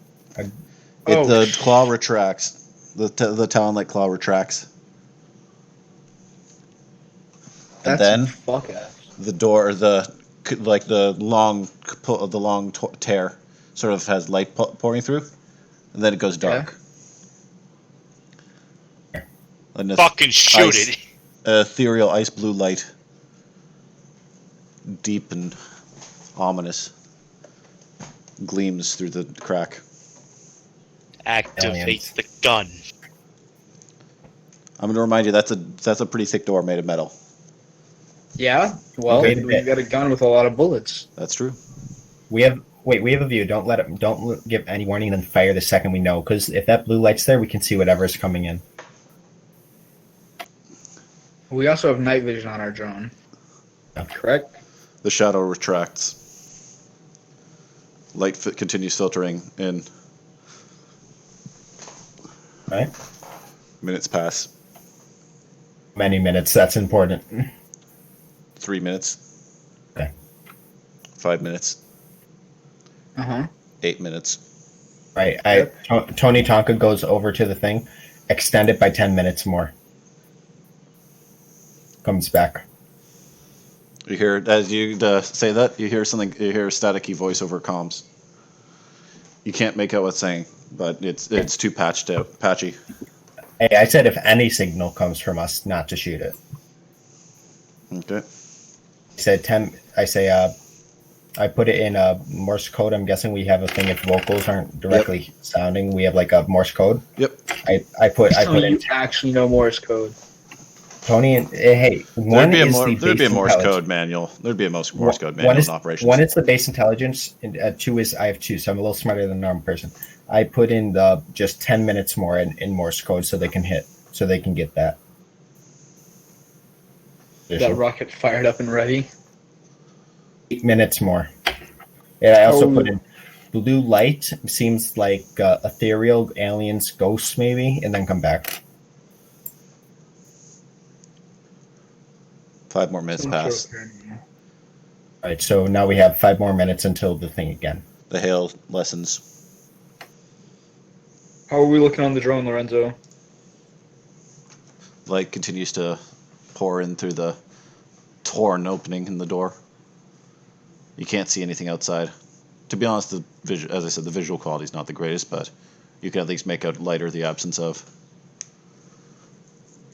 the claw retracts. The talon-like claw retracts. And That's then fuck ass. the door, the long tear, sort of has light pouring through, and then it goes dark. And the Fucking shoot ice. it. ethereal ice blue light, deep and ominous, gleams through the crack. Activate Aliens. the gun. I'm going to remind you that's a pretty thick door made of metal. Yeah? Well, Wait a we bit. got a gun with a lot of bullets. That's true. We have a view. Don't give any warning, and then fire the second we know. Because if that blue light's there, we can see whatever's coming in. We also have night vision on our drone. Correct? The shadow retracts. Light continues filtering in. Right? Minutes pass. Many minutes. That's important. 3 minutes. 5 minutes. Uh-huh. 8 minutes. Right. Yep. Tony Tonka goes over to the thing, extend it by 10 minutes more. Comes back. You hear, as you say that, you hear something, you hear a staticky voice over comms. You can't make out what's saying, but it's too patchy. Hey, I said if any signal comes from us, not to shoot it. Okay. I put it in a Morse code. I'm guessing we have a thing if vocals aren't directly sounding. We have like a Morse code. Yep. I put You in actually know Morse code. Tony and hey, one There'd is the be a base Morse intelligence. code manual. There'd be a Morse code manual One is in operations. one is the base intelligence, and two is I have two, so I'm a little smarter than a normal person. I put in the just 10 minutes more in Morse code so they can get that. That rocket fired up and ready. 8 minutes more. And I also put in blue light. Seems like ethereal aliens, ghosts maybe, and then come back. 5 more minutes pass. All right, so now we have 5 more minutes until the thing again. The hail lessens. How are we looking on the drone, Lorenzo? Light continues to pour in through the torn opening in the door. You can't see anything outside. To be honest, as I said, the visual quality is not the greatest, but you can at least make out light or the absence of.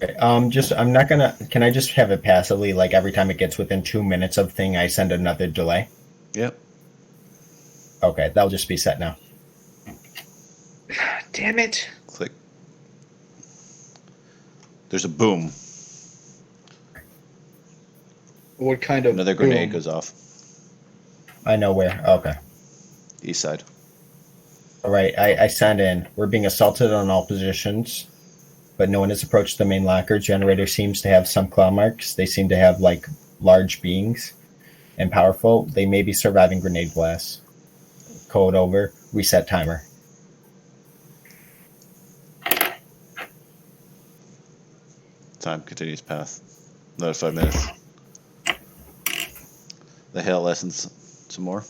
Okay, I'm not gonna. Can I just have it passively? Like every time it gets within 2 minutes of thing, I send another delay. Yep. Okay, that'll just be set now. Damn it. Click. There's a boom. What kind of Another grenade boom? goes off. I know where. Okay. East side. All right, I send in. We're being assaulted on all positions, but no one has approached the main locker. Generator seems to have some claw marks. They seem to have like large beings and powerful. They may be surviving grenade blasts. Code over. Reset timer. Time continues past. Another 5 minutes. The hail lessens some more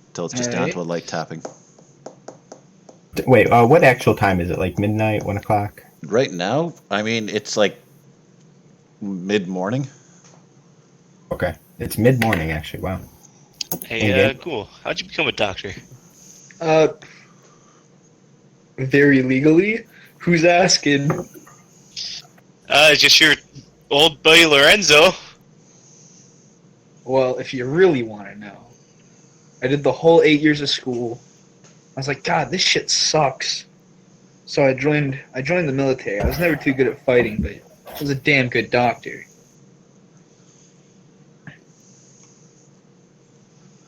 until it's just down to a light tapping. Wait, what actual time is it? Like midnight, 1 o'clock? Right now, I mean, it's like mid-morning. Okay, it's mid-morning actually. Wow. Hey, Okay. cool. How'd you become a doctor? Very legally. Who's asking? Just your old buddy Lorenzo. Well, if you really want to know, I did the whole 8 years of school. I was like, God, this shit sucks. So I joined the military. I was never too good at fighting, but I was a damn good doctor.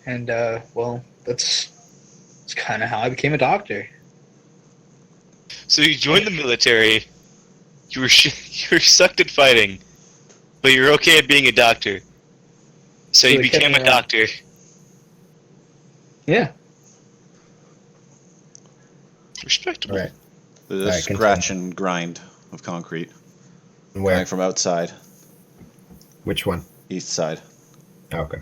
And well, that's kind of how I became a doctor. So you joined the military. You were sucked at fighting, but you're okay at being a doctor. So you they kept became me a around. doctor. Yeah. Respectable. All right. There's a Alright, scratch and grind of concrete Where? coming from outside, Which one? east side. Okay.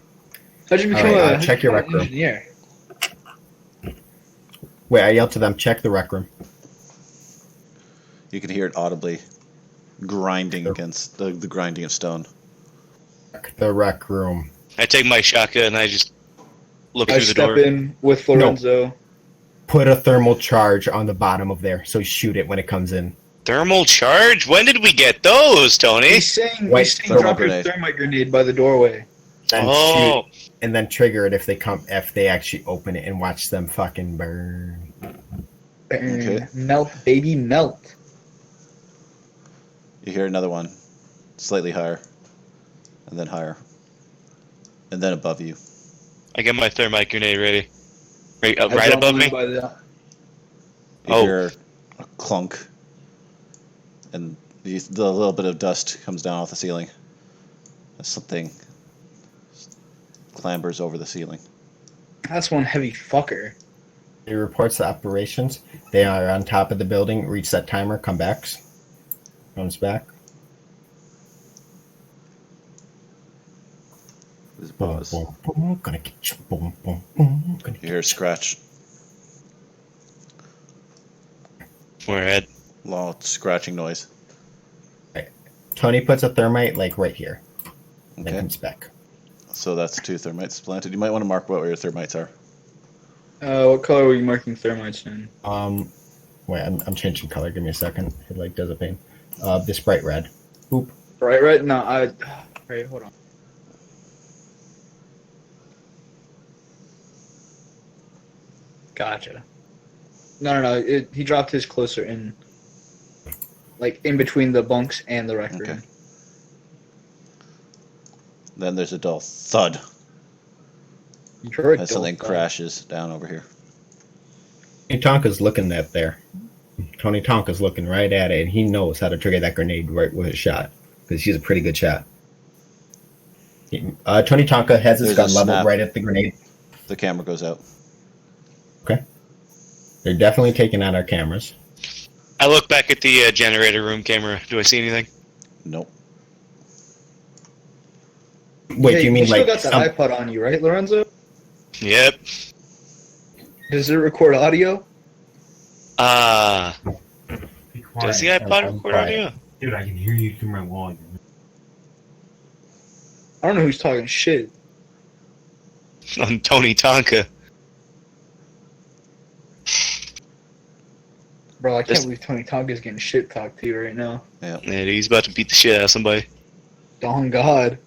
How'd you become Alright, a check your rec room. engineer? Wait, I yelled to them, check the rec room. You can hear it audibly grinding against the grinding of stone. Check the rec room. I take my shotgun and I just look I through the step door. in with Lorenzo. Put a thermal charge on the bottom of there, so shoot it when it comes in. Thermal charge? When did we get those, Tony? He's saying, Wait, thermal drop your grenade. thermite grenade by the doorway. Then Oh, shoot, and then trigger it if they actually open it and watch them fucking burn. Burn. Okay. Melt, baby, melt. You hear another one, slightly higher, and then higher, and then above you. I got my thermite grenade ready. Right, I right drop above blue me? by the- You Oh. hear a clunk, and the little bit of dust comes down off the ceiling. As something clambers over the ceiling. That's one heavy fucker. It reports the operations. They are on top of the building. Reach that timer. Come back. Comes back. Pause. Boom, boom, gonna get you. Boom, boom, boom. Gonna You hear a scratch. We're at. Loud scratching noise. Tony puts a thermite like right here. Then Okay. comes back. So that's 2 thermites planted. You might want to mark what your thermites are. What color were you marking thermites in? Wait, I'm changing color. Give me a second. It like does a pain. This bright red. Boop. Right? No, Wait, hold on. Gotcha. No. He dropped his closer in. Like, in between the bunks and the rec room. Okay. Then there's a dull thud You're a as something dope guy. crashes down over here. Tony Tonka's looking at there. Tony Tonka's looking right at it, and he knows how to trigger that grenade right with his shot because he's a pretty good shot. Tony Tonka has his There's a gun leveled snap. right at the grenade. The camera goes out. Okay. They're definitely taking out our cameras. I look back at the generator room camera. Do I see anything? Nope. Wait, Hey, do you mean still like got the iPod on you, right, Lorenzo? Yep. Does it record audio? Does the iPod I'm record quiet. audio? Dude, I can hear you through my wall. I don't know who's talking shit. On Tony Tonka. Bro, I can't This- believe Tony Tonka's getting shit talked to you right now. Yeah, he's about to beat the shit out of somebody. On God.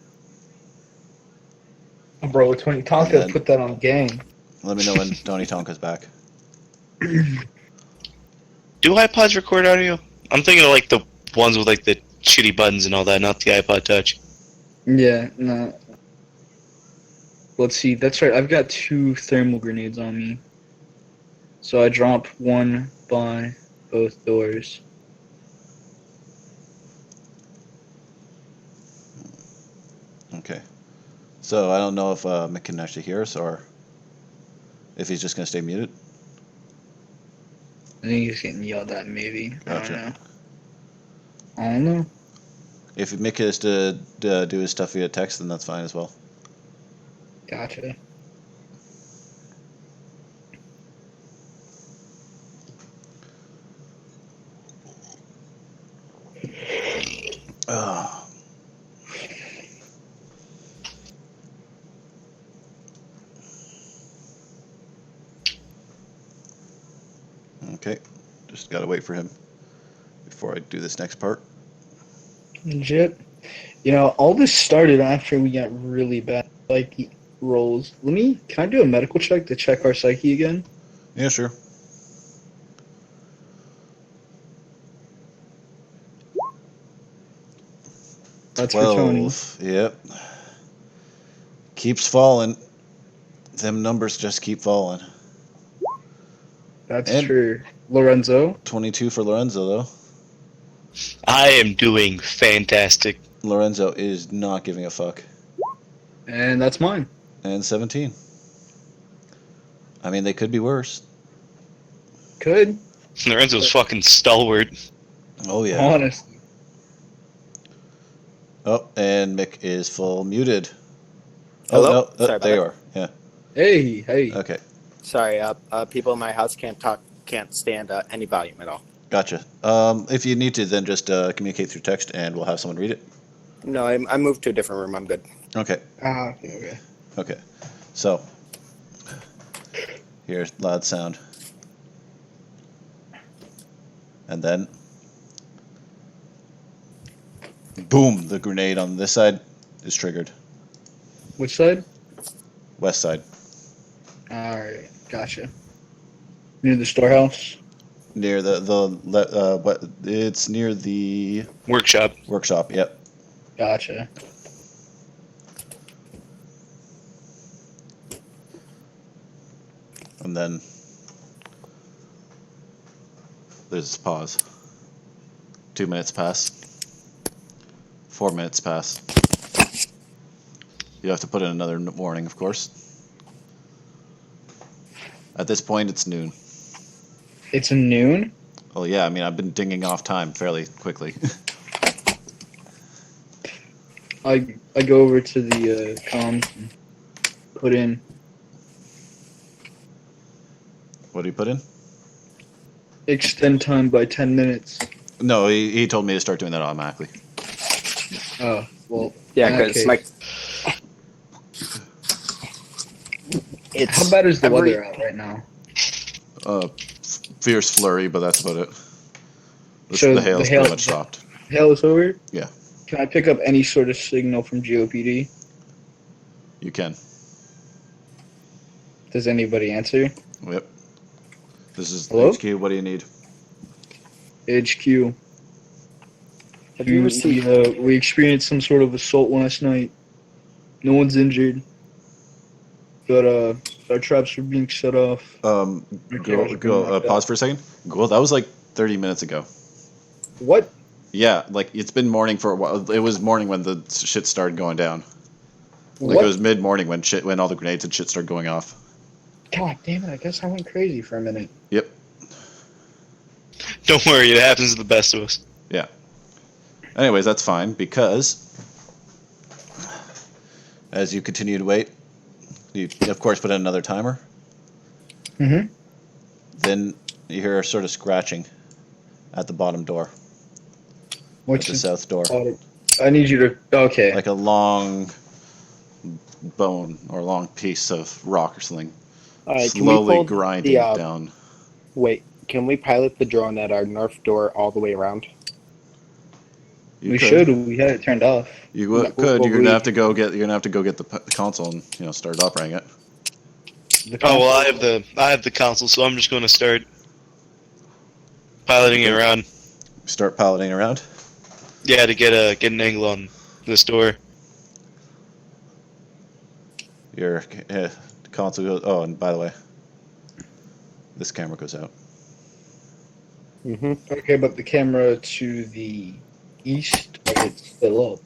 Bro, Tony Tonka then- put that on gang. Let me know when Tony Tonka's back. Do iPods record audio? I'm thinking of like the ones with like the shitty buttons and all that, not the iPod Touch. Yeah, no. Let's see, that's right, I've got 2 thermal grenades on me. So I drop one by both doors. Okay. So I don't know if Mick can actually hear us or if he's just going to stay muted. I think he's getting yelled at, maybe. Gotcha. I don't know. If Mick is to do his stuff via text, then that's fine as well. Gotcha. Oh. Okay. Just got to wait for him before I do this next part. Legit. You know, all this started after we got really bad psyche rolls. Can I do a medical check to check our psyche again? Yeah, sure. That's for Tony. 12. Yep. Keeps falling. Them numbers just keep falling. That's And- true. Lorenzo? 22 for Lorenzo, though. I am doing fantastic. Lorenzo is not giving a fuck. And that's mine. And 17. I mean, they could be worse. Could. Lorenzo's fucking stalwart. Oh, yeah. Honest. Oh, and Mick is full muted. Hello? Oh, no. Sorry about There you that. are. Yeah. Hey. Okay. Sorry, people in my house can't stand any volume at all. Gotcha. If you need to, then just communicate through text and we'll have someone read it. No, I moved to a different room. I'm good. Okay. Okay. Okay. So, here's loud sound. And then, boom, the grenade on this side is triggered. Which side? West side. Alright, gotcha. Near the storehouse? Near it's near the Workshop. workshop, yep. Gotcha. And then there's a pause. 2 minutes pass. 4 minutes pass. You have to put in another warning, of course. At this point, it's noon. It's noon? Oh yeah, I mean, I've been dinging off time fairly quickly. I go over to the comms. put in. What did he put in? Extend time by 10 minutes. No, he told me to start doing that automatically. Oh, well. Yeah, in that because case- like it's How bad is the every- weather out right now? Fierce flurry, but that's about it. So The hail's the hail- pretty much stopped. Hail is over? Yeah. Can I pick up any sort of signal from GOPD? You can. Does anybody answer? Yep. This is Hello? HQ. What do you need? HQ. have you received We experienced some sort of assault last night. No one's injured. But our traps were being set off. Our cameras were being knocked Pause out. for a second. Go. That was like 30 minutes ago. What? Yeah, like it's been morning for a while. It was morning when the shit started going down. Like What? it was mid morning when all the grenades and shit started going off. God damn it! I guess I went crazy for a minute. Yep. Don't worry, it happens to the best of us. Anyways, that's fine because as you continue to wait, you of course put in another timer. Mhm. Then you hear a sort of scratching at the bottom door, at What's the the south door, I need you to. Okay. like a long bone or a long piece of rock or something, all right, can we slowly pull grinding the, down. wait, can we pilot the drone at our north door all the way around? You We could. should. We had it turned off. You No, could. well, You're gonna we- have to go get. You're gonna have to go get the console and start operating it. Oh well, I have the console, so I'm just going to start piloting it around. Start piloting around. Yeah, to get an angle on this door. Your console goes. Oh, and by the way, this camera goes out. Mm-hmm. Okay, but the camera to the east, it's still up.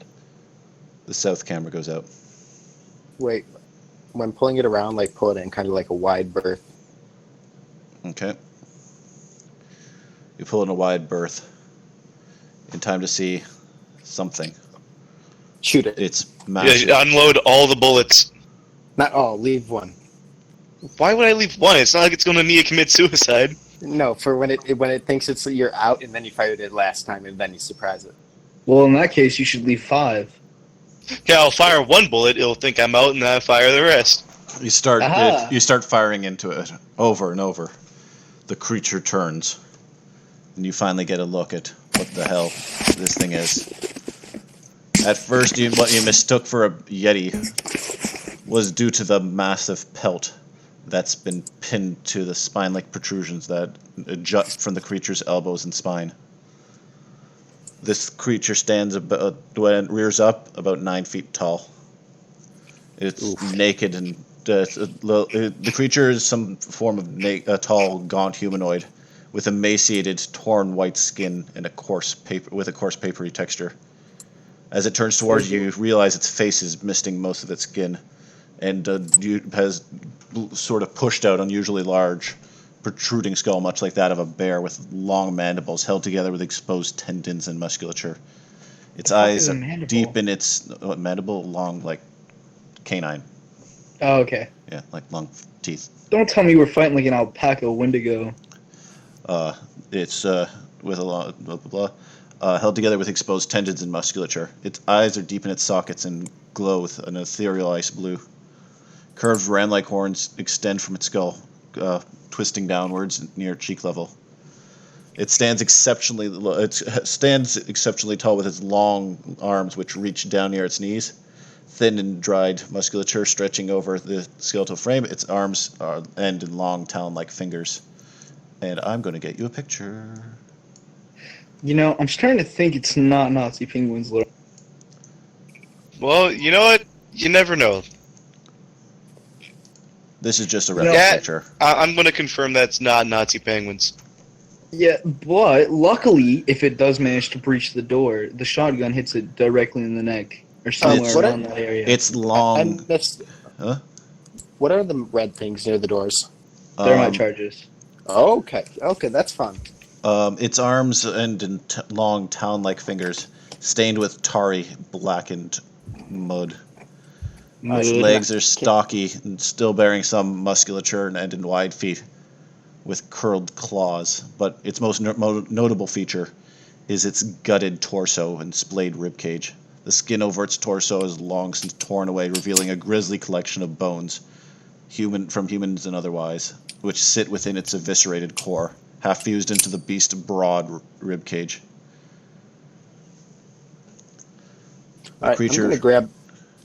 The south camera goes out. Wait, when pulling it around, like pull it in kind of like a wide berth. Okay. You pull in a wide berth in time to see something. Shoot it. It's massive. Yeah, unload all the bullets. Not all. Leave one. Why would I leave one? It's not like it's going to me to commit suicide. No, for when it thinks it's you're out, and then you fired it last time, and then you surprise it. Well, in that case, you should leave 5. Yeah, I'll fire one bullet. It'll think I'm out, and then I fire the rest. You start. Aha. You start firing into it over and over. The creature turns, and you finally get a look at what the hell this thing is. At first, what you mistook for a yeti was due to the massive pelt that's been pinned to the spine-like protrusions that jut from the creature's elbows and spine. This creature stands about, when it rears up, about 9 feet tall. It's naked and the creature is some form of a tall, gaunt humanoid with emaciated, torn white skin and a coarse papery texture. As it turns towards you, you realize its face is misting most of its skin, and has sort of pushed out unusually large, protruding skull, much like that of a bear, with long mandibles held together with exposed tendons and musculature. Its eyes are deep in its mandible, long like canine. Oh, okay. Yeah, like long teeth. Don't tell me we're fighting like an alpaca wendigo. It's with a lot blah blah blah. Held together with exposed tendons and musculature. Its eyes are deep in its sockets and glow with an ethereal ice blue. Curved ram-like horns extend from its skull, twisting downwards near cheek level. It stands exceptionally tall with its long arms, which reach down near its knees. Thin and dried musculature stretching over the skeletal frame. Its arms end in long talon-like fingers. And I'm going to get you a picture. You know, I'm starting to think it's not Nazi penguins. Well, you know what? You never know. This is just a Yeah. reference picture. I'm going to confirm that's not Nazi penguins. Yeah, but luckily, if it does manage to breach the door, the shotgun hits it directly in the neck or somewhere what around that area. It's I long. missed. Huh? What are the red things near the doors? Thermite charges. Okay, that's fun. Its arms end in long talon-like fingers, stained with tarry, blackened mud. Its legs are stocky and still bearing some musculature and in wide feet with curled claws. But its most notable feature is its gutted torso and splayed ribcage. The skin over its torso is long since torn away, revealing a grisly collection of bones, from humans and otherwise, which sit within its eviscerated core, half fused into the beast's broad ribcage. The creature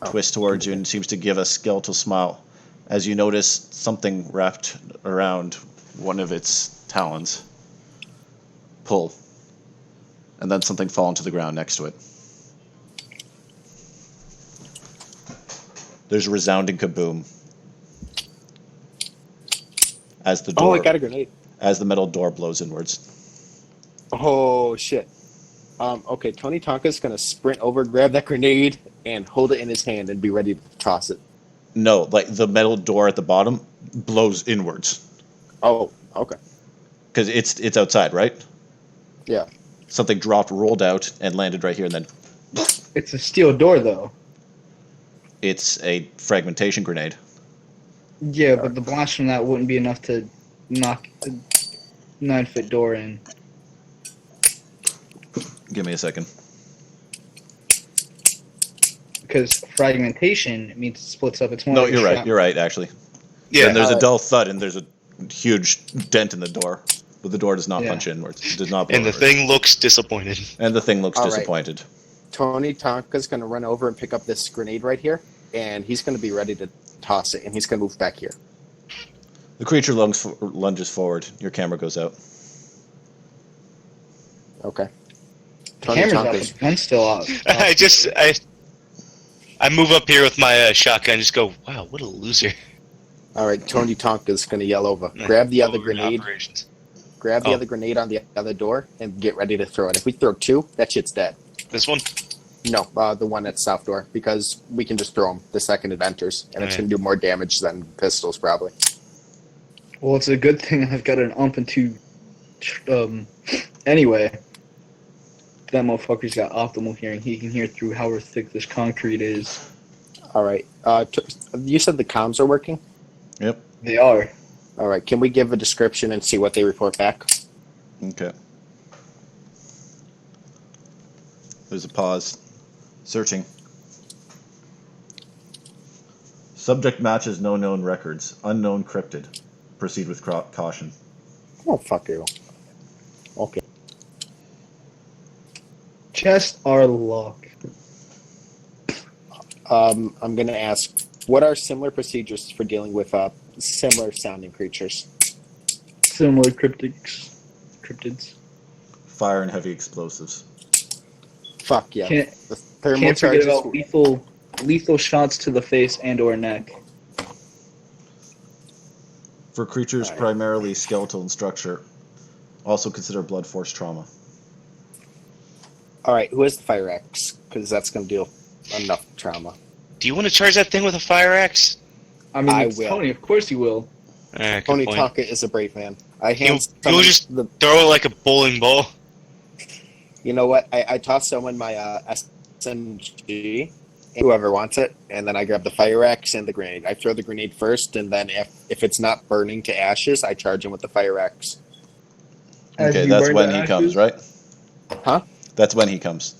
twists towards you and seems to give a skeletal smile as you notice something wrapped around one of its talons. Pull. And then something fall into the ground next to it. There's a resounding kaboom. As the door, I got a grenade. As the metal door blows inwards. Oh, shit. Okay, Tony Tonka's going to sprint over, grab that grenade, and hold it in his hand and be ready to toss it. No, like the metal door at the bottom blows inwards. Oh, okay. Because it's outside, right? Yeah. Something dropped, rolled out, and landed right here, and then... It's a steel door, though. It's a fragmentation grenade. Yeah, but the blast from that wouldn't be enough to knock a 9-foot door in. Give me a second. Because fragmentation means it splits up. It's more No, like you're right. You're right, actually. Yeah. And there's a dull thud, and there's a huge dent in the door. But the door does not punch inwards. It does not blow And the inwards. thing looks disappointed. And the thing looks All right. disappointed. Tony Tonka's going to run over and pick up this grenade right here, and he's going to be ready to toss it, and he's going to move back here. The creature lunges forward. Your camera goes out. Okay. The Tony camera's out, Tonka's... but the gun's still out. I move up here with my shotgun and just go, wow, what a loser. All right, Tony Tonka's going to yell over. Grab the other Over in grenade. operations. Grab the other grenade on the other door and get ready to throw it. If we throw two, that shit's dead. This one? No, the one at south door, because we can just throw them the second it enters, and it's going to do more damage than pistols, probably. Well, it's a good thing I've got an ump and two. Anyway, that motherfucker's got optimal hearing. He can hear through however thick this concrete is. All right. You said the comms are working? Yep. They are. All right. Can we give a description and see what they report back? Okay. There's a pause. Searching. Subject matches no known records. Unknown cryptid. Proceed with caution. Oh, fuck you. Okay. Chests are locked. I'm going to ask, what are similar procedures for dealing with similar sounding creatures? Similar cryptids. Fire and heavy explosives. Fuck yeah. Can't The thermal forget charges. about lethal shots to the face and or neck. For creatures Right. primarily skeletal in structure, also consider blood force trauma. All right. Who has the fire axe? Because that's going to deal enough trauma. Do you want to charge that thing with a fire axe? I mean, I it's will. Tony. Of course he will. Good Tony point. Tonka is a brave man. You'll just throw it like a bowling ball. You know what? I toss someone my SMG, whoever wants it, and then I grab the fire axe and the grenade. I throw the grenade first, and then if it's not burning to ashes, I charge him with the fire axe. As Okay, you that's burn when the he comes, ashes? right? Huh? That's when he comes.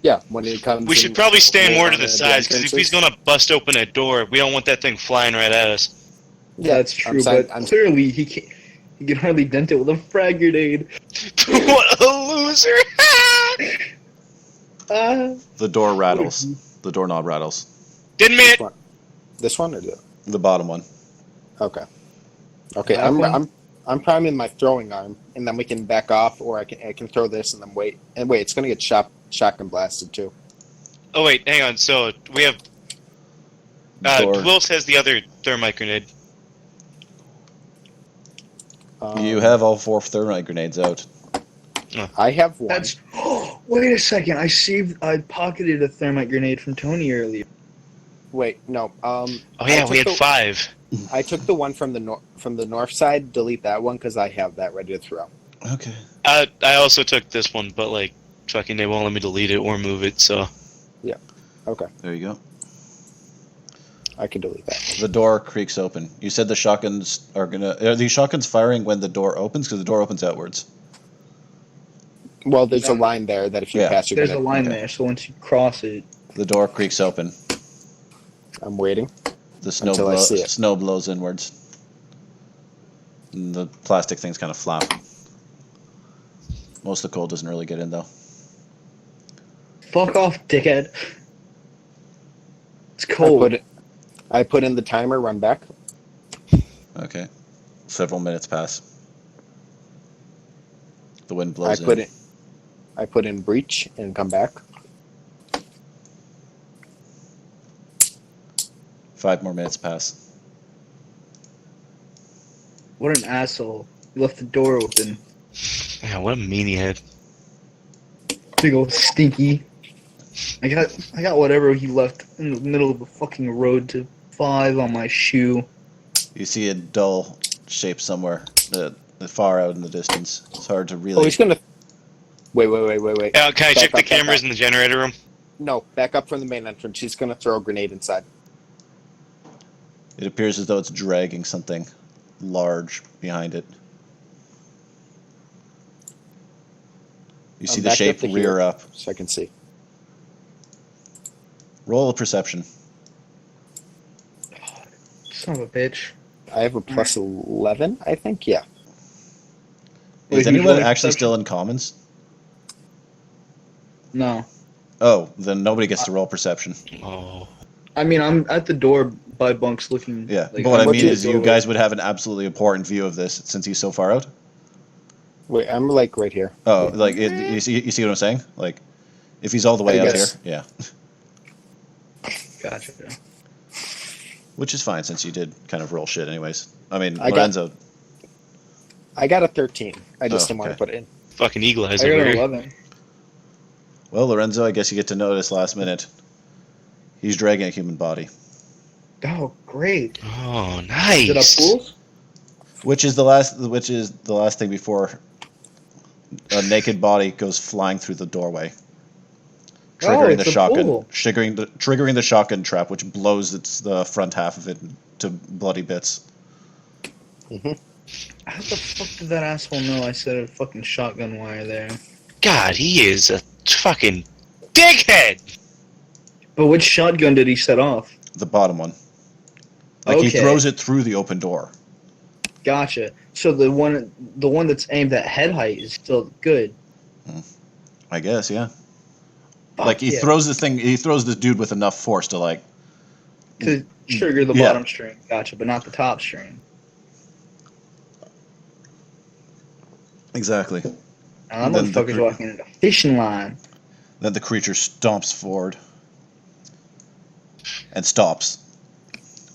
Yeah, when it comes. We should in- probably stand more to on the sides, because if he's going to bust open a door, we don't want that thing flying right at us. Yeah, That's I'm true, saying- but clearly he can hardly dent it with a frag grenade. What a loser! The door rattles. The doorknob rattles. Didn't mean it! This one or The bottom one. okay. Okay, That one? I'm priming my throwing arm, and then we can back off, or I can throw this and then wait. And wait, it's gonna get shotgun blasted too. Oh, wait, hang on. So, we have... Door. Wills has the other thermite grenade. You have all 4 thermite grenades out. I have one. That's. Wait a second! I pocketed a thermite grenade from Tony earlier. Wait, no. Oh, yeah, we had 5. I took the one from the north side. Delete that one because I have that ready to throw. Okay. I also took this one, but, like, fucking they won't let me delete it or move it, so... Okay. There you go. I can delete that. The door creaks open. You said the shotguns are gonna. Are these shotguns firing when the door opens? Because the door opens outwards. Well, there's a line there that if you Yeah. pass, you're There's a gonna. line okay. there, so once you cross it, The door creaks open. I'm waiting. The snow Until I see it. snow blows inwards. And the plastic thing's kind of flapping. Most of the cold doesn't really get in though. fuck off, dickhead. It's cold. I put in the timer. Run back. Okay. Several minutes pass. The wind I blows put in. it. I put in breach and come back. 5 more minutes pass. What an asshole. He left the door open. Yeah, what a meanie head. Big old stinky. I got whatever he left in the middle of the fucking road to 5 on my shoe. You see a dull shape somewhere, far out in the distance. It's hard to Oh, really. he's gonna. Wait. Can I Back check up, the back cameras up. in the generator room? No, back up from the main entrance. He's gonna throw a grenade inside. It appears as though it's dragging something large behind it. You see the back shape up to rear here. up. So I can see. Roll a perception. Son of a bitch. I have a plus 11, I think. Yeah. Wait, Is who's anyone rolling actually perception? still in commons? No. Oh, then nobody gets to roll perception. Oh. I mean, I'm at the door by bunks looking. Yeah, like, but what I I'm mean looking is at the you door. guys would have an absolutely important view of this since he's so far out. Wait, I'm like right here. Oh, like you see what I'm saying? Like, if he's all the way I out guess. here, yeah, Gotcha. which is fine since you did kind of roll shit anyways. I mean, I got- Lorenzo. I got a 13. I just Oh, didn't want to okay. put it in. Fucking eagle eyes I got over an here. 11. Well, Lorenzo, I guess you get to notice last minute. He's dragging a human body, Oh, great. Oh, Is it up nice. pools? which is the last thing before a naked body goes flying through the doorway, triggering it's the a shotgun, pool. triggering the shotgun trap, which blows the front half of it to bloody bits. How the fuck did that asshole know I set a fucking shotgun wire there? God, he is a fucking dickhead. But which shotgun did he set off? The bottom one, like he Okay. throws it through the open door. Gotcha. So the one that's aimed at head height is still good. I guess, yeah. Fuck Like he yeah. throws the dude with enough force to like. To trigger the Yeah. bottom string. Gotcha, but not the top string. Exactly. That Then the motherfucker's cre- walking in a fishing line. Then the creature stomps forward and stops.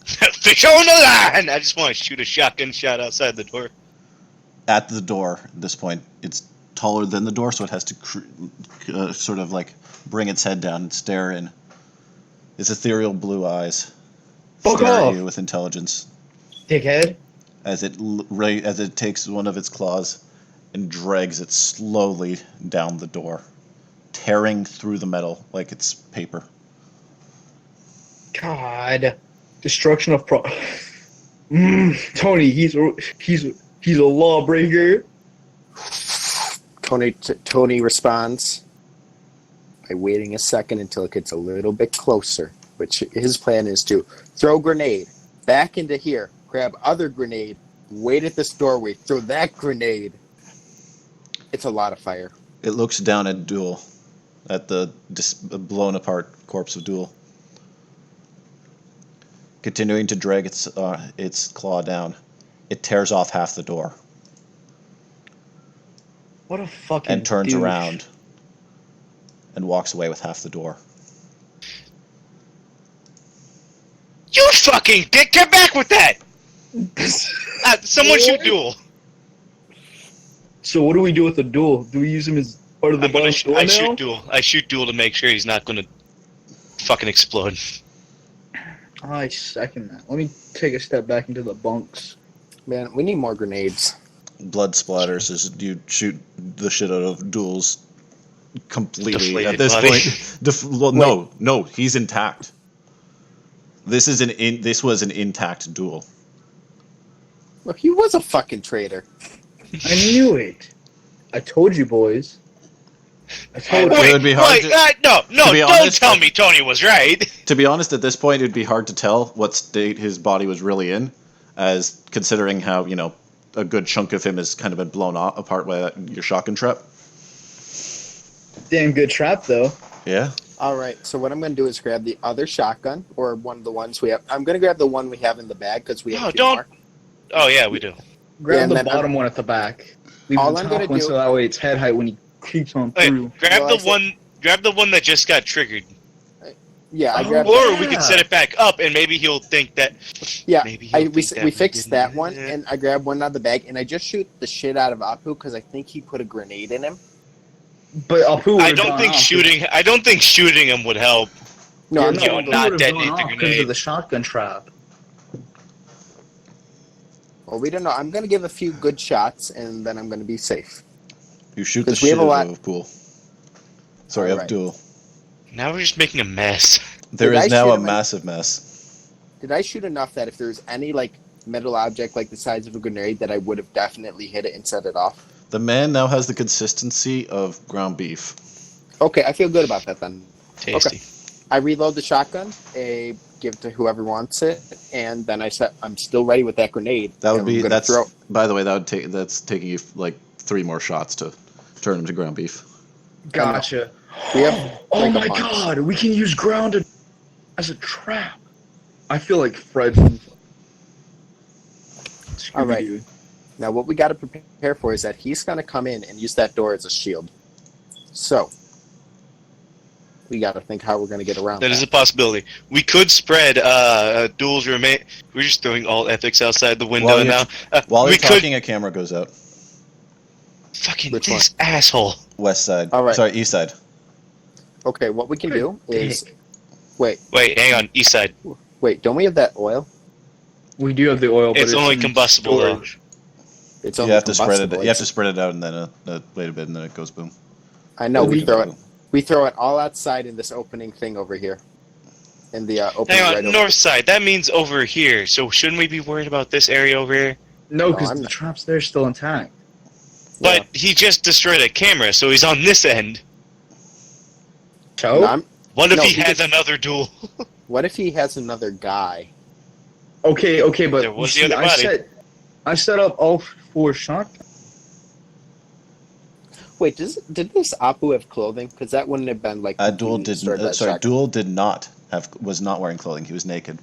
Fish on the line. I just want to shoot a shotgun shot outside the door. At the door at this point, it's taller than the door, so it has to sort of like bring its head down and stare in. Its ethereal blue eyes Fuck stare off. at you with intelligence Dickhead. as it takes one of its claws and drags it slowly down the door, tearing through the metal like it's paper. God. Destruction of Tony, he's a lawbreaker. Tony responds by waiting a second until it gets a little bit closer, which his plan is to throw grenade back into here, grab other grenade, wait at this doorway, throw that grenade. It's a lot of fire. It looks down at Duel, at the blown apart corpse of Duel. Continuing to drag its claw down, it tears off half the door What a fucking and turns douche. around and walks away with half the door. You fucking dick! Get back with that. Someone shoot Duel. So what do we do with the duel? Do we use him as part of the bottom door I now? shoot Duel. I shoot Duel to make sure he's not going to fucking explode. I second that. Let me take a step back into the bunks. Man, we need more grenades. Blood splatters as you shoot the shit out of Duel's completely Deflated at this body. point. No, he's intact. This was an intact duel. Well, he was a fucking traitor. I knew it. I told you, boys. I told you. It would be hard no, to be don't honest, tell me Tony was right. To be honest, at this point, it'd be hard to tell what state his body was really in, as considering how, a good chunk of him has kind of been blown apart by your shotgun trap. Damn good trap, though. Yeah. All right, so what I'm going to do is grab the other shotgun, or one of the ones we have. I'm going to grab the one we have in the bag, because we have two more. Oh, yeah, we do. Grab the bottom one at the back. Leave All the I'm top gonna one do- so that way it's head height when he creeps on through. Grab Well, the one that just got triggered. Yeah, I grabbed. Or we could set it back up, and maybe he'll think that. Yeah, Maybe he'll we think that fixed didn't- that one, and I grabbed one out of the bag, and I just shoot the shit out of Apu because I think he put a grenade in him. But Apu I don't think shooting him would help. No, I'm You know, not. not detonate the because grenade. of the shotgun trap. Well, we don't know. I'm gonna give a few good shots, and then I'm gonna be safe. You shoot the 'Cause we shit have a out lot- of Pool. Sorry, of Alright. Duel. Now we're just making a mess. There Did is I now shoot a him in- massive mess. Did I shoot enough that if there's any metal object like the size of a grenade, that I would have definitely hit it and set it off? The man now has the consistency of ground beef. Okay, I feel good about that then. Tasty. I reload the shotgun, give it to whoever wants it, and then I'm still ready with that grenade. That would and be I'm gonna throw. By the way, that's taking you like 3 more shots to turn him to ground beef. Gotcha. We have, Oh like, a my bunch. god, we can use grounded as a trap. I feel like Fred from All right. Scooby-Doo. Now, what we got to prepare for is that he's going to come in and use that door as a shield. So, we got to think how we're going to get around That is a possibility. We could spread duels remain. We're just throwing all ethics outside the window While you're- now. While we you're could talking, a camera goes out. fucking Which this asshole. West side. All right. Sorry, east side. Okay, what we can do is... Wait, Wait, hang on. East side. don't we have that oil? We do have the oil, but It's only in combustible, though. storage. It's You only have to spread it. combustible. You have to spread it out, and then wait a bit, and then it goes boom. I know, we Boom. throw it. We throw it all outside in this opening thing over here. In the opening Hang on, right over north side. That means over here. So shouldn't we be worried about this area over here? No, No, because I'm the not. trap's there still intact. But he just destroyed a camera, so he's on this end. So? No, What if No, he he has just- another duel? what if he has another guy? Okay, but There was you the see, other body. I set up all 4 shotguns. Wait, did this Apu have clothing? Because that wouldn't have been like... Duel completely destroyed by didn't. the Sorry, shotgun. Duel was not wearing clothing. He was naked.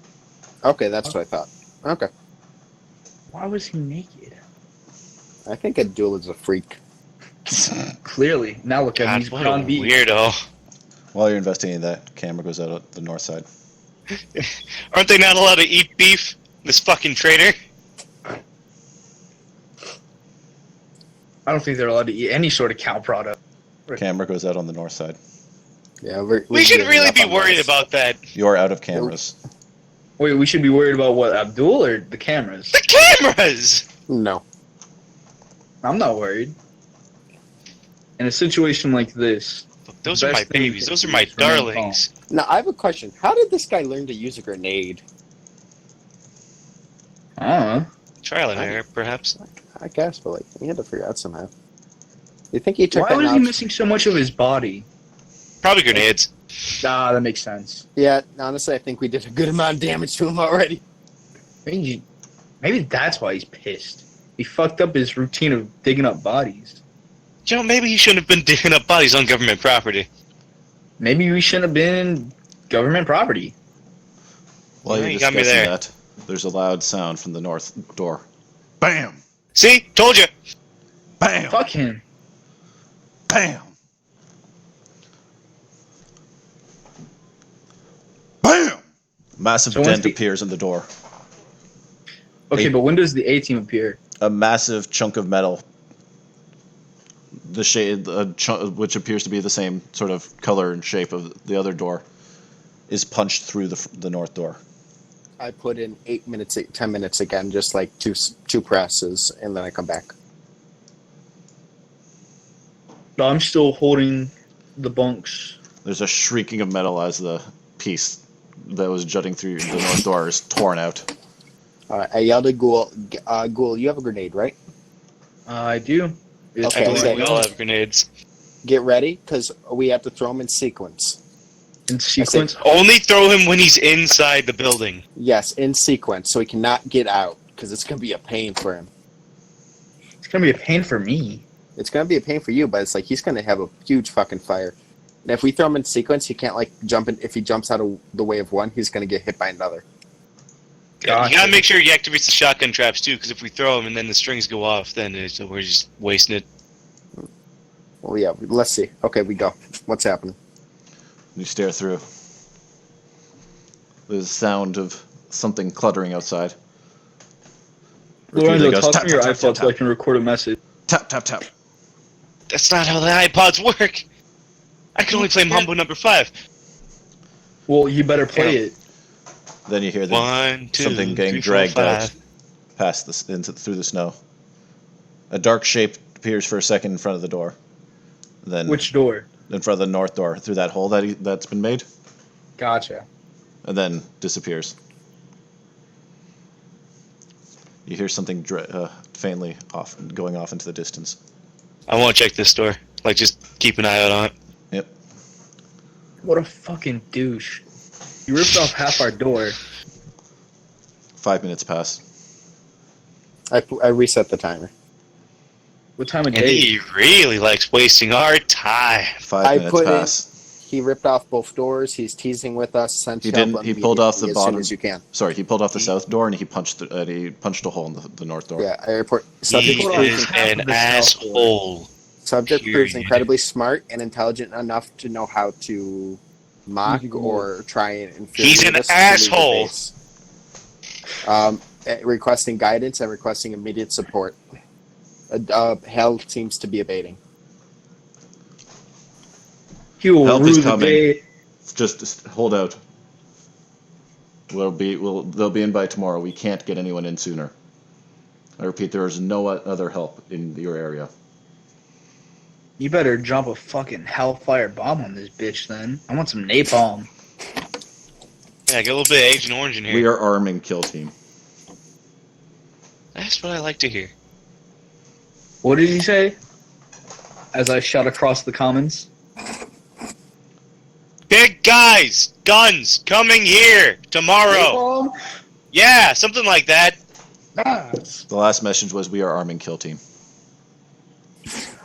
Okay, that's what I thought. Okay. Why was he naked? I think a Duel is a freak. Clearly. Now look at him. God, He's what a ground beef. weirdo. While you're investigating that, camera goes out at the north side. Aren't they not allowed to eat beef? This fucking traitor. I don't think they're allowed to eat any sort of cow product. Camera goes out on the north side. Yeah, We should really be worried about that. You're out of cameras. Wait, we should be worried about what, Abdul or the cameras? The cameras! No. I'm not worried. In a situation like this, Those The are my best thing you babies. can Those do are my is remain darlings. Now, I have a question. How did this guy learn to use a grenade? I don't know. Trial and error, perhaps. I guess, but he had to figure out somehow. You think he took Why that was he knowledge- missing so much of his body? Probably grenades. Ah, that makes sense. Yeah, honestly, I think we did a good amount of damage to him already. Maybe that's why he's pissed. He fucked up his routine of digging up bodies. You know, maybe he shouldn't have been digging up bodies on government property. Maybe we shouldn't have been government property. While Yeah, you're you got me discussing there. that, there's a loud sound from the north door. Bam! See? Told you. Bam! Fuck him. Bam! Bam! Massive So once dent the- appears in the door. Okay, Hey. but when does the A team appear? A massive chunk of metal, the shade, which appears to be the same sort of color and shape of the other door, is punched through the north door. I put in 8 minutes, 10 minutes again, just like two presses, and then I come back. No, I'm still holding the bunks. There's a shrieking of metal as the piece that was jutting through the north door is torn out. All right, I yelled at Ghoul. Ghoul, you have a grenade, right? I do. It's Okay, I believe okay. we all have grenades. Get ready, because we have to throw them in sequence. in sequence. Only throw him when he's inside the building. Yes, in sequence, so he cannot get out, because it's going to be a pain for him. It's gonna be a pain for me. It's going to be a pain for you, but it's like he's going to have a huge fucking fire. And if we throw him in sequence, he can't, like, jump in. If he jumps out of the way of one, he's going to get hit by another. Yeah, you gotta make sure he activates the shotgun traps too, because if we throw him and then the strings go off, then we're just wasting it. Well, yeah, let's see. Okay, we go. What's happening? You stare through. There's a sound of something cluttering outside. Lorenzo, Repeatedly goes, talk tap, to your tap, iPod tap, so I tap. can record a message. Tap, tap, tap. That's not how the iPods work. I can only play Mambo number 5. Well, you better play it. Then you hear 1, 2, something getting 3, 4, dragged 5. out past through the snow. A dark shape appears for a second in front of the door. Then Which door? in front of the north door, through that hole that's been made, Gotcha. and then disappears. You hear something faintly going off into the distance. I want to check this door. Like, just keep an eye out on it. Yep. What a fucking douche. You ripped off half our door. 5 minutes pass. I reset the timer. What time of And day? he really likes wasting our time. 5 I minutes put in- pass. He ripped off both doors. He's teasing with us. Send He help didn't. He pulled off the immediately, as bottom. soon as you can. Sorry, he pulled off the south door and he punched a hole in the north door. Yeah, I report. He Subject is half an of the south door. asshole. Subject proves Period. incredibly smart and intelligent enough to know how to mock or try and infuriate He's an us to leave the asshole. base. Requesting guidance and requesting immediate support. Hell seems to be abating. He will Help rue is the coming. day. Just hold out. They'll be in by tomorrow. We can't get anyone in sooner. I repeat, there is no other help in your area. You better drop a fucking hellfire bomb on this bitch then. I want some napalm. Yeah, get a little bit of Agent Orange in here. We are arming kill team. That's what I like to hear. What did he say? As I shot across the commons. Big guys, guns, coming here tomorrow. Yeah, something like that. Nice. The last message was, we are arming kill team.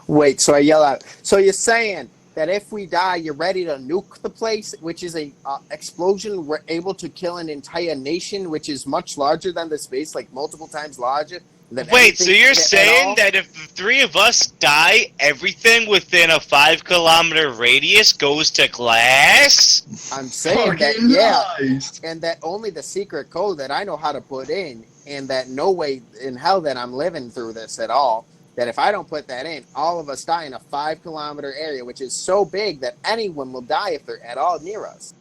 Wait, so I yell out. So you're saying that if we die, you're ready to nuke the place, which is a explosion we're able to kill an entire nation, which is much larger than the space, like multiple times larger than Wait, so anything you're at saying all? that if the 3 of us die, everything within a 5-kilometer radius goes to glass? I'm saying that, Fucking yeah, nice. and that only the secret code that I know how to put in, and that no way in hell that I'm living through this at all, that if I don't put that in, all of us die in a 5-kilometer area, which is so big that anyone will die if they're at all near us.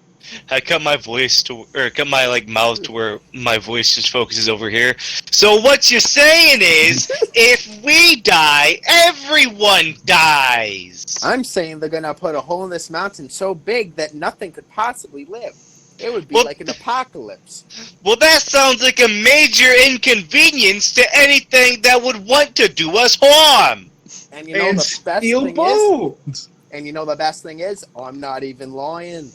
I cut my voice cut my mouth to where my voice just focuses over here. So what you're saying is, if we die, everyone dies. I'm saying they're gonna put a hole in this mountain so big that nothing could possibly live. It would be Well- like an apocalypse. Well, that sounds like a major inconvenience to anything that would want to do us harm. And you know And the best steel thing is, bones. and you know the best thing is, I'm not even lying.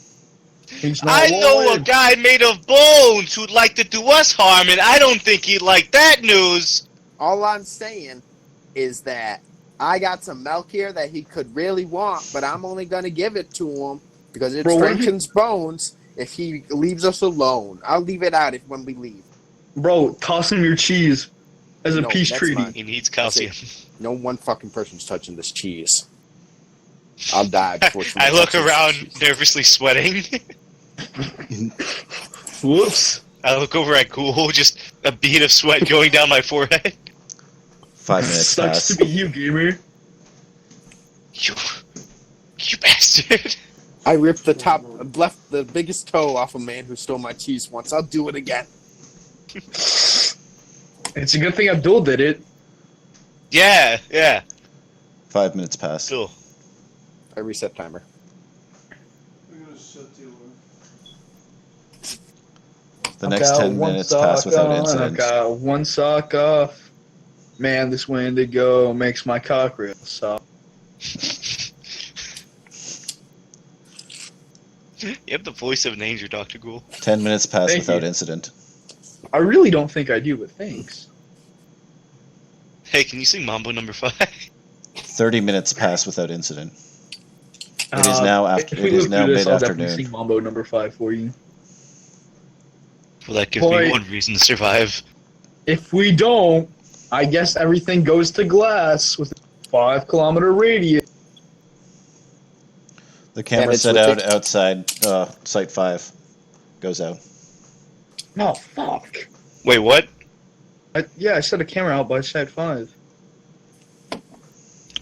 He's not I know a lying. guy made of bones who'd like to do us harm, and I don't think he'd like that news. All I'm saying is that I got some milk here that he could really want, but I'm only gonna give it to him because it Bro, what if he- strengthens bones if he leaves us alone. I'll leave it out when we leave. Bro, toss him your cheese as a No, peace that's treaty. mine. He needs calcium. No one fucking person's touching this cheese. I'll die before I someone look touches this around, cheese. nervously sweating. Whoops. I look over at Ghoul, just a bead of sweat going down my forehead. 5 minutes Sucks pass. to be you, gamer. You bastard. I ripped left the biggest toe off a man who stole my cheese once. I'll do it again. It's a good thing Abdul did it. Yeah. 5 minutes pass. Cool. I reset timer. The next 10 minutes pass without I've incident. got one sock off. Man, this Wendigo makes my cock real soft. You have the voice of an angel, Dr. Ghoul. 10 minutes pass Thank without you. incident. I really don't think I do, but thanks. Hey, can you sing Mambo number 5? 30 minutes pass without incident. It is now after. If we It is live now through this, I'll definitely mid-afternoon. sing Mambo number 5 for you. Well, that gives Boy. me one reason to survive. If we don't, I guess everything goes to glass with a 5-kilometer radius. The camera it's set with out it. outside Site 5 goes out. Oh, fuck. Wait, what? I set a camera out by Site 5.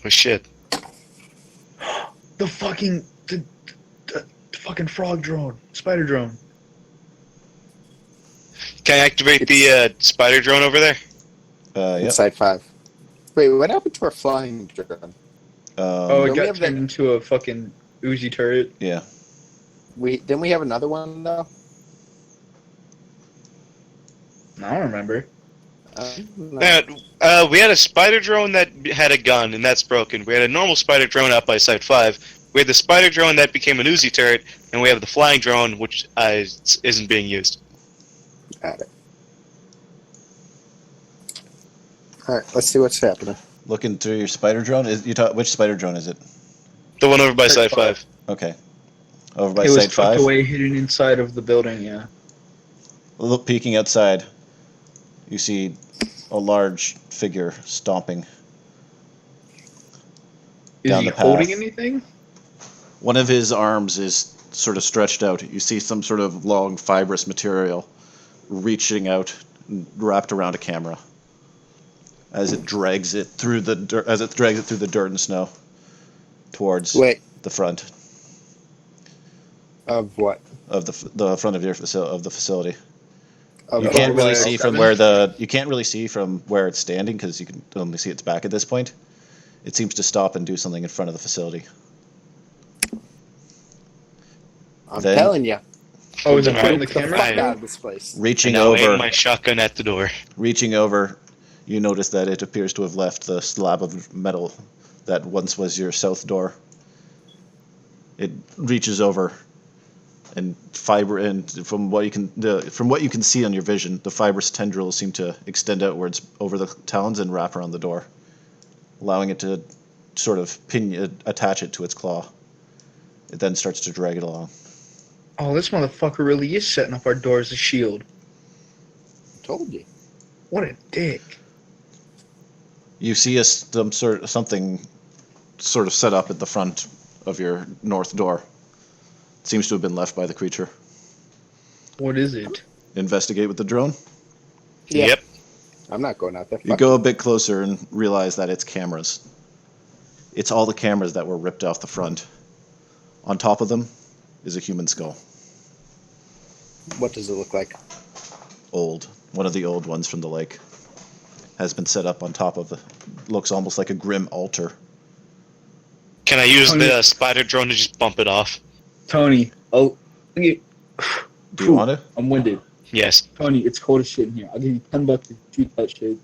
Oh, shit. The fucking frog drone, spider drone. Can I activate the spider drone over there? Yep. Inside 5. Wait, what happened to our flying drone? Oh, Don't it we got have that- turned into a fucking Uzi turret. Yeah. Didn't we have another one though? I don't remember. No. We had a spider drone that had a gun, and that's broken. We had a normal spider drone out by Site 5. We had the spider drone that became an Uzi turret, and we have the flying drone, which isn't being used. Got it. All right, let's see what's happening. Looking through your spider drone. Which spider drone is it? The one over by Site 5. Okay. Over by It was Site tucked 5. away, hidden inside of the building. Yeah. Look, peeking outside, you see a large figure stomping. Is Down he the holding path. anything? One of his arms is sort of stretched out. You see some sort of long fibrous material reaching out, and wrapped around a camera. As it drags it through the dirt and snow towards Wait, the front of what? of the front of the facility. Of You the- can't really by see from 07? you can't really see from where it's standing because you can only see its back at this point. It seems to stop and do something in front of the facility. I'm Then- telling you. Oh, is it Alright. putting the Get the camera? fuck Right. out of this place. Reaching And now aim over, my shotgun at the door. you notice that it appears to have left the slab of metal that once was your south door. It reaches over, and from what you can see on your vision, the fibrous tendrils seem to extend outwards over the talons and wrap around the door, allowing it to sort of attach it to its claw. It then starts to drag it along. Oh, this motherfucker really is setting up our door as a shield. Told you. What a dick. You see something sort of set up at the front of your north door. It seems to have been left by the creature. What is it? Investigate with the drone. Yeah. Yep. I'm not going out there. You Fuck go a bit closer and realize that it's cameras. It's all the cameras that were ripped off the front. On top of them is a human skull. What does it look like? Old. One of the old ones from the lake. Has been set up on top of looks almost like a grim altar. Can I use Tony- the spider drone to just bump it off? Tony. Oh, Do you want to? I'm winded. Yes. Tony, it's cold as shit in here. I'll give you $10 to shoot that shit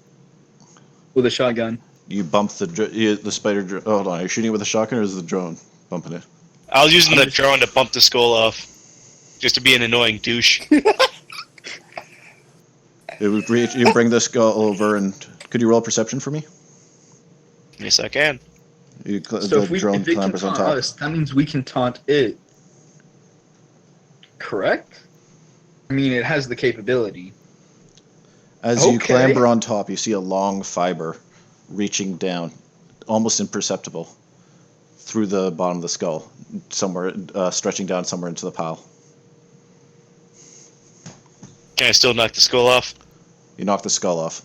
with a shotgun. You bump the spider drone. Oh, hold on. Are you shooting it with a shotgun or is the drone bumping it? I was using the drone to bump the skull off. Just to be an annoying douche. It would reach. You bring the skull over, and could you roll perception for me? Yes, I can. So The if drone it can clambers on taunt top. us, that means we can taunt it. Correct? I mean, it has the capability. As you Okay. clamber on top, you see a long fiber reaching down, almost imperceptible, through the bottom of the skull, somewhere stretching down somewhere into the pile. Can I still knock the skull off? You knock the skull off.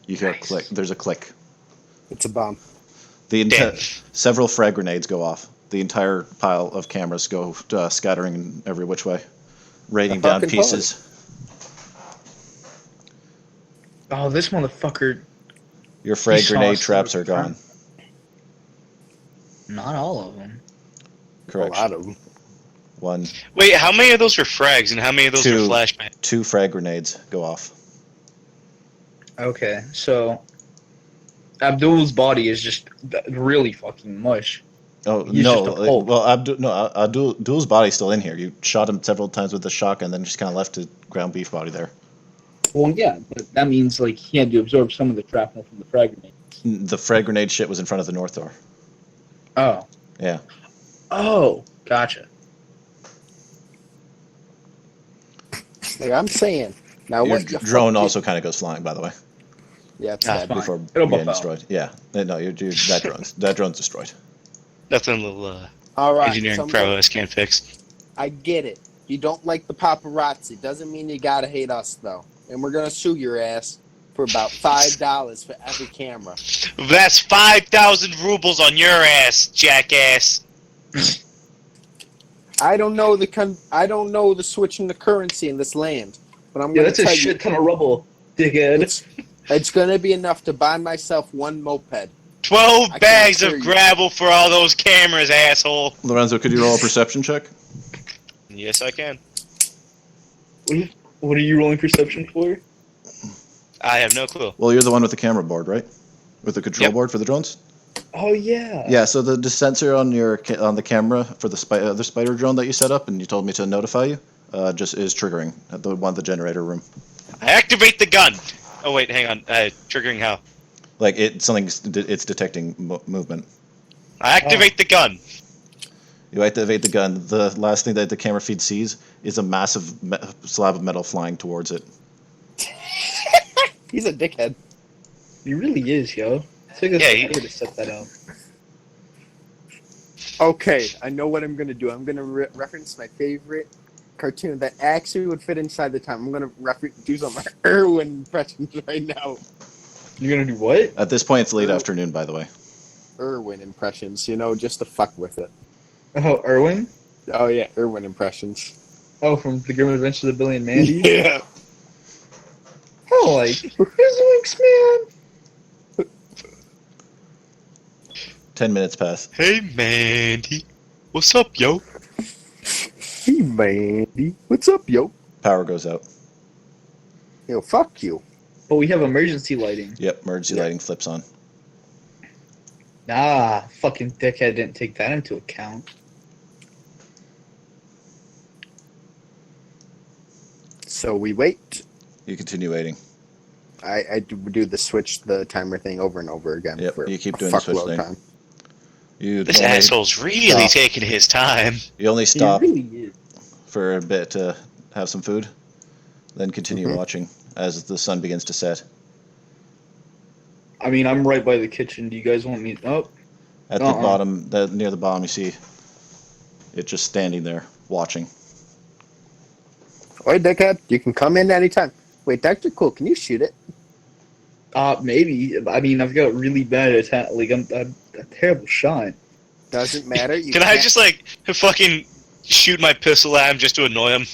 You hear a Nice. click. There's a click. It's a bomb. Damn. Several frag grenades go off. The entire pile of cameras go scattering in every which way, raining down fucking pieces. Oh, this motherfucker. Your frag He saw grenade us traps through are the gone. Not all of them. A Correct. lot of them. 1. Wait, how many of those were frags and how many of those were flashbangs? 2 frag grenades go off. Okay, so Abdul's body is just really fucking mush. Oh, He's no. just a pulp. Well, Abdul's body's still in here. You shot him several times with the shotgun, then just kind of left his ground beef body there. Well, yeah, but that means like he had to absorb some of the shrapnel from the frag grenades. The frag grenade shit was in front of the north door. Oh. Yeah. Oh, gotcha. Like I'm saying. Now Your what? the drone fuck also kind of goes flying, by the way, Yeah, it's Ah, dead. fine. before It'll getting buff out. destroyed. Yeah. No, that drone's destroyed. Nothing little All right. engineering so I'm gonna- prowess can't fix. I get it. You don't like the paparazzi. Doesn't mean you gotta hate us though. And we're gonna sue your ass for about $5 for every camera. That's 5,000 rubles on your ass, jackass. I don't know the switch in the currency in this land, but I'm Yeah, gonna that's a tell shit ton of rubble, dickhead. it's gonna be enough to buy myself one moped. 12 I bags can't of hear you. gravel for all those cameras, asshole. Lorenzo, could you roll a perception check? Yes, I can. What are you rolling perception for? I have no clue. Well, you're the one with the camera board, right? With the control Yep. board for the drones? Oh yeah. Yeah, so the sensor on the camera for the other spider drone that you set up and you told me to notify you, just is triggering at the one of the generator room. Activate the gun. Oh wait, hang on. Triggering how? Like it's detecting movement. Activate the gun. You activate the gun. The last thing that the camera feed sees is a massive slab of metal flying towards it. He's a dickhead. He really is, yo. It took us Yeah, he- forever to set that up. Okay, I know what I'm gonna do. I'm gonna reference my favorite cartoon that actually would fit inside the time. I'm gonna do some Irwin impressions right now. You're gonna do what? At this point, it's late afternoon, by the way. Irwin impressions, just to fuck with it. Oh, Erwin? Oh yeah, Irwin impressions. Oh, from The Grim Adventures of Billy and Mandy? Yeah. Oh, like, here's Winks, man. 10 minutes pass. Hey, Mandy. What's up, yo? Hey Mandy, what's up, yo? Power goes out. Yo, fuck you. But we have emergency lighting. Yep, emergency lighting flips on. Nah, fucking dickhead didn't take that into account. So we wait. You continue waiting. I do the timer thing over and over again. Yep, for you keep a doing the switch fuckload thing. time. This asshole's really stop. taking his time. You only stop He really is. for a bit to have some food, then continue Mhm. watching as the sun begins to set. I mean, I'm right by the kitchen. Do you guys want me? Oh, At the bottom, near the bottom, you see it just standing there watching. Oi, dickhead, you can come in anytime. Wait, Dr. Cool, can you shoot it? maybe. I mean, I've got really bad attack. Like, I'm a terrible shot. Doesn't matter. You Can I can't- just fucking shoot my pistol at him just to annoy him?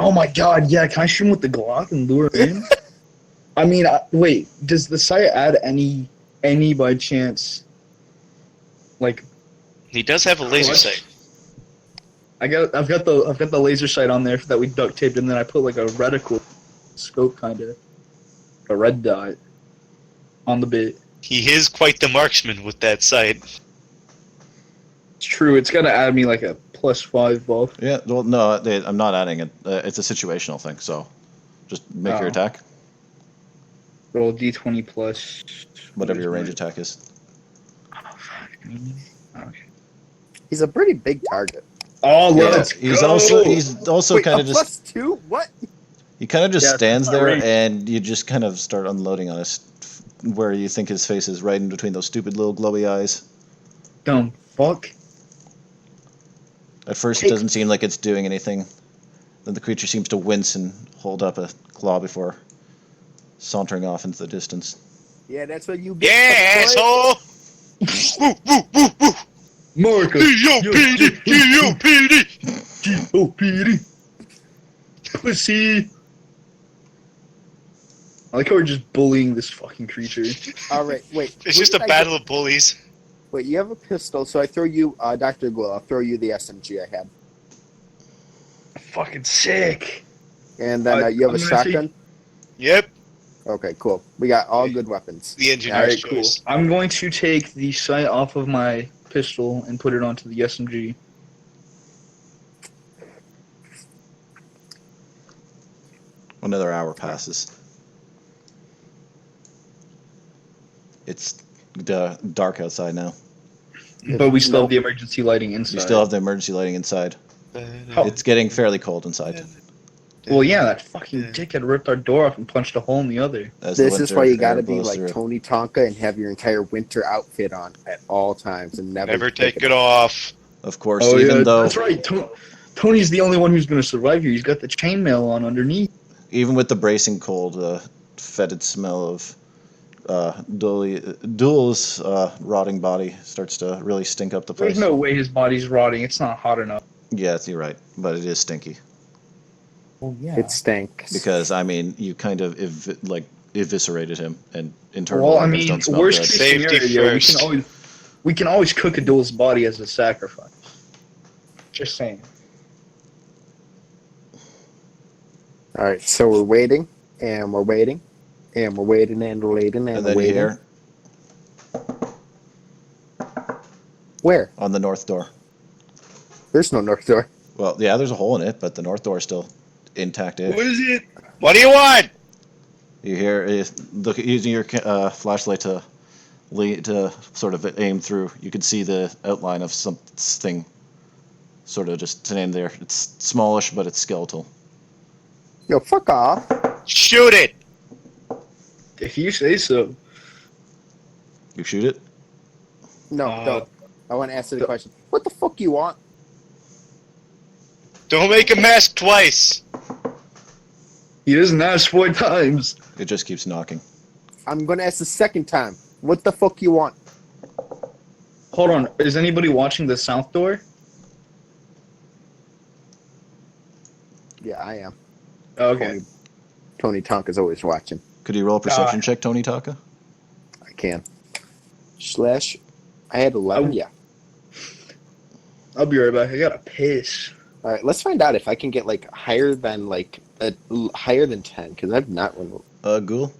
Oh my god, yeah, can I shoot him with the Glock and lure him in? I mean, wait, does the sight add any by chance, like, He does have a laser What? sight. I've got the laser sight on there that we duct taped, and then I put like a reticle scope kind of, a red dot on the bit. He is quite the marksman with that sight. It's true, it's gonna add me like a +5 buff. Yeah, well, no, I'm not adding it. It's a situational thing, so just make your Oh. attack, Roll D20 plus whatever your what range is attack is. my- Okay. He's a pretty big target. Oh, Yeah, let's he's go! also Wait, kind a of just +2? What? he kind of just Yeah, stands it's not there, range. and you just kind of start unloading on us, where you think his face is, right in between those stupid little glowy eyes. Dumb fuck. At first, it doesn't seem like it's doing anything. Then the creature seems to wince and hold up a claw before sauntering off into the distance. Yeah, that's what you get. Yeah, fuckboy. asshole! Woo, woo, woo, woo! Marcus! G.O.P.D! G.O.P.D! G.O.P.D. Pussy! I like how we're just bullying this fucking creature. All right, wait. It's who just a did I battle of bullies. Wait, you have a pistol, so I throw you, Dr. Glow, I'll throw you the SMG I had. fucking sick. And then you have I'm a gonna take- shotgun? Yep, Okay, cool. We got all good weapons. the All engineer's right, cool. choice. I'm going to take the sight off of my pistol and put it onto the SMG. Another hour passes. It's dark outside now. But we still have the emergency lighting inside. You still have the emergency lighting inside. How- It's getting fairly cold inside. Well, yeah, that fucking dickhead ripped our door off and punched a hole in the other. As the This is winter why you air gotta be blows like through. Tony Tonka and have your entire winter outfit on at all times and Never take it off. Of course, Oh, even yeah, though that's right. Tony's the only one who's going to survive here. He's got the chainmail on underneath. even with the bracing cold, the fetid smell of Duel's rotting body starts to really stink up the place. There's no way his body's rotting. It's not hot enough. Yeah, you're right, but it is stinky It stinks. because I mean, you kind of eviscerated him, and internal Well, I organs mean, don't smell worst good. case Safety scenario, first. we can always cook a Duel's body as a sacrifice. Just saying. All right, so we're waiting, and we're waiting, and we're waiting, and we're waiting, and And we're then you waiting. hear Where? on the north door. There's no north door. Well, yeah, there's a hole in it, but the north door is still intact-ish. What is it? What do you want? You hear, look using your flashlight to sort of aim through. You can see the outline of something, sort of just standing there. It's smallish, but it's skeletal. Yo, fuck off. Shoot it! If you say so. You shoot it. No, don't. I want to answer the question. What the fuck you want? Don't make a mess twice. He doesn't ask 4 times. It just keeps knocking. I'm gonna ask the second time. What the fuck you want? Hold on. Is anybody watching the south door? Yeah, I am. Okay. Tony Tonka's always watching. Could you roll a perception check, Tony Taka? I can. Slash. I had 11. Yeah. I'll be right back. I gotta piss. All right. Let's find out if I can get like higher than 10 because I've not run. Ghoul?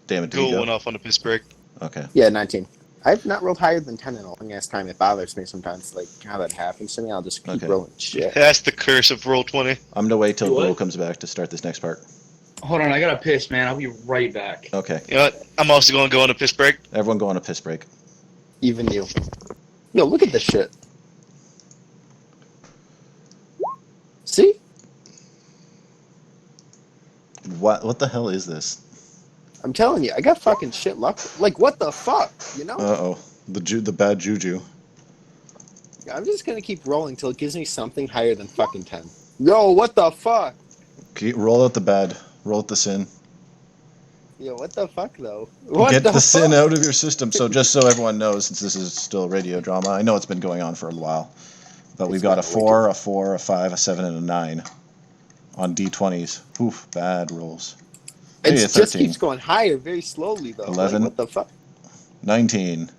Damn it, did Ghoul you went go? off on a piss break. Okay. Yeah, 19. I've not rolled higher than 10 in a long ass time. It bothers me sometimes, like how that happens to me. I'll just keep Okay. rolling shit. That's the curse of roll 20. I'm going to wait till What? Ghoul comes back to start this next part. Hold on. I gotta piss, man. I'll be right back. Okay. You know what? I'm also going to go on a piss break. Everyone go on a piss break. Even you. Yo, look at this shit. See? What the hell is this? I'm telling you, I got fucking shit luck. Like, what the fuck? You know? Uh-oh. The bad juju. I'm just gonna keep rolling till it gives me something higher than fucking 10. Yo, what the fuck? Roll out the bad. Roll out the sin. Yo, what the fuck, though? What Get the sin fuck? out of your system. So just so everyone knows, since this is still radio drama, I know it's been going on for a while, but we've got a 4, a 4, a 5, a 7, and a 9 on D20s. Oof, bad rolls. It Hey, a just 13. keeps going higher very slowly, though. 11. Like, what the fuck? 19.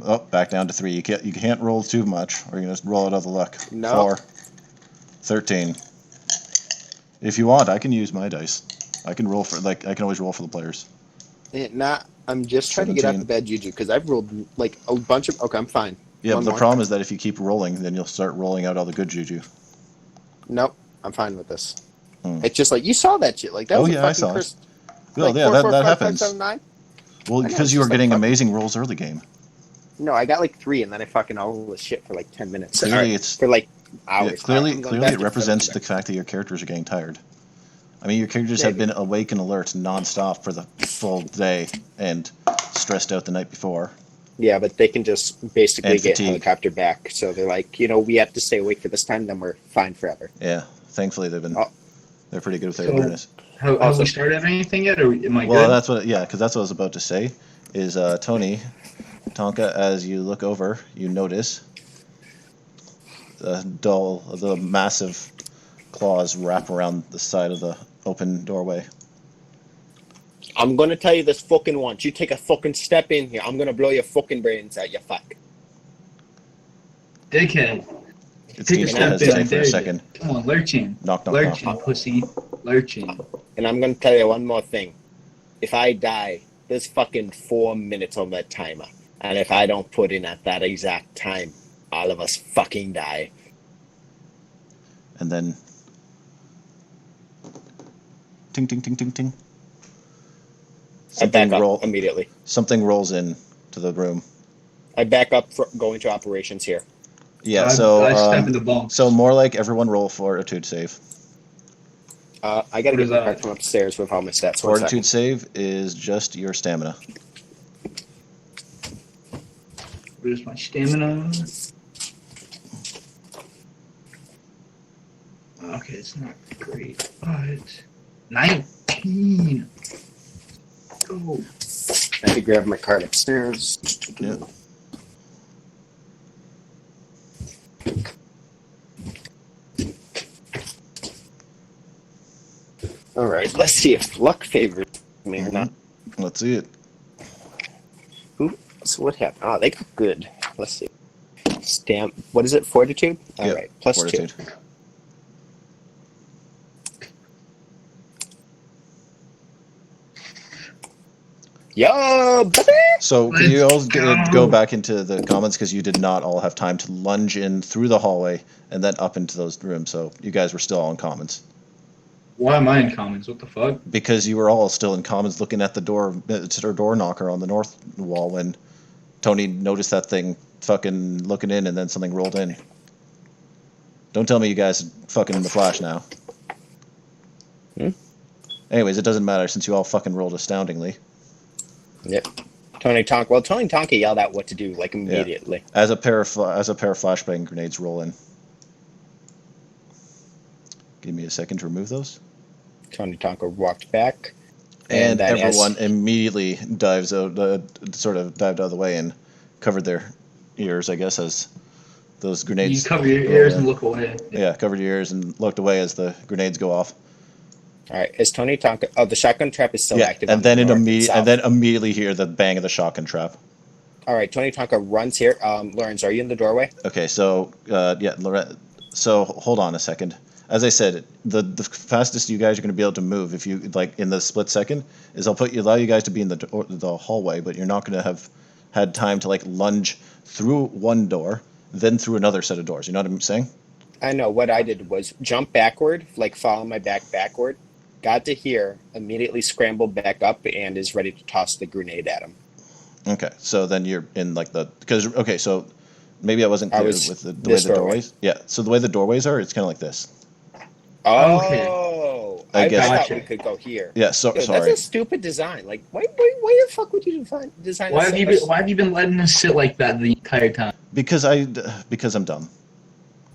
Oh, back down to 3. You can't roll too much, or you're going to roll out of the luck. No. 4. 13. If you want, I can use my dice. I can roll I can always roll for the players. I'm just trying to get out 17. the bad juju, because I've rolled, like, a bunch of... Okay, I'm fine. Yeah, One but the more. problem is that if you keep rolling, then you'll start rolling out all the good juju. Nope, I'm fine with this. Hmm. It's just like, you saw that shit. Like, that Oh, was a yeah, I fucking saw it. cursed... Well, like, yeah, 4, that 4, 5, 5, happens. 7, 9? Well, I know, because it's you were just like getting fuck- amazing rolls early game. No, I got like 3, and then I fucking all this shit for like 10 minutes. Clearly, Or it's for like yeah, hours. clearly I'm going back it to represents the 7 fact that your characters are getting tired. I mean, your characters have Maybe. been awake and alert nonstop for the full day and stressed out the night before. Yeah, but they can just basically And get fatigue. helicopter back. So they're like, we have to stay awake for this time, then we're fine forever. Yeah, thankfully they're pretty good with their So- awareness. Have we Awesome. started anything yet, or am I Well, good? that's because that's what I was about to say. Is Tony Tonka, as you look over, you notice the massive claws wrap around the side of the open doorway. I'm going to tell you this fucking once. You take a fucking step in here, I'm going to blow your fucking brains out, you fuck. Dickhead. It Take a seems to step in, hesitate I for dare a you. second. Come on, lurching. Knock, knock, Lurching, knock. pussy. Lurching. And I'm gonna tell you one more thing. If I die, there's fucking 4 minutes on that timer. And if I don't put in at that exact time, all of us fucking die. And then ting ting ting ting ting. I back Something up immediately. Something rolls in to the room. I back up going to operations here. Yeah. I step in the bump. So more like everyone roll fortitude save. I gotta What get is my that? card from upstairs with all my stats. One Fortitude second. save is just your stamina. Where's my stamina? Okay, it's not great, but 19. Go. I had to grab my card upstairs. Yeah. All right, let's see if luck favors me or not. Let's see it. So what happened? Oh, they got good. Let's see. What is it? Fortitude? All Yep, right, plus fortitude. 2. Yo, baby! So can you all Let's go. go back into the comments because you did not all have time to lunge in through the hallway and then up into those rooms. So you guys were still all in comments Why am I in comments? What the fuck? because you were all still in comments looking at the door knocker on the north wall when Tony noticed that thing fucking looking in and then something rolled in. Don't tell me you guys fucking in the flash now. Anyways, it doesn't matter since you all fucking rolled astoundingly. Yep. Tony Tonka yelled out what to do like immediately. As a pair of flashbang grenades roll in. Give me a second to remove those. Tony Tonka walked back. And then everyone immediately dives out, sort of dived out of the way and covered their ears, I guess, as those grenades. You cover your ears and look away. Yeah, covered your ears and looked away as the grenades go off. All right, is Tony Tonka? Oh, the shotgun trap is still active. And then south. immediately hear the bang of the shotgun trap. All right, Tony Tonka runs here. Lawrence, are you in the doorway? Okay, so so hold on a second. As I said, the fastest you guys are going to be able to move, if you like in the split second, is allow you guys to be in the hallway, but you're not going to have had time to like lunge through one door, then through another set of doors. You know what I'm saying? I know. What I did was jump backward, like follow my back backward. Got to here, immediately scrambled back up, and is ready to toss the grenade at him. Okay, so then you're in like so maybe I wasn't clear with the way the doorways. Yeah, so the way the doorways are, it's kind of like this. Oh, I guess. thought we could go here. Yeah, Dude, sorry. That's a stupid design. Like, why the fuck would you design? Why have you been letting us sit like that the entire time? Because I'm dumb.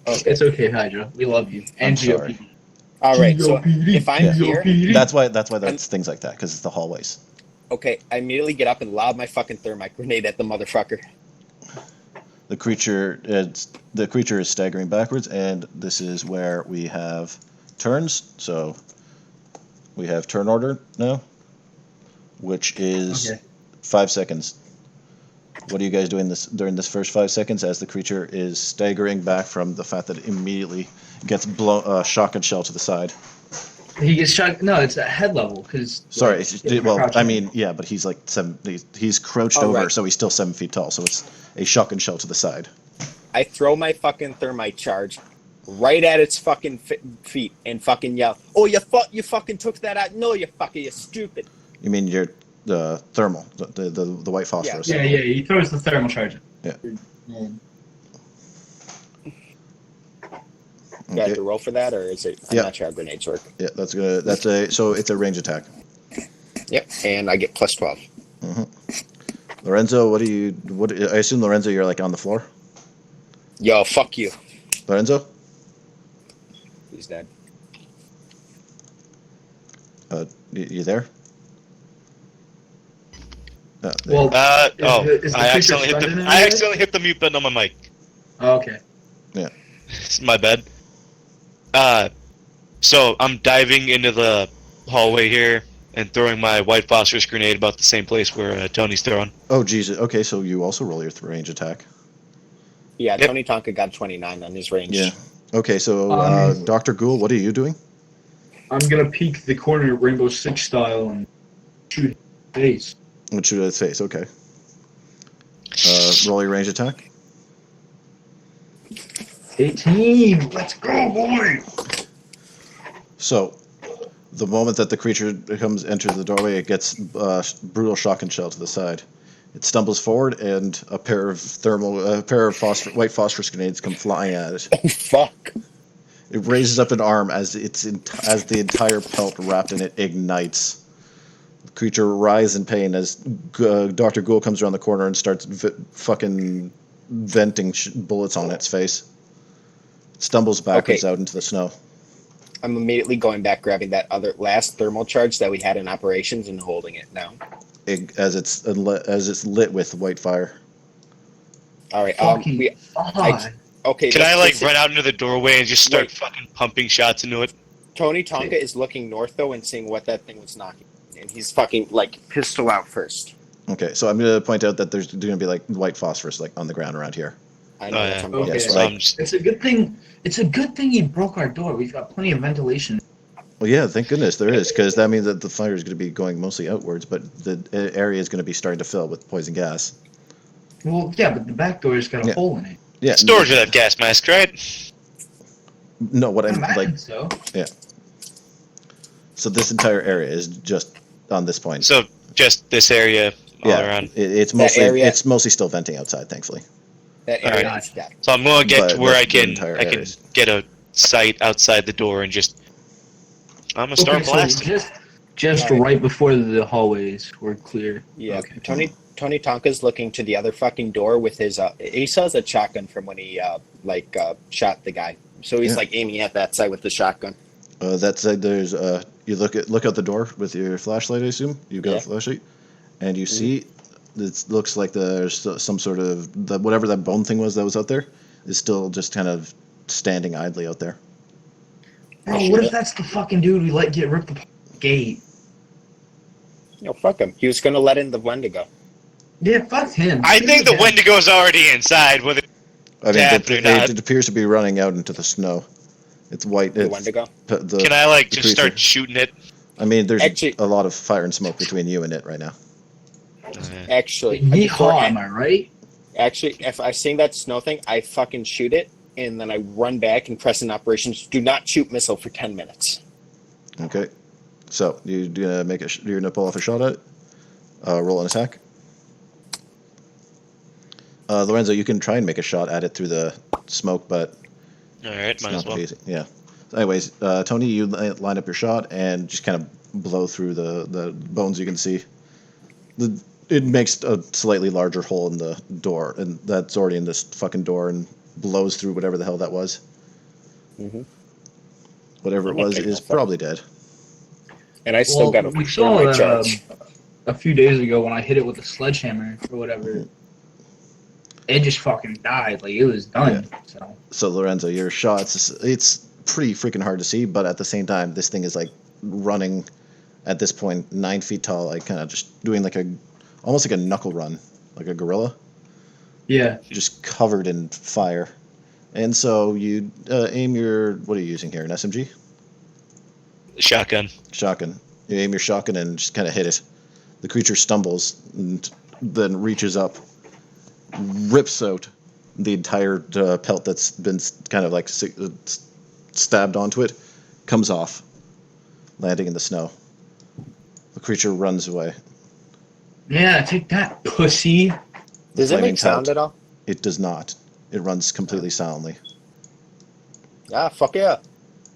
It's okay, Hydra. We love you. And I'm sorry. GOPD. All right, so GOPD. if I'm here, That's why that's things like that because it's the hallways. okay, I immediately get up and lob my fucking thermite grenade at the motherfucker. The creature is staggering backwards, and this is where we have turns. So we have turn order now, which is 5 seconds. What are you guys doing during this first 5 seconds as the creature is staggering back from the fact that it immediately gets blown shotgun shell to the side? He gets shot. No, it's at head level because. Sorry, I mean, yeah, but he's like he's crouched over, right. so he's still 7 feet tall. So it's a shotgun shell to the side. I throw my fucking thermite charge right at its fucking feet and fucking yell, "Oh, you fucking took that out! No, you stupid!" You mean your thermal, the white phosphorus? Yeah. He throws the thermal charge. Yeah. Do I have to roll for that, or is it? I'm not sure how grenades work. Yeah, so it's a range attack. Yep, and I get plus 12. Mm-hmm. Lorenzo, I assume Lorenzo, you're like on the floor. Yo, fuck you. Lorenzo, He's dead. you there? No, Well, is the I creature accidentally stunned in I any accidentally hit the mute button on my mic. Oh, okay. yeah. It's my bad. So I'm diving into the hallway here and throwing my white phosphorus grenade about the same place where Tony's throwing. Oh Jesus. Okay, so you also roll your range attack. Yeah, Yep. Tony Tonka got 29 on his range. Yeah. Okay, so Dr. Ghoul, what are you doing? I'm gonna peek the corner Rainbow Six style and shoot his face. Which should its face? Okay. Roll your range attack. 18. Let's go, boy. So, the moment that the creature enters the doorway, it gets brutal shotgun shell to the side. It stumbles forward, and a pair of white phosphorus grenades come flying at it. Oh, fuck. It raises up an arm as the entire pelt wrapped in it ignites. The creature writhes in pain as Dr. Ghoul comes around the corner and starts fucking venting bullets on its face. It stumbles backwards out into the snow. I'm immediately going back, grabbing that other last thermal charge that we had in operations and holding it now. As it's lit with white fire. All right. Fucking Okay. Can I let's run out into the doorway and just start fucking pumping shots into it? Tony Tonka is looking north though and seeing what that thing was knocking, and he's fucking pistol out first. Okay, so I'm gonna point out that there's gonna be white phosphorus on the ground around here. I know. yeah. Okay. Yes, So I'm just, It's a good thing. It's a good thing he broke our door. We've got plenty of ventilation. Well, yeah, thank goodness there is, because that means that the fire is going to be going mostly outwards, but the area is going to be starting to fill with poison gas. Well, yeah, but the back door's got a hole in it. Yeah. storage of that gas mask, right? No, what I I'm imagine so. So this entire area is just on this point. So just this area all yeah, around. it's mostly still venting outside, thankfully. That All area right. is dead. So I'm going to get to But where the I can entire area is- get a sight outside the door and just I'm gonna start blasting. So just right before the hallways were clear. Yeah. Okay. Tony Tonka's looking to the other fucking door with his. He still has a shotgun from when he shot the guy. So he's aiming at that side with the shotgun. That side, there's you look out the door with your flashlight. I assume you've got a flashlight, and you see it looks like there's some sort of whatever that bone thing was that was out there is still just kind of standing idly out there. Bro, what if that's the fucking dude we let get ripped apart the gate? No, fuck him. He was gonna let in the Wendigo. Yeah, fuck him. I think the Wendigo's already inside. Whether I mean, Tapped or not. it appears to be running out into the snow. It's white. The it's, Wendigo. can I just creature. start shooting it? I mean, there's Actually- a lot of fire and smoke between you and it right now. Actually, Yeehaw, am I right? Actually, if I see that snow thing, I fucking shoot it, and then I run back and press in operations. Do not shoot missile for 10 minutes. Okay, so you're gonna pull off a shot at it. Roll an attack. Lorenzo, you can try and make a shot at it through the smoke, but All right, it's might not as well. easy. Yeah. So anyways, Tony, you line up your shot and just kind of blow through the bones you can see. It makes a slightly larger hole in the door, and that's already in this fucking door, and blows through whatever the hell that was. Mm-hmm. Whatever it was is probably dead. And I still got a we saw charge. a few days ago when I hit it with a sledgehammer or whatever. It just fucking died. Like, it was done. So Lorenzo, your shots, it's pretty freaking hard to see, but at the same time, this thing is running at this point 9 feet tall, kind of just doing almost like a knuckle run, like a gorilla. Yeah. Just covered in fire. And so you aim what are you using here, an SMG? Shotgun. Shotgun. You aim your shotgun and just kind of hit it. The creature stumbles and then reaches up, rips out the entire pelt that's been kind of stabbed onto it, comes off, landing in the snow. The creature runs away. Yeah, take that, pussy. Does it Flaming make sound pelt. at all? It does not. It runs completely silently, Ah, fuck yeah.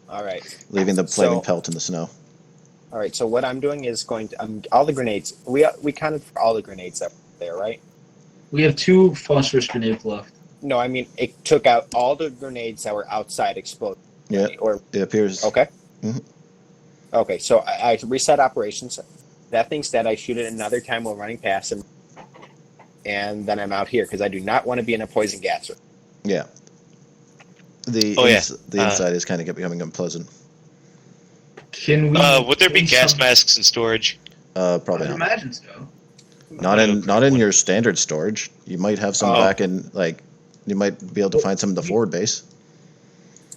All right. leaving the flaming So- pelt in the snow. All right, so what I'm doing is going to all the grenades. We counted for all the grenades that were there, right? We have 2 phosphorus grenades left. No, I mean it took out all the grenades that were outside exploding. Yeah, Or it appears. okay. Mhm. Okay, so I reset operations. That thing's dead. I shoot it another time while running past him, and then I'm out here because I do not want to be in a poison gas room. Yeah. The inside is kind of becoming unpleasant. Can we? Would there be do gas some- masks in storage? Probably I not. imagine so. Not in your standard storage. You might have some back in You might be able to find some in the forward base.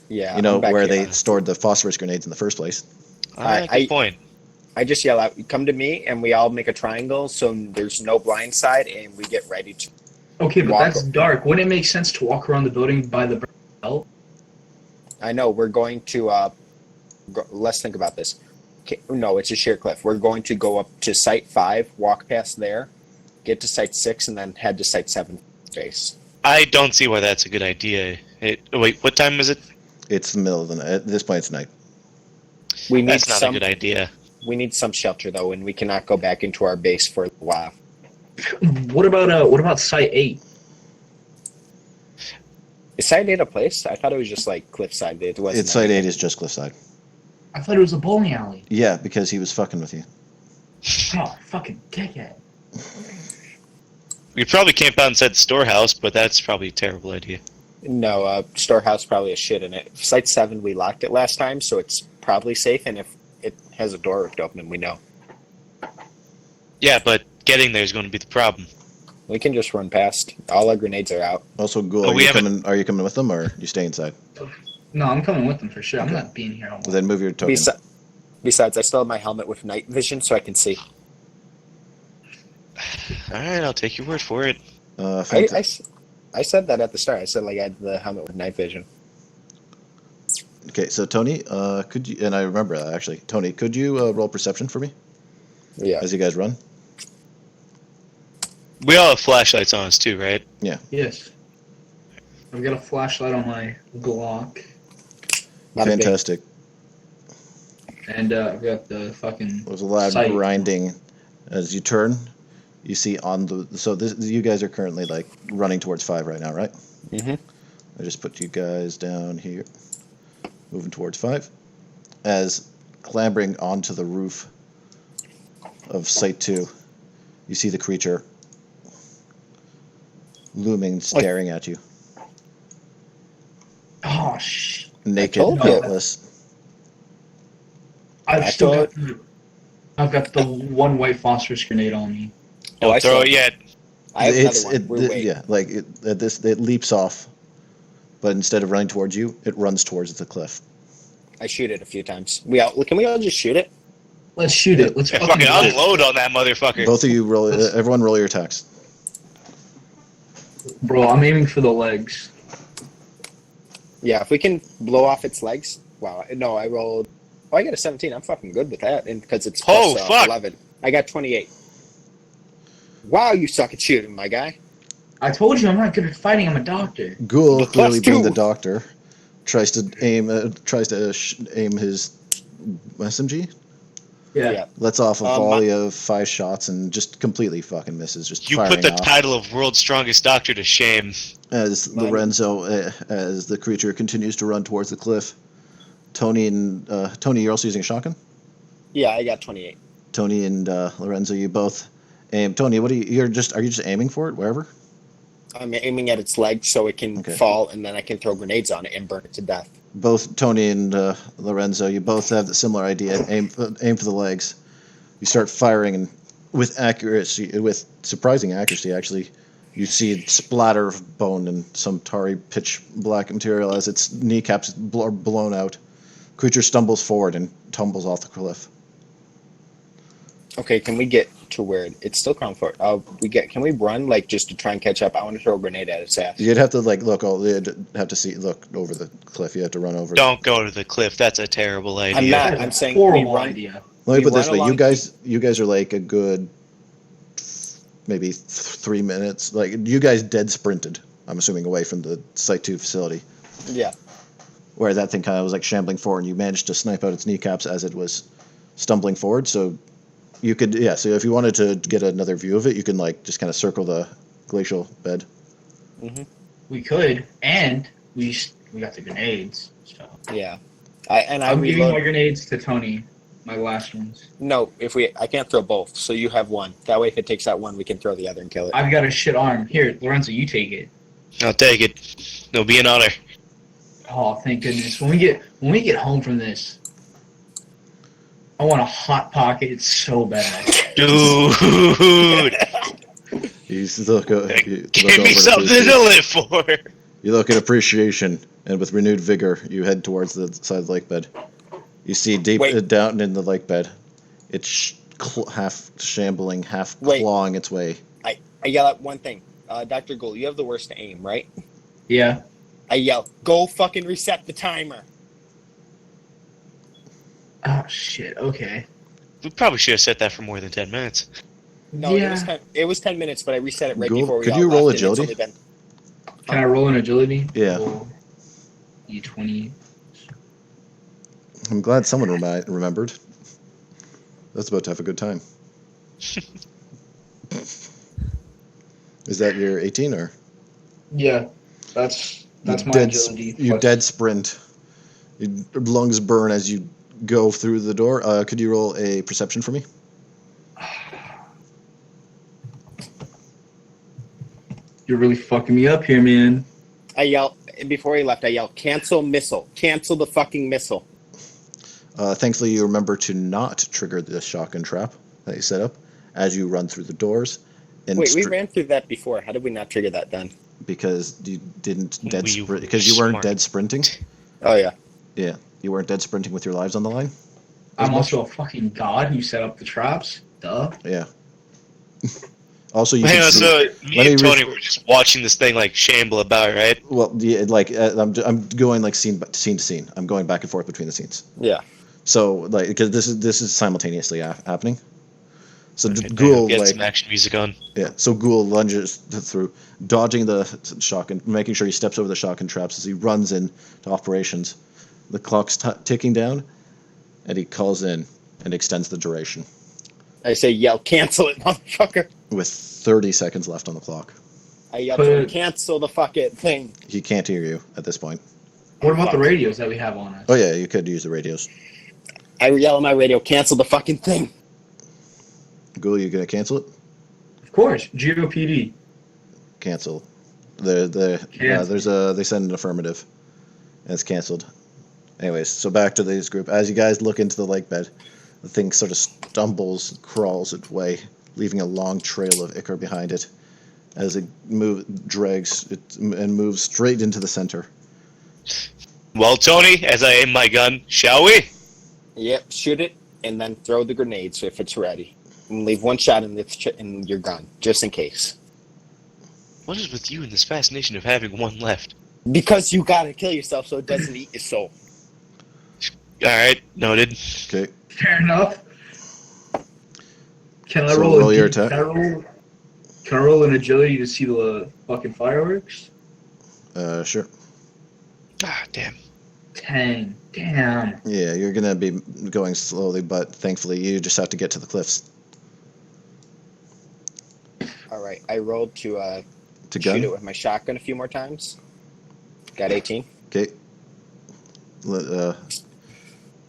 Yeah, You know, I'm back where here. they stored the phosphorus grenades in the first place. Good point. I just yell out, "Come to me," and we all make a triangle, so there's no blind side, and we get ready to. Okay, but Walk that's dark. Wouldn't it make sense to walk around the building by the belt? I know we're going to. Let's think about this. Okay, no, it's a sheer cliff. We're going to go up to Site 5, walk past there, get to Site 6, and then head to Site 7 base. I don't see why that's a good idea. Wait, what time is it? It's the middle of the night. At this point, it's night. We need That's not a good idea. We need some shelter though, and we cannot go back into our base for a while. What about Site 8? Is Site 8 a place? I thought it was just like cliffside. It wasn't. It's Site 8 is just cliffside. I thought it was a bowling alley. Yeah, because he was fucking with you. Oh, fucking dickhead. We probably camp out inside the storehouse, but that's probably a terrible idea. No, storehouse probably has shit in it. Site 7, we locked it last time, so it's probably safe. And if it has a door ripped open, we know. Yeah, but getting there is going to be the problem. We can just run past. All our grenades are out. Also, Ghoul, Oh, are you coming with them, or you stay inside? No, I'm coming with them for sure. I'm not being here all Well, then move your token. Besides, I still have my helmet with night vision, so I can see. All right, I'll take your word for it. I said that at the start. I said like I had the helmet with night vision. Okay, so Tony, could you? And I remember that actually. Tony, could you roll perception for me Yeah. as you guys run? We all have flashlights on us too, right? Yes. I've got a flashlight on my Glock, Not a big- Fantastic. and I've got the fucking. There's a loud sight. grinding as you turn. You see on the you guys are currently like running towards 5 right now, right? Mhm. I just put you guys down here, moving towards 5. As clambering onto the roof of Site 2, you see the creature looming, staring at you, Oh shit! naked, told you. helpless. I've got the one white phosphorus grenade on me. Oh, I Don't throw saw it yet. I have another one. We're waiting. Yeah, like it leaps off, but instead of running towards you, it runs towards the cliff. I shoot it a few times. Can we all just shoot it? Let's shoot it. Let's Yeah, fucking fucking do it. unload on that motherfucker. Both of you roll. Everyone roll your attacks. Bro, I'm aiming for the legs. Yeah, if we can blow off its legs. Wow. No, I rolled. Oh, I got a 17. I'm fucking good with that, and because it's Oh, plus, fuck. 11. I got 28. Wow, you suck at shooting, my guy. I told you I'm not good at fighting. I'm a doctor. Ghoul, Plus clearly being 2. the doctor, tries to aim his SMG. Yeah. Lets off a volley of 5 shots and just completely fucking misses. Just You firing put the off. title of world's strongest doctor to shame. As Lorenzo, as the creature continues to run towards the cliff. Tony, you're also using a shotgun. Yeah, I got 28. Tony and Lorenzo, you both aim. Tony, are you just aiming for it wherever? I'm aiming at its legs so it can fall, and then I can throw grenades on it and burn it to death. Both Tony and Lorenzo, you both have the similar idea. Aim for the legs. You start firing, and with surprising accuracy, actually, you see splatter of bone and some tarry pitch black material as its kneecaps are blown out. Creature stumbles forward and tumbles off the cliff. Okay, can we get to where it's still crawling forward? Can we run just to try and catch up? I want to throw a grenade at its ass. You'd have to look over the cliff. You have to run over. Don't go to the cliff. That's a terrible idea. I'm not. I'm saying Horrible we run. idea. Let me put it this run way: along- you guys are like a good maybe 3 minutes. Like you guys dead sprinted. I'm assuming away from the Site 2 facility. Yeah. Where that thing kind of was like shambling forward, and you managed to snipe out its kneecaps as it was stumbling forward. So you could, so if you wanted to get another view of it, you can just kind of circle the glacial bed. Mm-hmm. We could, and we got the grenades. So. Yeah. I'm giving my grenades to Tony. My last ones. No, I can't throw both, so you have one. That way, if it takes out one, we can throw the other and kill it. I've got a shit arm. Here, Lorenzo, you take it. I'll take it. It'll be an honor. Oh, thank goodness. When we get home from this, I want a hot pocket so bad. Dude! You look Give me something to live for! You look in appreciation, and with renewed vigor, you head towards the side of the lake bed. You see deep Wait. down in the lake bed, it's half shambling, half Wait. clawing its way. I yell out one thing. Dr. Gould, you have the worst aim, right? Yeah. I yell, go fucking reset the timer. Oh shit. Okay. We probably should have set that for more than 10 minutes. No, Yeah. it was 10 minutes, but I reset it right Gould, before we could all you roll left, and it's agility? only been- Can I roll an agility? Yeah. Roll D20. I'm glad someone remembered. That's about to have a good time. Is that your 18 or? Yeah. That's my agility. You plus- dead sprint. Your lungs burn as you go through the door. Could you roll a perception for me? You're really fucking me up here, man. I yell, and before he left, I yell, cancel missile. Cancel the fucking missile. Thankfully, you remember to not trigger the shotgun trap that you set up as you run through the doors. And Wait, we ran through that before. How did we not trigger that then? because you didn't dead We sprint were because you weren't smart. dead sprinting. Oh, yeah. Yeah, you weren't dead sprinting with your lives on the line. I'm also a fucking god who set up the traps. Duh. Yeah. Also, you Hang can on, see. so Let me me and Tony were just watching this thing like shamble about, right? Well, yeah, like I'm going like scene to scene. I'm going back and forth between the scenes. Yeah. So like because this is simultaneously happening. So Okay, Ghoul get like some action music on. yeah. So Ghoul lunges through, dodging the shotgun, making sure he steps over the shotgun traps as he runs in to operations. The clock's ticking down, and he calls in and extends the duration I say, yell, cancel it, motherfucker. with 30 seconds left on the clock. I yell, But- to him, cancel the fucking thing. He can't hear you at this point. What about the radios that we have on us? Oh yeah, you could use the radios. I yell on my radio, cancel the fucking thing. Ghoul, you gonna cancel it? Of course, GOPD. Cancel. Cancel. They send an affirmative, and it's canceled. Anyways, so back to this group. As you guys look into the lake bed, the thing sort of stumbles, crawls its way, leaving a long trail of ichor behind it, as it drags it and moves straight into the center. Well, Tony, as I aim my gun, shall we? Yep, shoot it, and then throw the grenades if it's ready. And leave one shot in your gun, just in case. What is with you and this fascination of having one left? Because you gotta kill yourself so it doesn't eat your soul. Alright, noted. Okay. Fair enough. Can I So roll, roll your can attack. I roll an agility to see the fucking fireworks? Sure. Ah, damn. 10. Damn. Yeah, you're gonna be going slowly, but thankfully you just have to get to the cliffs Alright, I rolled to to shoot it gun. with my shotgun a few more times. Got 18. Okay.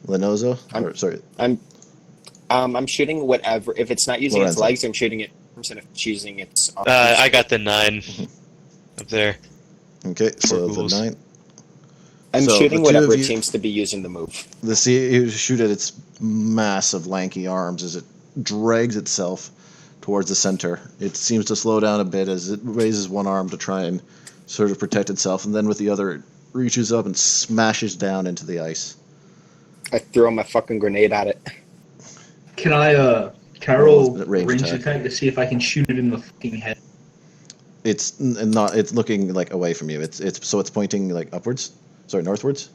Lenozo. Sorry. I'm shooting whatever. If it's not using its Lorenzo. legs, I'm shooting it. And if it's using its arms, I got the 9 up there. Okay, so the ghouls. 9. I'm so shooting the two of whatever it you- seems to be using the move. You shoot at its massive, lanky arms as it drags itself towards the center. It seems to slow down a bit as it raises one arm to try and sort of protect itself, and then with the other, it reaches up and smashes down into the ice. I throw my fucking grenade at it. Can I Roll roll a range range attack. attack to see if I can shoot it in the fucking head? It's not. It's looking like away from you. It's pointing like upwards. Sorry, northwards.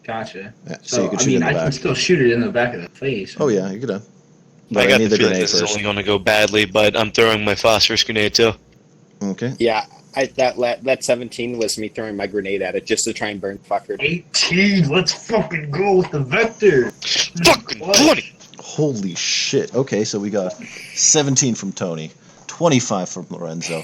Gotcha. Yeah, So, you could I shoot mean, in I the can back. still shoot it in the back of the face. Oh yeah, you could have. I But I, got need the the feeling grenade this is first. only going to go badly, but I'm throwing my phosphorus grenade too. Okay. Yeah, that 17 was me throwing my grenade at it just to try and burn fucker. 18. Let's fucking go with the vector. Fucking What? 20! Holy shit. Okay, so we got 17 from Tony, 25 from Lorenzo,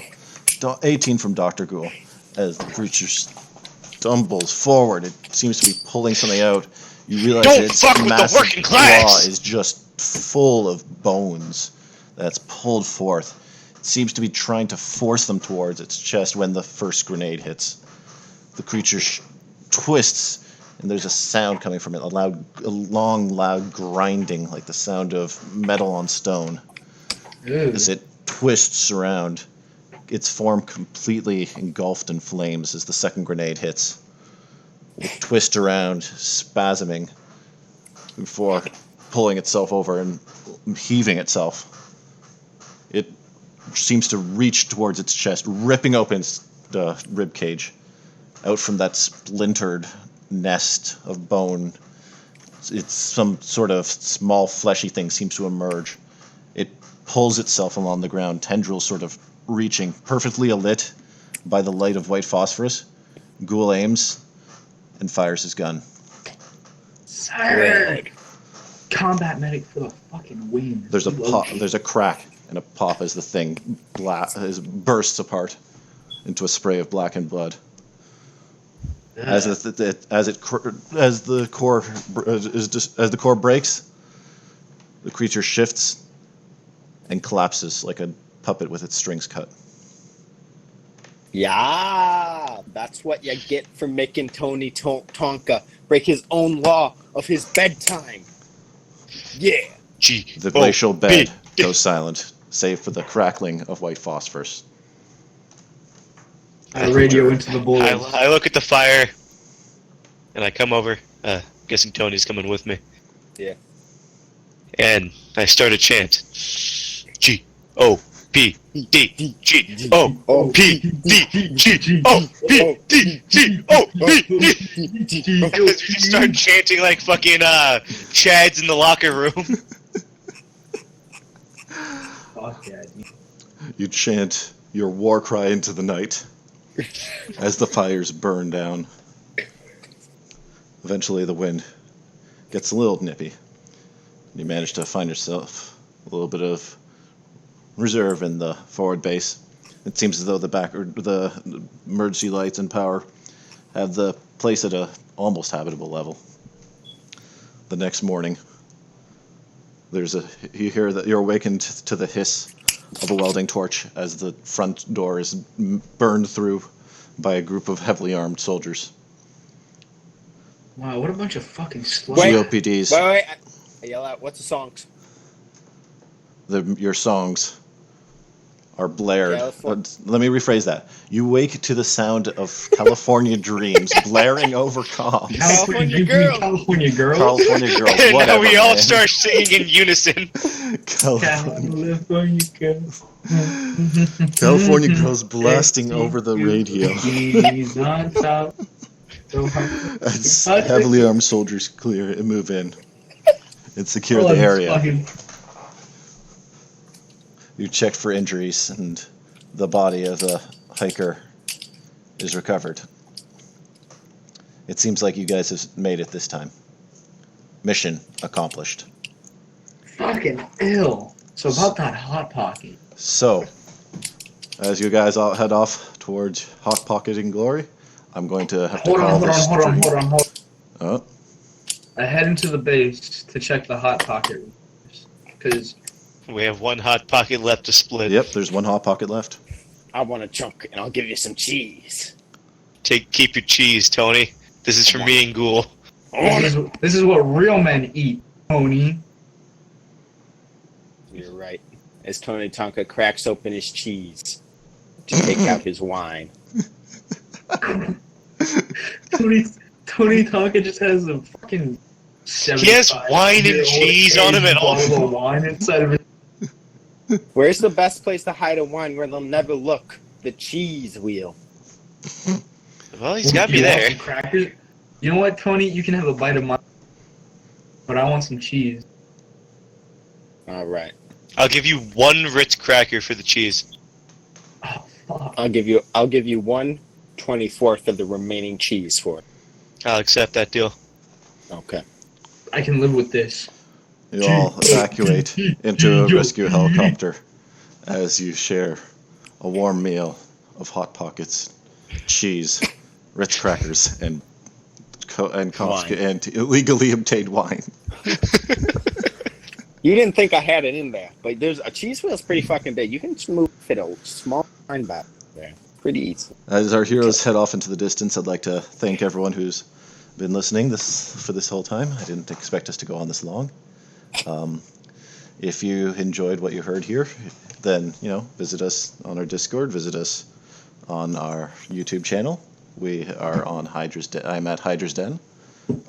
18 from Dr. Ghoul. As the creature stumbles forward, it seems to be pulling something out. You realize Don't that its fuck with the massive working class! claw is just full of bones that's pulled forth. It seems to be trying to force them towards its chest when the first grenade hits. The creature twists, and there's a sound coming from it, a long, loud grinding, like the sound of metal on stone. Ew. As it twists around, its form completely engulfed in flames as the second grenade hits. It twists around, spasming, before pulling itself over and heaving itself. It seems to reach towards its chest, ripping open the rib cage. Out from that splintered nest of bone, it's some sort of small fleshy thing seems to emerge. It pulls itself along the ground, tendrils sort of reaching, perfectly alit by the light of white phosphorus. Ghoul aims and fires his gun. Sir! Combat medic for the fucking win. There's a pop, there's a crack and a pop as the thing bursts apart into a spray of blackened blood. As the core breaks, the creature shifts and collapses like a puppet with its strings cut. Yeah, that's what you get for making Tony Tonka break his own law of his bedtime. Yeah. The glacial bed goes silent, save for the crackling of white phosphorus. I radio into the bullet. I look at the fire, and I come over. Guessing Tony's coming with me. Yeah. And I start a chant. GOPD, GOPD, GOPD, GOPD. You just start chanting like fucking Chads in the locker room. Fuck yeah. You chant your war cry into the night as the fires burn down. Eventually the wind gets a little nippy. You manage to find yourself a little bit of reserve in the forward base. It seems as though the emergency lights and power have the place at a almost habitable level. The next morning, you hear that you're awakened to the hiss of a welding torch as the front door is burned through by a group of heavily armed soldiers. Wow, what a bunch of fucking sluts. GOPDs. Wait. I yell out, what's the songs? Your songs are blared. California. Let me rephrase that. You wake to the sound of California Dreams blaring over comms. California Girl. California girl. California Girl. And Whatever, now we all man. start singing in unison. California California girl. Girls blasting over the radio. He's on top. As heavily armed soldiers clear and move in and secure the area. You check for injuries, and the body of the hiker is recovered. It seems like you guys have made it this time. Mission accomplished. Fucking ill. So about that Hot Pocket. So, as you guys all head off towards Hot Pocket in glory, I'm going to have to Hold call this. on. Oh, I head into the base to check the Hot Pocket. Because We have one hot pocket left to split. yep, there's one Hot Pocket left. I want a chunk, and I'll give you some cheese. Keep your cheese, Tony. This is for me and Ghoul. this is what real men eat, Tony. You're right. As Tony Tonka cracks open his cheese to take out his wine. Tony Tonka just has a fucking. He has wine and cheese on him at all. Bottle of wine inside of it. Where's the best place to hide a wine where they'll never look? The cheese wheel. Well, he's got me there. Some crackers? You know what, Tony? You can have a bite of mine, but I want some cheese. All right. I'll give you one Ritz cracker for the cheese. Oh, fuck. I'll give you 1/24 of the remaining cheese for it. I'll accept that deal. Okay. I can live with this. You all evacuate into a rescue helicopter as you share a warm meal of Hot Pockets, cheese, Ritz crackers, and illegally obtained wine. You didn't think I had it in there, but there's a cheese wheel's pretty fucking big. You can fit a small wine back there. Pretty easy. As our heroes head off into the distance, I'd like to thank everyone who's been listening for this whole time. I didn't expect us to go on this long. If you enjoyed what you heard here, then, visit us on our Discord, visit us on our YouTube channel. We are on Hydra's Den. I'm at Hydra's Den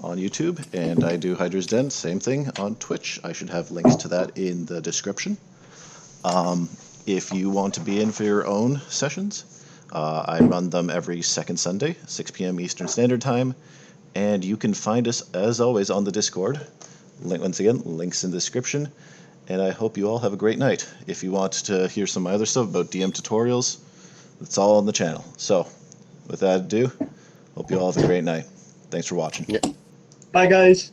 on YouTube, and I do Hydra's Den, same thing, on Twitch. I should have links to that in the description. If you want to be in for your own sessions, I run them every second Sunday, 6 p.m. Eastern Standard Time, and you can find us, as always, on the Discord. Once again, links in the description, and I hope you all have a great night. If you want to hear some of my other stuff about DM tutorials, it's all on the channel. So, with that ado, hope you all have a great night. Thanks for watching. Yeah. Bye, guys.